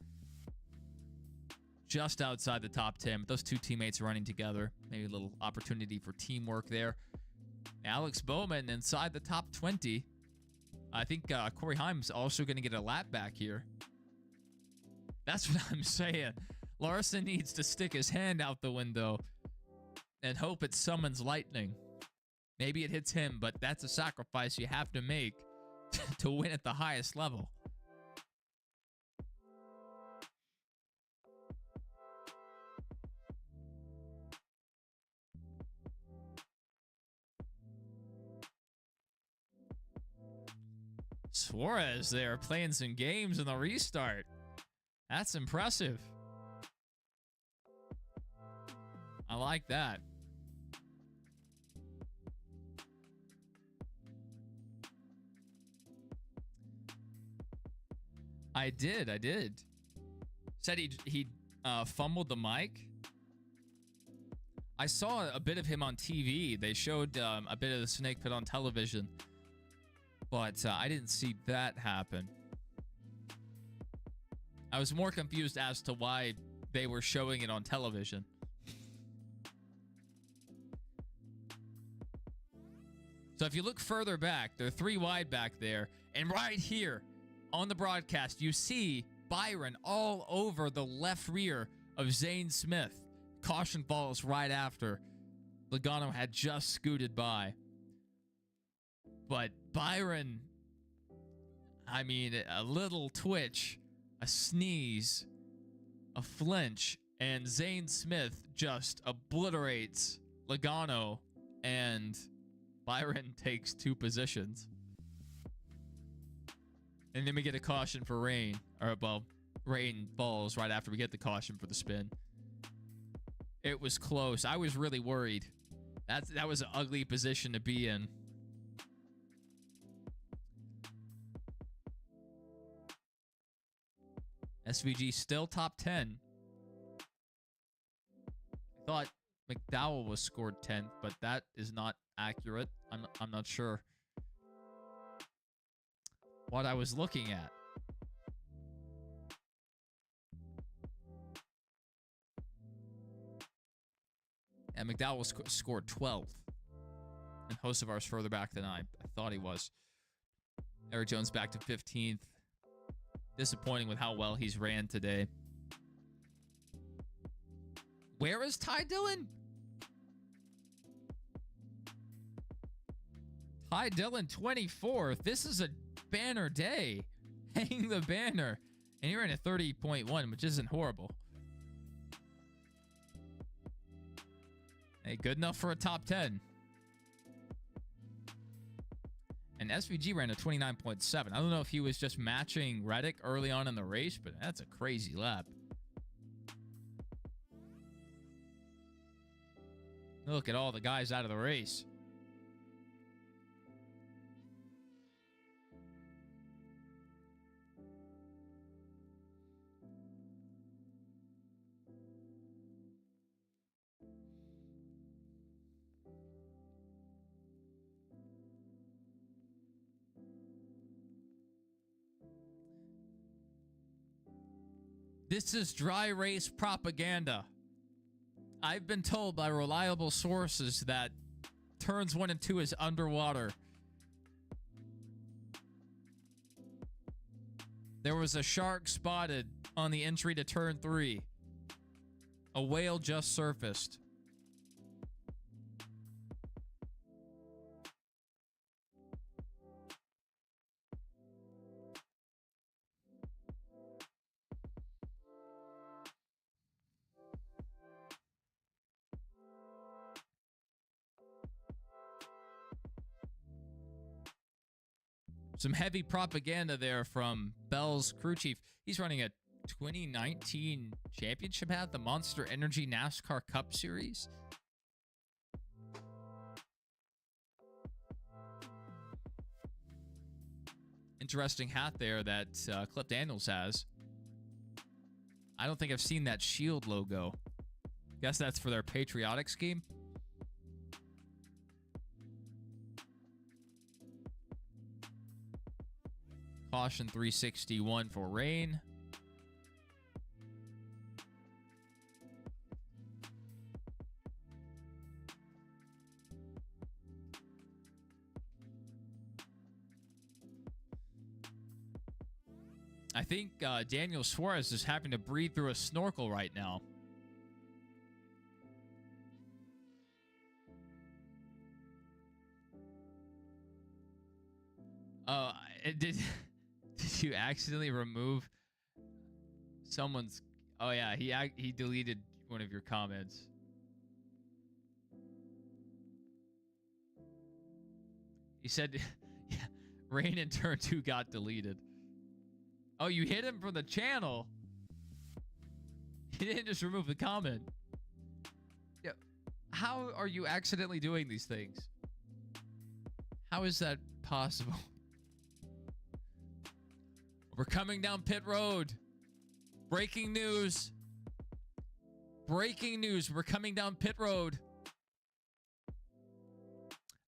just outside the top 10. But those two teammates running together. Maybe a little opportunity for teamwork there. Alex Bowman inside the top 20. I think Corey Heim's also going to get a lap back here. That's what I'm saying. Larson needs to stick his hand out the window and hope it summons lightning. Maybe it hits him, but that's a sacrifice you have to make to win at the highest level. Suarez there playing some games in the restart. That's impressive. I like that. I did. Said he fumbled the mic. I saw a bit of him on TV. They showed a bit of the snake pit on television, but I didn't see that happen. I was more confused as to why they were showing it on television. So if you look further back, there are 3 wide back there, and right here on the broadcast, you see Byron all over the left rear of Zane Smith. Caution falls right after Logano had just scooted by. But Byron, I mean, a little twitch, a sneeze, a flinch, and Zane Smith just obliterates Logano, and Byron takes 2 positions. And then we get a caution for rain, or well, rain falls right after we get the caution for the spin. It was close. I was really worried. That was an ugly position to be in. SVG still top 10. I thought McDowell was scored 10th, but that is not accurate. I'm not sure what I was looking at. And McDowell was scored 12th. And Hocevar's further back than I thought he was. Eric Jones back to 15th. Disappointing with how well he's ran today. Where is Ty Dillon? Ty Dillon 24th. This is a banner day. Hang the banner. And you're in a 30.1, which isn't horrible. Hey, good enough for a top 10. And SVG ran a 29.7. I don't know if he was just matching Reddick early on in the race, but that's a crazy lap. Look at all the guys out of the race. This is dry race propaganda. I've been told by reliable sources that turns 1 and 2 is underwater. There was a shark spotted on the entry to turn 3. A whale just surfaced. Some heavy propaganda there from Bell's crew chief. He's running a 2019 championship hat, the Monster Energy NASCAR Cup Series. Interesting hat there that Cliff Daniels has. I don't think I've seen that Shield logo. Guess that's for their patriotic scheme. Caution 361 for rain. I think Daniel Suarez is having to breathe through a snorkel right now. Did you accidentally remove someone's? Oh yeah, he deleted one of your comments. He said, yeah, rain in turn 2 got deleted. Oh, you hit him from the channel. He didn't just remove the comment. Yeah. How are you accidentally doing these things? How is that possible? We're coming down pit road. Breaking news. breaking news. We're coming down pit road.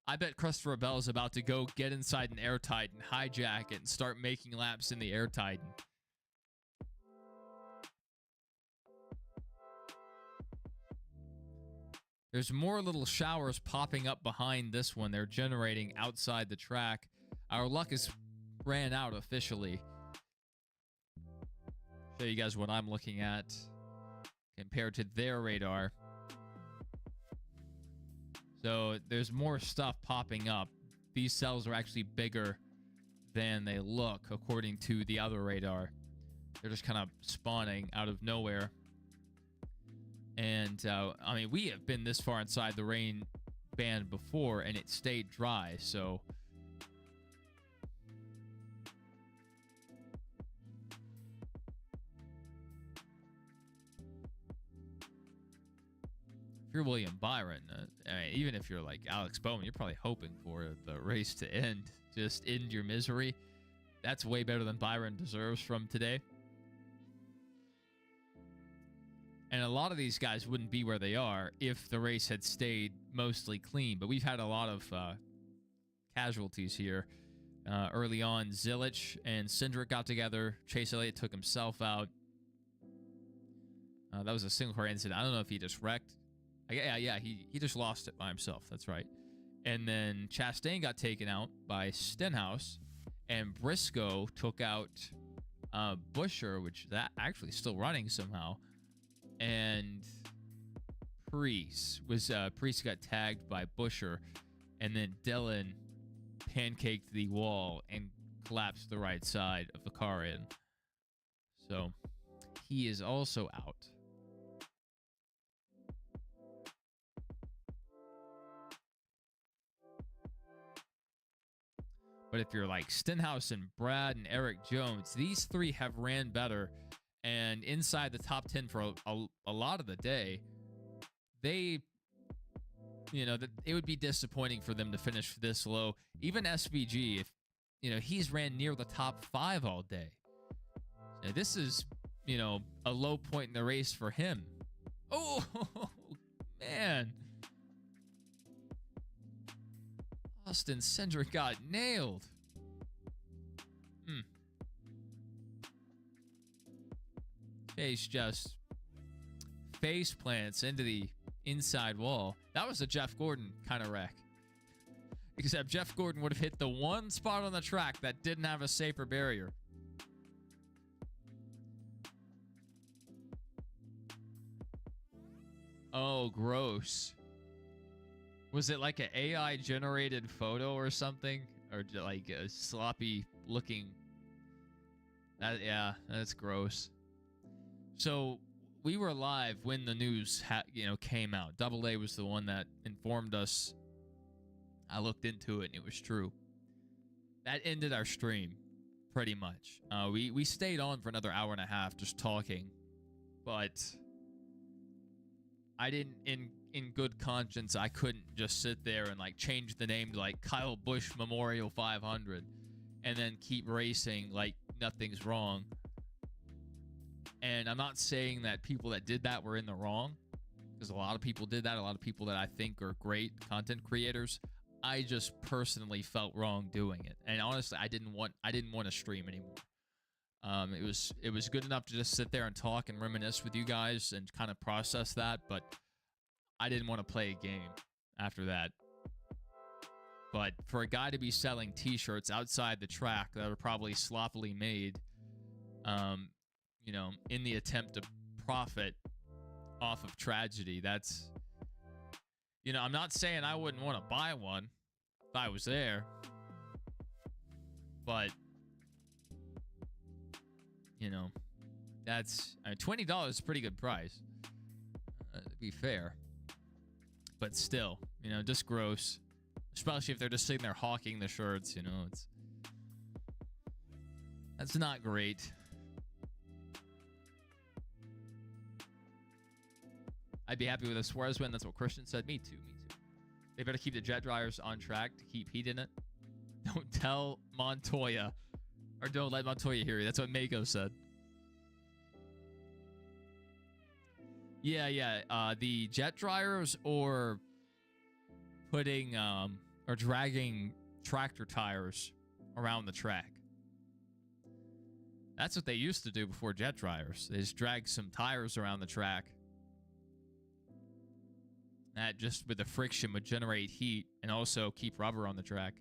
I bet Christopher Bell is about to go get inside an Air Titan, hijack it, and start making laps in the Air Titan. There's more little showers popping up behind this one. They're generating outside the track. Our luck is ran out officially. Show you guys what I'm looking at compared to their radar. So there's more stuff popping up. These cells are actually bigger than they look according to the other radar. They're just kind of spawning out of nowhere. And I mean, we have been this far inside the rain band before and it stayed dry, so if you're William Byron, I mean, even if you're like Alex Bowman, you're probably hoping for the race to end. Just end your misery. That's way better than Byron deserves from today. And a lot of these guys wouldn't be where they are if the race had stayed mostly clean. But we've had a lot of casualties here. Early on, Zilich and Cindric got together. Chase Elliott took himself out. That was a single car incident. I don't know if he just wrecked. Yeah, he just lost it by himself. That's right. And then Chastain got taken out by Stenhouse, and Briscoe took out Buescher, which that actually still running somehow. And Priest got tagged by Buescher, and then Dillon pancaked the wall and collapsed the right side of the car in. So he is also out. But if you're like Stenhouse and Brad and Eric Jones, these three have ran better and inside the top 10 for a lot of the day. They, you know, it would be disappointing for them to finish this low. Even SVG, if, you know, he's ran near the top 5 all day. So this is, you know, a low point in the race for him. Oh, man. Austin Cindric got nailed. Chase just face plants into the inside wall. That was a Jeff Gordon kind of wreck. Except Jeff Gordon would have hit the one spot on the track that didn't have a safer barrier. Oh, gross. Was it like an AI generated photo or something? Or like a sloppy looking? Yeah, that's gross. So we were live when the news came out. Double A was the one that informed us. I looked into it and it was true. That ended our stream pretty much. We stayed on for another hour and a half just talking, but I didn't, in good conscience, I couldn't just sit there and like change the name to like Kyle Busch Memorial 500 and then keep racing like nothing's wrong. And I'm not saying that people that did that were in the wrong, because a lot of people did that. A lot of people that I think are great content creators. I just personally felt wrong doing it, and honestly, I didn't want to stream anymore. It was good enough to just sit there and talk and reminisce with you guys and kind of process that, but I didn't want to play a game after that. But for a guy to be selling T-shirts outside the track that are probably sloppily made, in the attempt to profit off of tragedy, that's, I'm not saying I wouldn't want to buy one if I was there, but, that's, $20 is a pretty good price, to be fair, but still, just gross, especially if they're just sitting there hawking the shirts, that's not great. I'd be happy with a Suarez win. That's what Christian said. Me too. They better keep the jet dryers on track to keep heat in it. Don't tell Montoya. Or don't let Montoya hear you. That's what Mako said. Yeah. The jet dryers or putting or dragging tractor tires around the track. That's what they used to do before jet dryers. They just drag some tires around the track. That just with the friction would generate heat and also keep rubber on the track.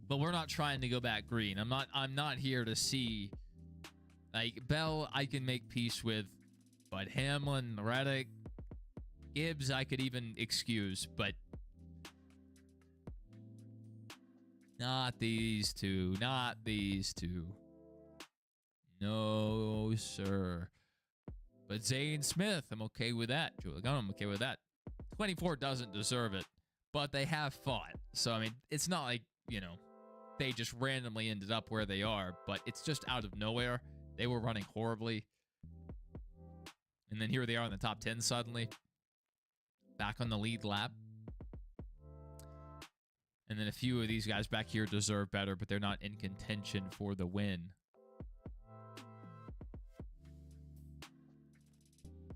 But we're not trying to go back green. I'm not here to see, like, Bell I can make peace with, but Hamlin, Reddick, Gibbs I could even excuse, but not these two. Not these two. No, sir. But Zane Smith, I'm okay with that. Julie Gunn, I'm okay with that. 24 doesn't deserve it, but they have fought. So, I mean, it's not like, you know, they just randomly ended up where they are, but it's just out of nowhere. They were running horribly. And then here they are in the top 10 suddenly. Back on the lead lap. And then a few of these guys back here deserve better, but they're not in contention for the win.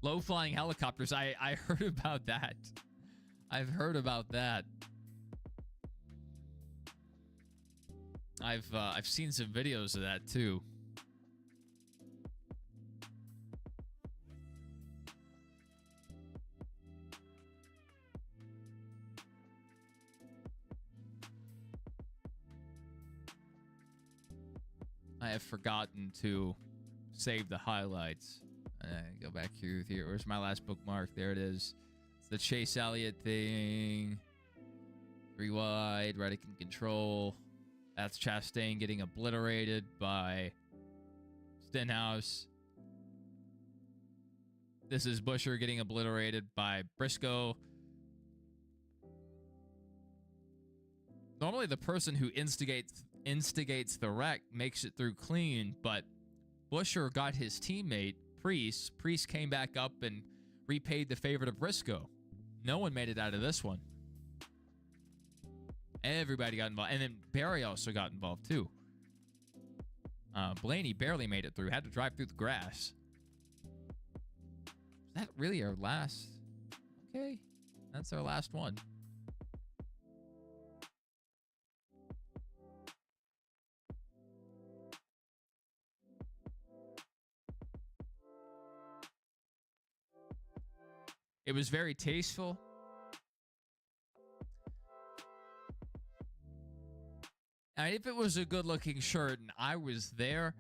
Low-flying helicopters. I heard about that. I've heard about that. I've seen some videos of that too. I have forgotten to save the highlights. Go back here. Where's my last bookmark? There it is. It's the Chase Elliott thing. 3 wide, Reddick in control. That's Chastain getting obliterated by Stenhouse. This is Buescher getting obliterated by Briscoe. Normally the person who instigates the wreck makes it through clean, but Buescher got his teammate, Priest. Priest came back up and repaid the favor to Briscoe. No one made it out of this one. Everybody got involved. And then Barry also got involved, too. Blaney barely made it through. Had to drive through the grass. Is that really our last? Okay. That's our last one. It was very tasteful. And if it was a good-looking shirt and I was there,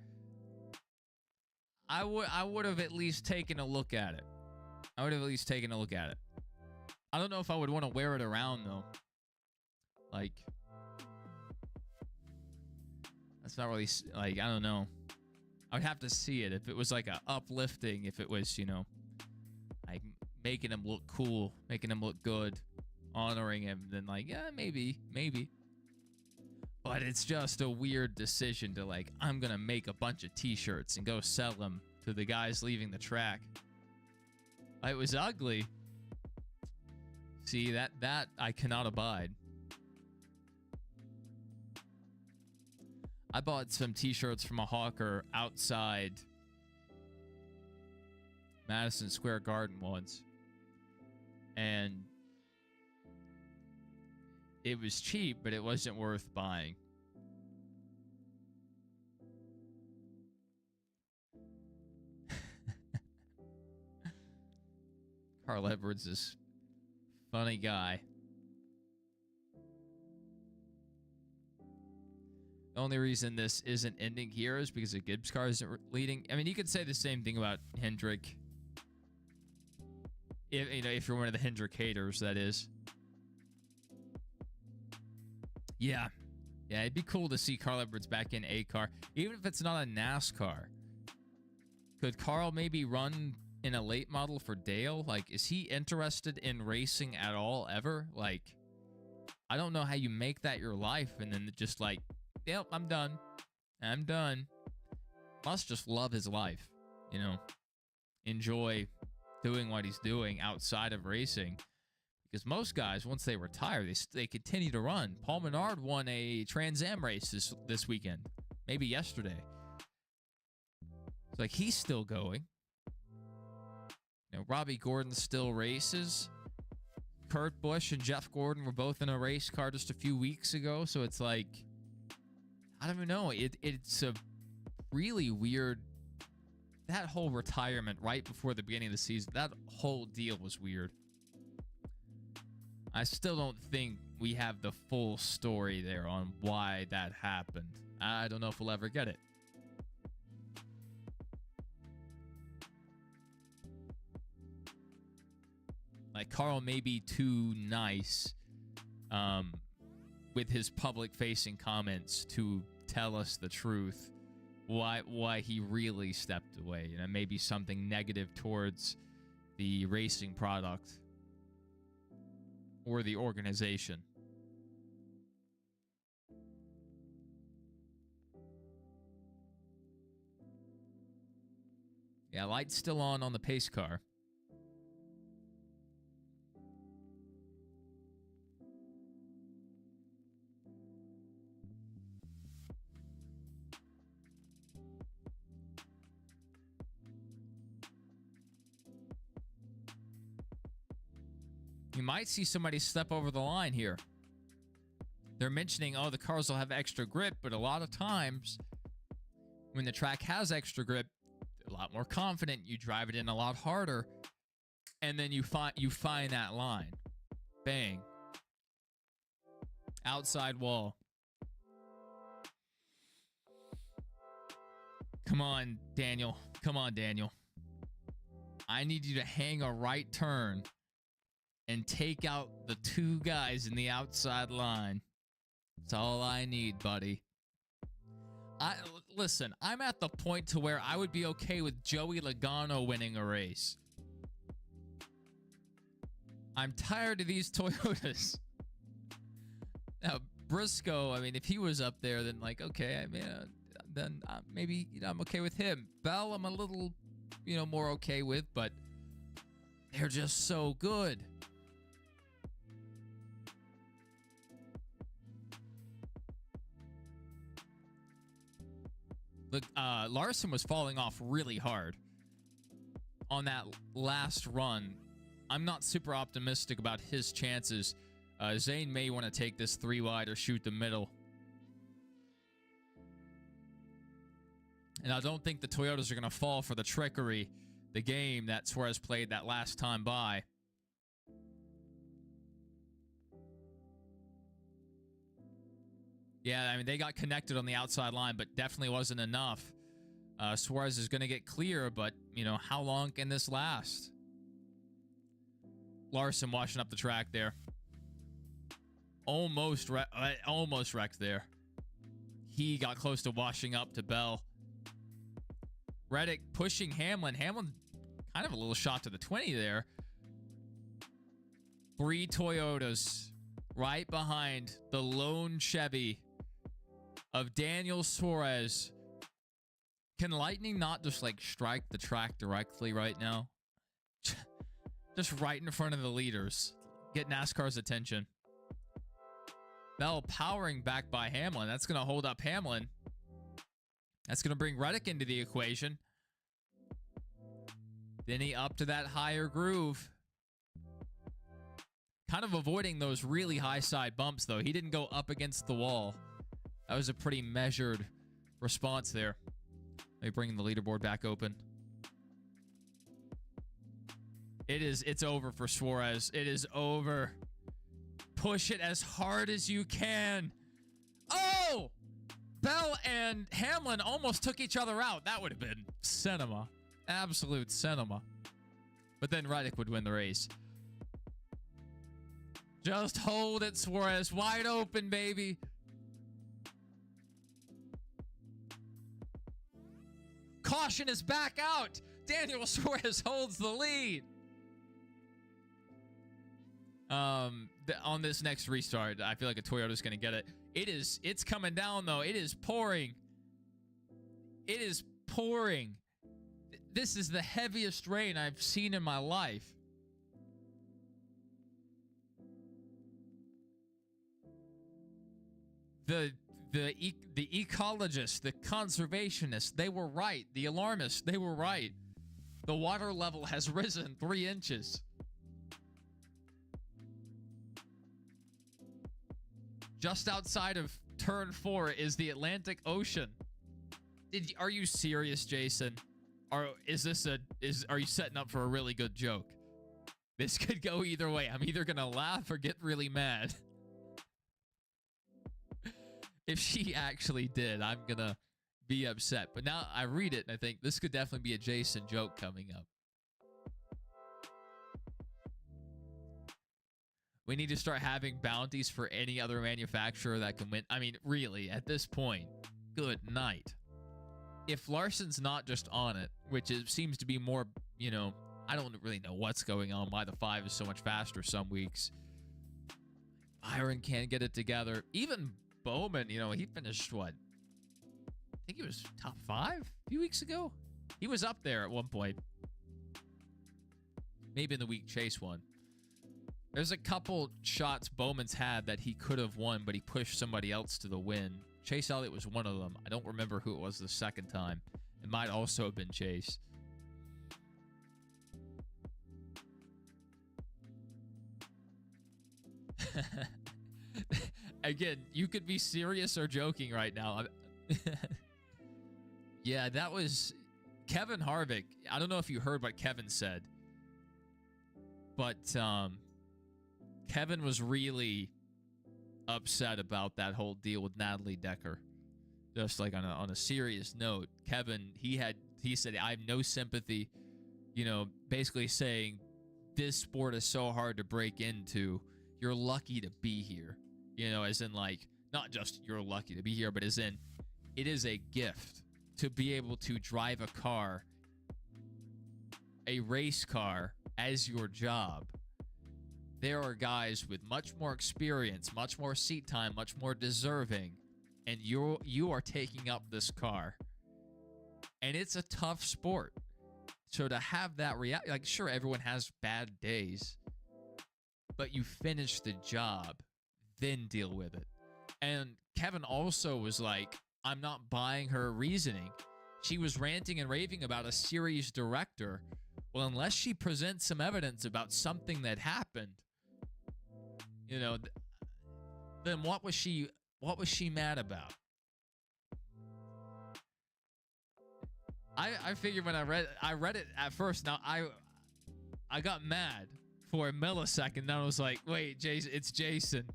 I would have at least taken a look at it. I don't know if I would want to wear it around, though. Like, that's not really, like, I don't know. I would have to see it. If it was like a uplifting, if it was, you know, like making him look cool, making him look good, honoring him, then like, yeah, maybe. But it's just a weird decision to like, I'm going to make a bunch of t-shirts and go sell them to the guys leaving the track. It was ugly. See, that I cannot abide. I bought some t-shirts from a hawker outside Madison Square Garden once. And it was cheap, but it wasn't worth buying. Carl Edwards is a funny guy. The only reason this isn't ending here is because the Gibbs car isn't leading. I mean, you could say the same thing about Hendrick. If you're one of the Hendrick haters, that is. Yeah, it'd be cool to see Carl Edwards back in a car, even if it's not a NASCAR. Could Carl maybe run in a late model for Dale? Like, is he interested in racing at all, ever? Like, I don't know how you make that your life and then just like, yep, I'm done. Must just love his life, you know. Enjoy doing what he's doing outside of racing. Because most guys, once they retire, they continue to run. Paul Menard won a Trans Am race this weekend. maybe yesterday. It's like he's still going. You know, Robbie Gordon still races. Kurt Busch and Jeff Gordon were both in a race car just a few weeks ago. So it's like, I don't even know. It's a really weird. That whole retirement right before the beginning of the season, that whole deal was weird. I still don't think we have the full story there on why that happened. I don't know if we'll ever get it. Like, Carl may be too nice with his public-facing comments to tell us the truth, why he really stepped away. You know, maybe something negative towards the racing product or the organization. Yeah, light's still on the pace car. You might see somebody step over the line here. They're mentioning, oh, the cars will have extra grip, but a lot of times when the track has extra grip, a lot more confident, you drive it in a lot harder, and then you find that line. Bang. Outside wall. Come on, Daniel. Come on, Daniel. I need you to hang a right turn and take out the two guys in the outside line. That's all I need, buddy. Listen, I'm at the point to where I would be okay with Joey Logano winning a race. I'm tired of these Toyotas. Now, Briscoe, I mean, if he was up there, then like, okay, I mean, then maybe, you know, I'm okay with him. Bell, I'm a little, you know, more okay with, but they're just so good. Look, Larson was falling off really hard on that last run. I'm not super optimistic about his chances. Zane may want to take this 3 wide or shoot the middle. And I don't think the Toyotas are going to fall for the trickery, the game that Suarez played that last time by. Yeah, I mean, they got connected on the outside line, but definitely wasn't enough. Suarez is going to get clear, but, you know, how long can this last? Larson washing up the track there. Almost wrecked there. He got close to washing up to Bell. Reddick pushing Hamlin. Hamlin kind of a little shot to the 20 there. 3 Toyotas right behind the lone Chevy of Daniel Suarez. Can Lightning not just like strike the track directly right now? Just right in front of the leaders. Get NASCAR's attention. Bell powering back by Hamlin. That's going to hold up Hamlin. That's going to bring Reddick into the equation. Then he up to that higher groove. Kind of avoiding those really high side bumps, though. He didn't go up against the wall. That was a pretty measured response there. Let me bring the leaderboard back open. It's over for Suarez. It is over. Push it as hard as you can. Oh! Bell and Hamlin almost took each other out. That would have been cinema. Absolute cinema. But then Reddick would win the race. Just hold it, Suarez. Wide open, baby. Caution is back out. Daniel Suarez holds the lead. On this next restart, I feel like a Toyota's going to get it. It's coming down, though. It is pouring. It is pouring. This is the heaviest rain I've seen in my life. The the ecologists, the conservationists, they were right. The alarmists, they were right. The water level has risen 3 inches. Just outside of Turn 4 is the Atlantic Ocean. Are you serious, Jason? Are you setting up for a really good joke? This could go either way. I'm either gonna laugh or get really mad. If she actually did, I'm gonna be upset. But now I read it and I think this could definitely be a Jason joke coming up. We need to start having bounties for any other manufacturer that can win. I mean, really, at this point, good night. If Larson's not just on it, which seems to be more, you know, I don't really know what's going on, why the 5 is so much faster some weeks. Byron can't get it together. Even Bowman, you know, he finished what? I think he was top 5 a few weeks ago. He was up there at one point. Maybe in the week Chase won. There's a couple shots Bowman's had that he could have won, but he pushed somebody else to the win. Chase Elliott was one of them. I don't remember who it was the second time. It might also have been Chase. Again, you could be serious or joking right now. Yeah, that was Kevin Harvick. I don't know if you heard what Kevin said, but Kevin was really upset about that whole deal with Natalie Decker. Just like on a serious note, Kevin, he said, I have no sympathy, you know, basically saying this sport is so hard to break into. You're lucky to be here, you know, as in like, not just you're lucky to be here, but as in it is a gift to be able to drive a car, a race car, as your job. There are guys with much more experience, much more seat time, much more deserving, and you are taking up this car. And it's a tough sport. So to have that reality, like, sure, everyone has bad days, but you finish the job, then deal with it. And Kevin also was like, I'm not buying her reasoning. She was ranting and raving about a series director. Well, unless she presents some evidence about something that happened, you know, then what was she mad about? I figured when I read it at first. Now I got mad for a millisecond. Then I was like, wait, Jason, it's Jason.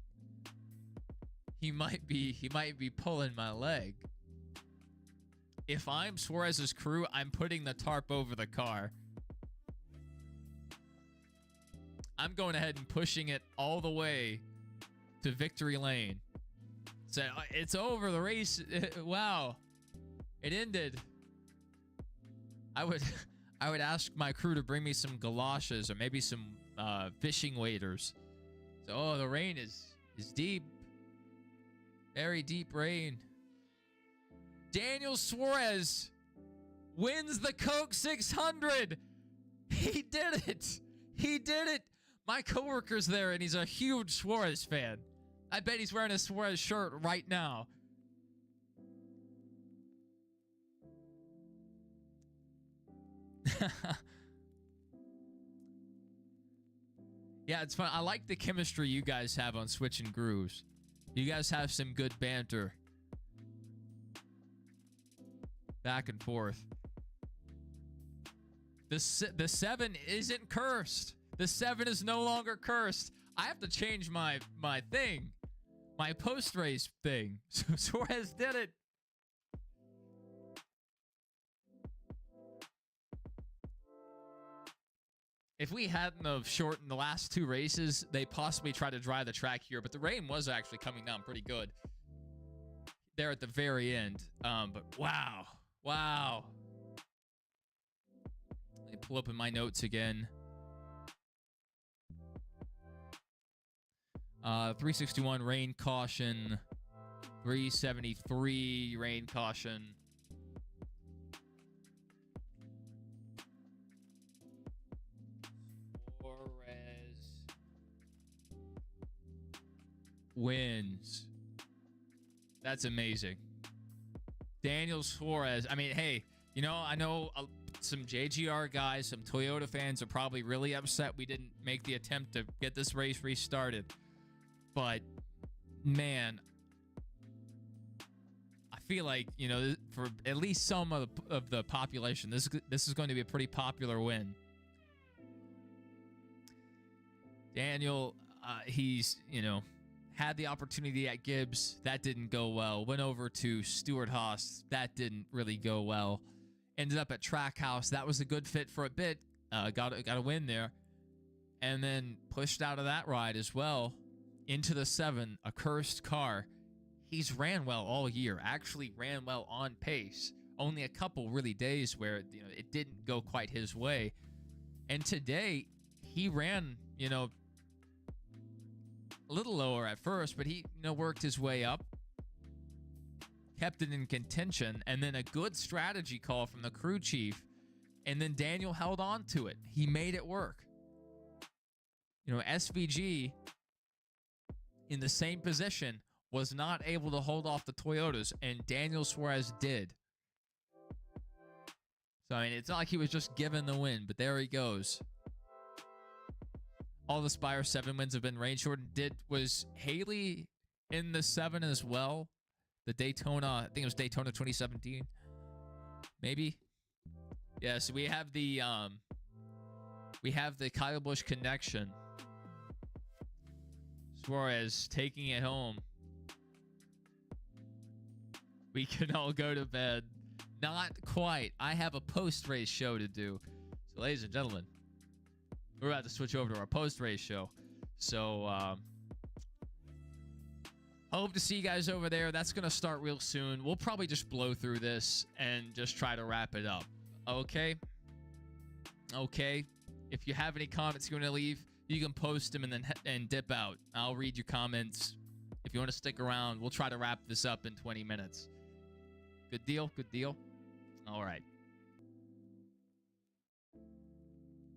He might be pulling my leg. If I'm Suarez's crew, I'm putting the tarp over the car. I'm going ahead and pushing it all the way to victory lane. So it's over. The race. Wow. It ended. I would ask my crew to bring me some galoshes or maybe some fishing waders. So, the rain is deep. Very deep rain. Daniel Suarez wins the Coke 600. He did it. He did it. My coworker's there, and he's a huge Suarez fan. I bet he's wearing a Suarez shirt right now. Yeah, it's fun. I like the chemistry you guys have on Switching Grooves. You guys have some good banter. Back and forth. The 7 isn't cursed. The 7 is no longer cursed. I have to change my thing. My post-race thing. So Suarez did it. If we hadn't have shortened the last 2 races, they possibly tried to dry the track here, but the rain was actually coming down pretty good there at the very end. But wow. Wow. Let me pull up in my notes again. 361 rain caution. 373 rain caution. Wins. That's amazing. Daniel Suarez. I mean, hey, you know, I know some JGR guys, some Toyota fans are probably really upset we didn't make the attempt to get this race restarted. But, man, I feel like, you know, for at least some of the population, this is going to be a pretty popular win. Daniel, he's, you know, had the opportunity at Gibbs. That didn't go well. Went over to Stewart-Haas. That didn't really go well. Ended up at Trackhouse. That was a good fit for a bit. Got a win there. And then pushed out of that ride as well into the 7, a cursed car. He's ran well all year. Actually ran well on pace. Only a couple really days where, you know, it didn't go quite his way. And today he ran, you know, a little lower at first, but he, you know, worked his way up, kept it in contention, and then a good strategy call from the crew chief, and then Daniel held on to it. He made it work. You know, SVG in the same position was not able to hold off the Toyotas, and Daniel Suarez did. So, I mean, it's not like he was just given the win, but there he goes. All the Spire 7 wins have been rain shortened. Was Haley in the 7 as well? The Daytona, I think it was Daytona 2017. Maybe. Yeah, so we have the Kyle Busch connection. Suarez taking it home. We can all go to bed. Not quite. I have a post-race show to do. So, ladies and gentlemen, we're about to switch over to our post-race show. So, hope to see you guys over there. That's going to start real soon. We'll probably just blow through this and just try to wrap it up. Okay? Okay. If you have any comments you want to leave, you can post them and dip out. I'll read your comments. If you want to stick around, we'll try to wrap this up in 20 minutes. Good deal? Good deal? All right.